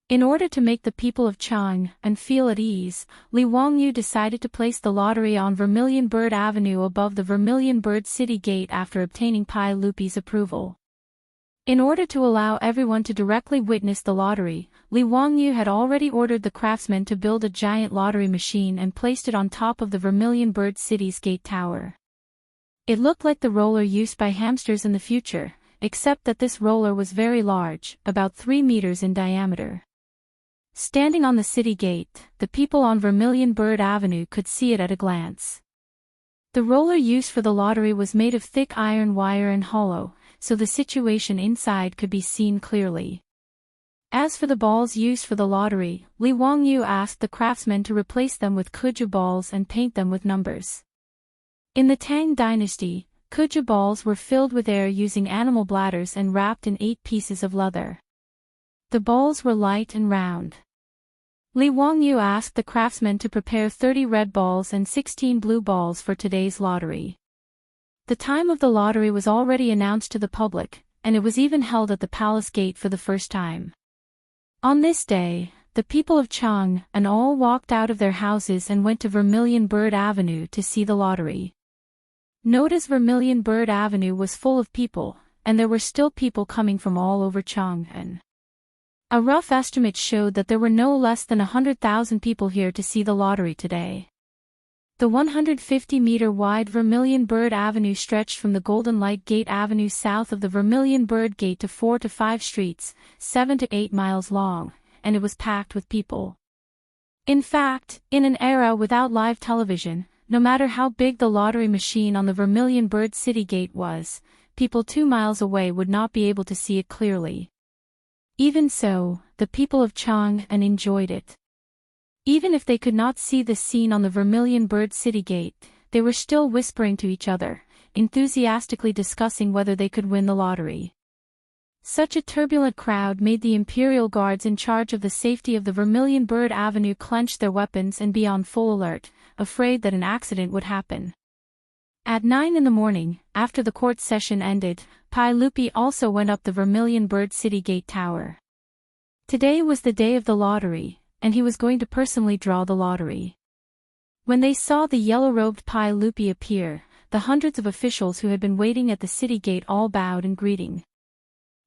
In order to make the people of Chang'an feel at ease, Li Wangyu decided to place the lottery on Vermilion Bird Avenue above the Vermilion Bird City Gate after obtaining Pai Lupi's approval. In order to allow everyone to directly witness the lottery, Li Wangyu had already ordered the craftsmen to build a giant lottery machine and placed it on top of the Vermilion Bird City's gate tower. It looked like the roller used by hamsters in the future, except that this roller was very large, about 3 meters in diameter. Standing on the city gate, the people on Vermilion Bird Avenue could see it at a glance. The roller used for the lottery was made of thick iron wire and hollow, so the situation inside could be seen clearly. As for the balls used for the lottery, Li Wangyu asked the craftsmen to replace them with kuju balls and paint them with numbers. In the Tang dynasty, kuju balls were filled with air using animal bladders and wrapped in 8 pieces of leather. The balls were light and round. Li Wangyu asked the craftsmen to prepare 30 red balls and 16 blue balls for today's lottery. The time of the lottery was already announced to the public, and it was even held at the palace gate for the first time. On this day, the people of Chang'an all walked out of their houses and went to Vermilion Bird Avenue to see the lottery. Notice Vermilion Bird Avenue was full of people, and there were still people coming from all over Chang'an. A rough estimate showed that there were no less than 100,000 people here to see the lottery today. The 150-meter-wide Vermilion Bird Avenue stretched from the Golden Light Gate Avenue south of the Vermilion Bird Gate to 4 to 5 streets, 7 to 8 miles long, and it was packed with people. In fact, in an era without live television, no matter how big the lottery machine on the Vermilion Bird City Gate was, people 2 miles away would not be able to see it clearly. Even so, the people of Chang'an enjoyed it. Even if they could not see the scene on the Vermilion Bird City Gate, they were still whispering to each other, enthusiastically discussing whether they could win the lottery. Such a turbulent crowd made the imperial guards in charge of the safety of the Vermilion Bird Avenue clench their weapons and be on full alert, afraid that an accident would happen. At 9 in the morning, after the court session ended, Pai Lupi also went up the Vermilion Bird City Gate Tower. Today was the day of the lottery, and he was going to personally draw the lottery. When they saw the yellow-robed Pai Lupi appear, the hundreds of officials who had been waiting at the city gate all bowed in greeting.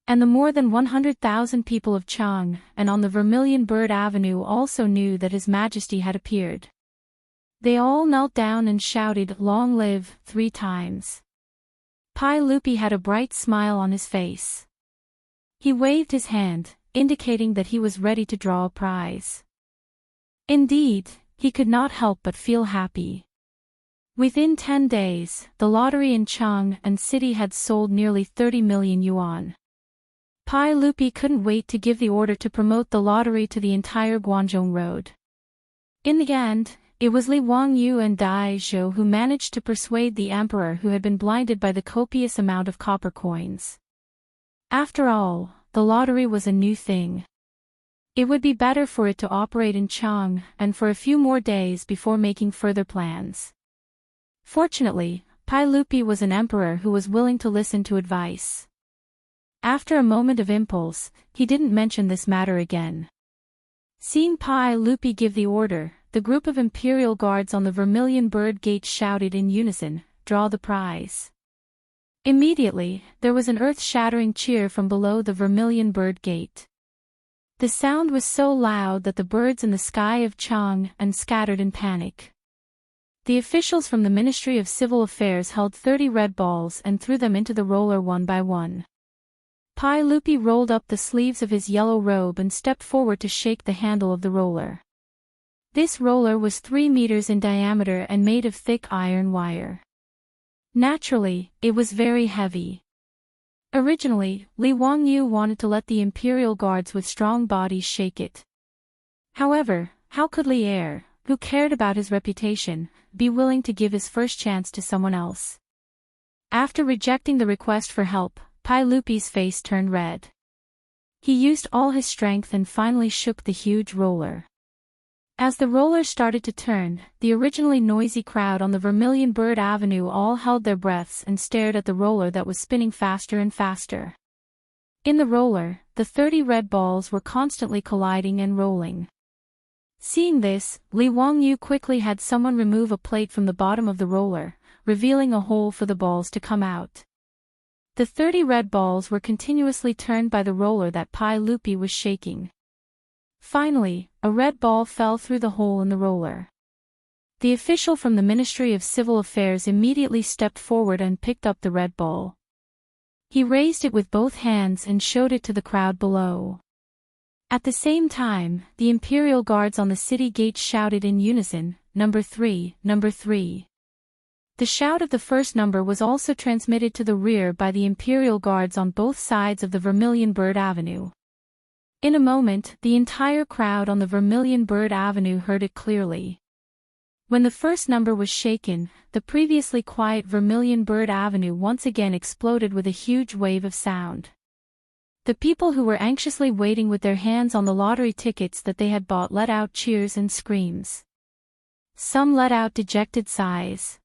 And the more than 100,000 people of Chang'an on the Vermilion Bird Avenue also knew that His Majesty had appeared. They all knelt down and shouted, "Long live," 3 times. Pai Lupi had a bright smile on his face. He waved his hand, indicating that he was ready to draw a prize. Indeed, he could not help but feel happy. Within 10 days, the lottery in Chang'an City had sold nearly 30 million yuan. Pai Lupi couldn't wait to give the order to promote the lottery to the entire Guangzhou road. In the end, it was Li Wangyu and Dai Zhou who managed to persuade the emperor, who had been blinded by the copious amount of copper coins. After all, the lottery was a new thing. It would be better for it to operate in Chang'an for a few more days before making further plans. Fortunately, Pai Lupi was an emperor who was willing to listen to advice. After a moment of impulse, he didn't mention this matter again. Seeing Pai Lupi give the order, the group of imperial guards on the Vermilion Bird Gate shouted in unison, "Draw the prize." Immediately, there was an earth-shattering cheer from below the Vermilion Bird Gate. The sound was so loud that the birds in the sky of Chang'an scattered in panic. The officials from the Ministry of Civil Affairs held 30 red balls and threw them into the roller one by one. Pai Lupi rolled up the sleeves of his yellow robe and stepped forward to shake the handle of the roller. This roller was 3 meters in diameter and made of thick iron wire. Naturally, it was very heavy. Originally, Li Wangyu wanted to let the imperial guards with strong bodies shake it. However, how could Li Er, who cared about his reputation, be willing to give his first chance to someone else? After rejecting the request for help, Pai Lupi's face turned red. He used all his strength and finally shook the huge roller. As the roller started to turn, the originally noisy crowd on the Vermilion Bird Avenue all held their breaths and stared at the roller that was spinning faster and faster. In the roller, the 30 red balls were constantly colliding and rolling. Seeing this, Li Wangyu quickly had someone remove a plate from the bottom of the roller, revealing a hole for the balls to come out. The 30 red balls were continuously turned by the roller that Pai Lupi was shaking. Finally, a red ball fell through the hole in the roller. The official from the Ministry of Civil Affairs immediately stepped forward and picked up the red ball. He raised it with both hands and showed it to the crowd below. At the same time, the imperial guards on the city gate shouted in unison, "Number 3, number 3." The shout of the first number was also transmitted to the rear by the imperial guards on both sides of the Vermilion Bird Avenue. In a moment, the entire crowd on the Vermilion Bird Avenue heard it clearly. When the first number was shaken, the previously quiet Vermilion Bird Avenue once again exploded with a huge wave of sound. The people who were anxiously waiting with their hands on the lottery tickets that they had bought let out cheers and screams. Some let out dejected sighs.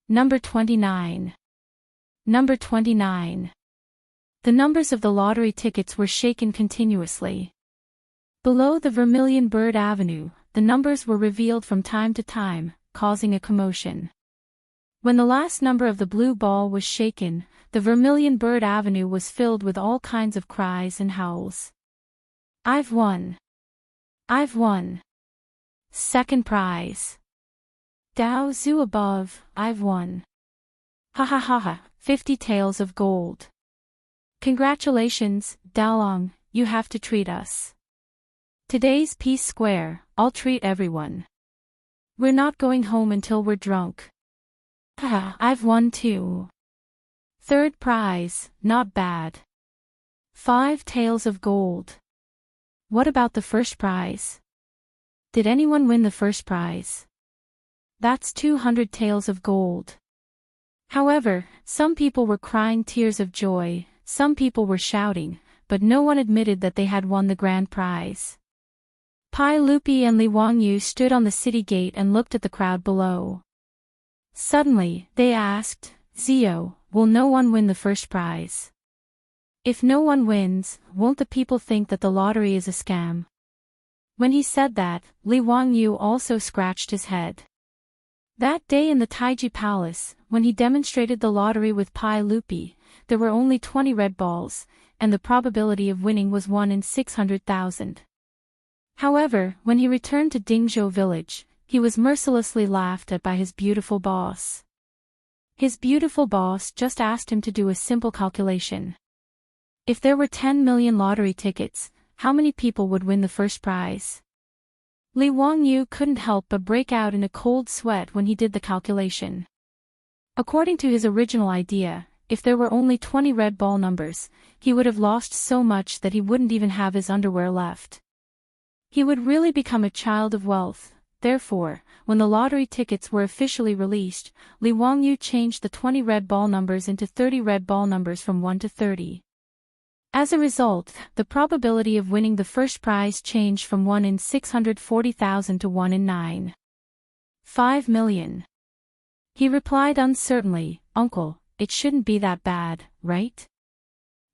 Number 29. Number 29. The numbers of the lottery tickets were shaken continuously. Below the Vermilion Bird Avenue, the numbers were revealed from time to time, causing a commotion. When the last number of the blue ball was shaken, the Vermilion Bird Avenue was filled with all kinds of cries and howls. "I've won! I've won! Second prize! Dao Zhu above, I've won! Ha ha ha ha, 50 taels of gold! Congratulations, Daolong, you have to treat us. Today's Peace Square, I'll treat everyone. We're not going home until we're drunk. Haha, I've won too. Third prize, not bad. 5 taels of gold. What about the first prize? Did anyone win the first prize? That's 200 taels of gold." However, some people were crying tears of joy, some people were shouting, but no one admitted that they had won the grand prize. Pai Lupi and Li Wangyu stood on the city gate and looked at the crowd below. Suddenly, they asked, "Zio, will no one win the first prize? If no one wins, won't the people think that the lottery is a scam?" When he said that, Li Wangyu also scratched his head. That day in the Taiji Palace, when he demonstrated the lottery with Pai Lupi, there were only 20 red balls, and the probability of winning was 1 in 600,000. However, when he returned to Dingzhou village, he was mercilessly laughed at by his beautiful boss. His beautiful boss just asked him to do a simple calculation. If there were 10 million lottery tickets, how many people would win the first prize? Li Wangyu couldn't help but break out in a cold sweat when he did the calculation. According to his original idea, if there were only 20 red ball numbers, he would have lost so much that he wouldn't even have his underwear left. He would really become a child of wealth. Therefore, when the lottery tickets were officially released, Li Wangyu changed the 20 red ball numbers into 30 red ball numbers from 1 to 30. As a result, the probability of winning the first prize changed from 1 in 640,000 to 1 in 9.5 million. He replied uncertainly, "Uncle, it shouldn't be that bad, right?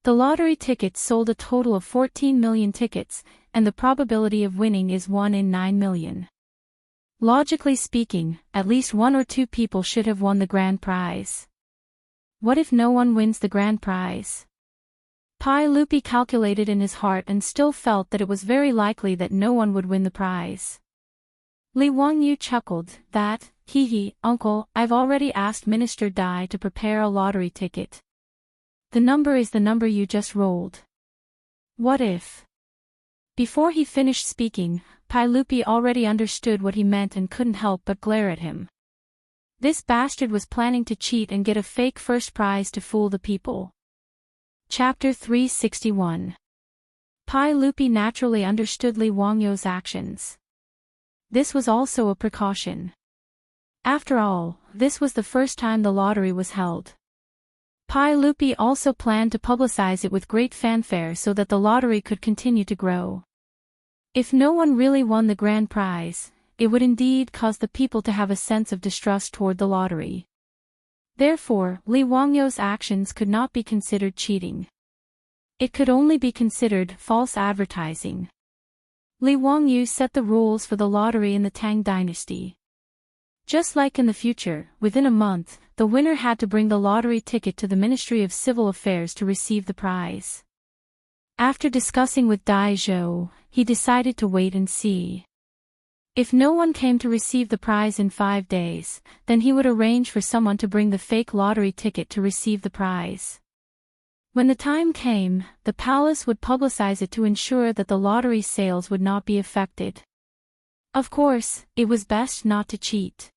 The lottery tickets sold a total of 14 million tickets, and the probability of winning is 1 in 9 million. Logically speaking, at least 1 or 2 people should have won the grand prize. What if no one wins the grand prize? Pai Lupi calculated in his heart and still felt that it was very likely that no one would win the prize. Li Wangyu chuckled, that, hee, uncle, I've already asked Minister Dai to prepare a lottery ticket. The number is the number you just rolled. What if? Before he finished speaking, Pai Lupi already understood what he meant and couldn't help but glare at him. This bastard was planning to cheat and get a fake first prize to fool the people. Chapter 361. Pai Lupi naturally understood Li Wangyu's actions. This was also a precaution. After all, this was the first time the lottery was held. Pai Lupi also planned to publicize it with great fanfare so that the lottery could continue to grow. If no one really won the grand prize, it would indeed cause the people to have a sense of distrust toward the lottery. Therefore, Li Wangyu's actions could not be considered cheating. It could only be considered false advertising. Li Wangyu set the rules for the lottery in the Tang dynasty. Just like in the future, within a month, the winner had to bring the lottery ticket to the Ministry of Civil Affairs to receive the prize. After discussing with Dai Zhou, he decided to wait and see. If no one came to receive the prize in 5 days, then he would arrange for someone to bring the fake lottery ticket to receive the prize. When the time came, the palace would publicize it to ensure that the lottery sales would not be affected. Of course, it was best not to cheat.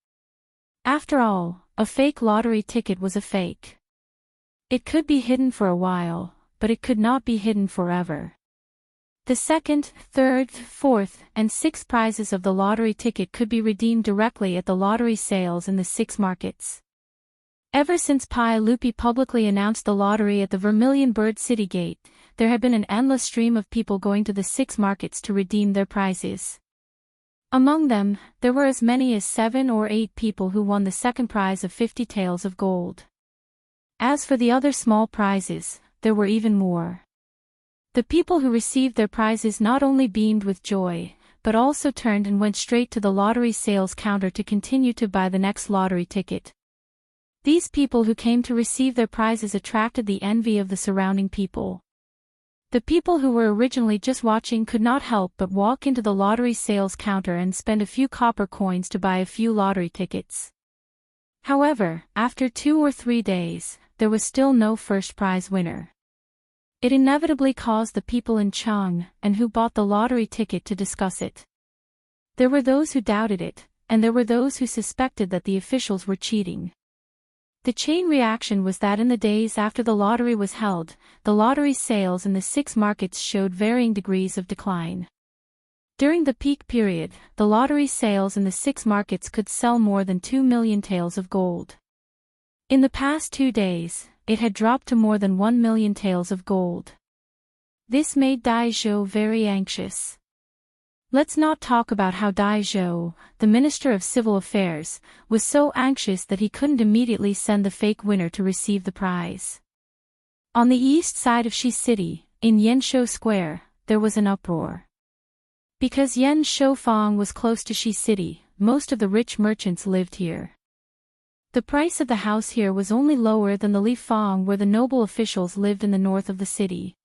After all, a fake lottery ticket was a fake. It could be hidden for a while, but it could not be hidden forever. The second, third, fourth, and sixth prizes of the lottery ticket could be redeemed directly at the lottery sales in the 6 markets. Ever since Pai Lupi publicly announced the lottery at the Vermilion Bird City Gate, there had been an endless stream of people going to the 6 markets to redeem their prizes. Among them, there were as many as 7 or 8 people who won the second prize of 50 taels of gold. As for the other small prizes, there were even more. The people who received their prizes not only beamed with joy, but also turned and went straight to the lottery sales counter to continue to buy the next lottery ticket. These people who came to receive their prizes attracted the envy of the surrounding people. The people who were originally just watching could not help but walk into the lottery sales counter and spend a few copper coins to buy a few lottery tickets. However, after 2 or 3 days, there was still no first prize winner. It inevitably caused the people in Chang and who bought the lottery ticket to discuss it. There were those who doubted it, and there were those who suspected that the officials were cheating. The chain reaction was that in the days after the lottery was held, the lottery sales in the 6 markets showed varying degrees of decline. During the peak period, the lottery sales in the 6 markets could sell more than 2 million taels of gold. In the past 2 days, it had dropped to more than 1 million taels of gold. This made Dai Zhou very anxious. Let's not talk about how Dai Zhou, the Minister of Civil Affairs, was so anxious that he couldn't immediately send the fake winner to receive the prize. On the east side of Shi City, in Yanshou Square, there was an uproar. Because Yanshou Fang was close to Shi City, most of the rich merchants lived here. The price of the house here was only lower than the Li Fang where the noble officials lived in the north of the city.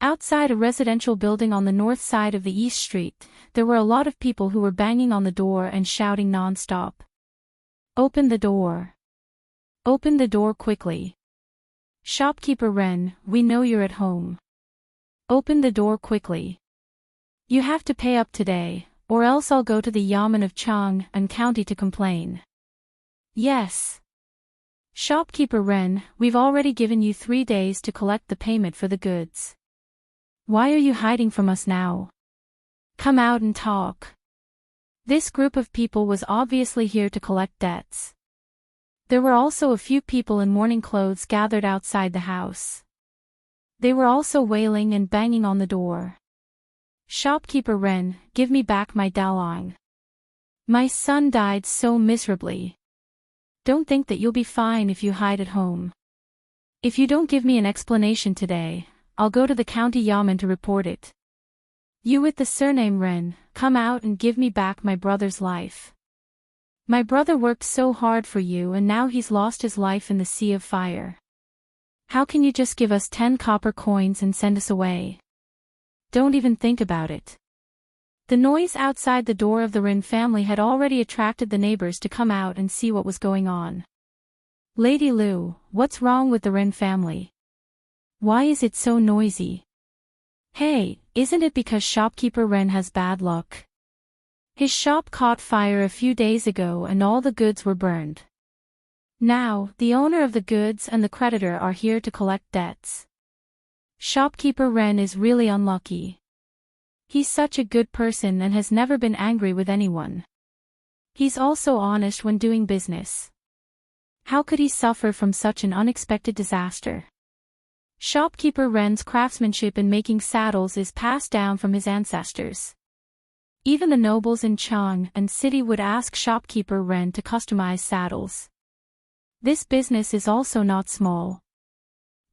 Outside a residential building on the north side of the East Street, there were a lot of people who were banging on the door and shouting non-stop. "Open the door. Open the door quickly. Shopkeeper Ren, we know you're at home. Open the door quickly. You have to pay up today, or else I'll go to the Yamen of Chang and County to complain." "Yes. Shopkeeper Ren, we've already given you 3 days to collect the payment for the goods. Why are you hiding from us now? Come out and talk." This group of people was obviously here to collect debts. There were also a few people in mourning clothes gathered outside the house. They were also wailing and banging on the door. "Shopkeeper Ren, give me back my Daolang. My son died so miserably. Don't think that you'll be fine if you hide at home. If you don't give me an explanation today, I'll go to the county yamen to report it. You with the surname Ren, come out and give me back my brother's life. My brother worked so hard for you and now he's lost his life in the sea of fire. How can you just give us 10 copper coins and send us away? Don't even think about it. The noise outside the door of the Rin family had already attracted the neighbors to come out and see what was going on. Lady Lu, what's wrong with the Rin family? Why is it so noisy? Hey, isn't it because shopkeeper Ren has bad luck? His shop caught fire a few days ago and all the goods were burned. Now, the owner of the goods and the creditor are here to collect debts. Shopkeeper Ren is really unlucky. He's such a good person and has never been angry with anyone. He's also honest when doing business. How could he suffer from such an unexpected disaster? Shopkeeper Ren's craftsmanship in making saddles is passed down from his ancestors. Even the nobles in Chang and city would ask shopkeeper Ren to customize saddles. This business is also not small.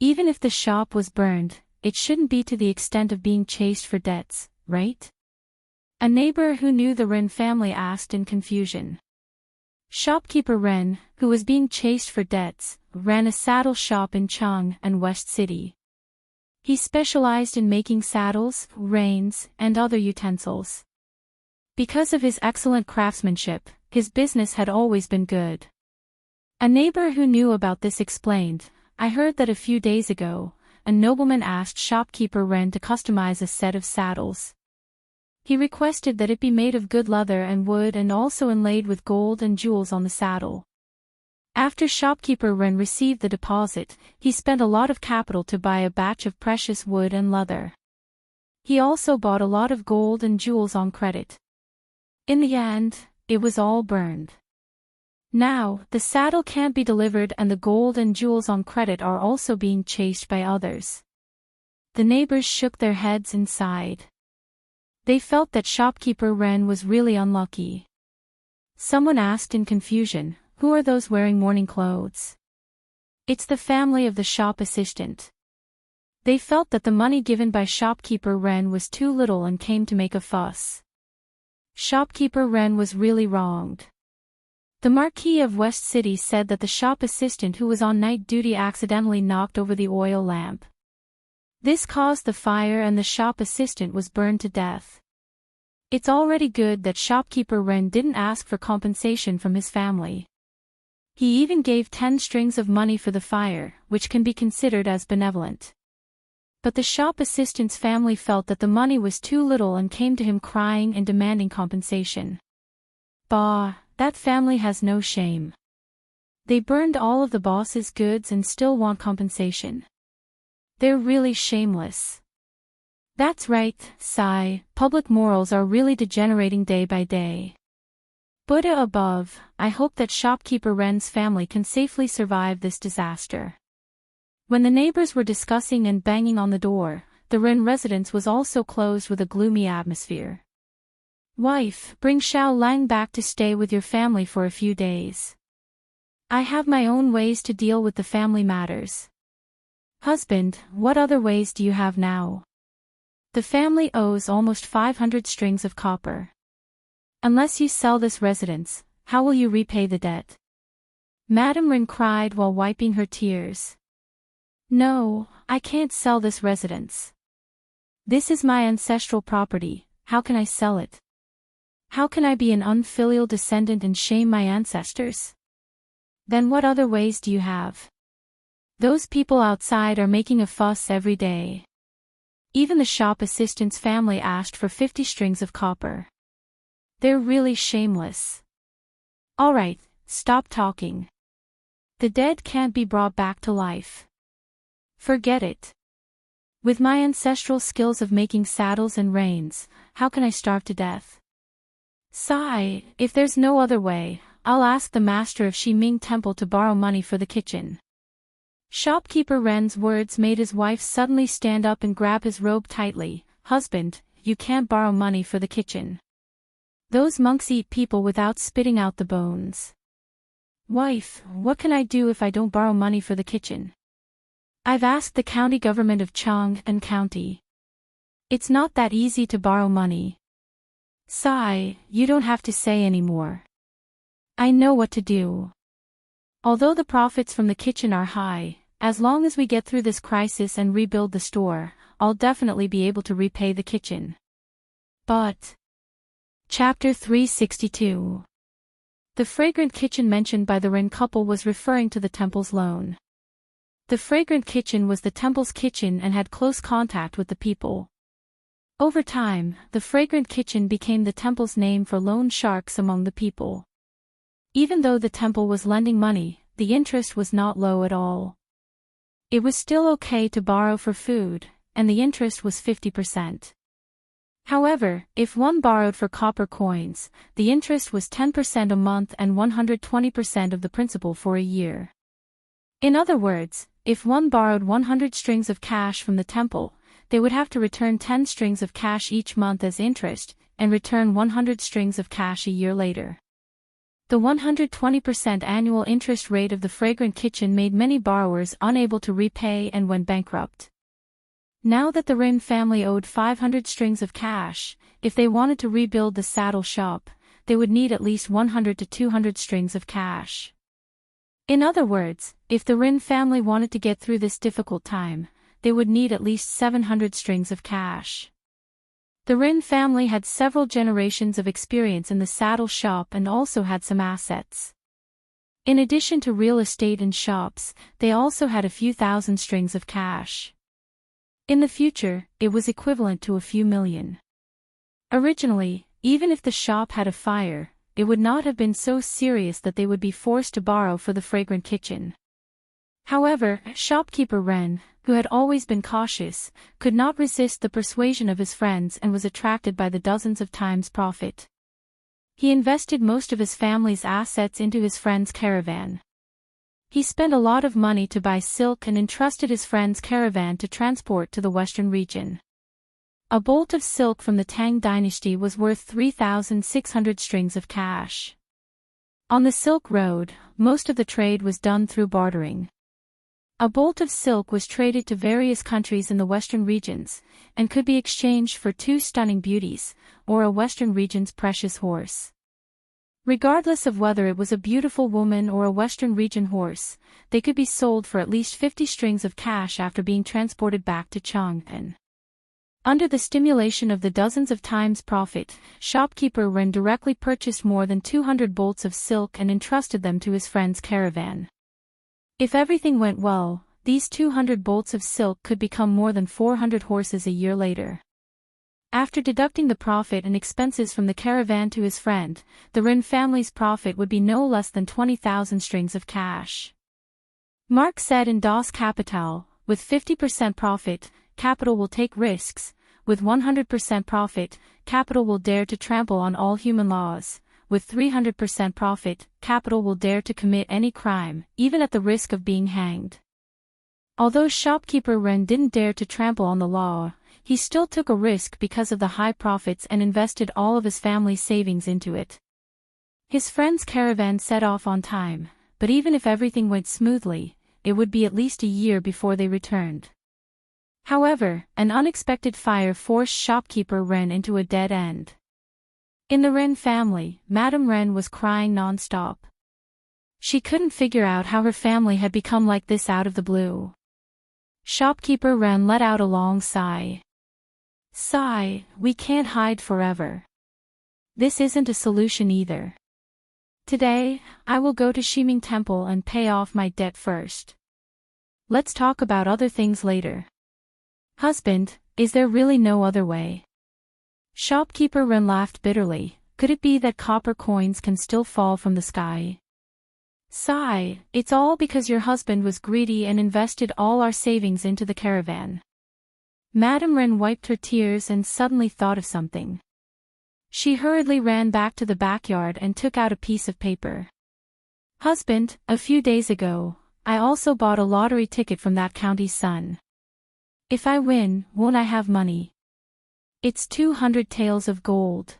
Even if the shop was burned, it shouldn't be to the extent of being chased for debts, right? A neighbor who knew the Ren family asked in confusion. Shopkeeper Ren, who was being chased for debts, ran a saddle shop in Chang and West City. He specialized in making saddles, reins, and other utensils. Because of his excellent craftsmanship, his business had always been good. A neighbor who knew about this explained, I heard that a few days ago, a nobleman asked shopkeeper Ren to customize a set of saddles. He requested that it be made of good leather and wood and also inlaid with gold and jewels on the saddle. After shopkeeper Ren received the deposit, he spent a lot of capital to buy a batch of precious wood and leather. He also bought a lot of gold and jewels on credit. In the end, it was all burned. Now, the saddle can't be delivered and the gold and jewels on credit are also being chased by others. The neighbors shook their heads and sighed. They felt that shopkeeper Ren was really unlucky. Someone asked in confusion, who are those wearing mourning clothes? It's the family of the shop assistant. They felt that the money given by shopkeeper Ren was too little and came to make a fuss. Shopkeeper Ren was really wronged. The Marquis of West City said that the shop assistant who was on night duty accidentally knocked over the oil lamp. This caused the fire and the shop assistant was burned to death. It's already good that shopkeeper Ren didn't ask for compensation from his family. He even gave 10 strings of money for the fire, which can be considered as benevolent. But the shop assistant's family felt that the money was too little and came to him crying and demanding compensation. Bah, that family has no shame. They burned all of the boss's goods and still want compensation. They're really shameless. That's right, Sai, public morals are really degenerating day by day. Buddha above, I hope that shopkeeper Ren's family can safely survive this disaster. When the neighbors were discussing and banging on the door, the Ren residence was also closed with a gloomy atmosphere. Wife, bring Xiao Lang back to stay with your family for a few days. I have my own ways to deal with the family matters. Husband, what other ways do you have now? The family owes almost 500 strings of copper. Unless you sell this residence, how will you repay the debt? Madame Rin cried while wiping her tears. No, I can't sell this residence. This is my ancestral property, how can I sell it? How can I be an unfilial descendant and shame my ancestors? Then what other ways do you have? Those people outside are making a fuss every day. Even the shop assistant's family asked for 50 strings of copper. They're really shameless. Alright, stop talking. The dead can't be brought back to life. Forget it. With my ancestral skills of making saddles and reins, how can I starve to death? Sigh, if there's no other way, I'll ask the master of Ximing Temple to borrow money for the kitchen. Shopkeeper Ren's words made his wife suddenly stand up and grab his robe tightly. Husband, you can't borrow money for the kitchen. Those monks eat people without spitting out the bones. Wife, what can I do if I don't borrow money for the kitchen? I've asked the county government of Chang and County. It's not that easy to borrow money. Sigh, you don't have to say anymore. I know what to do. Although the profits from the kitchen are high, as long as we get through this crisis and rebuild the store, I'll definitely be able to repay the kitchen. But... Chapter 362. The fragrant kitchen mentioned by the Ren couple was referring to the temple's loan. The fragrant kitchen was the temple's kitchen and had close contact with the people. Over time, the fragrant kitchen became the temple's name for loan sharks among the people. Even though the temple was lending money, the interest was not low at all. It was still okay to borrow for food, and the interest was 50%. However, if one borrowed for copper coins, the interest was 10% a month and 120% of the principal for a year. In other words, if one borrowed 100 strings of cash from the temple, they would have to return 10 strings of cash each month as interest, and return 100 strings of cash a year later. The 120% annual interest rate of the fragrant kitchen made many borrowers unable to repay and went bankrupt. Now that the Rin family owed 500 strings of cash, if they wanted to rebuild the saddle shop, they would need at least 100 to 200 strings of cash. In other words, if the Rin family wanted to get through this difficult time, they would need at least 700 strings of cash. The Rin family had several generations of experience in the saddle shop and also had some assets. In addition to real estate and shops, they also had a few thousand strings of cash. In the future, it was equivalent to a few million. Originally, even if the shop had a fire, it would not have been so serious that they would be forced to borrow for the fragrant kitchen. However, shopkeeper Ren, who had always been cautious, could not resist the persuasion of his friends and was attracted by the dozens of times profit. He invested most of his family's assets into his friend's caravan. He spent a lot of money to buy silk and entrusted his friend's caravan to transport to the western region. A bolt of silk from the Tang dynasty was worth 3,600 strings of cash. On the Silk Road, most of the trade was done through bartering. A bolt of silk was traded to various countries in the western regions, and could be exchanged for 2 stunning beauties, or a western region's precious horse. Regardless of whether it was a beautiful woman or a western region horse, they could be sold for at least 50 strings of cash after being transported back to Chang'an. Under the stimulation of the dozens of times profit, shopkeeper Ren directly purchased more than 200 bolts of silk and entrusted them to his friend's caravan. If everything went well, these 200 bolts of silk could become more than 400 horses a year later. After deducting the profit and expenses from the caravan to his friend, the Ren family's profit would be no less than 20,000 strings of cash. Mark said in Das Kapital, with 50% profit, capital will take risks. With 100% profit, capital will dare to trample on all human laws. With 300% profit, capital will dare to commit any crime, even at the risk of being hanged. Although shopkeeper Ren didn't dare to trample on the law, he still took a risk because of the high profits and invested all of his family's savings into it. His friend's caravan set off on time, but even if everything went smoothly, it would be at least a year before they returned. However, an unexpected fire forced shopkeeper Ren into a dead end. In the Ren family, Madame Ren was crying non-stop. She couldn't figure out how her family had become like this out of the blue. Shopkeeper Ren let out a long sigh. Sigh, we can't hide forever. This isn't a solution either. Today, I will go to Shiming Temple and pay off my debt first. Let's talk about other things later. Husband, is there really no other way? Shopkeeper Ren laughed bitterly. Could it be that copper coins can still fall from the sky? Sigh, it's all because your husband was greedy and invested all our savings into the caravan. Madame Ren wiped her tears and suddenly thought of something. She hurriedly ran back to the backyard and took out a piece of paper. Husband, a few days ago, I also bought a lottery ticket from that county's son. If I win, won't I have money? It's 200 taels of gold.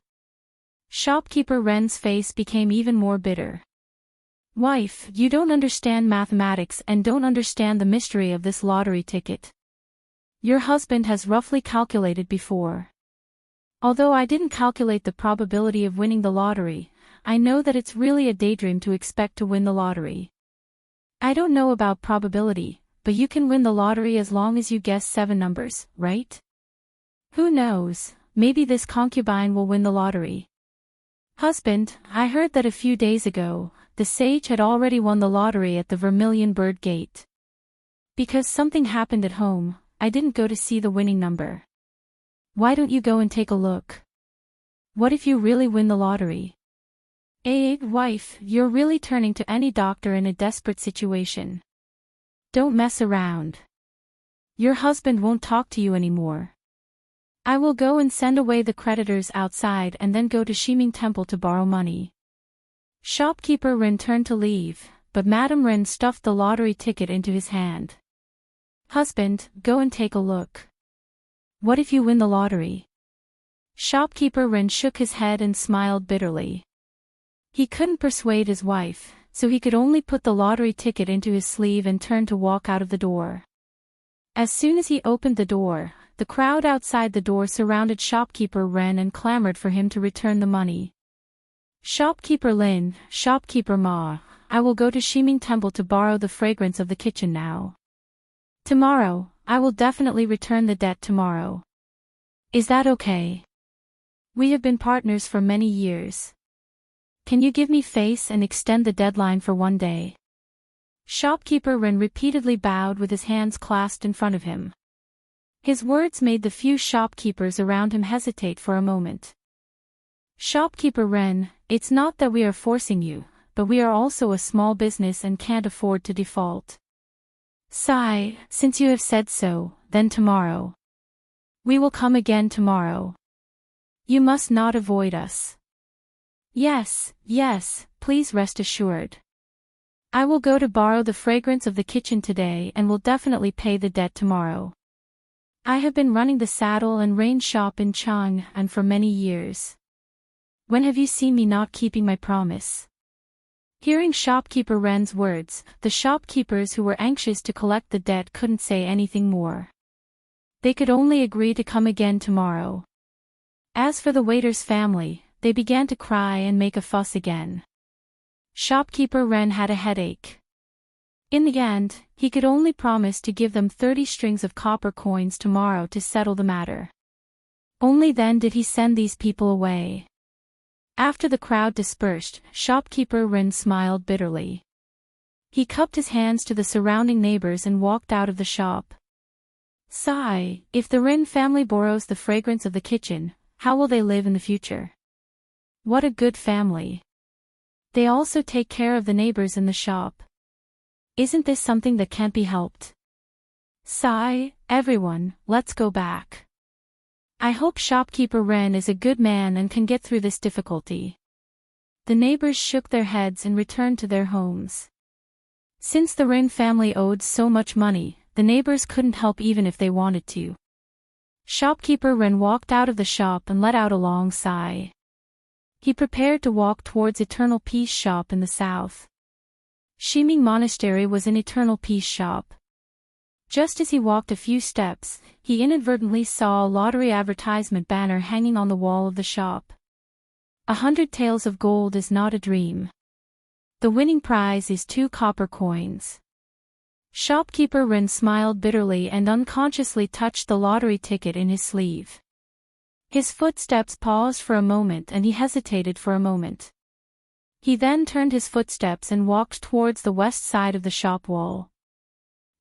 Shopkeeper Ren's face became even more bitter. Wife, you don't understand mathematics and don't understand the mystery of this lottery ticket. Your husband has roughly calculated before. Although I didn't calculate the probability of winning the lottery, I know that it's really a daydream to expect to win the lottery. I don't know about probability, but you can win the lottery as long as you guess 7 numbers, right? Who knows, maybe this concubine will win the lottery. Husband, I heard that a few days ago, the sage had already won the lottery at the Vermilion Bird Gate. Because something happened at home, I didn't go to see the winning number. Why don't you go and take a look? What if you really win the lottery? Wife, you're really turning to any doctor in a desperate situation. Don't mess around. Your husband won't talk to you anymore. I will go and send away the creditors outside and then go to Shiming Temple to borrow money. Shopkeeper Rin turned to leave, but Madam Rin stuffed the lottery ticket into his hand. Husband, go and take a look. What if you win the lottery? Shopkeeper Rin shook his head and smiled bitterly. He couldn't persuade his wife, so he could only put the lottery ticket into his sleeve and turn to walk out of the door. As soon as he opened the door, the crowd outside the door surrounded Shopkeeper Ren and clamored for him to return the money. Shopkeeper Lin, Shopkeeper Ma, I will go to Shiming Temple to borrow the fragrance of the kitchen now. Tomorrow, I will definitely return the debt tomorrow. Is that okay? We have been partners for many years. Can you give me face and extend the deadline for one day? Shopkeeper Ren repeatedly bowed with his hands clasped in front of him. His words made the few shopkeepers around him hesitate for a moment. Shopkeeper Ren, it's not that we are forcing you, but we are also a small business and can't afford to default. Sigh, since you have said so, then tomorrow. We will come again tomorrow. You must not avoid us. Yes, please rest assured. I will go to borrow the fragrance of the kitchen today and will definitely pay the debt tomorrow. I have been running the saddle and rein shop in Chang'an for many years. When have you seen me not keeping my promise? Hearing Shopkeeper Ren's words, the shopkeepers who were anxious to collect the debt couldn't say anything more. They could only agree to come again tomorrow. As for the waiter's family, they began to cry and make a fuss again. Shopkeeper Ren had a headache. In the end, he could only promise to give them 30 strings of copper coins tomorrow to settle the matter. Only then did he send these people away. After the crowd dispersed, Shopkeeper Ren smiled bitterly. He cupped his hands to the surrounding neighbors and walked out of the shop. Sigh, if the Rin family borrows the fragrance of the kitchen, how will they live in the future? What a good family. They also take care of the neighbors in the shop. Isn't this something that can't be helped? Sigh, everyone, let's go back. I hope Shopkeeper Ren is a good man and can get through this difficulty. The neighbors shook their heads and returned to their homes. Since the Rin family owed so much money, the neighbors couldn't help even if they wanted to. Shopkeeper Ren walked out of the shop and let out a long sigh. He prepared to walk towards Eternal Peace Shop in the south. Shiming Monastery was an Eternal Peace shop. Just as he walked a few steps, he inadvertently saw a lottery advertisement banner hanging on the wall of the shop. 100 taels of gold is not a dream. The winning prize is 2 copper coins. Shopkeeper Rin smiled bitterly and unconsciously touched the lottery ticket in his sleeve. His footsteps paused for a moment and he hesitated for a moment. He then turned his footsteps and walked towards the west side of the shop wall.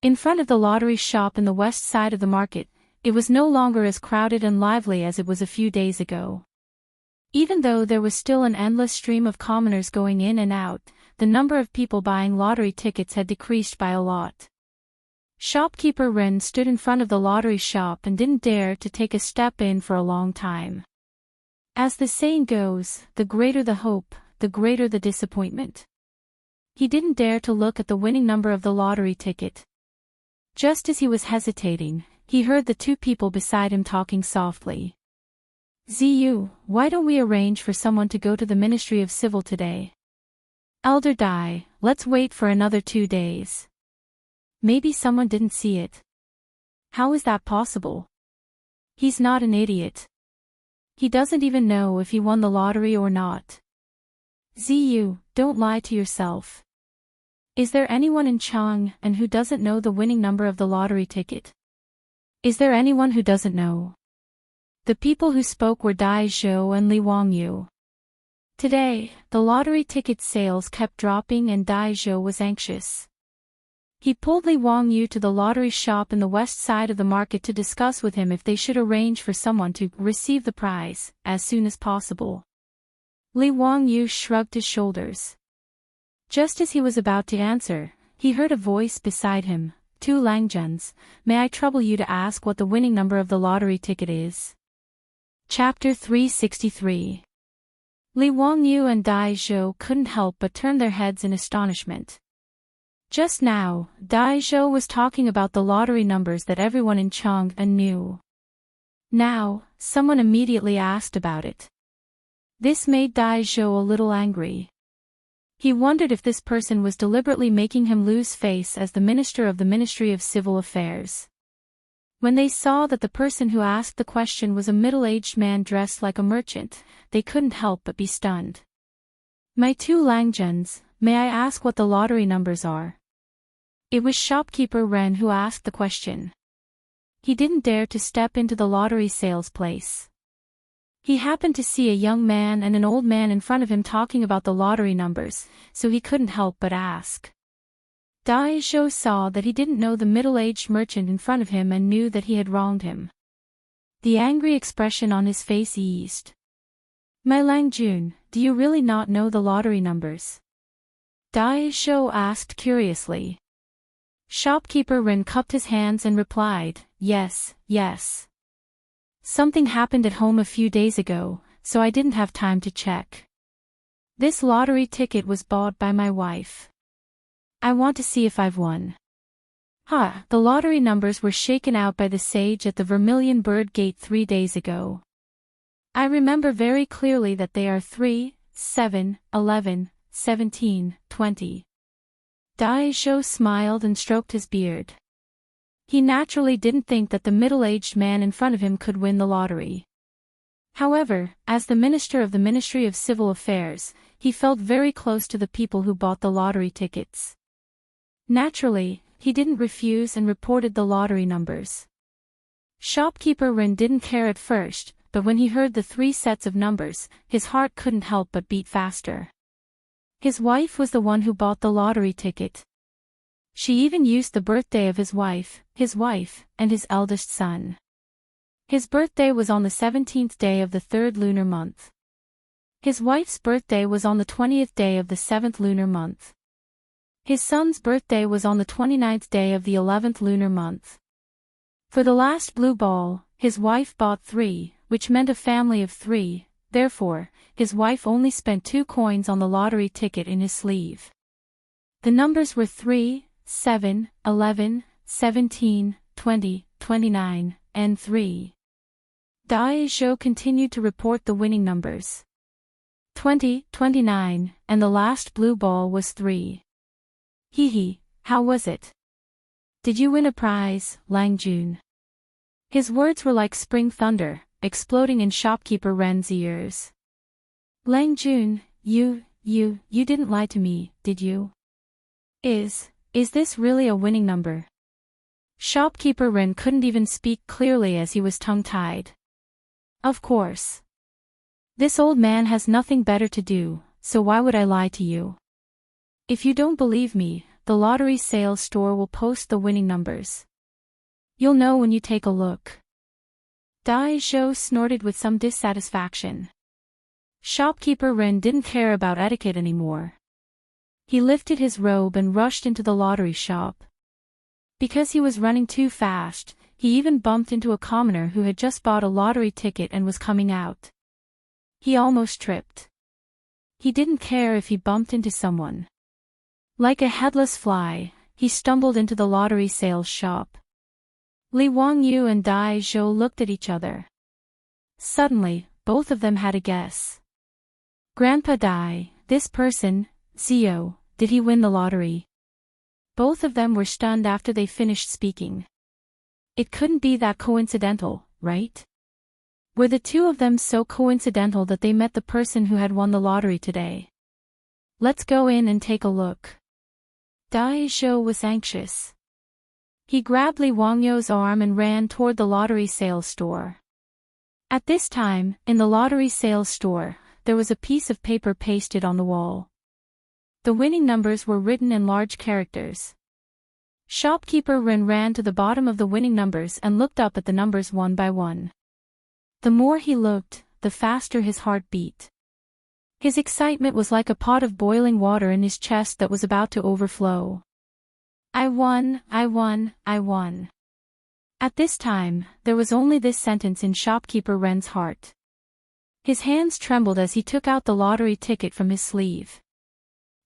In front of the lottery shop in the west side of the market, it was no longer as crowded and lively as it was a few days ago. Even though there was still an endless stream of commoners going in and out, the number of people buying lottery tickets had decreased by a lot. Shopkeeper Ren stood in front of the lottery shop and didn't dare to take a step in for a long time. As the saying goes, the greater the hope, the greater the disappointment. He didn't dare to look at the winning number of the lottery ticket. Just as he was hesitating, he heard the 2 people beside him talking softly. Ziyu, why don't we arrange for someone to go to the Ministry of Civil today? Elder Dai, let's wait for another 2 days. Maybe someone didn't see it. How is that possible? He's not an idiot. He doesn't even know if he won the lottery or not. Ziyu, don't lie to yourself. Is there anyone in Chang and who doesn't know the winning number of the lottery ticket? Is there anyone who doesn't know? The people who spoke were Dai Zhou and Li Wangyu. Today, the lottery ticket sales kept dropping and Dai Zhou was anxious. He pulled Li Wangyu to the lottery shop in the west side of the market to discuss with him if they should arrange for someone to receive the prize as soon as possible. Li Wangyu shrugged his shoulders. Just as he was about to answer, he heard a voice beside him. "Tu Langzhens, may I trouble you to ask what the winning number of the lottery ticket is?" Chapter 363. Li Wangyu and Dai Zhou couldn't help but turn their heads in astonishment. Just now, Dai Zhou was talking about the lottery numbers that everyone in Chang'an knew. Now, someone immediately asked about it. This made Dai Zhou a little angry. He wondered if this person was deliberately making him lose face as the minister of the Ministry of Civil Affairs. When they saw that the person who asked the question was a middle-aged man dressed like a merchant, they couldn't help but be stunned. "My two Langzhens, may I ask what the lottery numbers are?" It was shopkeeper Ren who asked the question. He didn't dare to step into the lottery sales place. He happened to see a young man and an old man in front of him talking about the lottery numbers, so he couldn't help but ask. Dai Zhou saw that he didn't know the middle-aged merchant in front of him and knew that he had wronged him. The angry expression on his face eased. "My Langjun, do you really not know the lottery numbers?" Dai Zhou asked curiously. Shopkeeper Ren cupped his hands and replied, "Yes, yes. Something happened at home a few days ago, so I didn't have time to check. This lottery ticket was bought by my wife. I want to see if I've won." The lottery numbers were shaken out by the sage at the Vermilion Bird Gate 3 days ago. I remember very clearly that they are 3, 7, 11, 17, 20. Dai Zhou smiled and stroked his beard. He naturally didn't think that the middle-aged man in front of him could win the lottery. However, as the minister of the Ministry of Civil Affairs, he felt very close to the people who bought the lottery tickets. Naturally, he didn't refuse and reported the lottery numbers. Shopkeeper Ren didn't care at first, but when he heard the 3 sets of numbers, his heart couldn't help but beat faster. His wife was the one who bought the lottery ticket. She even used the birthday of his wife, and his eldest son. His birthday was on the 17th day of the 3rd lunar month. His wife's birthday was on the 20th day of the 7th lunar month. His son's birthday was on the 29th day of the 11th lunar month. For the last blue ball, his wife bought 3, which meant a family of 3, therefore, his wife only spent 2 coins on the lottery ticket in his sleeve. The numbers were 3, 7, 11, 17, 20, 29, and 3. Dai Zhou continued to report the winning numbers. 20, 29, and the last blue ball was 3. Hee, how was it? Did you win a prize, Langjun? His words were like spring thunder, exploding in shopkeeper Ren's ears. Langjun, you didn't lie to me, did you? Is this really a winning number? Shopkeeper Ren couldn't even speak clearly as he was tongue-tied. Of course. This old man has nothing better to do, so why would I lie to you? If you don't believe me, the lottery sales store will post the winning numbers. You'll know when you take a look. Dai Zhou snorted with some dissatisfaction. Shopkeeper Ren didn't care about etiquette anymore. He lifted his robe and rushed into the lottery shop. Because he was running too fast, he even bumped into a commoner who had just bought a lottery ticket and was coming out. He almost tripped. He didn't care if he bumped into someone. Like a headless fly, he stumbled into the lottery sales shop. Li Wangyu and Dai Zhou looked at each other. Suddenly, both of them had a guess. Grandpa Dai, this person, Zio, did he win the lottery? Both of them were stunned after they finished speaking. It couldn't be that coincidental, right? Were the two of them so coincidental that they met the person who had won the lottery today? Let's go in and take a look. Dai Zhou was anxious. He grabbed Li Wangyou's arm and ran toward the lottery sales store. At this time, in the lottery sales store, there was a piece of paper pasted on the wall. The winning numbers were written in large characters. Shopkeeper Ren ran to the bottom of the winning numbers and looked up at the numbers one by one. The more he looked, the faster his heart beat. His excitement was like a pot of boiling water in his chest that was about to overflow. I won, I won, I won. At this time, there was only this sentence in Shopkeeper Ren's heart. His hands trembled as he took out the lottery ticket from his sleeve.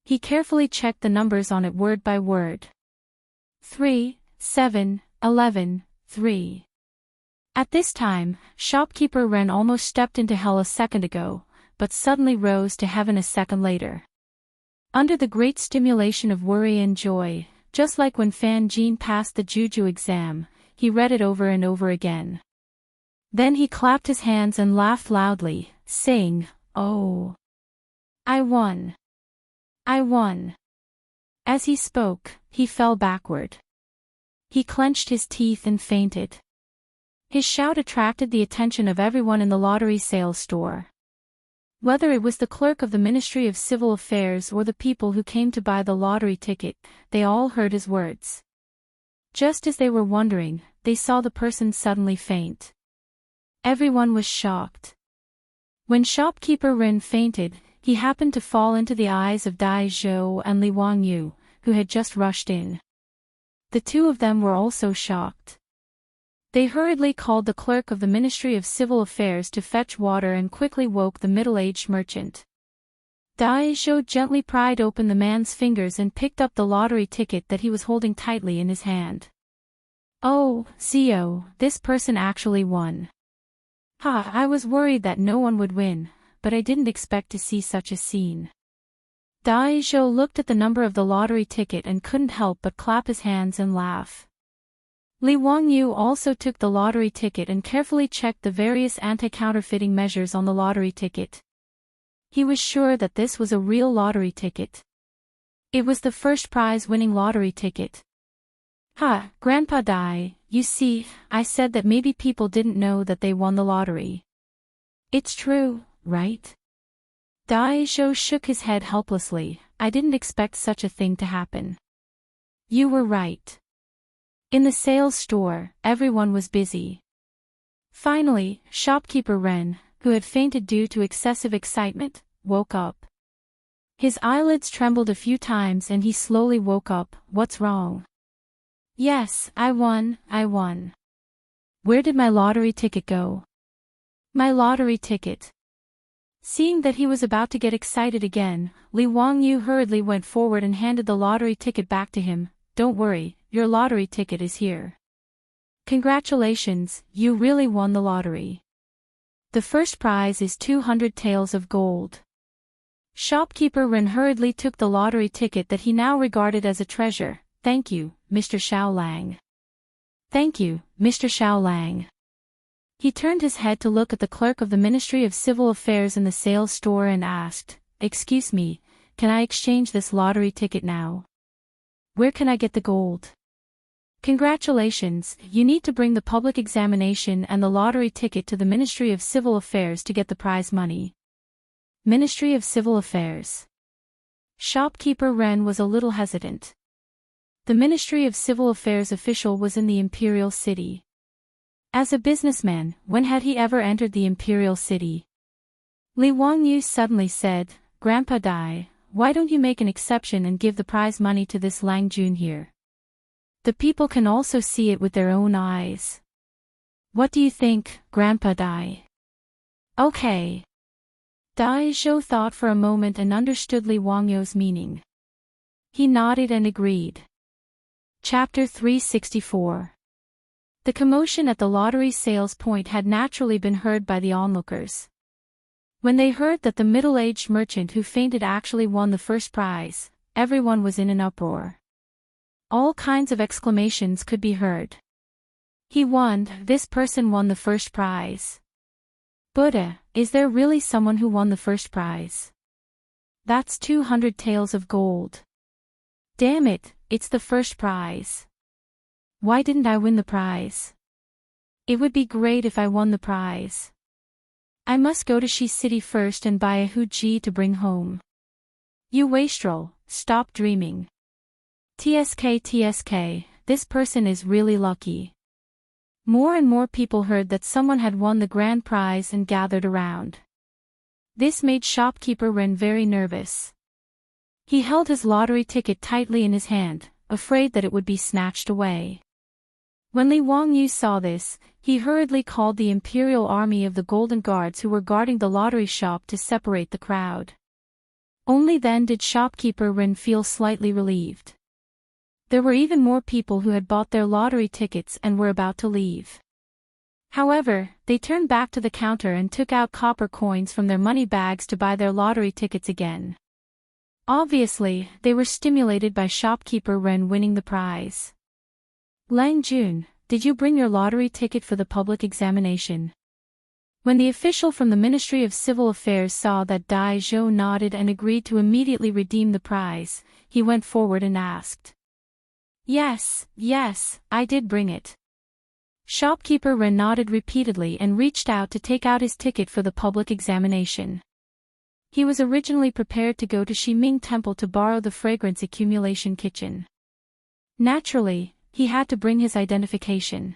He carefully checked the numbers on it word by word. 3, 7, 11, 3. At this time, Shopkeeper Ren almost stepped into hell a second ago, but suddenly rose to heaven a second later. Under the great stimulation of worry and joy, just like when Fan Jin passed the Juju exam, he read it over and over again. Then he clapped his hands and laughed loudly, saying, "Oh! I won! I won!" As he spoke, he fell backward. He clenched his teeth and fainted. His shout attracted the attention of everyone in the lottery sales store. Whether it was the clerk of the Ministry of Civil Affairs or the people who came to buy the lottery ticket, they all heard his words. Just as they were wondering, they saw the person suddenly faint. Everyone was shocked. When Shopkeeper Ren fainted, he happened to fall into the eyes of Dai Zhou and Li Wangyu, who had just rushed in. The two of them were also shocked. They hurriedly called the clerk of the Ministry of Civil Affairs to fetch water and quickly woke the middle-aged merchant. Dai Zhou gently pried open the man's fingers and picked up the lottery ticket that he was holding tightly in his hand. "Oh, Zio, this person actually won. Ha, I was worried that no one would win, but I didn't expect to see such a scene." Dai Zhou looked at the number of the lottery ticket and couldn't help but clap his hands and laugh. Li Wangyu also took the lottery ticket and carefully checked the various anti-counterfeiting measures on the lottery ticket. He was sure that this was a real lottery ticket. It was the first prize-winning lottery ticket. "Ha, Grandpa Dai, you see, I said that maybe people didn't know that they won the lottery. It's true, right?" Dai Zhou shook his head helplessly. "I didn't expect such a thing to happen." "You were right." In the sales store, everyone was busy. Finally, Shopkeeper Ren, who had fainted due to excessive excitement, woke up. His eyelids trembled a few times and he slowly woke up. "What's wrong?" "Yes, I won, I won." "Where did my lottery ticket go?" "My lottery ticket." Seeing that he was about to get excited again, Li Wangyu hurriedly went forward and handed the lottery ticket back to him. "Don't worry, your lottery ticket is here. Congratulations, you really won the lottery. The first prize is 200 taels of gold." Shopkeeper Ren hurriedly took the lottery ticket that he now regarded as a treasure. "Thank you, Mr. Xiaolang." "Thank you, Mr. Xiaolang." He turned his head to look at the clerk of the Ministry of Civil Affairs in the sales store and asked, "Excuse me, can I exchange this lottery ticket now? Where can I get the gold?" "Congratulations, you need to bring the public examination and the lottery ticket to the Ministry of Civil Affairs to get the prize money." Ministry of Civil Affairs. Shopkeeper Ren was a little hesitant. The Ministry of Civil Affairs official was in the Imperial City. As a businessman, when had he ever entered the Imperial City? Li Wangyu suddenly said, "Grandpa Dai, why don't you make an exception and give the prize money to this Lang Jun here? The people can also see it with their own eyes. What do you think, Grandpa Dai?" "Okay." Dai Zhou thought for a moment and understood Li Wangyu's meaning. He nodded and agreed. Chapter 364. The commotion at the lottery sales point had naturally been heard by the onlookers. When they heard that the middle-aged merchant who fainted actually won the first prize, everyone was in an uproar. All kinds of exclamations could be heard. "He won, this person won the first prize. Buddha, is there really someone who won the first prize? That's 200 taels of gold. Damn it, it's the first prize. Why didn't I win the prize? It would be great if I won the prize. I must go to Shi City first and buy a huji to bring home. You wastrel, stop dreaming. TSK, this person is really lucky. More and more people heard that someone had won the grand prize and gathered around. This made shopkeeper Ren very nervous. He held his lottery ticket tightly in his hand, afraid that it would be snatched away. When Li Wangyu saw this, he hurriedly called the Imperial Army of the Golden Guards who were guarding the lottery shop to separate the crowd. Only then did shopkeeper Ren feel slightly relieved. There were even more people who had bought their lottery tickets and were about to leave. However, they turned back to the counter and took out copper coins from their money bags to buy their lottery tickets again. Obviously, they were stimulated by shopkeeper Ren winning the prize. Lang Jun, did you bring your lottery ticket for the public examination? When the official from the Ministry of Civil Affairs saw that Dai Zhou nodded and agreed to immediately redeem the prize, he went forward and asked. Yes, I did bring it. Shopkeeper Ren nodded repeatedly and reached out to take out his ticket for the public examination. He was originally prepared to go to Shiming Temple to borrow the fragrance accumulation kitchen. Naturally, he had to bring his identification.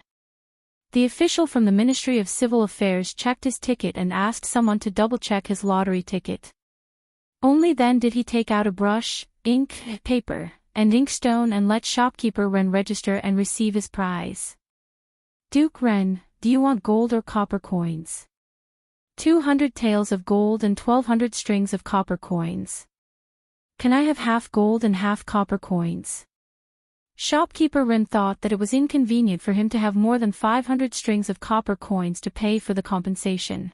The official from the Ministry of Civil Affairs checked his ticket and asked someone to double-check his lottery ticket. Only then did he take out a brush, ink, paper, and inkstone and let shopkeeper Ren register and receive his prize. Duke Ren, do you want gold or copper coins? 200 taels of gold and 1200 strings of copper coins. Can I have half gold and half copper coins? Shopkeeper Ren thought that it was inconvenient for him to have more than 500 strings of copper coins to pay for the compensation.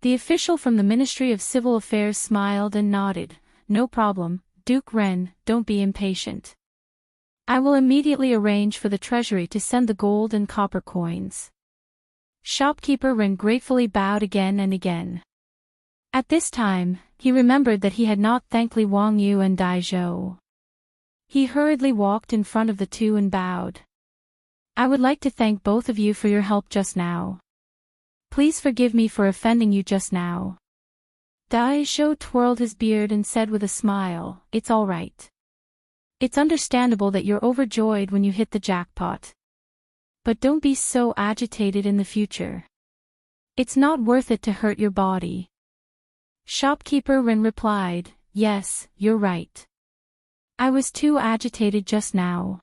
The official from the Ministry of Civil Affairs smiled and nodded. No problem, Duke Ren, don't be impatient. I will immediately arrange for the treasury to send the gold and copper coins. Shopkeeper Ren gratefully bowed again and again. At this time, he remembered that he had not thanked Li Wangyu and Dai Zhou. He hurriedly walked in front of the two and bowed. I would like to thank both of you for your help just now. Please forgive me for offending you just now. Dai Zhou twirled his beard and said with a smile, it's all right. It's understandable that you're overjoyed when you hit the jackpot. But don't be so agitated in the future. It's not worth it to hurt your body. Shopkeeper Ren replied, yes, you're right. I was too agitated just now.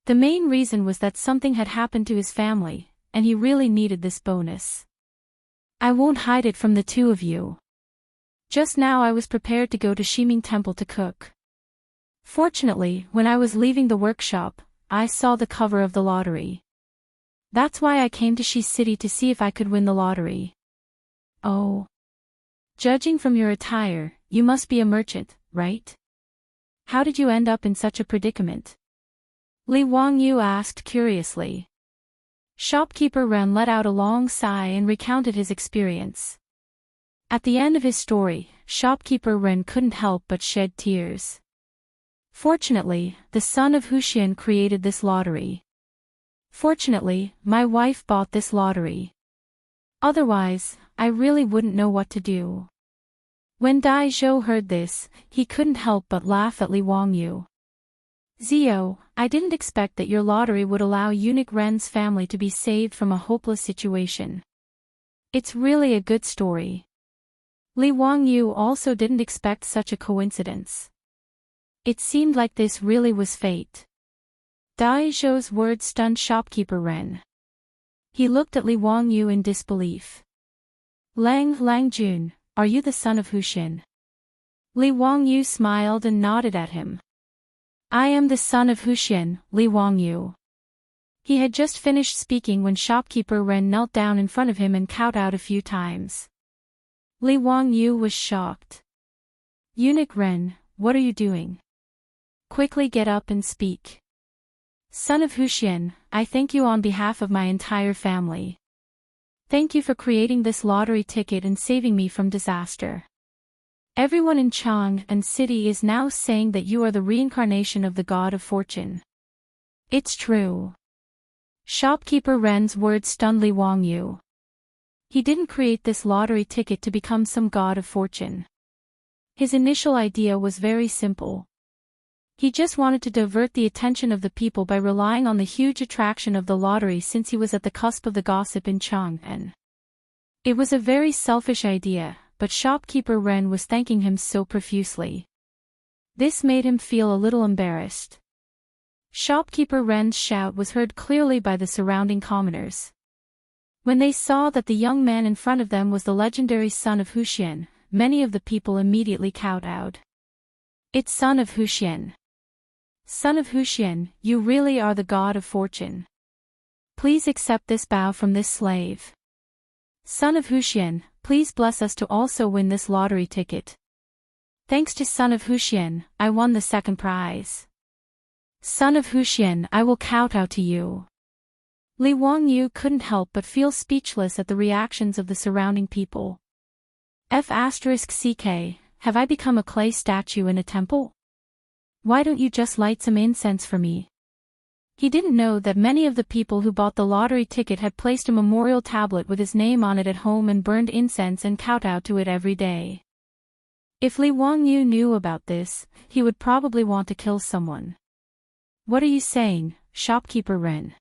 The main reason was that something had happened to his family, and he really needed this bonus. I won't hide it from the two of you. Just now I was prepared to go to Shiming Temple to cook. Fortunately, when I was leaving the workshop, I saw the cover of the lottery. That's why I came to Shi City to see if I could win the lottery. Oh. Judging from your attire, you must be a merchant, right? How did you end up in such a predicament? Li Wangyu asked curiously. Shopkeeper Ren let out a long sigh and recounted his experience. At the end of his story, shopkeeper Ren couldn't help but shed tears. Fortunately, the son of Huxian created this lottery. Fortunately, my wife bought this lottery. Otherwise, I really wouldn't know what to do. When Dai Zhou heard this, he couldn't help but laugh at Li Wangyu. Zio, I didn't expect that your lottery would allow eunuch Ren's family to be saved from a hopeless situation. It's really a good story. Li Wangyu also didn't expect such a coincidence. It seemed like this really was fate. Dai Zhou's words stunned shopkeeper Ren. He looked at Li Wangyu in disbelief. Lang Jun, are you the son of Huxian? Li Wangyu smiled and nodded at him. I am the son of Huxian, Li Wangyu. He had just finished speaking when shopkeeper Ren knelt down in front of him and kowed out a few times. Li Wangyu was shocked. Eunuch Ren, what are you doing? Quickly get up and speak. Son of Huxian, I thank you on behalf of my entire family. Thank you for creating this lottery ticket and saving me from disaster. Everyone in Chang and City is now saying that you are the reincarnation of the god of fortune. It's true. Shopkeeper Ren's words stunned Li Wangyu. He didn't create this lottery ticket to become some god of fortune. His initial idea was very simple. He just wanted to divert the attention of the people by relying on the huge attraction of the lottery since he was at the cusp of the gossip in Chang'an. It was a very selfish idea, but Shopkeeper Ren was thanking him so profusely. This made him feel a little embarrassed. Shopkeeper Ren's shout was heard clearly by the surrounding commoners. When they saw that the young man in front of them was the legendary son of Huxian, many of the people immediately kowtowed. It's son of Huxian. Son of Huxian, you really are the god of fortune. Please accept this bow from this slave. Son of Huxian, please bless us to also win this lottery ticket. Thanks to son of Huxian, I won the second prize. Son of Huxian, I will kowtow to you. Li Wangyu couldn't help but feel speechless at the reactions of the surrounding people. F***CK, have I become a clay statue in a temple? Why don't you just light some incense for me? He didn't know that many of the people who bought the lottery ticket had placed a memorial tablet with his name on it at home and burned incense and kowtowed to it every day. If Li Wangyu knew about this, he would probably want to kill someone. What are you saying, Shopkeeper Ren?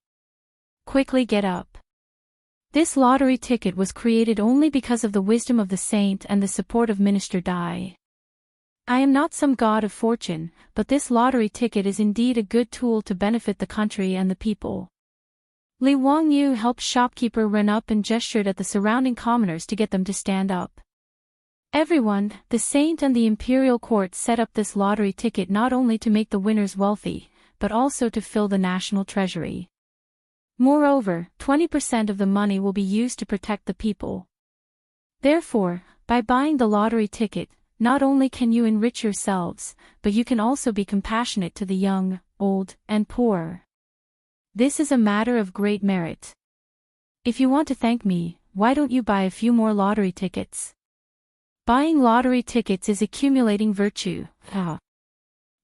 Quickly get up. This lottery ticket was created only because of the wisdom of the saint and the support of Minister Dai. I am not some god of fortune, but this lottery ticket is indeed a good tool to benefit the country and the people. Li Wangyu helped Shopkeeper Ren up and gestured at the surrounding commoners to get them to stand up. Everyone, the saint and the imperial court set up this lottery ticket not only to make the winners wealthy, but also to fill the national treasury. Moreover, 20% of the money will be used to protect the people. Therefore, by buying the lottery ticket, not only can you enrich yourselves, but you can also be compassionate to the young, old, and poor. This is a matter of great merit. If you want to thank me, why don't you buy a few more lottery tickets? Buying lottery tickets is accumulating virtue.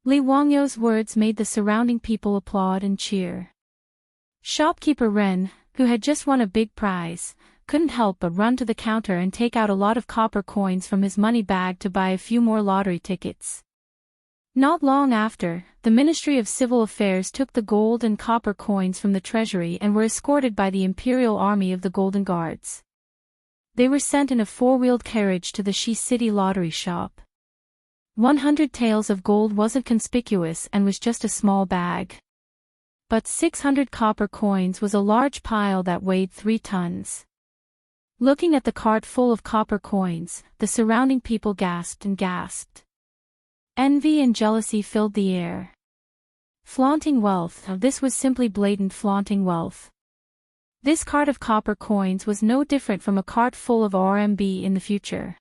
Li Wangyu's words made the surrounding people applaud and cheer. Shopkeeper Ren, who had just won a big prize, couldn't help but run to the counter and take out a lot of copper coins from his money bag to buy a few more lottery tickets. Not long after, the Ministry of Civil Affairs took the gold and copper coins from the treasury and were escorted by the Imperial Army of the Golden Guards. They were sent in a four-wheeled carriage to the Shi City lottery shop. 100 taels of gold wasn't conspicuous and was just a small bag. But 600 copper coins was a large pile that weighed 3 tons. Looking at the cart full of copper coins, the surrounding people gasped and gasped. Envy and jealousy filled the air. Flaunting wealth, this was simply blatant flaunting wealth. This cart of copper coins was no different from a cart full of RMB in the future.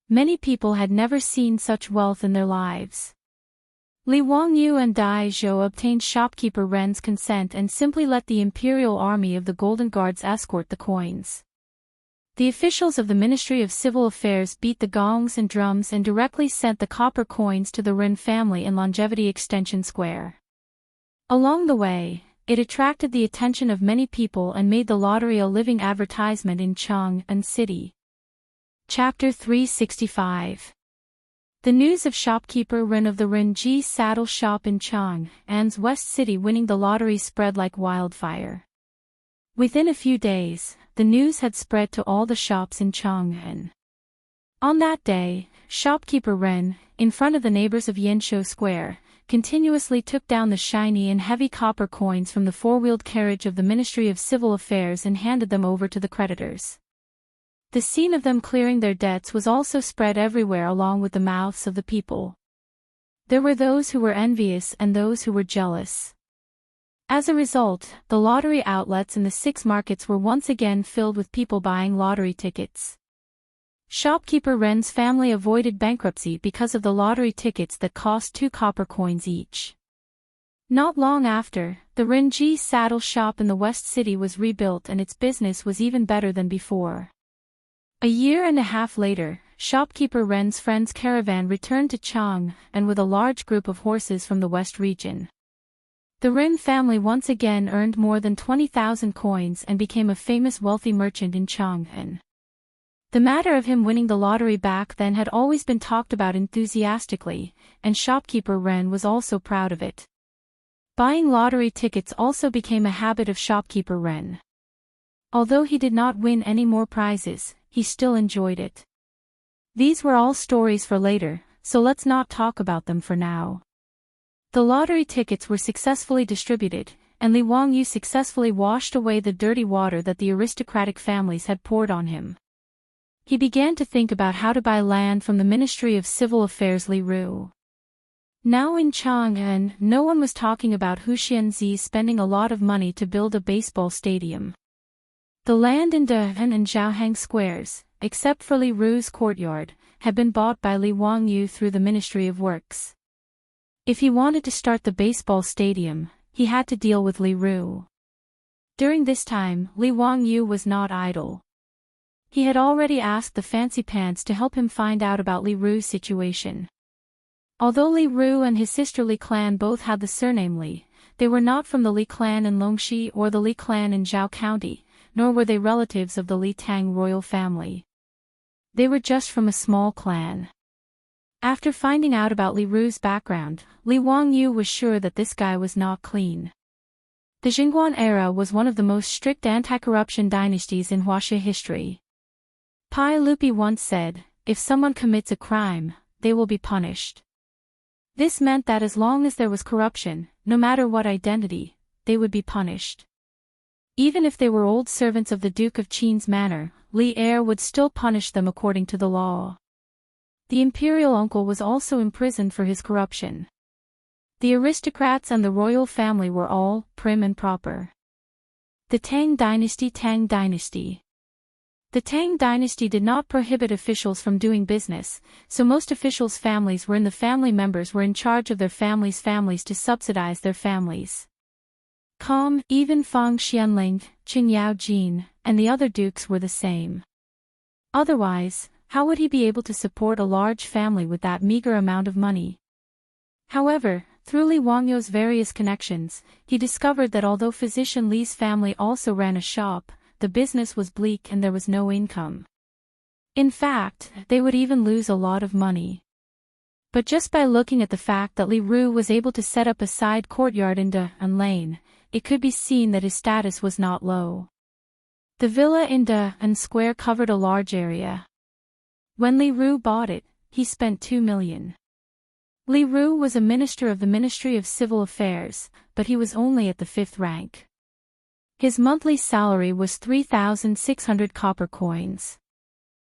Many people had never seen such wealth in their lives. Li Wangyu and Dai Zhou obtained Shopkeeper Ren's consent and simply let the Imperial Army of the Golden Guards escort the coins. The officials of the Ministry of Civil Affairs beat the gongs and drums and directly sent the copper coins to the Ren family in Longevity Extension Square. Along the way, it attracted the attention of many people and made the lottery a living advertisement in Chang'an City. Chapter 365. The news of Shopkeeper Ren of the Renji Saddle Shop in Chang'an's West City winning the lottery spread like wildfire. Within a few days, the news had spread to all the shops in Chang'an. On that day, Shopkeeper Ren, in front of the neighbors of Yanshou Square, continuously took down the shiny and heavy copper coins from the four-wheeled carriage of the Ministry of Civil Affairs and handed them over to the creditors. The scene of them clearing their debts was also spread everywhere along with the mouths of the people. There were those who were envious and those who were jealous. As a result, the lottery outlets in the 6 markets were once again filled with people buying lottery tickets. Shopkeeper Ren's family avoided bankruptcy because of the lottery tickets that cost 2 copper coins each. Not long after, the Renji Saddle Shop in the West City was rebuilt and its business was even better than before. A year and a half later, shopkeeper Ren's friend's caravan returned to Chang, and with a large group of horses from the west region. The Ren family once again earned more than 20,000 coins and became a famous wealthy merchant in Chang'an. The matter of him winning the lottery back then had always been talked about enthusiastically, and shopkeeper Ren was also proud of it. Buying lottery tickets also became a habit of shopkeeper Ren. Although he did not win any more prizes, he still enjoyed it. These were all stories for later, so let's not talk about them for now. The lottery tickets were successfully distributed, and Li Wangyu successfully washed away the dirty water that the aristocratic families had poured on him. He began to think about how to buy land from the Ministry of Civil Affairs Li Ru. Now in Chang'an, no one was talking about Hu Xianzi spending a lot of money to build a baseball stadium. The land in De'an and Zhaohang squares, except for Li Ru's courtyard, had been bought by Li Wangyu through the Ministry of Works. If he wanted to start the baseball stadium, he had to deal with Li Ru. During this time, Li Wangyu was not idle. He had already asked the Fancy Pants to help him find out about Li Ru's situation. Although Li Ru and his sister Li clan both had the surname Li, they were not from the Li clan in Longxi or the Li clan in Zhao County, nor were they relatives of the Li Tang royal family. They were just from a small clan. After finding out about Li Ru's background, Li Wangyu was sure that this guy was not clean. The Jingguan era was one of the most strict anti-corruption dynasties in Wuxia history. Pai Lupi once said, "If someone commits a crime, they will be punished." This meant that as long as there was corruption, no matter what identity, they would be punished. Even if they were old servants of the Duke of Qin's manor, Li Heir would still punish them according to the law. The imperial uncle was also imprisoned for his corruption. The aristocrats and the royal family were all prim and proper. The Tang dynasty. The Tang dynasty did not prohibit officials from doing business, so most officials' families were in the family members were in charge of their families' to subsidize their families. Even Fang Xianling, Qing Yaojin, and the other dukes were the same. Otherwise, how would he be able to support a large family with that meager amount of money? However, through Li Wangyu's various connections, he discovered that although physician Li's family also ran a shop, the business was bleak and there was no income. In fact, they would even lose a lot of money. But just by looking at the fact that Li Ru was able to set up a side courtyard in De'an Lane, it could be seen that his status was not low. The villa in De'an Square covered a large area. When Li Ru bought it, he spent 2 million. Li Ru was a minister of the Ministry of Civil Affairs, but he was only at the 5th rank. His monthly salary was 3,600 copper coins.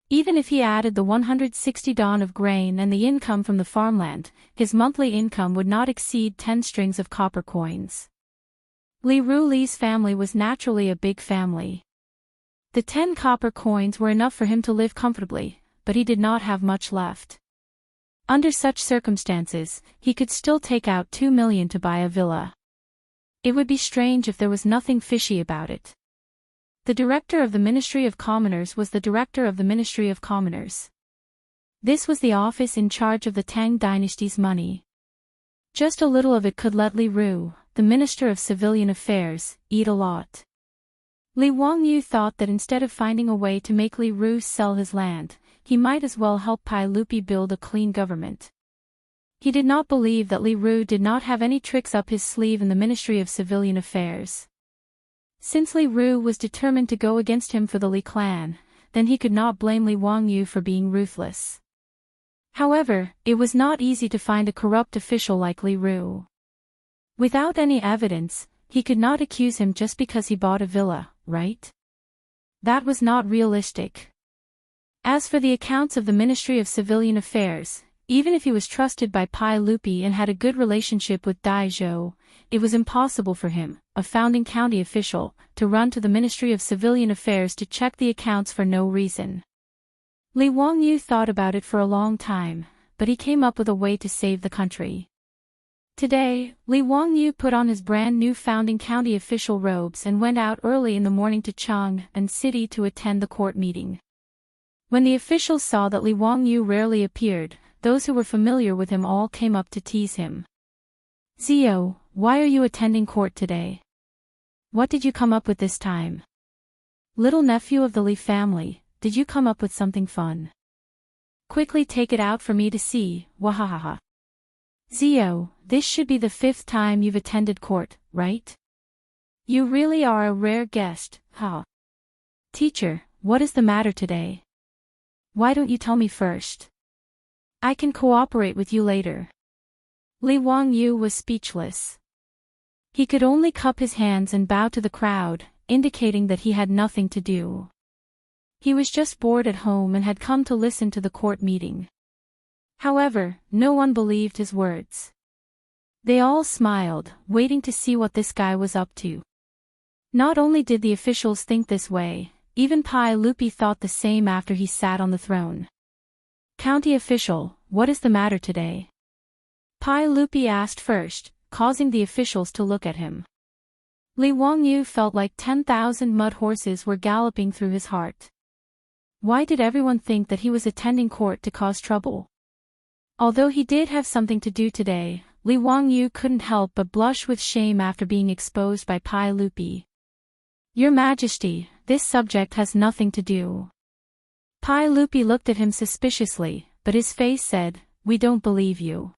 Even if he added the 160 don of grain and the income from the farmland, his monthly income would not exceed 10 strings of copper coins. Li Ruli's family was naturally a big family. The 10 copper coins were enough for him to live comfortably, but he did not have much left. Under such circumstances, he could still take out 2 million to buy a villa. It would be strange if there was nothing fishy about it. The director of the Ministry of Commoners was the director of the Ministry of Commoners. This was the office in charge of the Tang dynasty's money. Just a little of it could let Li Ru, the Minister of Civilian Affairs, eat a lot. Li Wangyu thought that instead of finding a way to make Li Ru sell his land, he might as well help Pai Lupi build a clean government. He did not believe that Li Ru did not have any tricks up his sleeve in the Ministry of Civilian Affairs. Since Li Ru was determined to go against him for the Li clan, then he could not blame Li Wangyu for being ruthless. However, it was not easy to find a corrupt official like Li Ru. Without any evidence, he could not accuse him just because he bought a villa, right? That was not realistic. As for the accounts of the Ministry of Civilian Affairs, even if he was trusted by Pai Lupi and had a good relationship with Dai Zhou, it was impossible for him, a founding county official, to run to the Ministry of Civilian Affairs to check the accounts for no reason. Li Wangyu thought about it for a long time, but he came up with a way to save the country. Today, Li Wangyu put on his brand new founding county official robes and went out early in the morning to Chang'an City to attend the court meeting. When the officials saw that Li Wangyu rarely appeared, those who were familiar with him all came up to tease him. Zio, why are you attending court today? What did you come up with this time? Little nephew of the Li family, did you come up with something fun? Quickly take it out for me to see, wahahaha. Zio, this should be the 5th time you've attended court, right? You really are a rare guest, huh? Teacher, what is the matter today? Why don't you tell me first? I can cooperate with you later. Li Wangyu was speechless. He could only cup his hands and bow to the crowd, indicating that he had nothing to do. He was just bored at home and had come to listen to the court meeting. However, no one believed his words. They all smiled, waiting to see what this guy was up to. Not only did the officials think this way, even Pai Lupi thought the same after he sat on the throne. County official, what is the matter today? Pai Lupi asked first, causing the officials to look at him. Li Wangyu felt like 10,000 mud horses were galloping through his heart. Why did everyone think that he was attending court to cause trouble? Although he did have something to do today, Li Wangyu couldn't help but blush with shame after being exposed by Pai Lupi. Your Majesty, this subject has nothing to do. Pai Lupi looked at him suspiciously, but his face said, we don't believe you.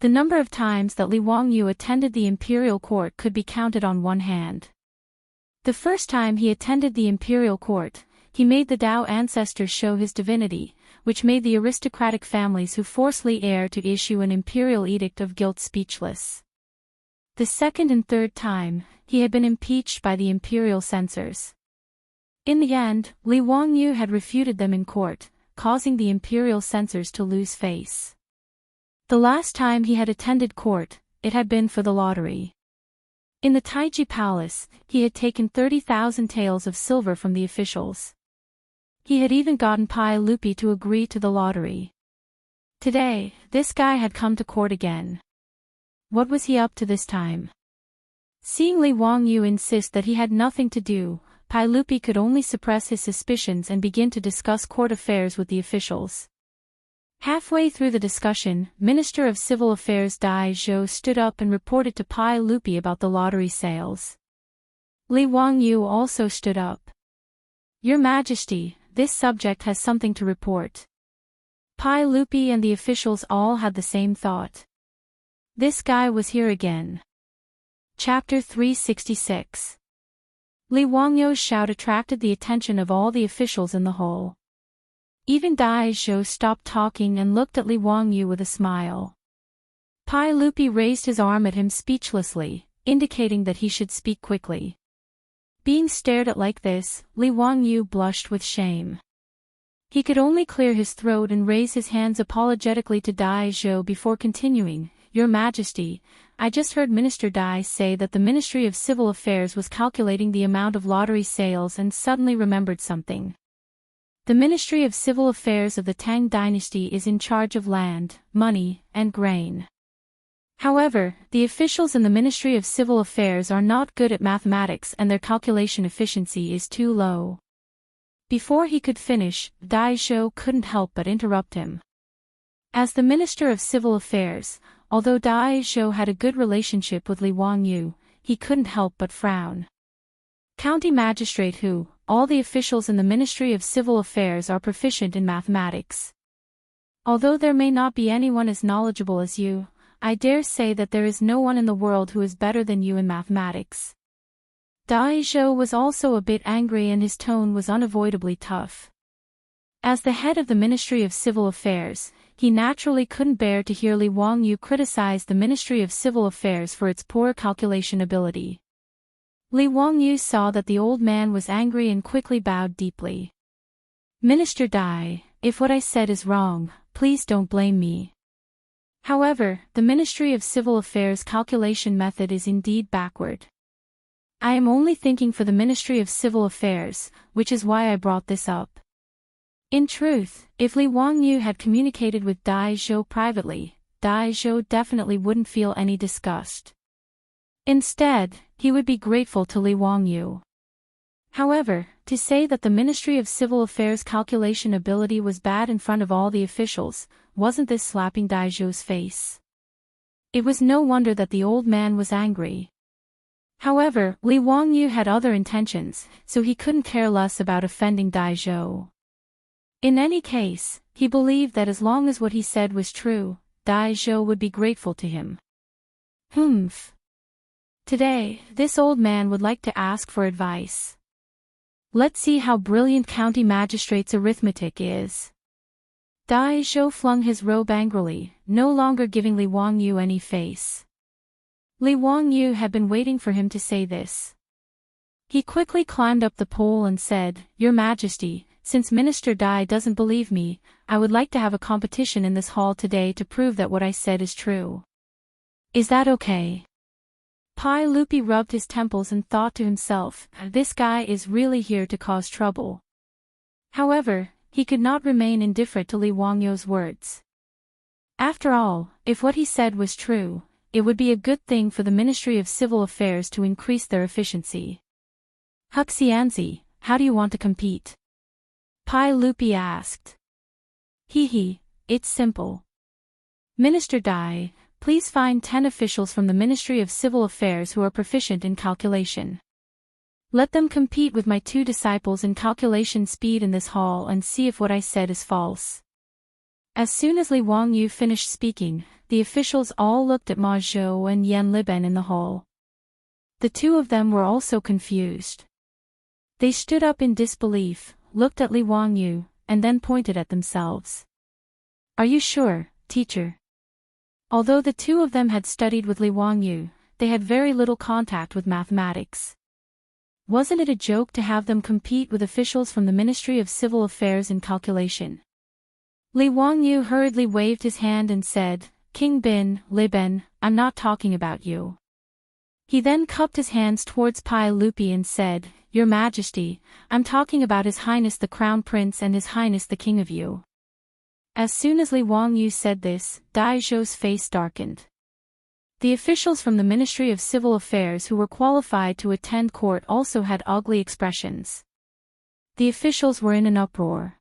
The number of times that Li Wangyu attended the imperial court could be counted on one hand. The first time he attended the imperial court, he made the Dao ancestors show his divinity, which made the aristocratic families who forcefully heir to issue an imperial edict of guilt speechless. The second and third time, he had been impeached by the imperial censors. In the end, Li Wangyu had refuted them in court, causing the imperial censors to lose face. The last time he had attended court, it had been for the lottery. In the Taiji Palace, he had taken 30,000 taels of silver from the officials. He had even gotten Pai Lupi to agree to the lottery. Today, this guy had come to court again. What was he up to this time? Seeing Li Wangyu insist that he had nothing to do, Pai Lupi could only suppress his suspicions and begin to discuss court affairs with the officials. Halfway through the discussion, Minister of Civil Affairs Dai Zhou stood up and reported to Pai Lupi about the lottery sales. Li Wangyu also stood up. Your Majesty, this subject has something to report. Pai Lupi and the officials all had the same thought. This guy was here again. Chapter 366. Li Wangyu's shout attracted the attention of all the officials in the hall. Even Dai Zhou stopped talking and looked at Li Wangyu with a smile. Pai Lupi raised his arm at him speechlessly, indicating that he should speak quickly. Being stared at like this, Li Wangyu blushed with shame. He could only clear his throat and raise his hands apologetically to Dai Zhou before continuing. Your Majesty, I just heard Minister Dai say that the Ministry of Civil Affairs was calculating the amount of lottery sales and suddenly remembered something. The Ministry of Civil Affairs of the Tang dynasty is in charge of land, money, and grain. However, the officials in the Ministry of Civil Affairs are not good at mathematics and their calculation efficiency is too low. Before he could finish, Dai Zhou couldn't help but interrupt him. As the Minister of Civil Affairs, although Dai Zhou had a good relationship with Li Wangyu, he couldn't help but frown. County magistrate who, all the officials in the Ministry of Civil Affairs are proficient in mathematics. Although there may not be anyone as knowledgeable as you, I dare say that there is no one in the world who is better than you in mathematics. Dai Zhou was also a bit angry and his tone was unavoidably tough. As the head of the Ministry of Civil Affairs, he naturally couldn't bear to hear Li Wangyu criticize the Ministry of Civil Affairs for its poor calculation ability. Li Wangyu saw that the old man was angry and quickly bowed deeply. Minister Dai, if what I said is wrong, please don't blame me. However, the Ministry of Civil Affairs calculation method is indeed backward. I am only thinking for the Ministry of Civil Affairs, which is why I brought this up. In truth, if Li Wangyu had communicated with Dai Zhou privately, Dai Zhou definitely wouldn't feel any disgust. Instead, he would be grateful to Li Wangyu. However, to say that the Ministry of Civil Affairs' calculation ability was bad in front of all the officials, wasn't this slapping Dai Zhou's face? It was no wonder that the old man was angry. However, Li Wangyu had other intentions, so he couldn't care less about offending Dai Zhou. In any case, he believed that as long as what he said was true, Dai Zhou would be grateful to him. Humph. Today, this old man would like to ask for advice. Let's see how brilliant county magistrate's arithmetic is. Dai Zhou flung his robe angrily, no longer giving Li Wangyu any face. Li Wangyu had been waiting for him to say this. He quickly climbed up the pole and said, "Your Majesty, since Minister Dai doesn't believe me, I would like to have a competition in this hall today to prove that what I said is true. Is that okay?" Pai Lupi rubbed his temples and thought to himself, this guy is really here to cause trouble. However, he could not remain indifferent to Li Wangyu's words. After all, if what he said was true, it would be a good thing for the Ministry of Civil Affairs to increase their efficiency. "Huxianzi, how do you want to compete?" Pai Lupi asked. It's simple. Minister Dai, please find 10 officials from the Ministry of Civil Affairs who are proficient in calculation. Let them compete with my 2 disciples in calculation speed in this hall and see if what I said is false. As soon as Li Wangyu finished speaking, the officials all looked at Ma Zhou and Yan Liben in the hall. The 2 of them were also confused. They stood up in disbelief, looked at Li Wangyu, and then pointed at themselves. "Are you sure, teacher?" Although the 2 of them had studied with Li Wangyu, they had very little contact with mathematics. Wasn't it a joke to have them compete with officials from the Ministry of Civil Affairs in calculation? Li Wangyu hurriedly waved his hand and said, "King Bin, Liben, I'm not talking about you." He then cupped his hands towards Pai Lupi and said, "Your Majesty, I'm talking about His Highness the Crown Prince and His Highness the King of you." As soon as Li Wangyu said this, Dai Zhou's face darkened. The officials from the Ministry of Civil Affairs who were qualified to attend court also had ugly expressions. The officials were in an uproar.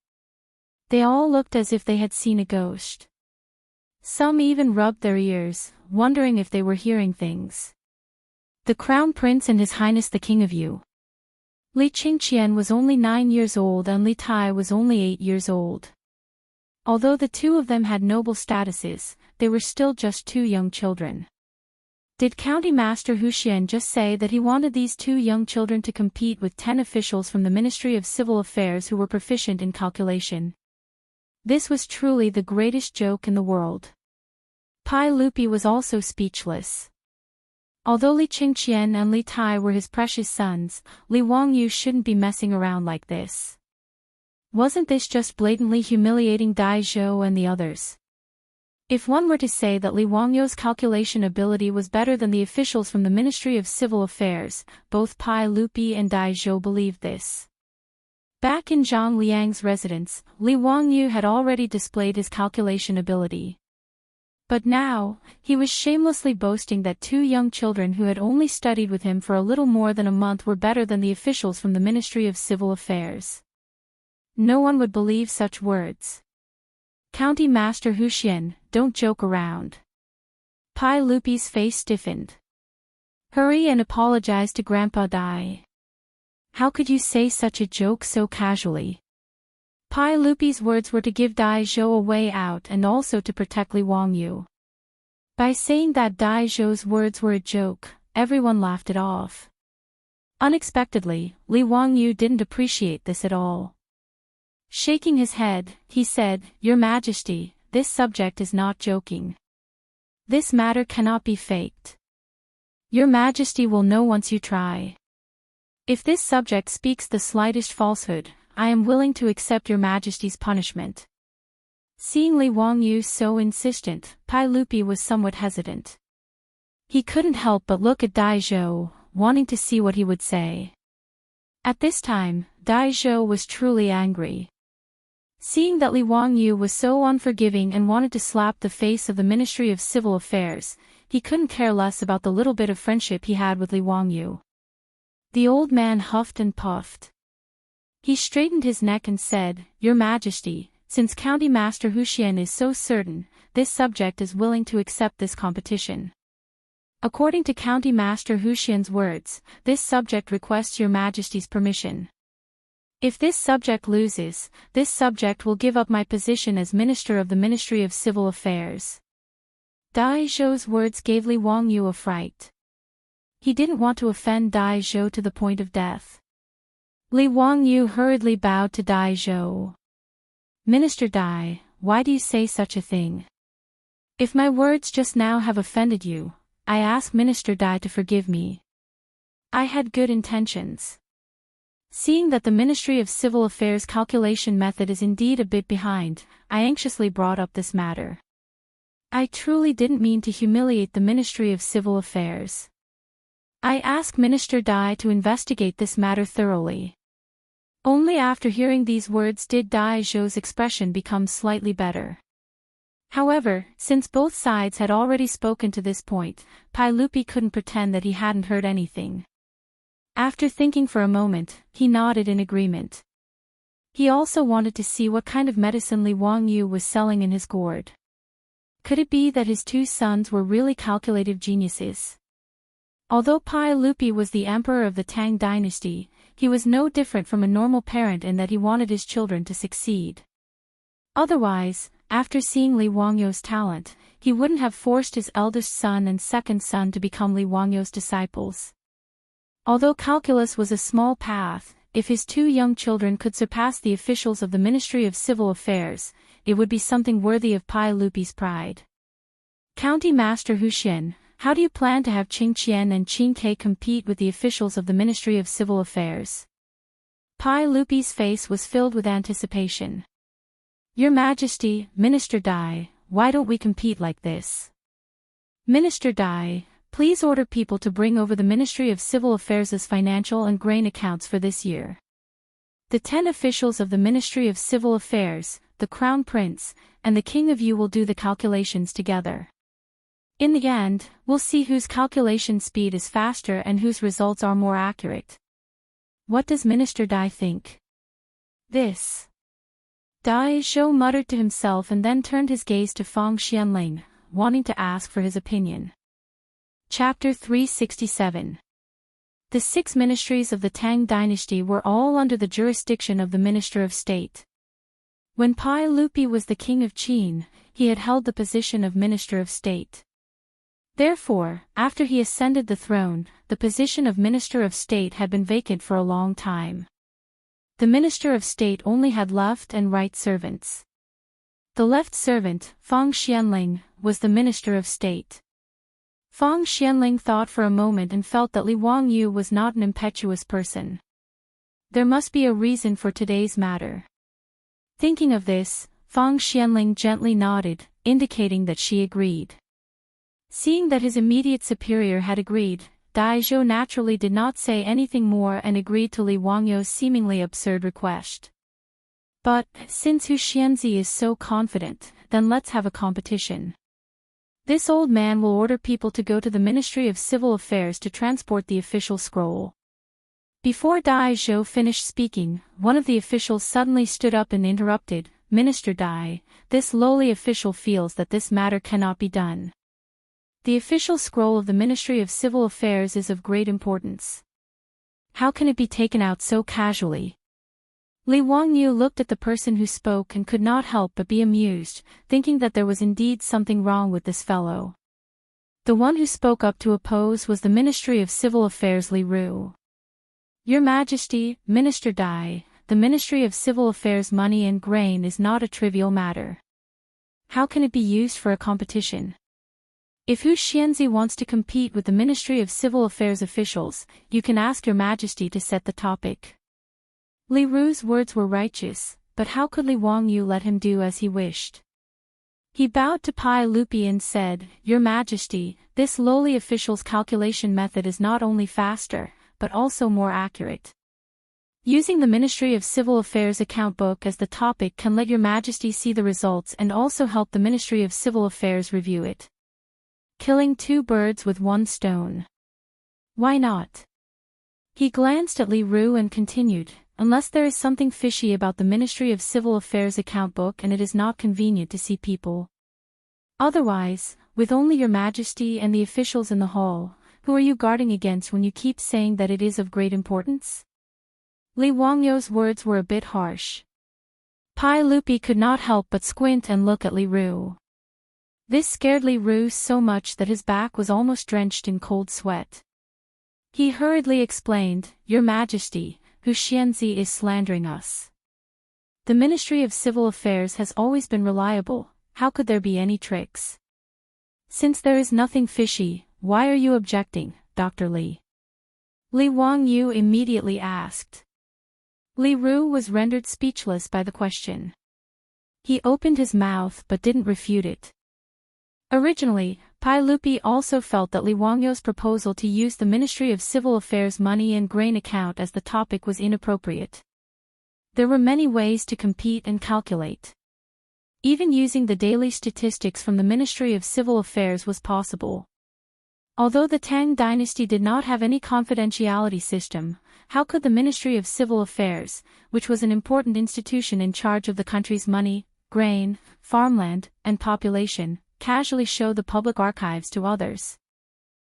They all looked as if they had seen a ghost. Some even rubbed their ears, wondering if they were hearing things. The Crown Prince and His Highness the King of you. Li Qingqian was only 9 years old and Li Tai was only 8 years old. Although the 2 of them had noble statuses, they were still just 2 young children. Did County Master Huxian just say that he wanted these 2 young children to compete with 10 officials from the Ministry of Civil Affairs who were proficient in calculation? This was truly the greatest joke in the world. Pai Lupi was also speechless. Although Li Qingqian and Li Tai were his precious sons, Li Wangyu shouldn't be messing around like this. Wasn't this just blatantly humiliating Dai Zhou and the others? If one were to say that Li Wangyu's calculation ability was better than the officials from the Ministry of Civil Affairs, both Pai Lupi and Dai Zhou believed this. Back in Zhang Liang's residence, Li Wangyu had already displayed his calculation ability. But now, he was shamelessly boasting that 2 young children who had only studied with him for a little more than a month were better than the officials from the Ministry of Civil Affairs. No one would believe such words. County Master Huxian, don't joke around. Pai Lupi's face stiffened. Hurry and apologize to Grandpa Dai. How could you say such a joke so casually? Pai Lupi's words were to give Dai Zhou a way out and also to protect Li Wangyu. By saying that Dai Zhou's words were a joke, everyone laughed it off. Unexpectedly, Li Wangyu didn't appreciate this at all. Shaking his head, he said, "Your Majesty, this subject is not joking. This matter cannot be faked. Your Majesty will know once you try. If this subject speaks the slightest falsehood, I am willing to accept Your Majesty's punishment." Seeing Li Wangyu so insistent, Pai Lupi was somewhat hesitant. He couldn't help but look at Dai Zhou, wanting to see what he would say. At this time, Dai Zhou was truly angry. Seeing that Li Wangyu was so unforgiving and wanted to slap the face of the Ministry of Civil Affairs, he couldn't care less about the little bit of friendship he had with Li Wangyu. The old man huffed and puffed. He straightened his neck and said, "Your Majesty, since County Master Huxian is so certain, this subject is willing to accept this competition. According to County Master Huxian's words, this subject requests Your Majesty's permission. If this subject loses, this subject will give up my position as Minister of the Ministry of Civil Affairs." Dai Zhou's words gave Li Wangyu a fright. He didn't want to offend Dai Zhou to the point of death. Li Wangyu hurriedly bowed to Dai Zhou. "Minister Dai, why do you say such a thing? If my words just now have offended you, I ask Minister Dai to forgive me. I had good intentions." Seeing that the Ministry of Civil Affairs calculation method is indeed a bit behind, I anxiously brought up this matter. I truly didn't mean to humiliate the Ministry of Civil Affairs. I ask Minister Dai to investigate this matter thoroughly. Only after hearing these words did Dai Zhou's expression become slightly better. However, since both sides had already spoken to this point, Pai Lupi couldn't pretend that he hadn't heard anything. After thinking for a moment, he nodded in agreement. He also wanted to see what kind of medicine Li Wangyu was selling in his gourd. Could it be that his two sons were really calculative geniuses? Although Pai Lupi was the emperor of the Tang dynasty, he was no different from a normal parent in that he wanted his children to succeed. Otherwise, after seeing Li Wangyu's talent, he wouldn't have forced his eldest son and second son to become Li Wangyu's disciples. Although calculus was a small path, if his two young children could surpass the officials of the Ministry of Civil Affairs, it would be something worthy of Pai Lupi's pride. County Master Huxian, how do you plan to have Qing Qian and Qing Ke compete with the officials of the Ministry of Civil Affairs? Pai Lupi's face was filled with anticipation. Your Majesty, Minister Dai, why don't we compete like this? Minister Dai, please order people to bring over the Ministry of Civil Affairs' financial and grain accounts for this year. The 10 officials of the Ministry of Civil Affairs, the Crown Prince, and the King of Yu will do the calculations together. In the end, we'll see whose calculation speed is faster and whose results are more accurate. What does Minister Dai think? This. Dai Zhou muttered to himself and then turned his gaze to Feng Xianling, wanting to ask for his opinion. Chapter 367. The 6 ministries of the Tang dynasty were all under the jurisdiction of the Minister of State. When Pai Lupi was the king of Qin, he had held the position of Minister of State. Therefore, after he ascended the throne, the position of Minister of State had been vacant for a long time. The Minister of State only had left and right servants. The left servant, Feng Xianling, was the Minister of State. Feng Xianling thought for a moment and felt that Li Wangyu was not an impetuous person. There must be a reason for today's matter. Thinking of this, Feng Xianling gently nodded, indicating that she agreed. Seeing that his immediate superior had agreed, Dai Zhou naturally did not say anything more and agreed to Li Wangyu's seemingly absurd request. But, since Hu Xianzi is so confident, then let's have a competition. This old man will order people to go to the Ministry of Civil Affairs to transport the official scroll. Before Dai Zhou finished speaking, one of the officials suddenly stood up and interrupted, Minister Dai, this lowly official feels that this matter cannot be done. The official scroll of the Ministry of Civil Affairs is of great importance. How can it be taken out so casually? Li Wangyu looked at the person who spoke and could not help but be amused, thinking that there was indeed something wrong with this fellow. The one who spoke up to oppose was the Ministry of Civil Affairs Li Ru. Your Majesty, Minister Dai, the Ministry of Civil Affairs money and grain is not a trivial matter. How can it be used for a competition? If Hu Xianzi wants to compete with the Ministry of Civil Affairs officials, you can ask Your Majesty to set the topic. Li Ru's words were righteous, but how could Li Wangyu let him do as he wished? He bowed to Pai Lupi and said, Your Majesty, this lowly official's calculation method is not only faster, but also more accurate. Using the Ministry of Civil Affairs account book as the topic can let Your Majesty see the results and also help the Ministry of Civil Affairs review it. Killing 2 birds with 1 stone. Why not? He glanced at Li Ru and continued, unless there is something fishy about the Ministry of Civil Affairs account book and it is not convenient to see people. Otherwise, with only your majesty and the officials in the hall, who are you guarding against when you keep saying that it is of great importance? Li Wangyou's words were a bit harsh. Pai Lupi could not help but squint and look at Li Ru. This scared Li Ru so much that his back was almost drenched in cold sweat. He hurriedly explained, Your Majesty, Hu Xianzi is slandering us. The Ministry of Civil Affairs has always been reliable, how could there be any tricks? Since there is nothing fishy, why are you objecting, Dr. Li? Li Wangyou immediately asked. Li Ru was rendered speechless by the question. He opened his mouth but didn't refute it. Originally, Pai Lupi also felt that Li Wangyou's proposal to use the Ministry of Civil Affairs money and grain account as the topic was inappropriate. There were many ways to compete and calculate. Even using the daily statistics from the Ministry of Civil Affairs was possible. Although the Tang dynasty did not have any confidentiality system, how could the Ministry of Civil Affairs, which was an important institution in charge of the country's money, grain, farmland, and population, casually show the public archives to others?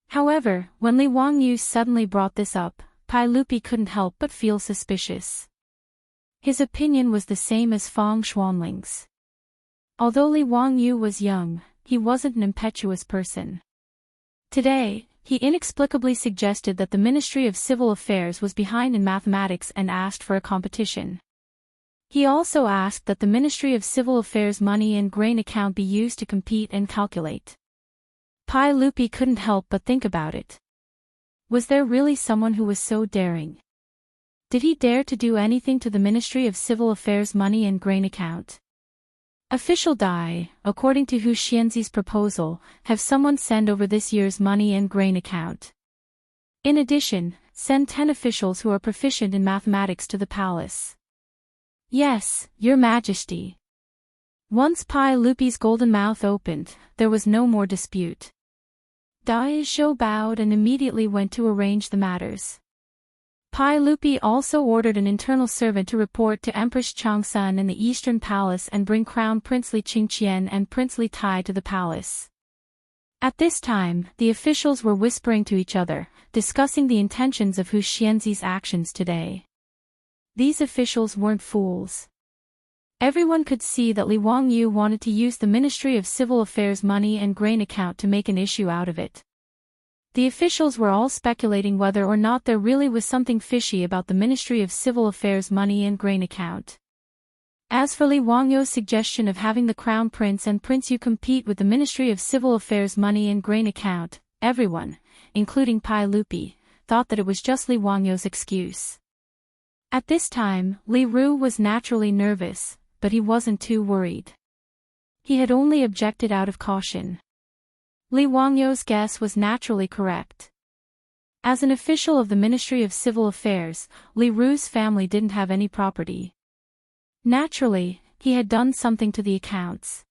However, when Li Wangyou suddenly brought this up, Pai Lupi couldn't help but feel suspicious. His opinion was the same as Fang Xuanling's. Although Li Wangyou was young, he wasn't an impetuous person. Today, he inexplicably suggested that the Ministry of Civil Affairs was behind in mathematics and asked for a competition. He also asked that the Ministry of Civil Affairs money and grain account be used to compete and calculate. Pai Lupi couldn't help but think about it. Was there really someone who was so daring? Did he dare to do anything to the Ministry of Civil Affairs money and grain account? Official Dai, according to Hu Xianzi's proposal, have someone send over this year's money and grain account. In addition, send 10 officials who are proficient in mathematics to the palace. Yes, Your Majesty. Once Pai Lupi's golden mouth opened, there was no more dispute. Dai Zhou bowed and immediately went to arrange the matters. Pai Lupi also ordered an internal servant to report to Empress Changsun in the Eastern Palace and bring Crown Prince Li Qingqian and Prince Li Tai to the palace. At this time, the officials were whispering to each other, discussing the intentions of Hu Xianzi's actions today. These officials weren't fools. Everyone could see that Li Wangyou wanted to use the Ministry of Civil Affairs money and grain account to make an issue out of it. The officials were all speculating whether or not there really was something fishy about the Ministry of Civil Affairs money and grain account. As for Li Wangyou's suggestion of having the Crown Prince and Prince Yu compete with the Ministry of Civil Affairs money and grain account, everyone, including Pai Lupi, thought that it was just Li Wangyou's excuse. At this time, Li Ru was naturally nervous, but he wasn't too worried. He had only objected out of caution. Li Wangyou's guess was naturally correct. As an official of the Ministry of Civil Affairs, Li Ru's family didn't have any property. Naturally, he had done something to the accounts.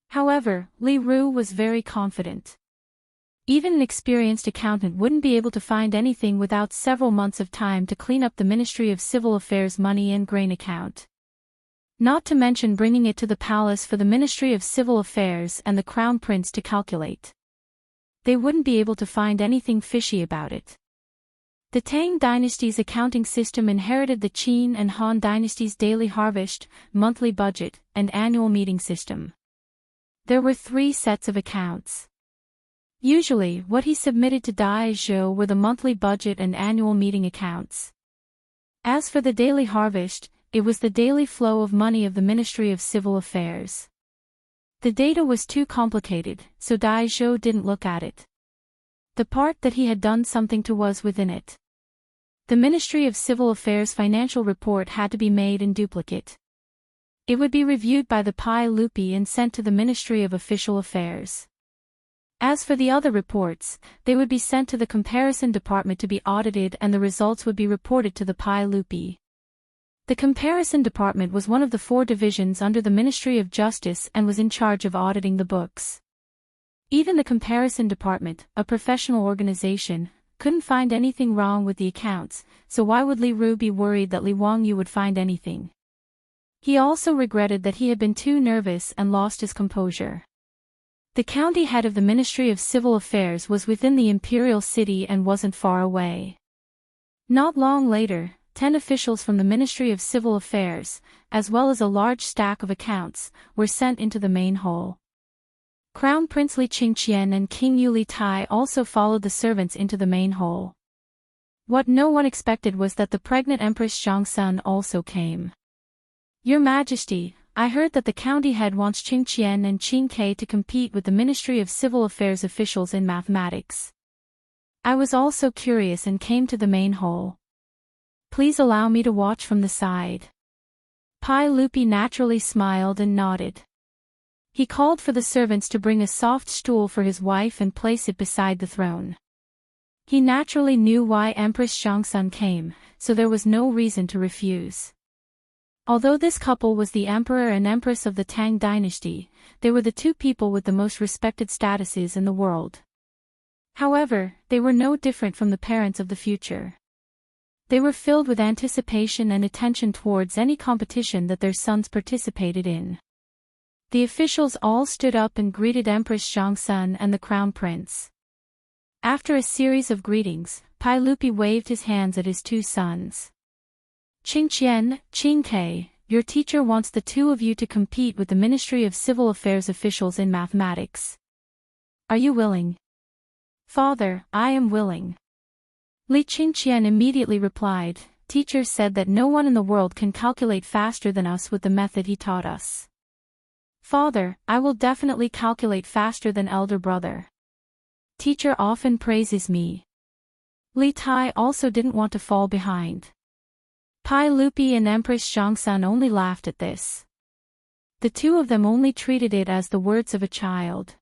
However, Li Ru was very confident. Even an experienced accountant wouldn't be able to find anything without several months of time to clean up the Ministry of Civil Affairs money and grain account. Not to mention bringing it to the palace for the Ministry of Civil Affairs and the Crown Prince to calculate. They wouldn't be able to find anything fishy about it. The Tang dynasty's accounting system inherited the Qin and Han dynasty's daily harvest, monthly budget, and annual meeting system. There were 3 sets of accounts. Usually, what he submitted to Dai Zhou were the monthly budget and annual meeting accounts. As for the daily harvest, it was the daily flow of money of the Ministry of Civil Affairs. The data was too complicated, so Dai Zhou didn't look at it. The part that he had done something to was within it. The Ministry of Civil Affairs financial report had to be made in duplicate. It would be reviewed by the Pai Lupi and sent to the Ministry of Official Affairs. As for the other reports, they would be sent to the comparison department to be audited and the results would be reported to the Pai Lupi. The comparison department was one of the 4 divisions under the Ministry of Justice and was in charge of auditing the books. Even the comparison department, a professional organization, couldn't find anything wrong with the accounts, so why would Li Ru be worried that Li Wangyu would find anything? He also regretted that he had been too nervous and lost his composure. The county head of the Ministry of Civil Affairs was within the imperial city and wasn't far away. Not long later, 10 officials from the Ministry of Civil Affairs, as well as a large stack of accounts, were sent into the main hall. Crown Prince Li Qingqian and King Yu Li Tai also followed the servants into the main hall. What no one expected was that the pregnant Empress Zhongsun also came. Your Majesty, I heard that the county head wants Qingqian and Qingke to compete with the Ministry of Civil Affairs officials in mathematics. I was also curious and came to the main hall. Please allow me to watch from the side. Pai Lupi naturally smiled and nodded. He called for the servants to bring a soft stool for his wife and place it beside the throne. He naturally knew why Empress Zhongsun came, so there was no reason to refuse. Although this couple was the emperor and empress of the Tang dynasty, they were the two people with the most respected statuses in the world. However, they were no different from the parents of the future. They were filled with anticipation and attention towards any competition that their sons participated in. The officials all stood up and greeted Empress Zhongsun and the crown prince. After a series of greetings, Pai Lupi waved his hands at his two sons. Qingqian, Qingke, your teacher wants the two of you to compete with the Ministry of Civil Affairs officials in mathematics. Are you willing? Father, I am willing. Li Qingqian immediately replied, Teacher said that no one in the world can calculate faster than us with the method he taught us. Father, I will definitely calculate faster than elder brother. Teacher often praises me. Li Tai also didn't want to fall behind. Pai Lupi and Empress Zhongsun only laughed at this. The two of them only treated it as the words of a child.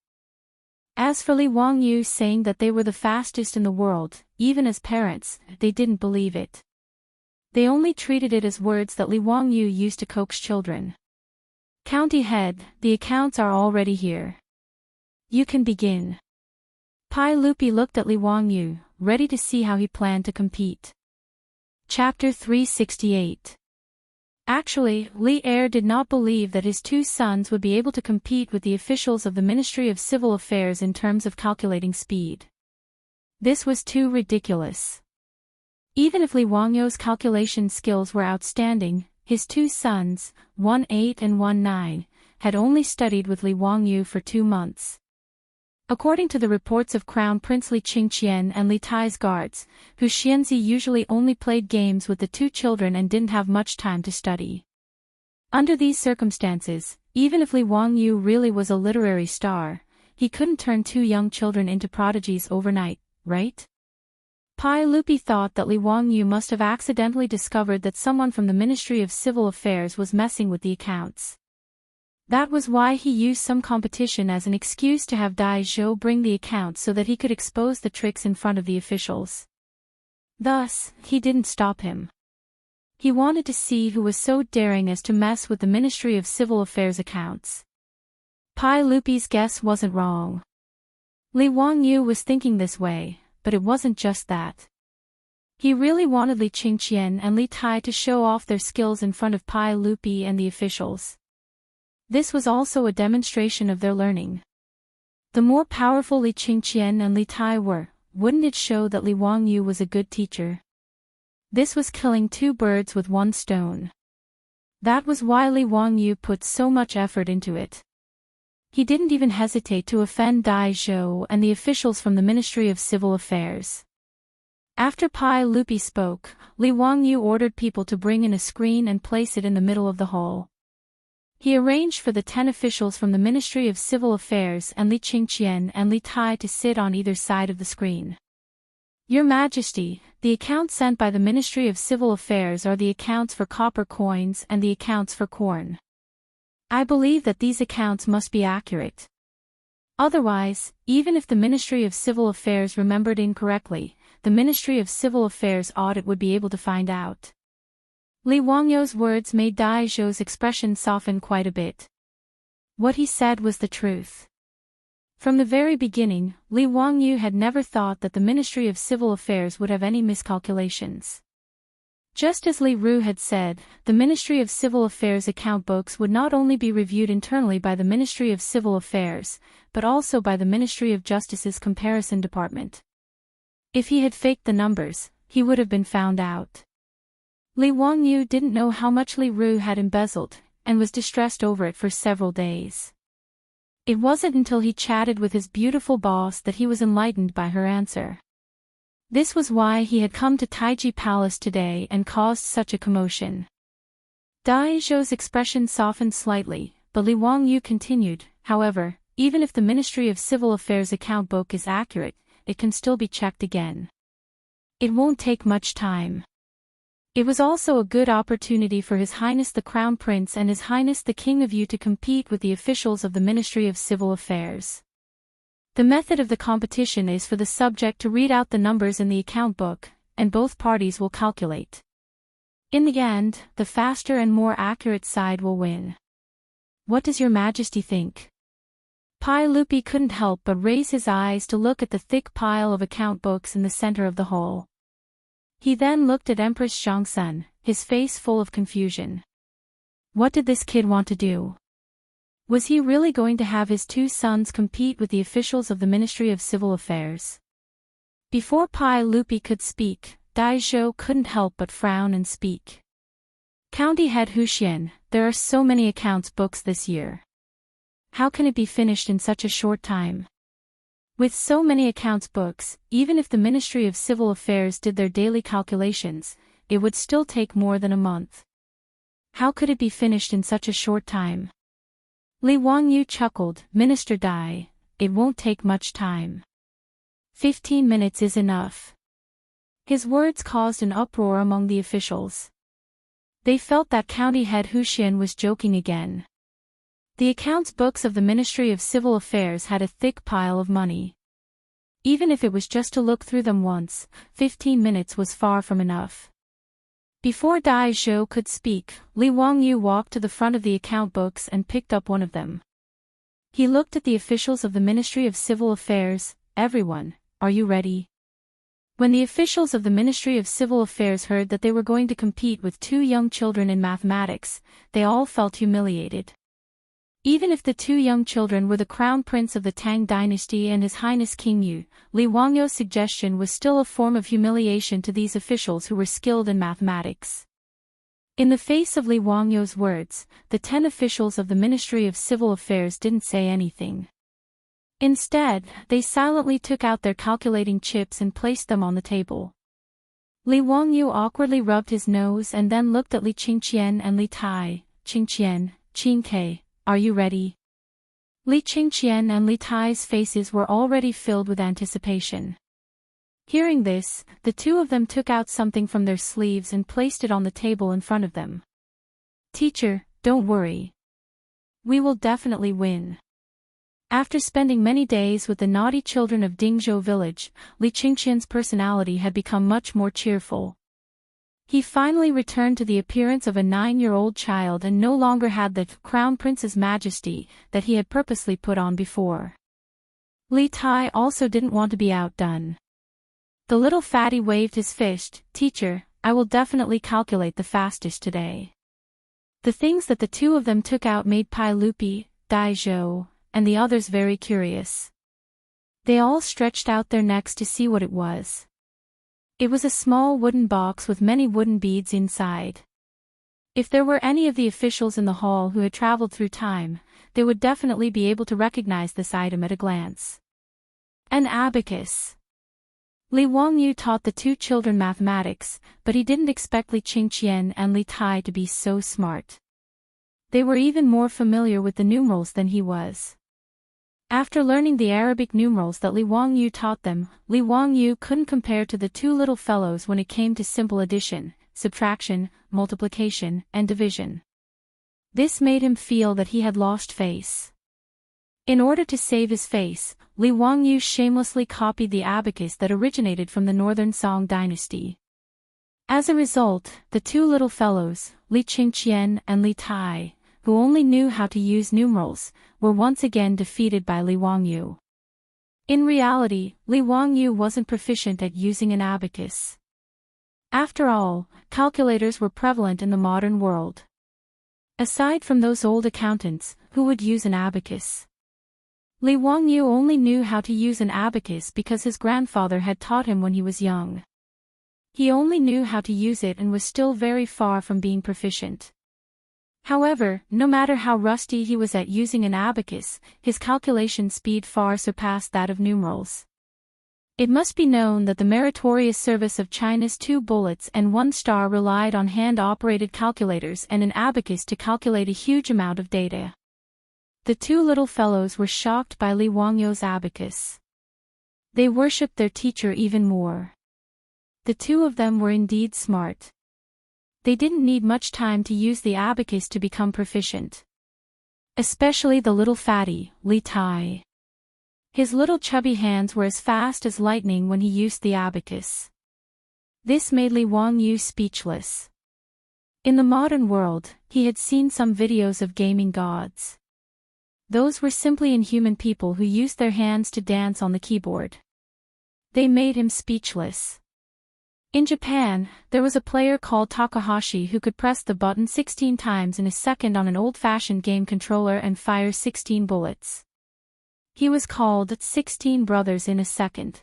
As for Li Wangyu saying that they were the fastest in the world, even as parents, they didn't believe it. They only treated it as words that Li Wangyu used to coax children. County head, the accounts are already here. You can begin. Pai Lupi looked at Li Wangyu, ready to see how he planned to compete. Chapter 368. Actually, Li Er did not believe that his two sons would be able to compete with the officials of the Ministry of Civil Affairs in terms of calculating speed. This was too ridiculous. Even if Li Wangyu's calculation skills were outstanding, his two sons, one 8 and one 9, had only studied with Li Wangyu for 2 months. According to the reports of Crown Prince Li Qingqian and Li Tai's guards, Hu Xianzi usually only played games with the two children and didn't have much time to study. Under these circumstances, even if Li Wangyu really was a literary star, he couldn't turn two young children into prodigies overnight, right? Pai Lupi thought that Li Wangyu must have accidentally discovered that someone from the Ministry of Civil Affairs was messing with the accounts. That was why he used some competition as an excuse to have Dai Zhou bring the accounts so that he could expose the tricks in front of the officials. Thus, he didn't stop him. He wanted to see who was so daring as to mess with the Ministry of Civil Affairs accounts. Pai Lupi's guess wasn't wrong. Li Wangyu was thinking this way, but it wasn't just that. He really wanted Li Qingqian and Li Tai to show off their skills in front of Pai Lupi and the officials. This was also a demonstration of their learning. The more powerful Li Qingqian and Li Tai were, wouldn't it show that Li Wangyu was a good teacher? This was killing two birds with one stone. That was why Li Wangyu put so much effort into it. He didn't even hesitate to offend Dai Zhou and the officials from the Ministry of Civil Affairs. After Pai Lupi spoke, Li Wangyu ordered people to bring in a screen and place it in the middle of the hall. He arranged for the 10 officials from the Ministry of Civil Affairs and Li Qingqian and Li Tai to sit on either side of the screen. Your Majesty, the accounts sent by the Ministry of Civil Affairs are the accounts for copper coins and the accounts for corn. I believe that these accounts must be accurate. Otherwise, even if the Ministry of Civil Affairs remembered incorrectly, the Ministry of Civil Affairs audit would be able to find out. Li Wangyu's words made Dai Zhou's expression soften quite a bit. What he said was the truth. From the very beginning, Li Wangyu had never thought that the Ministry of Civil Affairs would have any miscalculations. Just as Li Ru had said, the Ministry of Civil Affairs account books would not only be reviewed internally by the Ministry of Civil Affairs, but also by the Ministry of Justice's Comparison Department. If he had faked the numbers, he would have been found out. Li Wangyu didn't know how much Li Ru had embezzled, and was distressed over it for several days. It wasn't until he chatted with his beautiful boss that he was enlightened by her answer. This was why he had come to Taiji Palace today and caused such a commotion. Dai Zhou's expression softened slightly, but Li Wangyu continued, however, even if the Ministry of Civil Affairs account book is accurate, it can still be checked again. It won't take much time. It was also a good opportunity for His Highness the Crown Prince and His Highness the King of Yu to compete with the officials of the Ministry of Civil Affairs. The method of the competition is for the subject to read out the numbers in the account book, and both parties will calculate. In the end, the faster and more accurate side will win. What does Your Majesty think? Pai Lupi couldn't help but raise his eyes to look at the thick pile of account books in the center of the hall. He then looked at Empress Zhongsun, his face full of confusion. What did this kid want to do? Was he really going to have his two sons compete with the officials of the Ministry of Civil Affairs? Before Pai Lupi could speak, Dai Zhou couldn't help but frown and speak. County Head Huxian, there are so many accounts books this year. How can it be finished in such a short time? With so many accounts books, even if the Ministry of Civil Affairs did their daily calculations, it would still take more than a month. How could it be finished in such a short time? Li Wangyu chuckled, Minister Dai, it won't take much time. 15 minutes is enough. His words caused an uproar among the officials. They felt that County Head Huxian was joking again. The accounts books of the Ministry of Civil Affairs had a thick pile of money. Even if it was just to look through them once, 15 minutes was far from enough. Before Dai Zhou could speak, Li Wangyu walked to the front of the account books and picked up one of them. He looked at the officials of the Ministry of Civil Affairs. Everyone, are you ready? When the officials of the Ministry of Civil Affairs heard that they were going to compete with two young children in mathematics, they all felt humiliated. Even if the two young children were the crown prince of the Tang dynasty and His Highness King Yu, Li Wangyu's suggestion was still a form of humiliation to these officials who were skilled in mathematics. In the face of Li Wangyu's words, the 10 officials of the Ministry of Civil Affairs didn't say anything. Instead, they silently took out their calculating chips and placed them on the table. Li Wangyu awkwardly rubbed his nose and then looked at Li Qingqian and Li Tai. Qingqian, Qingke, are you ready? Li Qingqian and Li Tai's faces were already filled with anticipation. Hearing this, the two of them took out something from their sleeves and placed it on the table in front of them. Teacher, don't worry. We will definitely win. After spending many days with the naughty children of Dingzhou village, Li Qingqian's personality had become much more cheerful. He finally returned to the appearance of a 9-year-old child and no longer had the crown prince's majesty that he had purposely put on before. Li Tai also didn't want to be outdone. The little fatty waved his fist. Teacher, I will definitely calculate the fastest today. The things that the two of them took out made Pai Lupi, Dai Zhou, and the others very curious. They all stretched out their necks to see what it was. It was a small wooden box with many wooden beads inside. If there were any of the officials in the hall who had traveled through time, they would definitely be able to recognize this item at a glance. An abacus. Li Wangyu taught the two children mathematics, but he didn't expect Li Qingqian and Li Tai to be so smart. They were even more familiar with the numerals than he was. After learning the Arabic numerals that Li Wangyu taught them, Li Wangyu couldn't compare to the two little fellows when it came to simple addition, subtraction, multiplication, and division. This made him feel that he had lost face. In order to save his face, Li Wangyu shamelessly copied the abacus that originated from the northern Song dynasty. As a result, the two little fellows, Li Qingqian and Li Tai, who only knew how to use numerals, were once again defeated by Li Wangyu. In reality, Li Wangyu wasn't proficient at using an abacus. After all, calculators were prevalent in the modern world. Aside from those old accountants, who would use an abacus? Li Wangyu only knew how to use an abacus because his grandfather had taught him when he was young. He only knew how to use it and was still very far from being proficient. However, no matter how rusty he was at using an abacus, his calculation speed far surpassed that of numerals. It must be known that the meritorious service of China's 2 bullets and 1 star relied on hand-operated calculators and an abacus to calculate a huge amount of data. The 2 little fellows were shocked by Li Wangyu's abacus. They worshipped their teacher even more. The 2 of them were indeed smart. They didn't need much time to use the abacus to become proficient. Especially the little fatty, Li Tai. His little chubby hands were as fast as lightning when he used the abacus. This made Li Wangyu speechless. In the modern world, he had seen some videos of gaming gods. Those were simply inhuman people who used their hands to dance on the keyboard. They made him speechless. In Japan, there was a player called Takahashi who could press the button 16 times in a second on an old-fashioned game controller and fire 16 bullets. He was called 16 Brothers in a Second.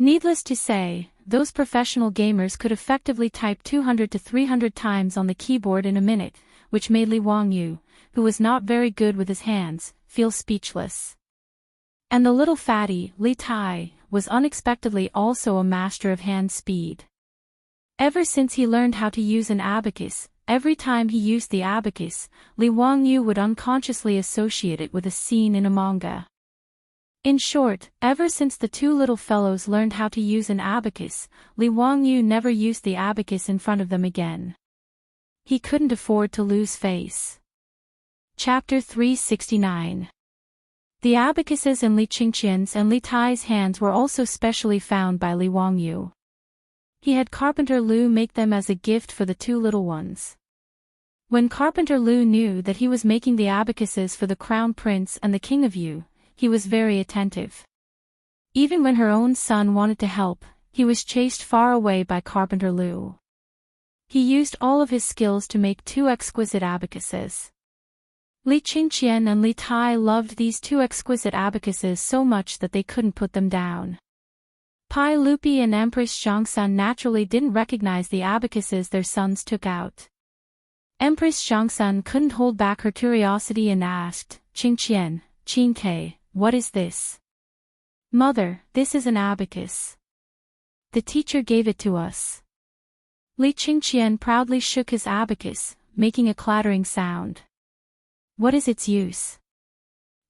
Needless to say, those professional gamers could effectively type 200 to 300 times on the keyboard in a minute, which made Li Wangyu, who was not very good with his hands, feel speechless. And the little fatty, Li Tai, was unexpectedly also a master of hand speed. Ever since he learned how to use an abacus, every time he used the abacus, Li Wangyu would unconsciously associate it with a scene in a manga. In short, ever since the 2 little fellows learned how to use an abacus, Li Wangyu never used the abacus in front of them again. He couldn't afford to lose face. Chapter 369. The abacuses in Li Qingqian's and Li Tai's hands were also specially found by Li Wangyu. He had Carpenter Lu make them as a gift for the 2 little ones. When Carpenter Lu knew that he was making the abacuses for the Crown Prince and the King of Yu, he was very attentive. Even when her own son wanted to help, he was chased far away by Carpenter Lu. He used all of his skills to make 2 exquisite abacuses. Li Qingqian and Li Tai loved these 2 exquisite abacuses so much that they couldn't put them down. Pai Lupi and Empress Xiangsun naturally didn't recognize the abacuses their sons took out. Empress Xiangsun couldn't hold back her curiosity and asked, "Qingqian, Qingke, what is this?" "Mother, this is an abacus. The teacher gave it to us." Li Qingqian proudly shook his abacus, making a clattering sound. "What is its use?"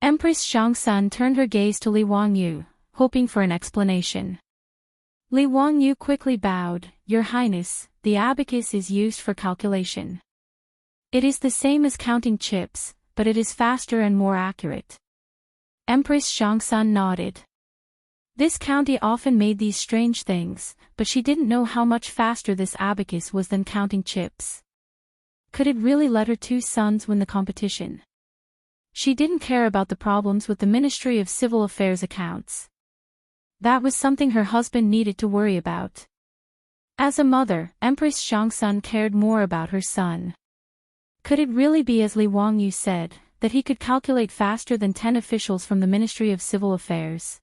Empress Xiangsun turned her gaze to Li Wangyu, hoping for an explanation. Li Wangyu quickly bowed, "Your Highness, the abacus is used for calculation. It is the same as counting chips, but it is faster and more accurate." Empress Xiangsun nodded. This county often made these strange things, but she didn't know how much faster this abacus was than counting chips. Could it really let her 2 sons win the competition? She didn't care about the problems with the Ministry of Civil Affairs accounts. That was something her husband needed to worry about. As a mother, Empress Xiangsun cared more about her son. Could it really be as Li Wangyu said, that he could calculate faster than 10 officials from the Ministry of Civil Affairs?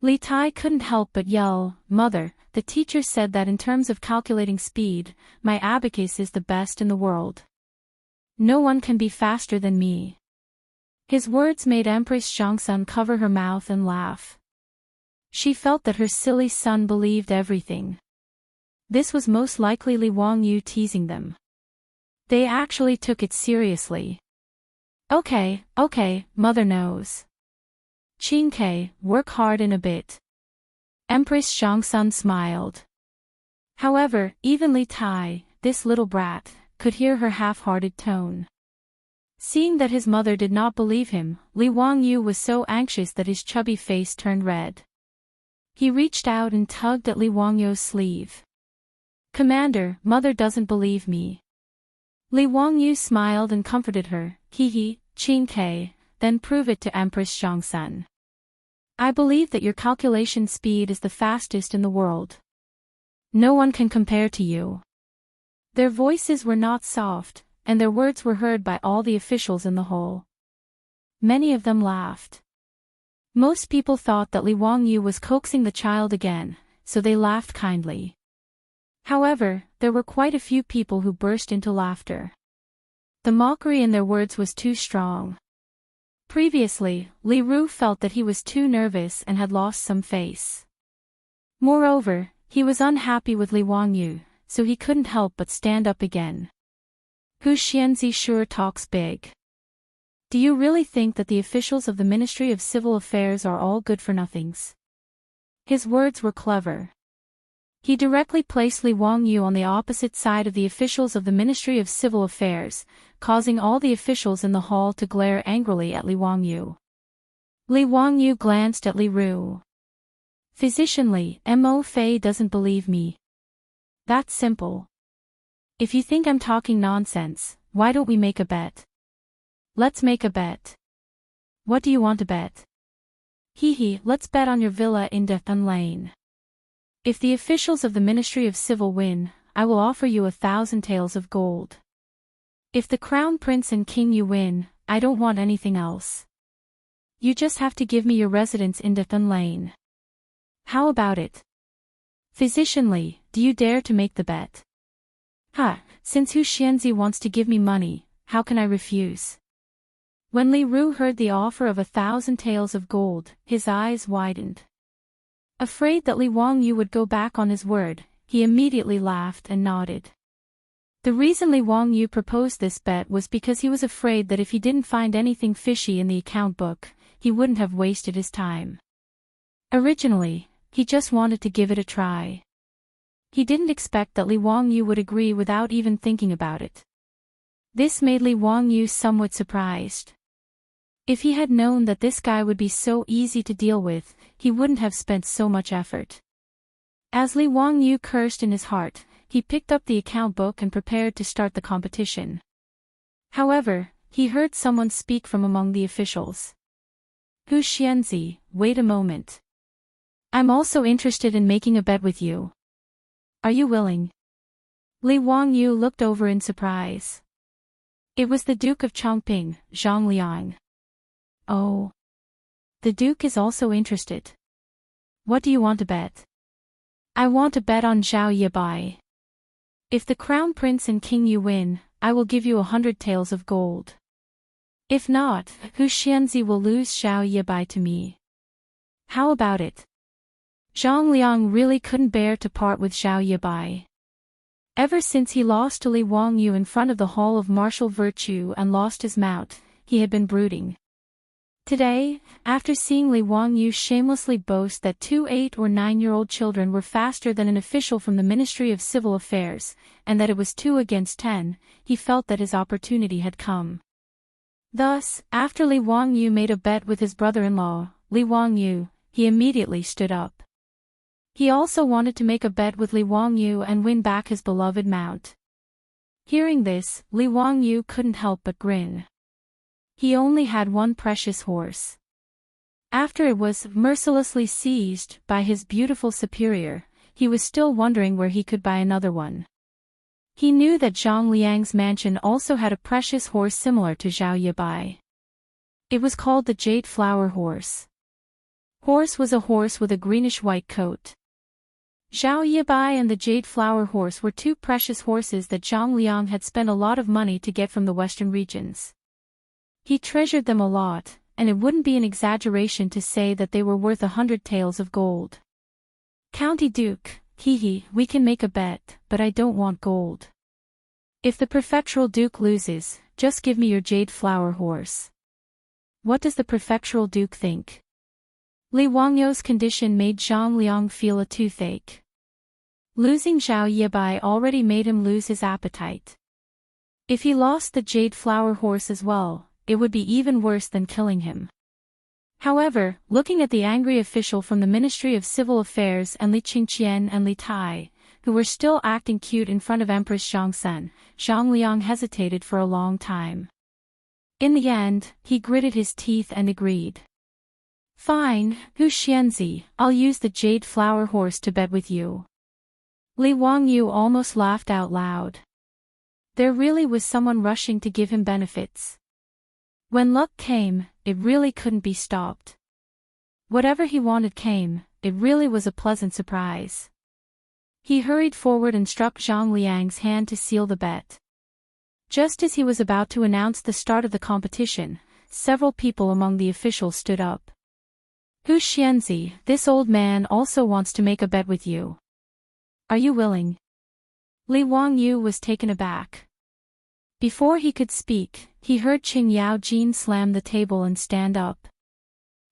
Li Tai couldn't help but yell, "Mother, the teacher said that in terms of calculating speed, my abacus is the best in the world. No one can be faster than me." His words made Empress Xiangsun cover her mouth and laugh. She felt that her silly son believed everything. This was most likely Li Wangyu teasing them. They actually took it seriously. Okay, mother knows. Qingke, work hard in a bit." Empress Xiangsun smiled. However, even Li Tai, this little brat, could hear her half-hearted tone. Seeing that his mother did not believe him, Li Wangyu was so anxious that his chubby face turned red. He reached out and tugged at Li Wangyu's sleeve. "Commander, mother doesn't believe me." Li Wangyu smiled and comforted her, "Qingke, then prove it to Empress Xiangsun." I believe that your calculation speed is the fastest in the world. No one can compare to you. Their voices were not soft, and their words were heard by all the officials in the hall. Many of them laughed. Most people thought that Li Wangyu was coaxing the child again, so they laughed kindly. However, there were quite a few people who burst into laughter. The mockery in their words was too strong. Previously, Li Ru felt that he was too nervous and had lost some face. Moreover, he was unhappy with Li Wangyu, so he couldn't help but stand up again. Hu Xianzi sure talks big. Do you really think that the officials of the Ministry of Civil Affairs are all good-for-nothings? His words were clever. He directly placed Li Wangyu on the opposite side of the officials of the Ministry of Civil Affairs, causing all the officials in the hall to glare angrily at Li Wangyu. Li Wangyu glanced at Li Ru. Physician Li, Mo Fei doesn't believe me. That's simple. If you think I'm talking nonsense, why don't we make a bet? Let's make a bet. What do you want to bet? Hee, let's bet on your villa in Defy Lane. If the officials of the Ministry of Civil win, I will offer you 1,000 taels of gold. If the Crown Prince and King you win, I don't want anything else. You just have to give me your residence in Defy Lane. How about it? Physician Li, do you dare to make the bet? Since Hu Xianzi wants to give me money, how can I refuse? When Li Ru heard the offer of 1,000 taels of gold, his eyes widened. Afraid that Li Wangyu would go back on his word, he immediately laughed and nodded. The reason Li Wangyu proposed this bet was because he was afraid that if he didn't find anything fishy in the account book, he wouldn't have wasted his time. Originally, he just wanted to give it a try. He didn't expect that Li Wangyu would agree without even thinking about it. This made Li Wangyu somewhat surprised. If he had known that this guy would be so easy to deal with, he wouldn't have spent so much effort. As Li Wangyu cursed in his heart, he picked up the account book and prepared to start the competition. However, he heard someone speak from among the officials. Hu Xianzi, wait a moment. I'm also interested in making a bet with you. Are you willing? Li Wangyu looked over in surprise. It was the Duke of Chongping, Zhang Liang. Oh. The Duke is also interested. What do you want to bet? I want to bet on Zhao Yibai. If the Crown Prince and King you win, I will give you 100 taels of gold. If not, Hu Xianzi will lose Zhao Yibai to me. How about it? Zhang Liang really couldn't bear to part with Zhao Yibai. Ever since he lost to Li Wangyu in front of the Hall of Martial Virtue and lost his mount, he had been brooding. Today, after seeing Li Wangyu shamelessly boast that 2 8- or 9-year-old children were faster than an official from the Ministry of Civil Affairs, and that it was 2 against 10, he felt that his opportunity had come. Thus, after Li Wangyu made a bet with his brother-in-law, Li Wangyu, he immediately stood up. He also wanted to make a bet with Li Wangyu and win back his beloved mount. Hearing this, Li Wangyu couldn't help but grin. He only had one precious horse. After it was mercilessly seized by his beautiful superior, he was still wondering where he could buy another one. He knew that Zhang Liang's mansion also had a precious horse similar to Zhao Yibai. It was called the Jade Flower Horse. Horse was a horse with a greenish-white coat. Zhao Yibai and the Jade Flower Horse were 2 precious horses that Zhang Liang had spent a lot of money to get from the western regions. He treasured them a lot, and it wouldn't be an exaggeration to say that they were worth 100 taels of gold. County Duke, we can make a bet, but I don't want gold. If the Prefectural Duke loses, just give me your Jade Flower Horse. What does the Prefectural Duke think? Li Wangyu's condition made Zhang Liang feel a toothache. Losing Zhao Yibai already made him lose his appetite. If he lost the Jade Flower Horse as well, it would be even worse than killing him. However, looking at the angry official from the Ministry of Civil Affairs and Li Qingqian and Li Tai, who were still acting cute in front of Empress Zhongsun, Zhang Liang hesitated for a long time. In the end, he gritted his teeth and agreed. Fine, Hu Xianzi, I'll use the jade flower horse to bet with you. Li Wangyu almost laughed out loud. There really was someone rushing to give him benefits. When luck came, it really couldn't be stopped. Whatever he wanted came, it really was a pleasant surprise. He hurried forward and struck Zhang Liang's hand to seal the bet. Just as he was about to announce the start of the competition, several people among the officials stood up. Hu Xianzi, this old man also wants to make a bet with you. Are you willing? Li Wangyu was taken aback. Before he could speak, he heard Qing Yaojin slam the table and stand up.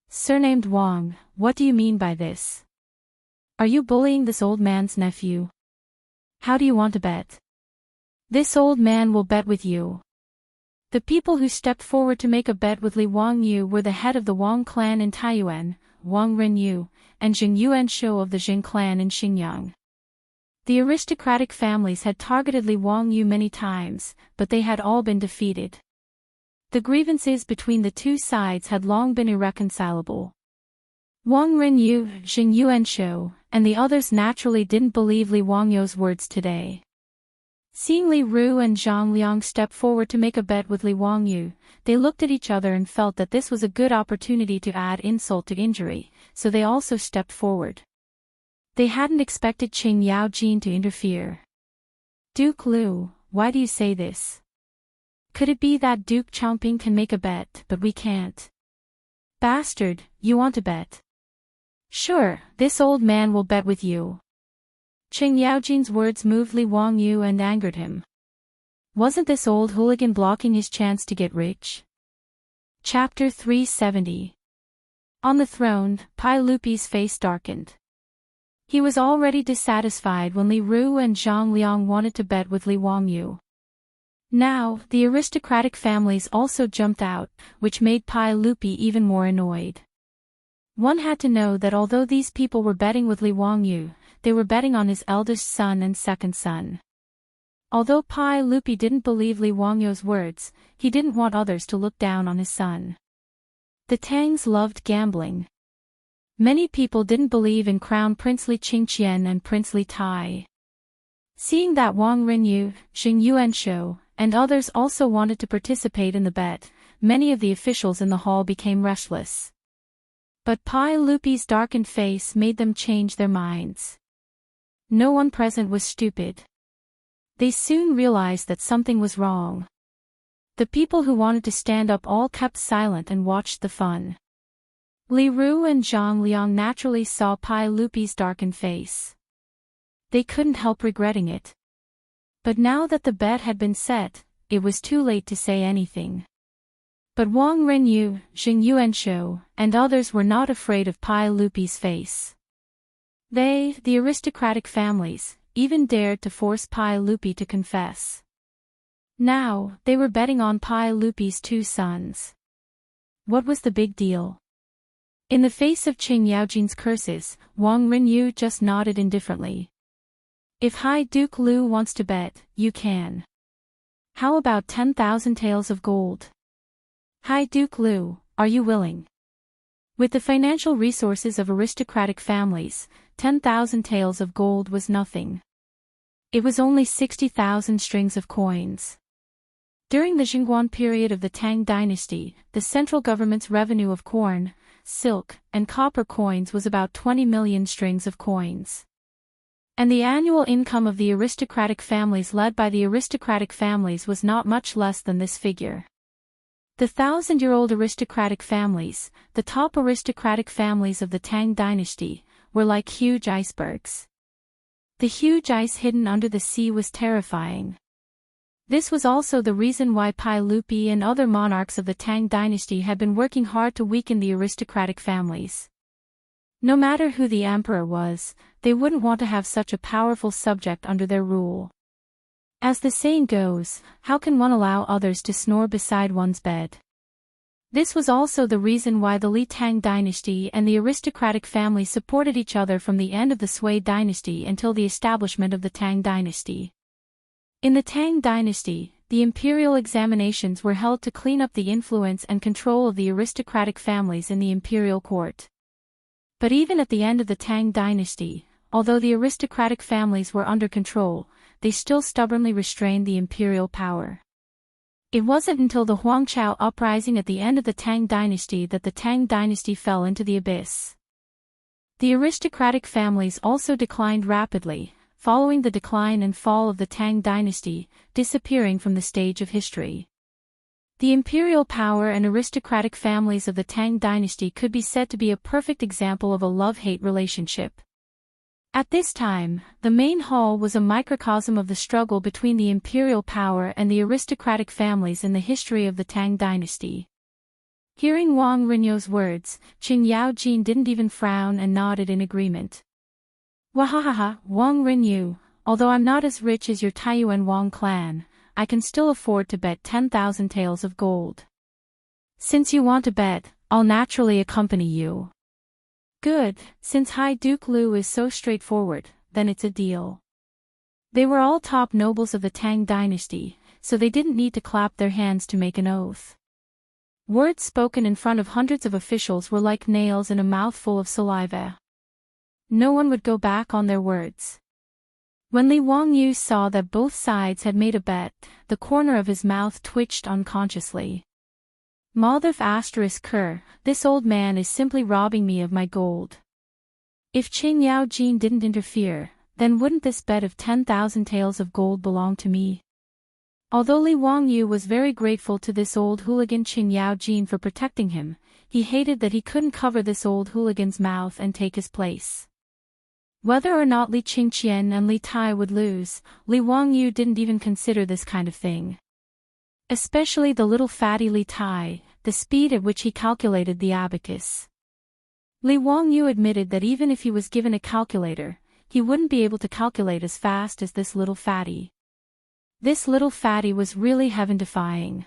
Surnamed Wang, what do you mean by this? Are you bullying this old man's nephew? How do you want to bet? This old man will bet with you. The people who stepped forward to make a bet with Li Wangyu were the head of the Wang clan in Taiyuan, Wang Renyu, and Jing Yuanshou of the Jing clan in Xinjiang. The aristocratic families had targeted Li Wangyu many times, but they had all been defeated. The grievances between the two sides had long been irreconcilable. Wang Renyu, Jing Yuanshou, and the others naturally didn't believe Li Wangyu's words today. Seeing Li Ru and Zhang Liang step forward to make a bet with Li Wangyu, they looked at each other and felt that this was a good opportunity to add insult to injury, so they also stepped forward. They hadn't expected Qing Yaojin to interfere. Duke Lu, why do you say this? Could it be that Duke Chongping can make a bet, but we can't? Bastard, you want to bet? Sure, this old man will bet with you. Qing Yaojin's words moved Li Wangyu and angered him. Wasn't this old hooligan blocking his chance to get rich? Chapter 370. On the throne, Pai Lupi's face darkened. He was already dissatisfied when Li Ru and Zhang Liang wanted to bet with Li Wangyu. Now, the aristocratic families also jumped out, which made Pai Lupi even more annoyed. One had to know that although these people were betting with Li Wangyu, they were betting on his eldest son and second son. Although Pai Lupi didn't believe Li Wangyu's words, he didn't want others to look down on his son. The Tangs loved gambling. Many people didn't believe in Crown Prince Li Qingqian and Prince Li Tai. Seeing that Wang Renyu, Jing Yuanshou, and others also wanted to participate in the bet, many of the officials in the hall became restless. But Pai Lupi's darkened face made them change their minds. No one present was stupid. They soon realized that something was wrong. The people who wanted to stand up all kept silent and watched the fun. Li Ru and Zhang Liang naturally saw Pai Lupi's darkened face. They couldn't help regretting it. But now that the bet had been set, it was too late to say anything. But Wang Renyu, Jing Yuanshou, and others were not afraid of Pai Lupi's face. They, the aristocratic families, even dared to force Pai Lupi to confess. Now, they were betting on Pai Lupi's two sons. What was the big deal? In the face of Qing Yaojin's curses, Wang Renyu just nodded indifferently. If High Duke Lu wants to bet, you can. How about 10,000 taels of gold? High Duke Lu, are you willing? With the financial resources of aristocratic families, 10,000 taels of gold was nothing. It was only 60,000 strings of coins. During the Jingguan period of the Tang dynasty, the central government's revenue of corn, silk, and copper coins was about 20 million strings of coins. And the annual income of the aristocratic families led by the aristocratic families was not much less than this figure. The 1,000-year-old aristocratic families, the top aristocratic families of the Tang dynasty, were like huge icebergs. The huge ice hidden under the sea was terrifying. This was also the reason why Pai Lupi and other monarchs of the Tang dynasty had been working hard to weaken the aristocratic families. No matter who the emperor was, they wouldn't want to have such a powerful subject under their rule. As the saying goes, how can one allow others to snore beside one's bed? This was also the reason why the Li Tang dynasty and the aristocratic family supported each other from the end of the Sui dynasty until the establishment of the Tang dynasty. In the Tang dynasty, the imperial examinations were held to clean up the influence and control of the aristocratic families in the imperial court. But even at the end of the Tang dynasty, although the aristocratic families were under control, they still stubbornly restrained the imperial power. It wasn't until the Huangchao uprising at the end of the Tang dynasty that the Tang dynasty fell into the abyss. The aristocratic families also declined rapidly, following the decline and fall of the Tang dynasty, disappearing from the stage of history. The imperial power and aristocratic families of the Tang dynasty could be said to be a perfect example of a love-hate relationship. At this time, the main hall was a microcosm of the struggle between the imperial power and the aristocratic families in the history of the Tang dynasty. Hearing Wang Rinyo's words, Qing Yaojin didn't even frown and nodded in agreement. Wahahaha, Wang Rinyu, although I'm not as rich as your Taiyuan Wang clan, I can still afford to bet 10,000 taels of gold. Since you want to bet, I'll naturally accompany you. Good, since High Duke Lu is so straightforward, then it's a deal. They were all top nobles of the Tang dynasty, so they didn't need to clap their hands to make an oath. Words spoken in front of hundreds of officials were like nails in a mouthful of saliva. No one would go back on their words. When Li Wangyu saw that both sides had made a bet, the corner of his mouth twitched unconsciously. Maldif *Ker, this old man is simply robbing me of my gold. If Qing Yaojin didn't interfere, then wouldn't this bet of 10,000 taels of gold belong to me? Although Li Wangyu was very grateful to this old hooligan Qing Yaojin for protecting him, he hated that he couldn't cover this old hooligan's mouth and take his place. Whether or not Li Qingqian and Li Tai would lose, Li Wangyu didn't even consider this kind of thing. Especially the little fatty Li Tai, the speed at which he calculated the abacus. Li Wangyu admitted that even if he was given a calculator, he wouldn't be able to calculate as fast as this little fatty. This little fatty was really heaven-defying.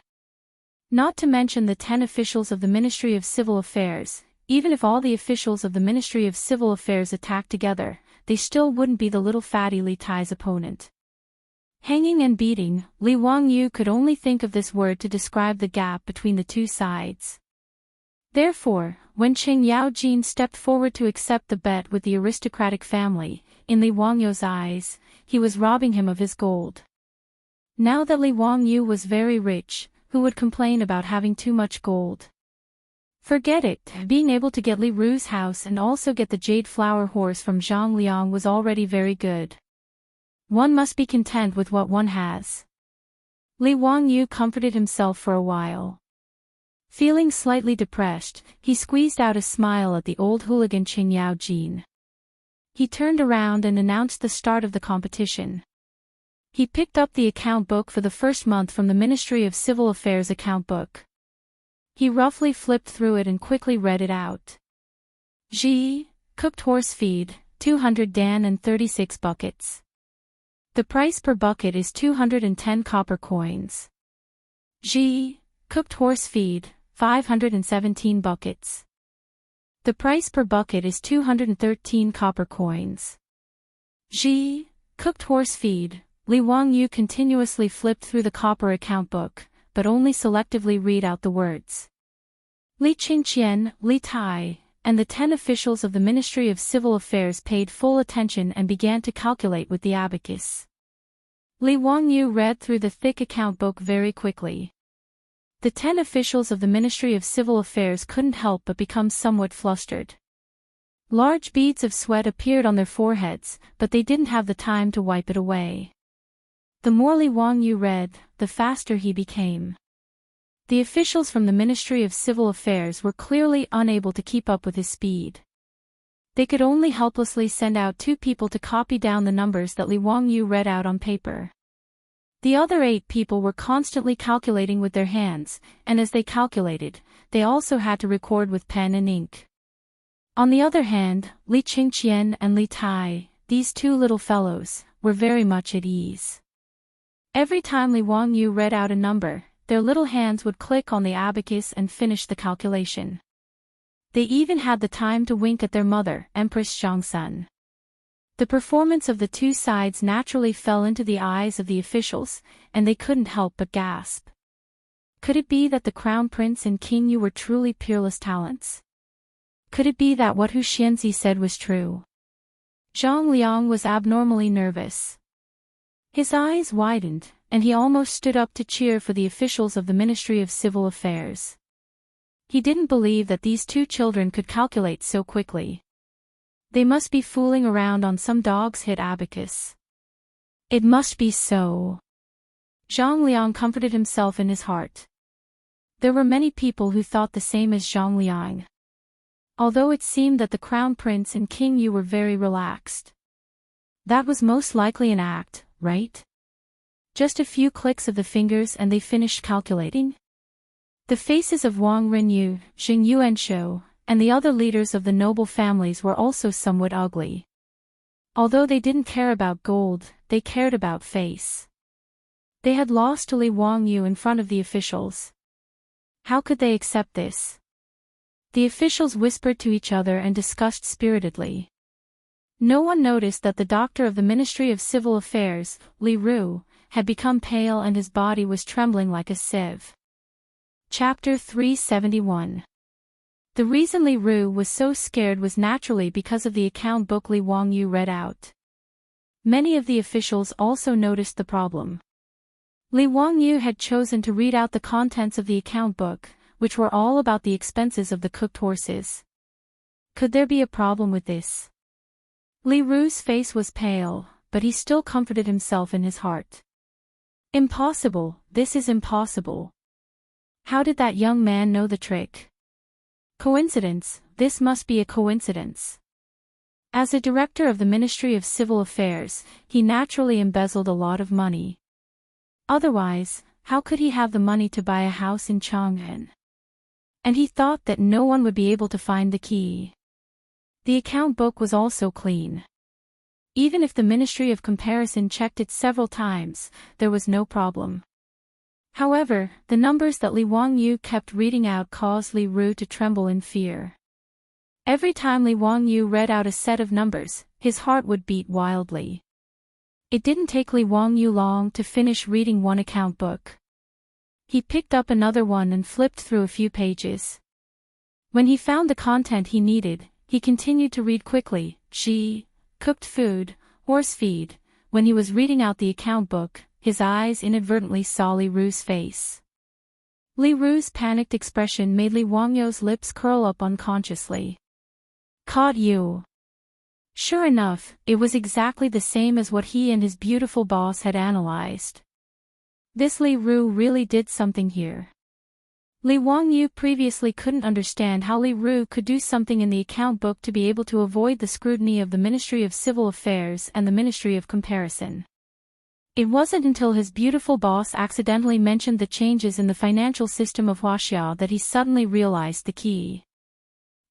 Not to mention the 10 officials of the Ministry of Civil Affairs. Even if all the officials of the Ministry of Civil Affairs attacked together, they still wouldn't be the little fatty Li Tai's opponent. Hanging and beating, Li Wangyu could only think of this word to describe the gap between the two sides. Therefore, when Qing Yaojin stepped forward to accept the bet with the aristocratic family, in Li Wangyu's eyes, he was robbing him of his gold. Now that Li Wangyu was very rich, who would complain about having too much gold? Forget it, being able to get Li Ru's house and also get the jade flower horse from Zhang Liang was already very good. One must be content with what one has. Li Wangyu comforted himself for a while. Feeling slightly depressed, he squeezed out a smile at the old hooligan Qing Yaojin. He turned around and announced the start of the competition. He picked up the account book for the first month from the Ministry of Civil Affairs account book. He roughly flipped through it and quickly read it out. Cooked horse feed, 200 dan and 36 buckets. The price per bucket is 210 copper coins. Cooked horse feed, 517 buckets. The price per bucket is 213 copper coins. Cooked horse feed. Li Wangyu continuously flipped through the copper account book, but only selectively read out the words. Li Qingqian, Li Tai, and the 10 officials of the Ministry of Civil Affairs paid full attention and began to calculate with the abacus. Li Wangyu read through the thick account book very quickly. The 10 officials of the Ministry of Civil Affairs couldn't help but become somewhat flustered. Large beads of sweat appeared on their foreheads, but they didn't have the time to wipe it away. The more Li Wangyu read, the faster he became. The officials from the Ministry of Civil Affairs were clearly unable to keep up with his speed. They could only helplessly send out 2 people to copy down the numbers that Li Wangyu read out on paper. The other 8 people were constantly calculating with their hands, and as they calculated, they also had to record with pen and ink. On the other hand, Li Qingqian and Li Tai, these 2 little fellows, were very much at ease. Every time Li Wangyu read out a number, their little hands would click on the abacus and finish the calculation. They even had the time to wink at their mother, Empress Zhongsun. The performance of the two sides naturally fell into the eyes of the officials, and they couldn't help but gasp. Could it be that the crown prince and king Yu were truly peerless talents? Could it be that what Hu Xianzi said was true? Zhang Liang was abnormally nervous. His eyes widened, and he almost stood up to cheer for the officials of the Ministry of Civil Affairs. He didn't believe that these two children could calculate so quickly. They must be fooling around on some dog's hit abacus. It must be so. Zhang Liang comforted himself in his heart. There were many people who thought the same as Zhang Liang. Although it seemed that the crown prince and king Yu were very relaxed. That was most likely an act, right? Just a few clicks of the fingers and they finished calculating? The faces of Wang Renyu, Xing Yuanshou, and the other leaders of the noble families were also somewhat ugly. Although they didn't care about gold, they cared about face. They had lost to Li Wangyu in front of the officials. How could they accept this? The officials whispered to each other and discussed spiritedly. No one noticed that the doctor of the Ministry of Civil Affairs, Li Ru, had become pale and his body was trembling like a sieve. Chapter 371. The reason Li Ru was so scared was naturally because of the account book Li Wangyu read out. Many of the officials also noticed the problem. Li Wangyu had chosen to read out the contents of the account book, which were all about the expenses of the cooked horses. Could there be a problem with this? Li Ru's face was pale, but he still comforted himself in his heart. Impossible, this is impossible. How did that young man know the trick? Coincidence, this must be a coincidence. As a director of the Ministry of Civil Affairs, he naturally embezzled a lot of money. Otherwise, how could he have the money to buy a house in Chang'an? And he thought that no one would be able to find the key. The account book was also clean. Even if the Ministry of Comparison checked it several times, there was no problem. However, the numbers that Li Wangyu kept reading out caused Li Ru to tremble in fear. Every time Li Wangyu read out a set of numbers, his heart would beat wildly. It didn't take Li Wangyu long to finish reading one account book. He picked up another one and flipped through a few pages. When he found the content he needed, he continued to read quickly. Cooked food, horse feed. When he was reading out the account book, his eyes inadvertently saw Li Ru's face. Li Ru's panicked expression made Li Wangyu's lips curl up unconsciously. Caught you. Sure enough, it was exactly the same as what he and his beautiful boss had analyzed. This Li Ru really did something here. Li Wangyu previously couldn't understand how Li Ru could do something in the account book to be able to avoid the scrutiny of the Ministry of Civil Affairs and the Ministry of Comparison. It wasn't until his beautiful boss accidentally mentioned the changes in the financial system of Wuxia that he suddenly realized the key.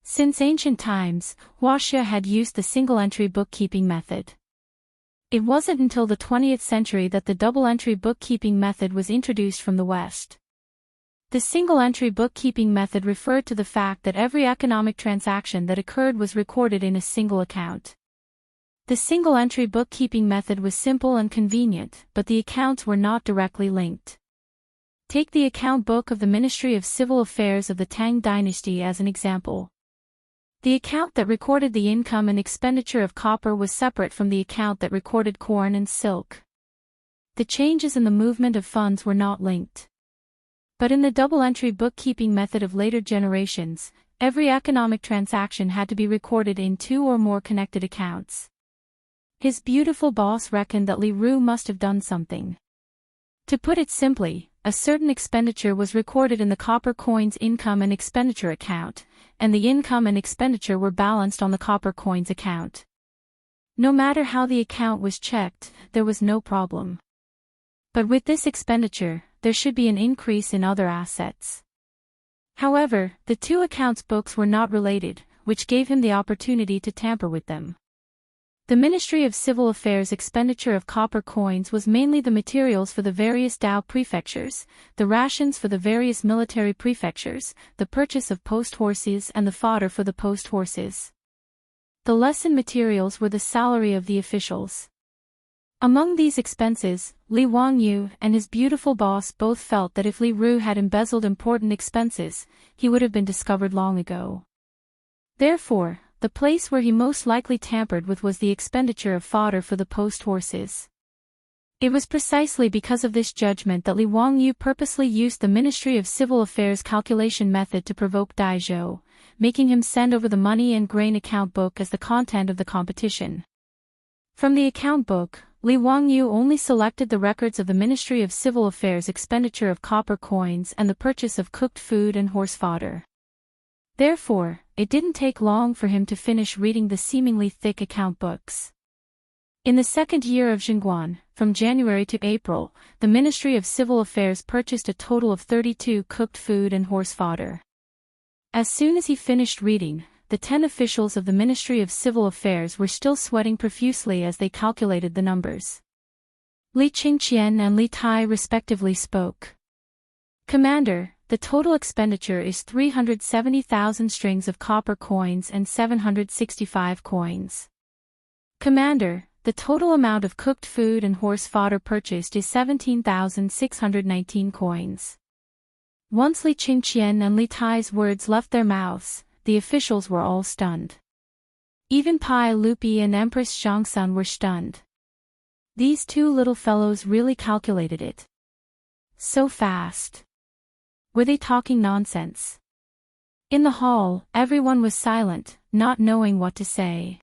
Since ancient times, Wuxia had used the single-entry bookkeeping method. It wasn't until the 20th century that the double-entry bookkeeping method was introduced from the West. The single-entry bookkeeping method referred to the fact that every economic transaction that occurred was recorded in a single account. The single-entry bookkeeping method was simple and convenient, but the accounts were not directly linked. Take the account book of the Ministry of Civil Affairs of the Tang dynasty as an example. The account that recorded the income and expenditure of copper was separate from the account that recorded corn and silk. The changes in the movement of funds were not linked. But in the double-entry bookkeeping method of later generations, every economic transaction had to be recorded in two or more connected accounts. His beautiful boss reckoned that Li Ru must have done something. To put it simply, a certain expenditure was recorded in the copper coin's income and expenditure account, and the income and expenditure were balanced on the copper coin's account. No matter how the account was checked, there was no problem. But with this expenditure, there should be an increase in other assets. However, the two accounts books were not related, which gave him the opportunity to tamper with them. The Ministry of Civil Affairs expenditure of copper coins was mainly the materials for the various Dao prefectures, the rations for the various military prefectures, the purchase of post horses and the fodder for the post horses. The lesson materials were the salary of the officials. Among these expenses, Li Wangyu and his beautiful boss both felt that if Li Ru had embezzled important expenses, he would have been discovered long ago. Therefore, the place where he most likely tampered with was the expenditure of fodder for the post horses. It was precisely because of this judgment that Li Wangyu purposely used the Ministry of Civil Affairs calculation method to provoke Dai Zhou, making him send over the money and grain account book as the content of the competition. From the account book, Li Wangyu only selected the records of the Ministry of Civil Affairs expenditure of copper coins and the purchase of cooked food and horse fodder. Therefore, it didn't take long for him to finish reading the seemingly thick account books. In the second year of Xinguan, from January to April, the Ministry of Civil Affairs purchased a total of 32 cooked food and horse fodder. As soon as he finished reading, the 10 officials of the Ministry of Civil Affairs were still sweating profusely as they calculated the numbers. Li Qingqian and Li Tai respectively spoke. "Commander, the total expenditure is 370,000 strings of copper coins and 765 coins. Commander, the total amount of cooked food and horse fodder purchased is 17,619 coins." Once Li Qingqian and Li Tai's words left their mouths, the officials were all stunned. Even Pai Lupi and Empress Zhangsun were stunned. These two little fellows really calculated it so fast. Were they talking nonsense? In the hall, everyone was silent, not knowing what to say.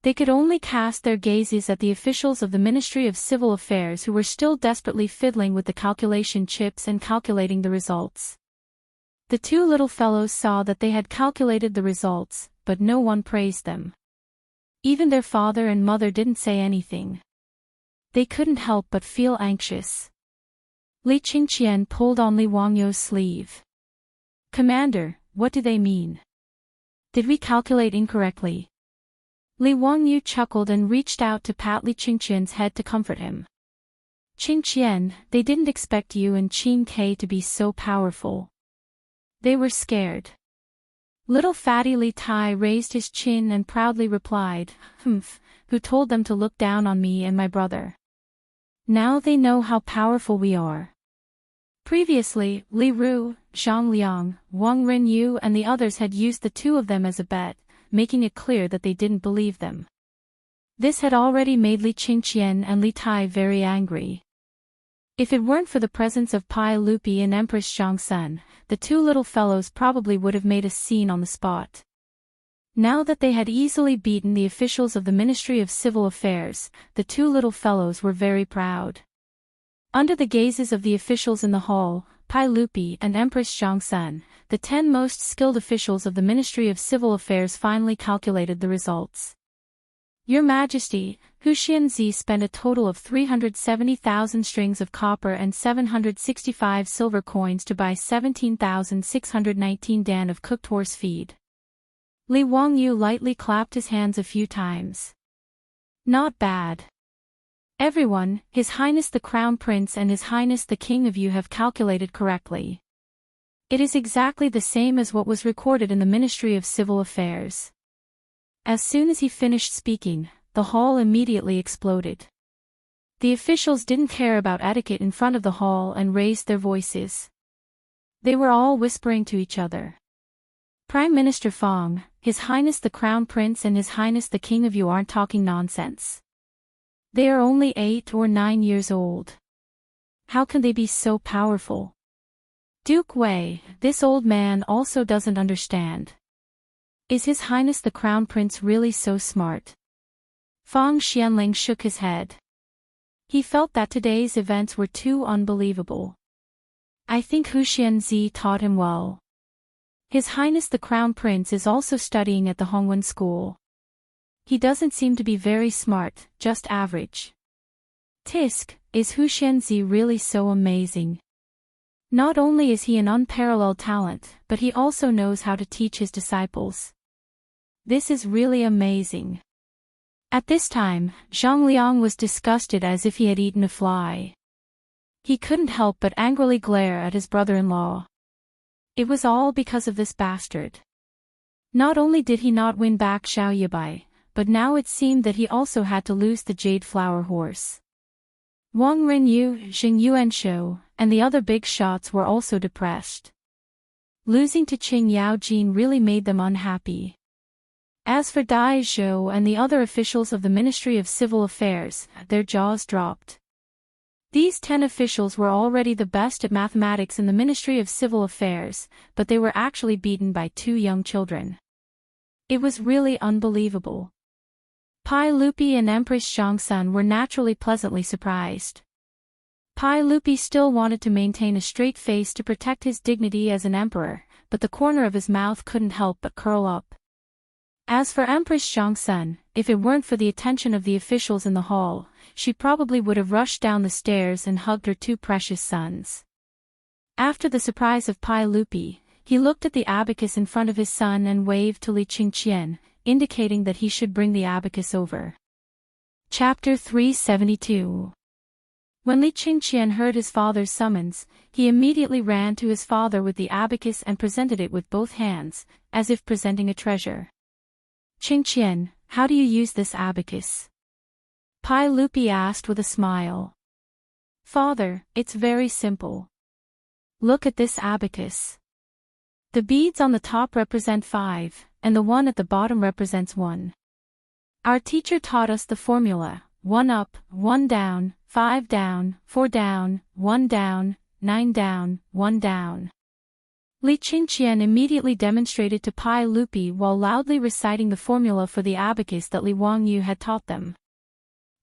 They could only cast their gazes at the officials of the Ministry of Civil Affairs who were still desperately fiddling with the calculation chips and calculating the results. The two little fellows saw that they had calculated the results, but no one praised them. Even their father and mother didn't say anything. They couldn't help but feel anxious. Li Qingqian pulled on Li Wangyu's sleeve. "Commander, what do they mean? Did we calculate incorrectly?" Li Wangyu chuckled and reached out to pat Li Qingqian's head to comfort him. "Qingqian, they didn't expect you and Qing Ke to be so powerful. They were scared." Little fatty Li Tai raised his chin and proudly replied, "Humph, who told them to look down on me and my brother? Now they know how powerful we are." Previously, Li Ru, Zhang Liang, Wang Rinyu and the others had used the two of them as a bet, making it clear that they didn't believe them. This had already made Li Qingqian and Li Tai very angry. If it weren't for the presence of Pai Lupi and Empress Zhangsun, the two little fellows probably would have made a scene on the spot. Now that they had easily beaten the officials of the Ministry of Civil Affairs, the two little fellows were very proud. Under the gazes of the officials in the hall, Pai Lupi and Empress Zhangsun, the 10 most skilled officials of the Ministry of Civil Affairs finally calculated the results. "Your Majesty, Hu Xianzi spent a total of 370,000 strings of copper and 765 silver coins to buy 17,619 dan of cooked horse feed." Li Wangyu lightly clapped his hands a few times. "Not bad. Everyone, His Highness the Crown Prince and His Highness the King of you have calculated correctly. It is exactly the same as what was recorded in the Ministry of Civil Affairs." As soon as he finished speaking, the hall immediately exploded. The officials didn't care about etiquette in front of the hall and raised their voices. They were all whispering to each other. "Prime Minister Fang, His Highness the Crown Prince and His Highness the King of you aren't talking nonsense. They are only 8 or 9 years old. How can they be so powerful? Duke Wei, this old man also doesn't understand. Is His Highness the Crown Prince really so smart?" Fang Xianling shook his head. He felt that today's events were too unbelievable. "I think Hu Xianzi taught him well. His Highness the Crown Prince is also studying at the Hongwen School. He doesn't seem to be very smart, just average. Tisk, is Hu Xianzi really so amazing? Not only is he an unparalleled talent, but he also knows how to teach his disciples. This is really amazing." At this time, Zhang Liang was disgusted as if he had eaten a fly. He couldn't help but angrily glare at his brother-in-law. It was all because of this bastard. Not only did he not win back Xiao Yabai, but now it seemed that he also had to lose the Jade Flower Horse. Wang Renyu, Xing Yuanshou, and the other big shots were also depressed. Losing to Qing Yaojin really made them unhappy. As for Dai Zhou and the other officials of the Ministry of Civil Affairs, their jaws dropped. These 10 officials were already the best at mathematics in the Ministry of Civil Affairs, but they were actually beaten by 2 young children. It was really unbelievable. Pai Lupi and Empress Zhongsun were naturally pleasantly surprised. Pai Lupi still wanted to maintain a straight face to protect his dignity as an emperor, but the corner of his mouth couldn't help but curl up. As for Empress Zhongsun, if it weren't for the attention of the officials in the hall, she probably would have rushed down the stairs and hugged her 2 precious sons. After the surprise of Pai Lupi, he looked at the abacus in front of his son and waved to Li Qingqian, indicating that he should bring the abacus over. Chapter 372. When Li Qingqian heard his father's summons, he immediately ran to his father with the abacus and presented it with both hands, as if presenting a treasure. Qingqian, how do you use this abacus? Pai Lupi asked with a smile. Father, it's very simple. Look at this abacus. The beads on the top represent 5, and the one at the bottom represents 1. Our teacher taught us the formula, 1 up, 1 down, 5 down, 4 down, 1 down, 9 down, 1 down. Li Qingqian immediately demonstrated to Pai Lupi while loudly reciting the formula for the abacus that Li Wangyu had taught them.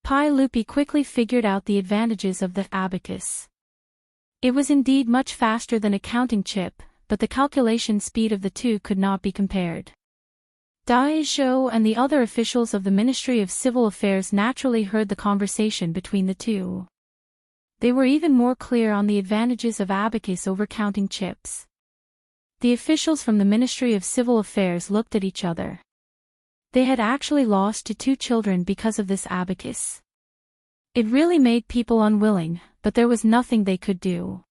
Pai Lupi quickly figured out the advantages of the abacus. It was indeed much faster than a counting chip, but the calculation speed of the 2 could not be compared. Dai Zhou and the other officials of the Ministry of Civil Affairs naturally heard the conversation between the 2. They were even more clear on the advantages of abacus over counting chips. The officials from the Ministry of Civil Affairs looked at each other. They had actually lost to 2 children because of this abacus. It really made people unwilling, but there was nothing they could do.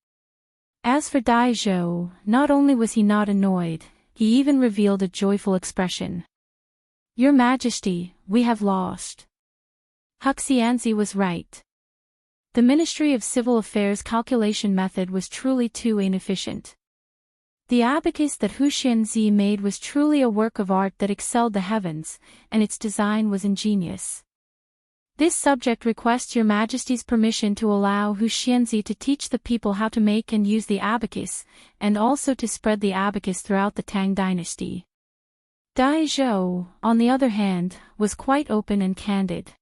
As for Dai Zhou, not only was he not annoyed, he even revealed a joyful expression. Your Majesty, we have lost. Huxianzi was right. The Ministry of Civil Affairs calculation method was truly too inefficient. The abacus that Huxianzi made was truly a work of art that excelled the heavens, and its design was ingenious. This subject requests Your Majesty's permission to allow Huxianzi to teach the people how to make and use the abacus, and also to spread the abacus throughout the Tang dynasty. Dai Zhou, on the other hand, was quite open and candid.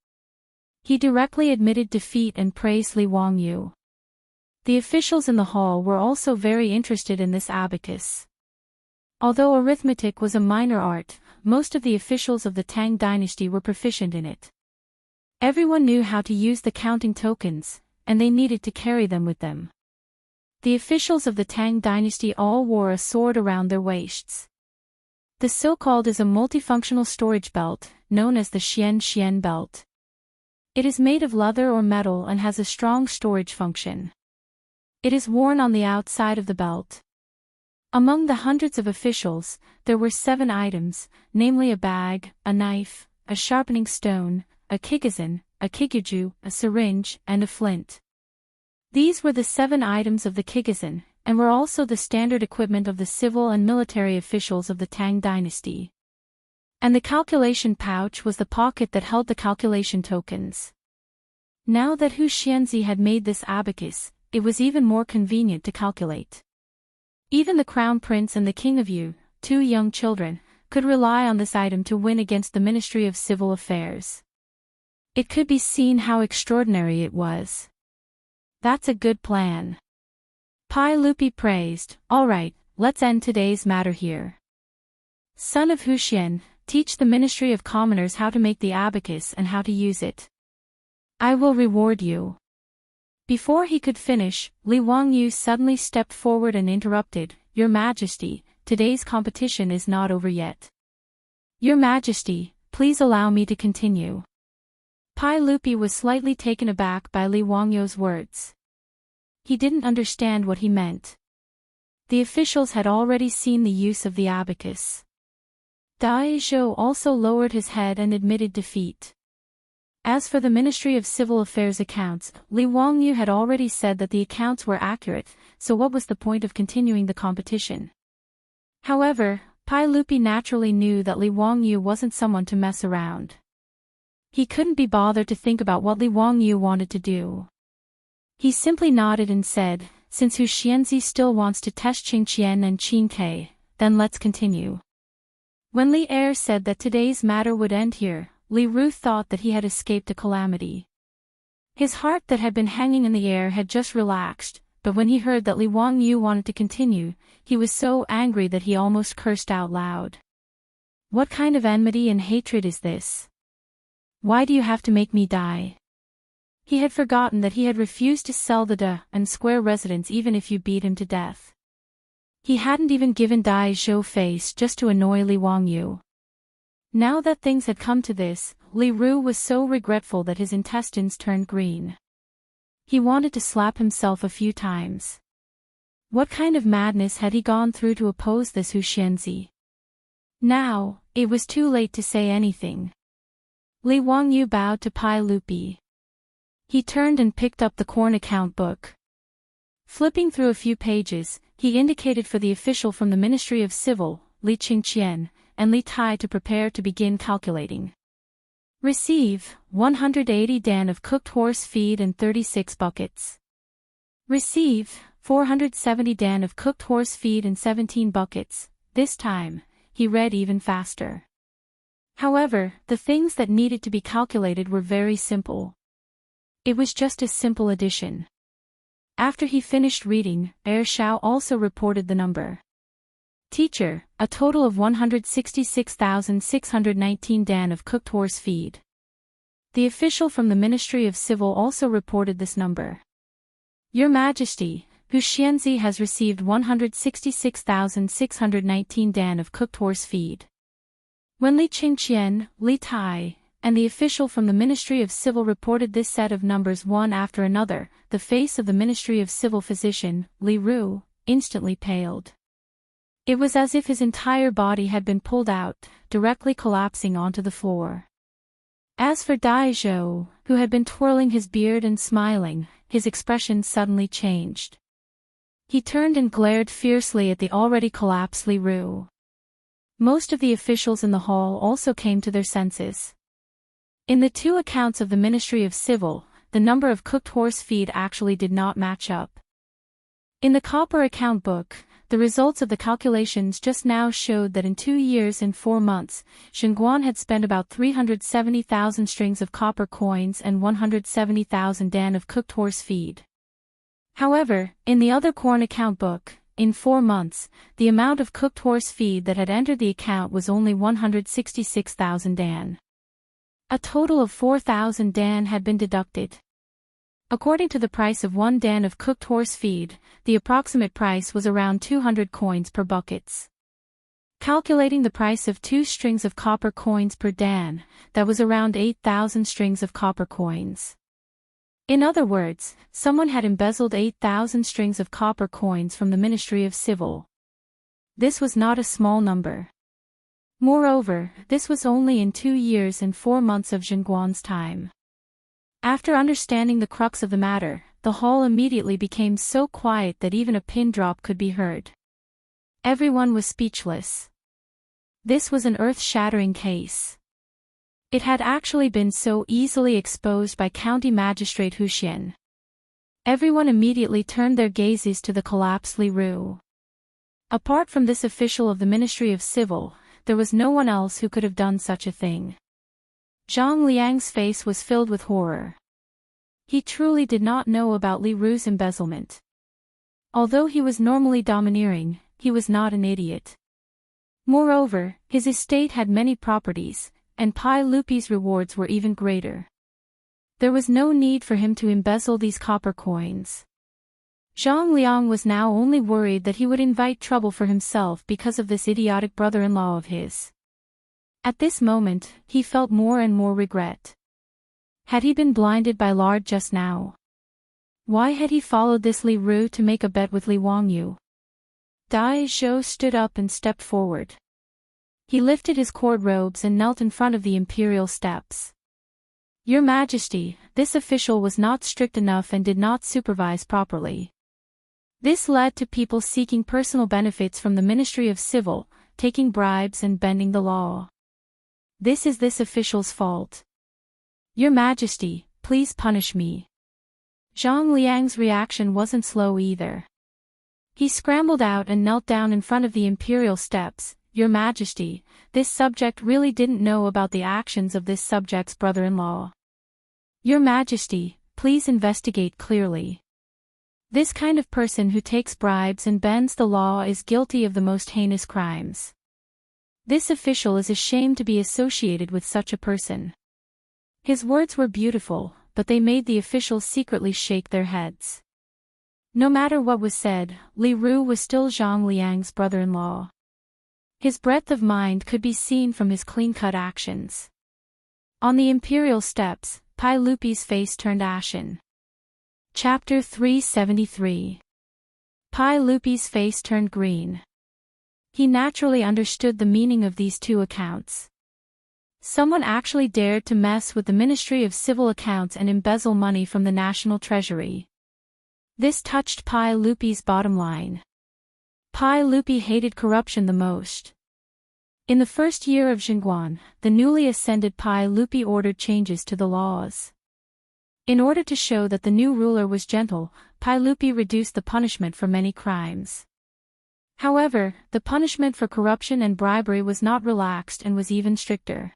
He directly admitted defeat and praised Li Wangyu. The officials in the hall were also very interested in this abacus. Although arithmetic was a minor art, most of the officials of the Tang dynasty were proficient in it. Everyone knew how to use the counting tokens, and they needed to carry them with them. The officials of the Tang dynasty all wore a sword around their waists. The so-called is a multifunctional storage belt, known as the Xian belt. It is made of leather or metal and has a strong storage function. It is worn on the outside of the belt. Among the hundreds of officials, there were 7 items, namely a bag, a knife, a sharpening stone, a kigizan, a kiguju, a syringe, and a flint. These were the 7 items of the kigizan, and were also the standard equipment of the civil and military officials of the Tang dynasty. And the calculation pouch was the pocket that held the calculation tokens. Now that Huxianzi had made this abacus, it was even more convenient to calculate. Even the Crown Prince and the King of Yu, 2 young children, could rely on this item to win against the Ministry of Civil Affairs. It could be seen how extraordinary it was. That's a good plan. Pai Lupi praised. All right, let's end today's matter here. Son of Huxian, teach the Ministry of Commoners how to make the abacus and how to use it. I will reward you. Before he could finish, Li Wangyu suddenly stepped forward and interrupted. Your Majesty, today's competition is not over yet. Your Majesty, please allow me to continue. Pai Lupi was slightly taken aback by Li Wangyu's words. He didn't understand what he meant. The officials had already seen the use of the abacus. Dai Zhou also lowered his head and admitted defeat. As for the Ministry of Civil Affairs accounts, Li Wangyu had already said that the accounts were accurate, so what was the point of continuing the competition? However, Pai Lupi naturally knew that Li Wangyu wasn't someone to mess around. He couldn't be bothered to think about what Li Wangyu wanted to do. He simply nodded and said, "Since Hu Xianzi still wants to test Qing Qian and Qing Ke, then let's continue." When Li Er said that today's matter would end here, Li Ru thought that he had escaped a calamity. His heart that had been hanging in the air had just relaxed, but when he heard that Li Wangyu wanted to continue, he was so angry that he almost cursed out loud. What kind of enmity and hatred is this? Why do you have to make me die? He had forgotten that he had refused to sell the Da and Square residence even if you beat him to death. He hadn't even given Dai Zhou face just to annoy Li Wangyu. Now that things had come to this, Li Ru was so regretful that his intestines turned green. He wanted to slap himself a few times. What kind of madness had he gone through to oppose this Hu Xianzi? Now, it was too late to say anything. Li Wangyu bowed to Pai Lupi. He turned and picked up the corn account book. Flipping through a few pages, he indicated for the official from the Ministry of Civil, Li Qingqian, and Li Tai to prepare to begin calculating. Receive, 180 dan of cooked horse feed and 36 buckets. Receive, 470 dan of cooked horse feed and 17 buckets. This time, he read even faster. However, the things that needed to be calculated were very simple. It was just a simple addition. After he finished reading, Shao also reported the number. Teacher, a total of 166,619 dan of cooked horse feed. The official from the Ministry of Civil also reported this number. Your Majesty, Hu Xianzi has received 166,619 dan of cooked horse feed. When Li Qingqian, Li Tai, and the official from the Ministry of Civil reported this set of numbers one after another, the face of the Ministry of Civil physician, Li Ru, instantly paled. It was as if his entire body had been pulled out, directly collapsing onto the floor. As for Dai Zhou, who had been twirling his beard and smiling, his expression suddenly changed. He turned and glared fiercely at the already collapsed Li Ru. Most of the officials in the hall also came to their senses. In the two accounts of the Ministry of Civil, the number of cooked horse feed actually did not match up. In the copper account book, the results of the calculations just now showed that in 2 years and 4 months, Xinguan had spent about 370,000 strings of copper coins and 170,000 dan of cooked horse feed. However, in the other corn account book, in 4 months, the amount of cooked horse feed that had entered the account was only 166,000 dan. A total of 4,000 dan had been deducted. According to the price of 1 dan of cooked horse feed, the approximate price was around 200 coins per buckets. Calculating the price of 2 strings of copper coins per dan, that was around 8,000 strings of copper coins. In other words, someone had embezzled 8,000 strings of copper coins from the Ministry of Civil. This was not a small number. Moreover, this was only in 2 years and 4 months of Xinguan's time. After understanding the crux of the matter, the hall immediately became so quiet that even a pin drop could be heard. Everyone was speechless. This was an earth-shattering case. It had actually been so easily exposed by County Magistrate Hu Xian. Everyone immediately turned their gazes to the collapsed Li Ru. Apart from this official of the Ministry of Civil, there was no one else who could have done such a thing. Zhang Liang's face was filled with horror. He truly did not know about Li Ru's embezzlement. Although he was normally domineering, he was not an idiot. Moreover, his estate had many properties, and Pai Lupi's rewards were even greater. There was no need for him to embezzle these copper coins. Zhang Liang was now only worried that he would invite trouble for himself because of this idiotic brother-in-law of his. At this moment, he felt more and more regret. Had he been blinded by lard just now? Why had he followed this Li Ru to make a bet with Li Wangyu? Dai Zhou stood up and stepped forward. He lifted his court robes and knelt in front of the imperial steps. Your Majesty, this official was not strict enough and did not supervise properly. This led to people seeking personal benefits from the Ministry of Civil, taking bribes and bending the law. This is this official's fault. Your Majesty, please punish me. Zhang Liang's reaction wasn't slow either. He scrambled out and knelt down in front of the imperial steps. Your Majesty, this subject really didn't know about the actions of this subject's brother-in-law. Your Majesty, please investigate clearly. This kind of person who takes bribes and bends the law is guilty of the most heinous crimes. This official is ashamed to be associated with such a person. His words were beautiful, but they made the officials secretly shake their heads. No matter what was said, Li Ru was still Zhang Liang's brother-in-law. His breadth of mind could be seen from his clean-cut actions. On the imperial steps, Pai Lupi's face turned ashen. Chapter 373. Pai Lupi's face turned green. He naturally understood the meaning of these two accounts. Someone actually dared to mess with the Ministry of Civil Accounts and embezzle money from the national treasury. This touched Pai Lupi's bottom line. Pai Lupi hated corruption the most. In the first year of Xinguan, the newly ascended Pai Lupi ordered changes to the laws. In order to show that the new ruler was gentle, Pai Lupi reduced the punishment for many crimes. However, the punishment for corruption and bribery was not relaxed and was even stricter.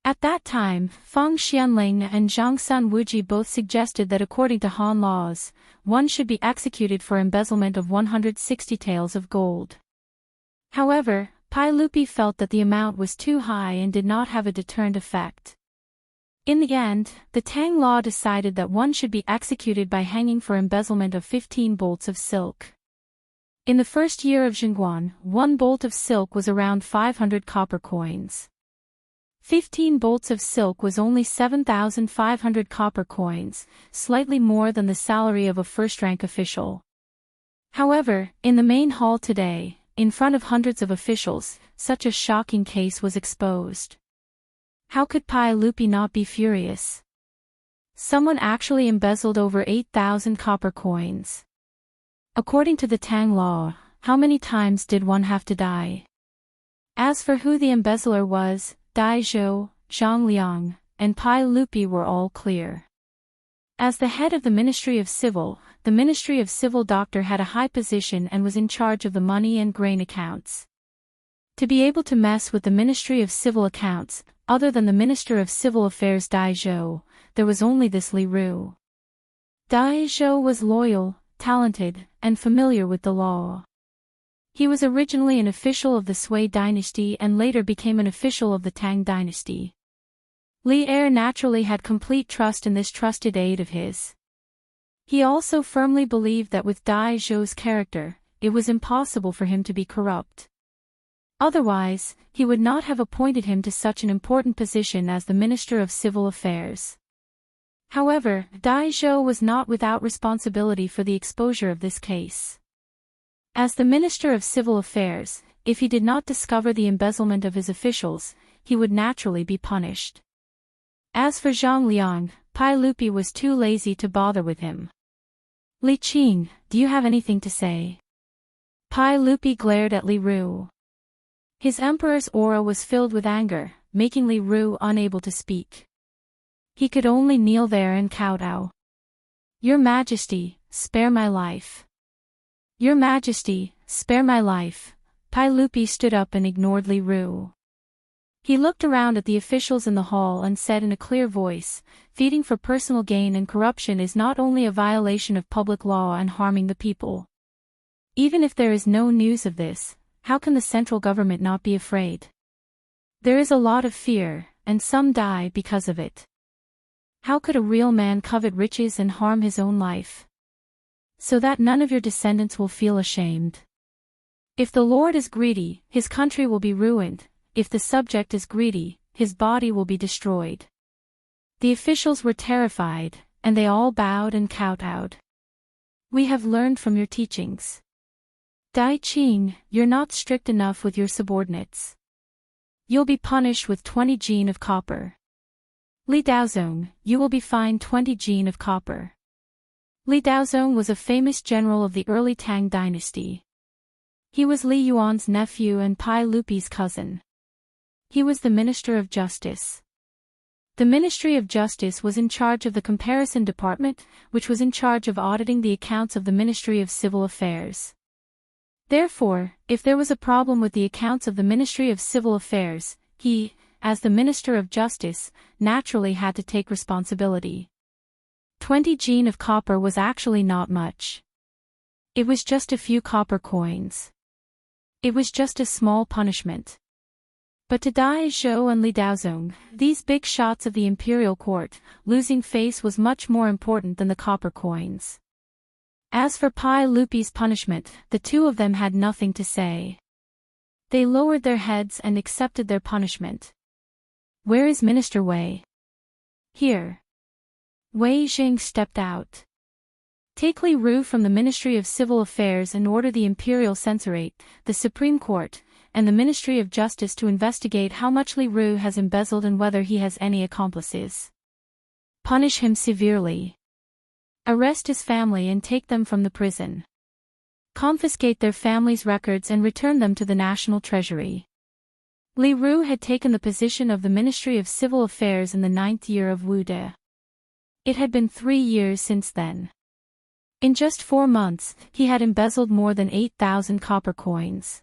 At that time, Feng Xianling and Zhang Sun Wuji both suggested that according to Han laws, one should be executed for embezzlement of 160 taels of gold. However, Pai Lupi felt that the amount was too high and did not have a deterrent effect. In the end, the Tang law decided that one should be executed by hanging for embezzlement of 15 bolts of silk. In the first year of Xinguan, 1 bolt of silk was around 500 copper coins. 15 bolts of silk was only 7,500 copper coins, slightly more than the salary of a first-rank official. However, in the main hall today, in front of hundreds of officials, such a shocking case was exposed. How could Pai Lupi not be furious? Someone actually embezzled over 8,000 copper coins. According to the Tang law, how many times did one have to die? As for who the embezzler was, Dai Zhou, Zhang Liang, and Pai Lupi were all clear. As the head of the Ministry of Civil, the Ministry of Civil doctor had a high position and was in charge of the money and grain accounts. To be able to mess with the Ministry of Civil Accounts, other than the Minister of Civil Affairs Dai Zhou, there was only this Li Ru. Dai Zhou was loyal, talented, and familiar with the law. He was originally an official of the Sui dynasty and later became an official of the Tang dynasty. Li Er naturally had complete trust in this trusted aide of his. He also firmly believed that with Dai Zhou's character, it was impossible for him to be corrupt. Otherwise, he would not have appointed him to such an important position as the Minister of Civil Affairs. However, Dai Zhou was not without responsibility for the exposure of this case. As the Minister of Civil Affairs, if he did not discover the embezzlement of his officials, he would naturally be punished. As for Zhang Liang, Pai Lupi was too lazy to bother with him. Li Qing, do you have anything to say? Pai Lupi glared at Li Ru. His emperor's aura was filled with anger, making Li Ru unable to speak. He could only kneel there and kowtow. Your Majesty, spare my life. Your Majesty, spare my life. Pai Lupi stood up and ignored Li Ru. He looked around at the officials in the hall and said in a clear voice, feeding for personal gain and corruption is not only a violation of public law and harming the people. Even if there is no news of this, how can the central government not be afraid? There is a lot of fear, and some die because of it. How could a real man covet riches and harm his own life? So that none of your descendants will feel ashamed. If the Lord is greedy, his country will be ruined. If the subject is greedy, his body will be destroyed. The officials were terrified, and they all bowed and kowtowed. We have learned from your teachings. Dai Qing, you're not strict enough with your subordinates. You'll be punished with 20 gene of copper. Li Daozong, you will be fined 20 gene of copper. Li Daozong was a famous general of the early Tang dynasty. He was Li Yuan's nephew and Pai Lupi's cousin. He was the Minister of Justice. The Ministry of Justice was in charge of the Comparison Department, which was in charge of auditing the accounts of the Ministry of Civil Affairs. Therefore, if there was a problem with the accounts of the Ministry of Civil Affairs, he, as the Minister of Justice, naturally had to take responsibility. 20 gene of copper was actually not much. It was just a few copper coins. It was just a small punishment. But to Dai Zhou and Li Daozong, these big shots of the imperial court, losing face was much more important than the copper coins. As for Pai Lupi's punishment, the two of them had nothing to say. They lowered their heads and accepted their punishment. Where is Minister Wei? Here. Wei Jing stepped out. Take Li Ru from the Ministry of Civil Affairs and order the Imperial Censorate, the Supreme Court, and the Ministry of Justice to investigate how much Li Ru has embezzled and whether he has any accomplices. Punish him severely. Arrest his family and take them from the prison. Confiscate their family's records and return them to the National Treasury. Li Ru had taken the position of the Ministry of Civil Affairs in the 9th year of Wu De. It had been 3 years since then. In just 4 months, he had embezzled more than 8,000 copper coins.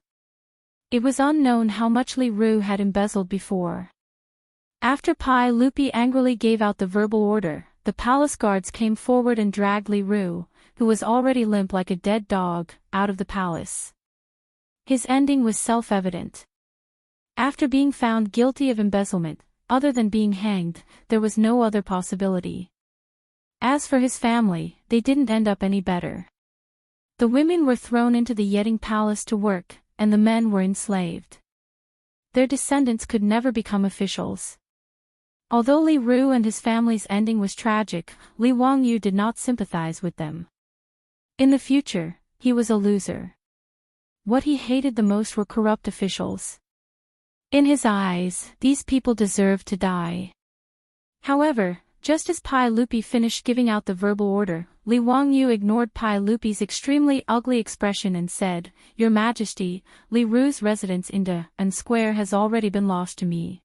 It was unknown how much Li Ru had embezzled before. After Pai Lupi angrily gave out the verbal order, the palace guards came forward and dragged Li Ru, who was already limp like a dead dog, out of the palace. His ending was self-evident. After being found guilty of embezzlement, other than being hanged, there was no other possibility. As for his family, they didn't end up any better. The women were thrown into the Yeting Palace to work, and the men were enslaved. Their descendants could never become officials. Although Li Ru and his family's ending was tragic, Li Wangyu did not sympathize with them. In the future, he was a loser. What he hated the most were corrupt officials. In his eyes, these people deserved to die. However, just as Pai Lupi finished giving out the verbal order, Li Wangyu ignored Pai Lupi's extremely ugly expression and said, "Your Majesty, Li Ru's residence in An Square has already been lost to me.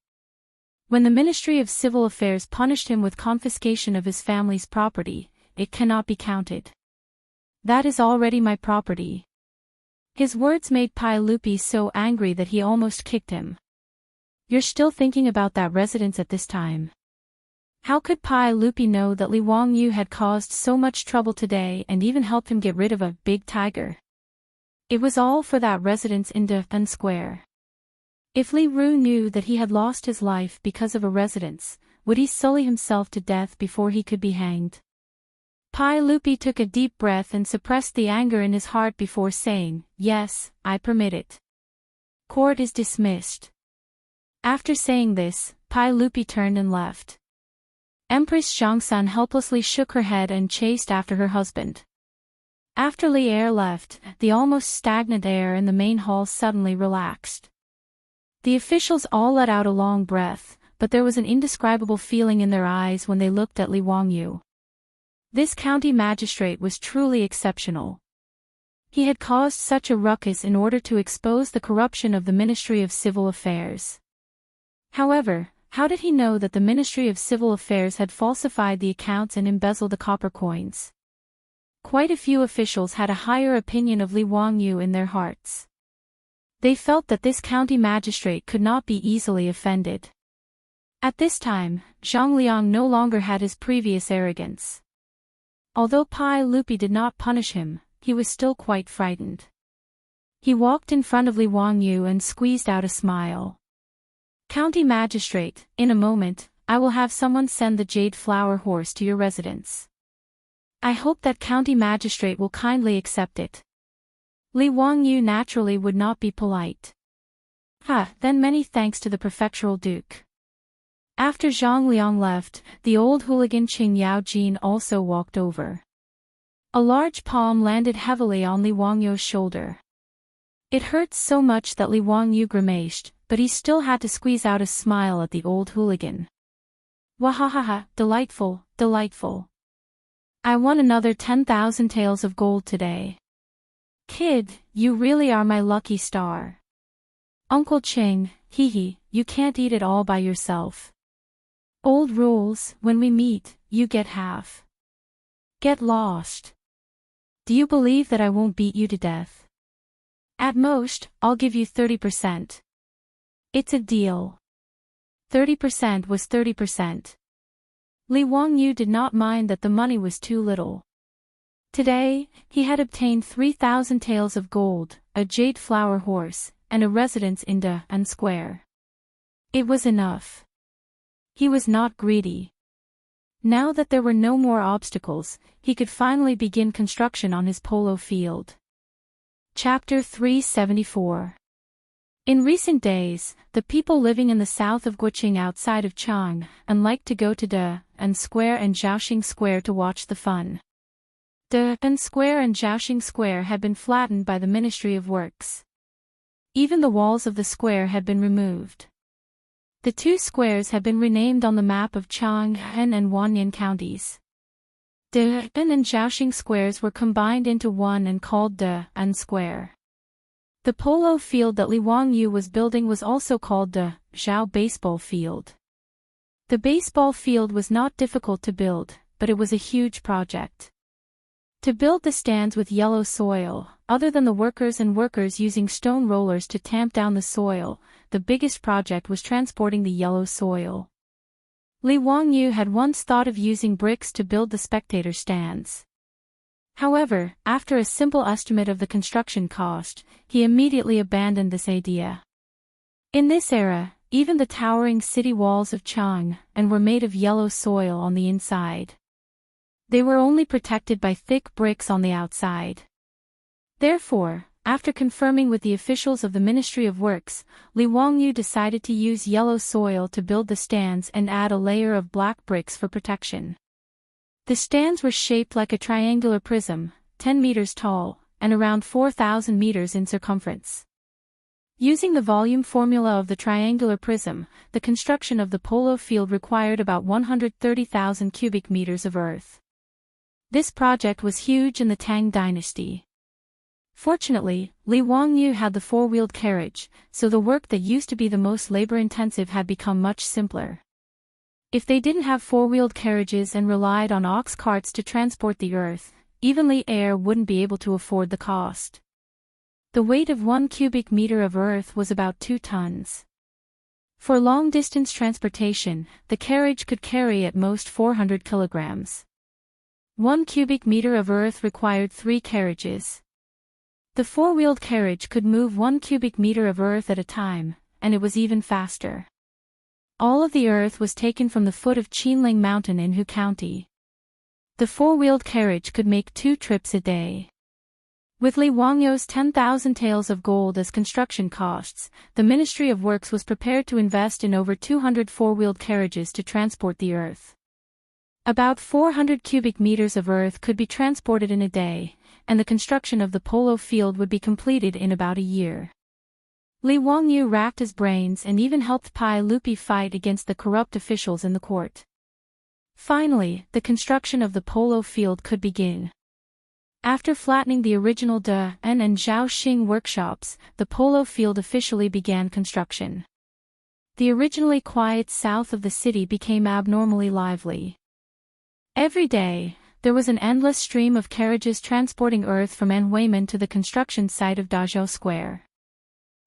When the Ministry of Civil Affairs punished him with confiscation of his family's property, it cannot be counted. That is already my property." His words made Pai Lupi so angry that he almost kicked him. "You're still thinking about that residence at this time?" How could Pai Lupi know that Li Wangyu had caused so much trouble today and even helped him get rid of a big tiger? It was all for that residence in An Square. If Li Ru knew that he had lost his life because of a residence, would he sully himself to death before he could be hanged? Pai Lupi took a deep breath and suppressed the anger in his heart before saying, "Yes, I permit it. Court is dismissed." After saying this, Pai Lupi turned and left. Empress Zhongsun helplessly shook her head and chased after her husband. After Li Er left, the almost stagnant air in the main hall suddenly relaxed. The officials all let out a long breath, but there was an indescribable feeling in their eyes when they looked at Li Wangyu. This county magistrate was truly exceptional. He had caused such a ruckus in order to expose the corruption of the Ministry of Civil Affairs. However, how did he know that the Ministry of Civil Affairs had falsified the accounts and embezzled the copper coins? Quite a few officials had a higher opinion of Li Wangyu in their hearts. They felt that this county magistrate could not be easily offended. At this time, Zhang Liang no longer had his previous arrogance. Although Pai Lupi did not punish him, he was still quite frightened. He walked in front of Li Wangyu and squeezed out a smile. "County Magistrate, in a moment, I will have someone send the Jade Flower Horse to your residence. I hope that County Magistrate will kindly accept it." Li Wangyu naturally would not be polite. Then many thanks to the prefectural duke." After Zhang Liang left, the old hooligan Qing Yaojin also walked over. A large palm landed heavily on Li Wangyu's shoulder. It hurt so much that Li Wangyu grimaced, but he still had to squeeze out a smile at the old hooligan. Wahahaha, delightful, delightful. I won another 10,000 taels of gold today. Kid, you really are my lucky star. Uncle Ching, hee, you can't eat it all by yourself. Old rules, when we meet, you get half. Get lost. Do you believe that I won't beat you to death? At most, I'll give you 30%. It's a deal. 30% was 30%. Li Wangyu did not mind that the money was too little. Today, he had obtained 3,000 taels of gold, a jade flower horse, and a residence in Da'an Square. It was enough. He was not greedy. Now that there were no more obstacles, he could finally begin construction on his polo field. Chapter 374. In recent days, the people living in the south of Guqing outside of Chang'an liked to go to Da'an Square and Zhaoxing Square to watch the fun. Da'an Square and Zhaoxing Square had been flattened by the Ministry of Works. Even the walls of the square had been removed. The two squares had been renamed on the map of Chang'an and Wanyan counties. Da'an and Zhaoxing squares were combined into one and called Da'an Square. The polo field that Li Wangyu was building was also called the Zhao Baseball Field. The baseball field was not difficult to build, but it was a huge project. To build the stands with yellow soil, other than the workers using stone rollers to tamp down the soil, the biggest project was transporting the yellow soil. Li Wangyu had once thought of using bricks to build the spectator stands. However, after a simple estimate of the construction cost, he immediately abandoned this idea. In this era, even the towering city walls of Chang'an were made of yellow soil on the inside. They were only protected by thick bricks on the outside. Therefore, after confirming with the officials of the Ministry of Works, Li Wangyu decided to use yellow soil to build the stands and add a layer of black bricks for protection. The stands were shaped like a triangular prism, 10 meters tall, and around 4,000 meters in circumference. Using the volume formula of the triangular prism, the construction of the polo field required about 130,000 cubic meters of earth. This project was huge in the Tang dynasty. Fortunately, Li Wangyu had the four-wheeled carriage, so the work that used to be the most labor-intensive had become much simpler. If they didn't have four-wheeled carriages and relied on ox carts to transport the earth, even Li Air wouldn't be able to afford the cost. The weight of 1 cubic meter of earth was about 2 tons. For long-distance transportation, the carriage could carry at most 400 kilograms. 1 cubic meter of earth required 3 carriages. The four-wheeled carriage could move 1 cubic meter of earth at a time, and it was even faster. All of the earth was taken from the foot of Qinling Mountain in Hu County. The four-wheeled carriage could make 2 trips a day. With Li Wangyu's 10,000 taels of gold as construction costs, the Ministry of Works was prepared to invest in over 200 four-wheeled carriages to transport the earth. About 400 cubic meters of earth could be transported in a day, and the construction of the polo field would be completed in about a year. Li Wangyu racked his brains and even helped Pai Lupi fight against the corrupt officials in the court. Finally, the construction of the polo field could begin. After flattening the original Da'an and Zhaoxing workshops, the polo field officially began construction. The originally quiet south of the city became abnormally lively. Every day, there was an endless stream of carriages transporting earth from Anhuimen to the construction site of Dazhou Square.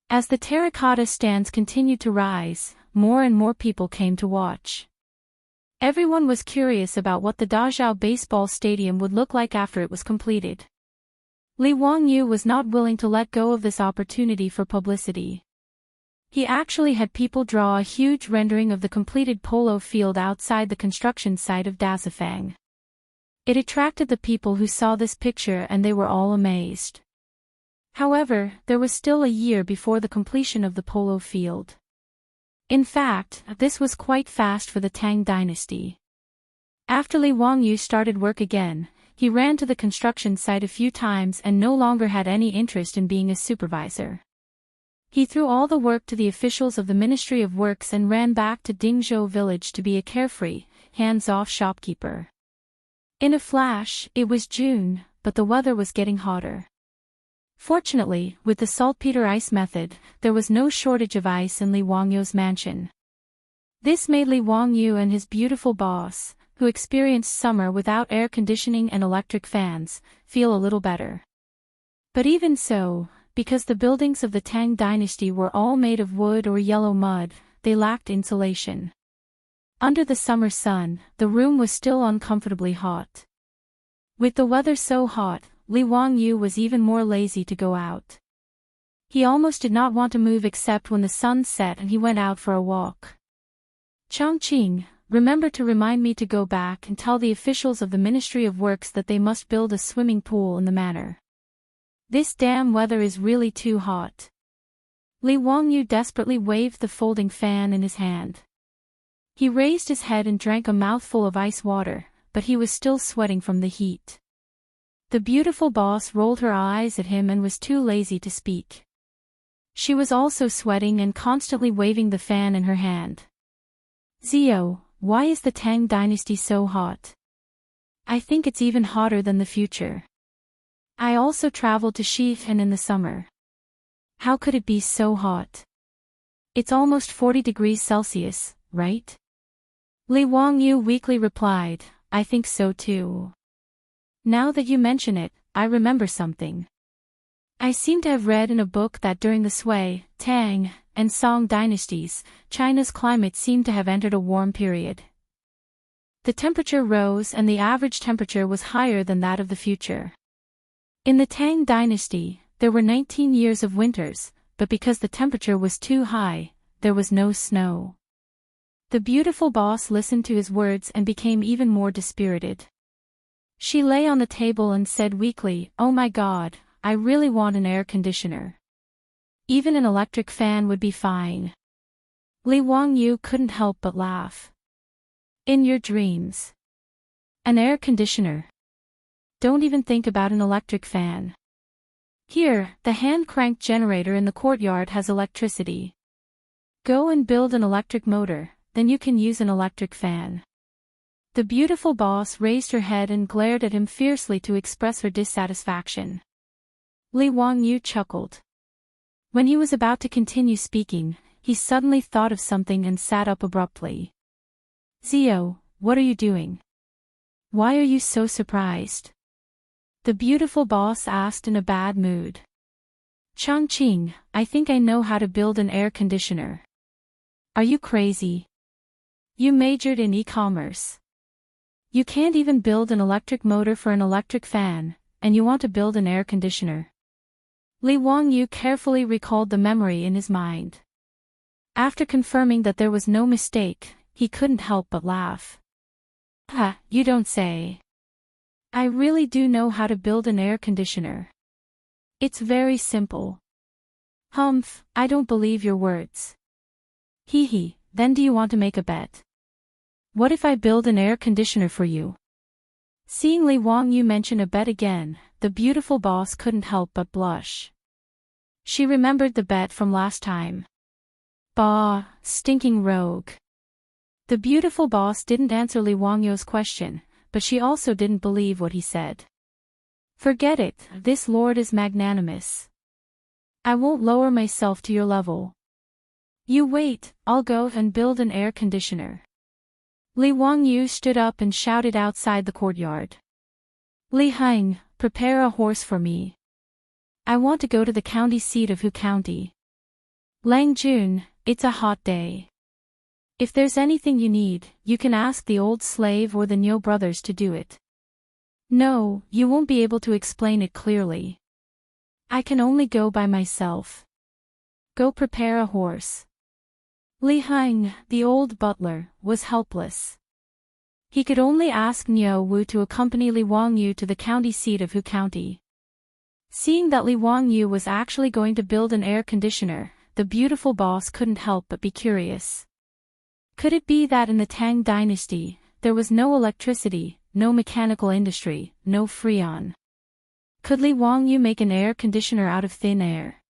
As the terracotta stands continued to rise, more and more people came to watch. Everyone was curious about what the Dazhou baseball stadium would look like after it was completed. Li Wangyu was not willing to let go of this opportunity for publicity. He actually had people draw a huge rendering of the completed polo field outside the construction site of Dazifang. It attracted the people who saw this picture and they were all amazed. However, there was still a year before the completion of the polo field. In fact, this was quite fast for the Tang dynasty. After Li Wangyu started work again, he ran to the construction site a few times and no longer had any interest in being a supervisor. He threw all the work to the officials of the Ministry of Works and ran back to Dingzhou village to be a carefree, hands-off shopkeeper. In a flash, it was June, but the weather was getting hotter. Fortunately, with the saltpeter ice method, there was no shortage of ice in Li Wangyu's mansion. This made Li Wangyu and his beautiful boss, who experienced summer without air conditioning and electric fans, feel a little better. But even so, because the buildings of the Tang dynasty were all made of wood or yellow mud, they lacked insulation. Under the summer sun, the room was still uncomfortably hot. With the weather so hot, Li Wangyu was even more lazy to go out. He almost did not want to move except when the sun set and he went out for a walk. Chongqing, remember to remind me to go back and tell the officials of the Ministry of Works that they must build a swimming pool in the manor. This damn weather is really too hot. Li Wangyu desperately waved the folding fan in his hand. He raised his head and drank a mouthful of ice water, but he was still sweating from the heat. The beautiful boss rolled her eyes at him and was too lazy to speak. She was also sweating and constantly waving the fan in her hand. Zio, why is the Tang dynasty so hot? I think it's even hotter than the future. I also traveled to Shifen in the summer. How could it be so hot? It's almost 40 degrees Celsius, right? Li Wangyu weakly replied, I think so too. Now that you mention it, I remember something. I seem to have read in a book that during the Sui, Tang, and Song dynasties, China's climate seemed to have entered a warm period. The temperature rose and the average temperature was higher than that of the future. In the Tang dynasty, there were 19 years of winters, but because the temperature was too high, there was no snow. The beautiful boss listened to his words and became even more dispirited. She lay on the table and said weakly, Oh my God, I really want an air conditioner. Even an electric fan would be fine. Li Wangyu couldn't help but laugh. In your dreams. An air conditioner. Don't even think about an electric fan. Here, the hand-cranked generator in the courtyard has electricity. Go and build an electric motor, then you can use an electric fan. The beautiful boss raised her head and glared at him fiercely to express her dissatisfaction. Li Wangyu chuckled. When he was about to continue speaking, he suddenly thought of something and sat up abruptly. Zio, what are you doing? Why are you so surprised? The beautiful boss asked in a bad mood. Chongqing, I think I know how to build an air conditioner. Are you crazy? You majored in e-commerce. You can't even build an electric motor for an electric fan, and you want to build an air conditioner. Li Wangyu carefully recalled the memory in his mind. After confirming that there was no mistake, he couldn't help but laugh. Ha, you don't say. I really do know how to build an air conditioner. It's very simple. Humph, I don't believe your words. Hee hee, then do you want to make a bet? What if I build an air conditioner for you? Seeing Li Wangyu mention a bet again, the beautiful boss couldn't help but blush. She remembered the bet from last time. Bah, stinking rogue. The beautiful boss didn't answer Li Wangyu's question, but she also didn't believe what he said. Forget it, this lord is magnanimous. I won't lower myself to your level. You wait, I'll go and build an air conditioner. Li Wangyu stood up and shouted outside the courtyard. Li Heng, prepare a horse for me. I want to go to the county seat of Hu County. Lang Jun, it's a hot day. If there's anything you need, you can ask the old slave or the Niu brothers to do it. No, you won't be able to explain it clearly. I can only go by myself. Go prepare a horse. Li Heng, the old butler, was helpless. He could only ask Niu Wu to accompany Li Wangyu to the county seat of Hu County. Seeing that Li Wangyu was actually going to build an air conditioner, the beautiful boss couldn't help but be curious. Could it be that in the Tang dynasty, there was no electricity, no mechanical industry, no freon? Could Li Wangyu make an air conditioner out of thin air?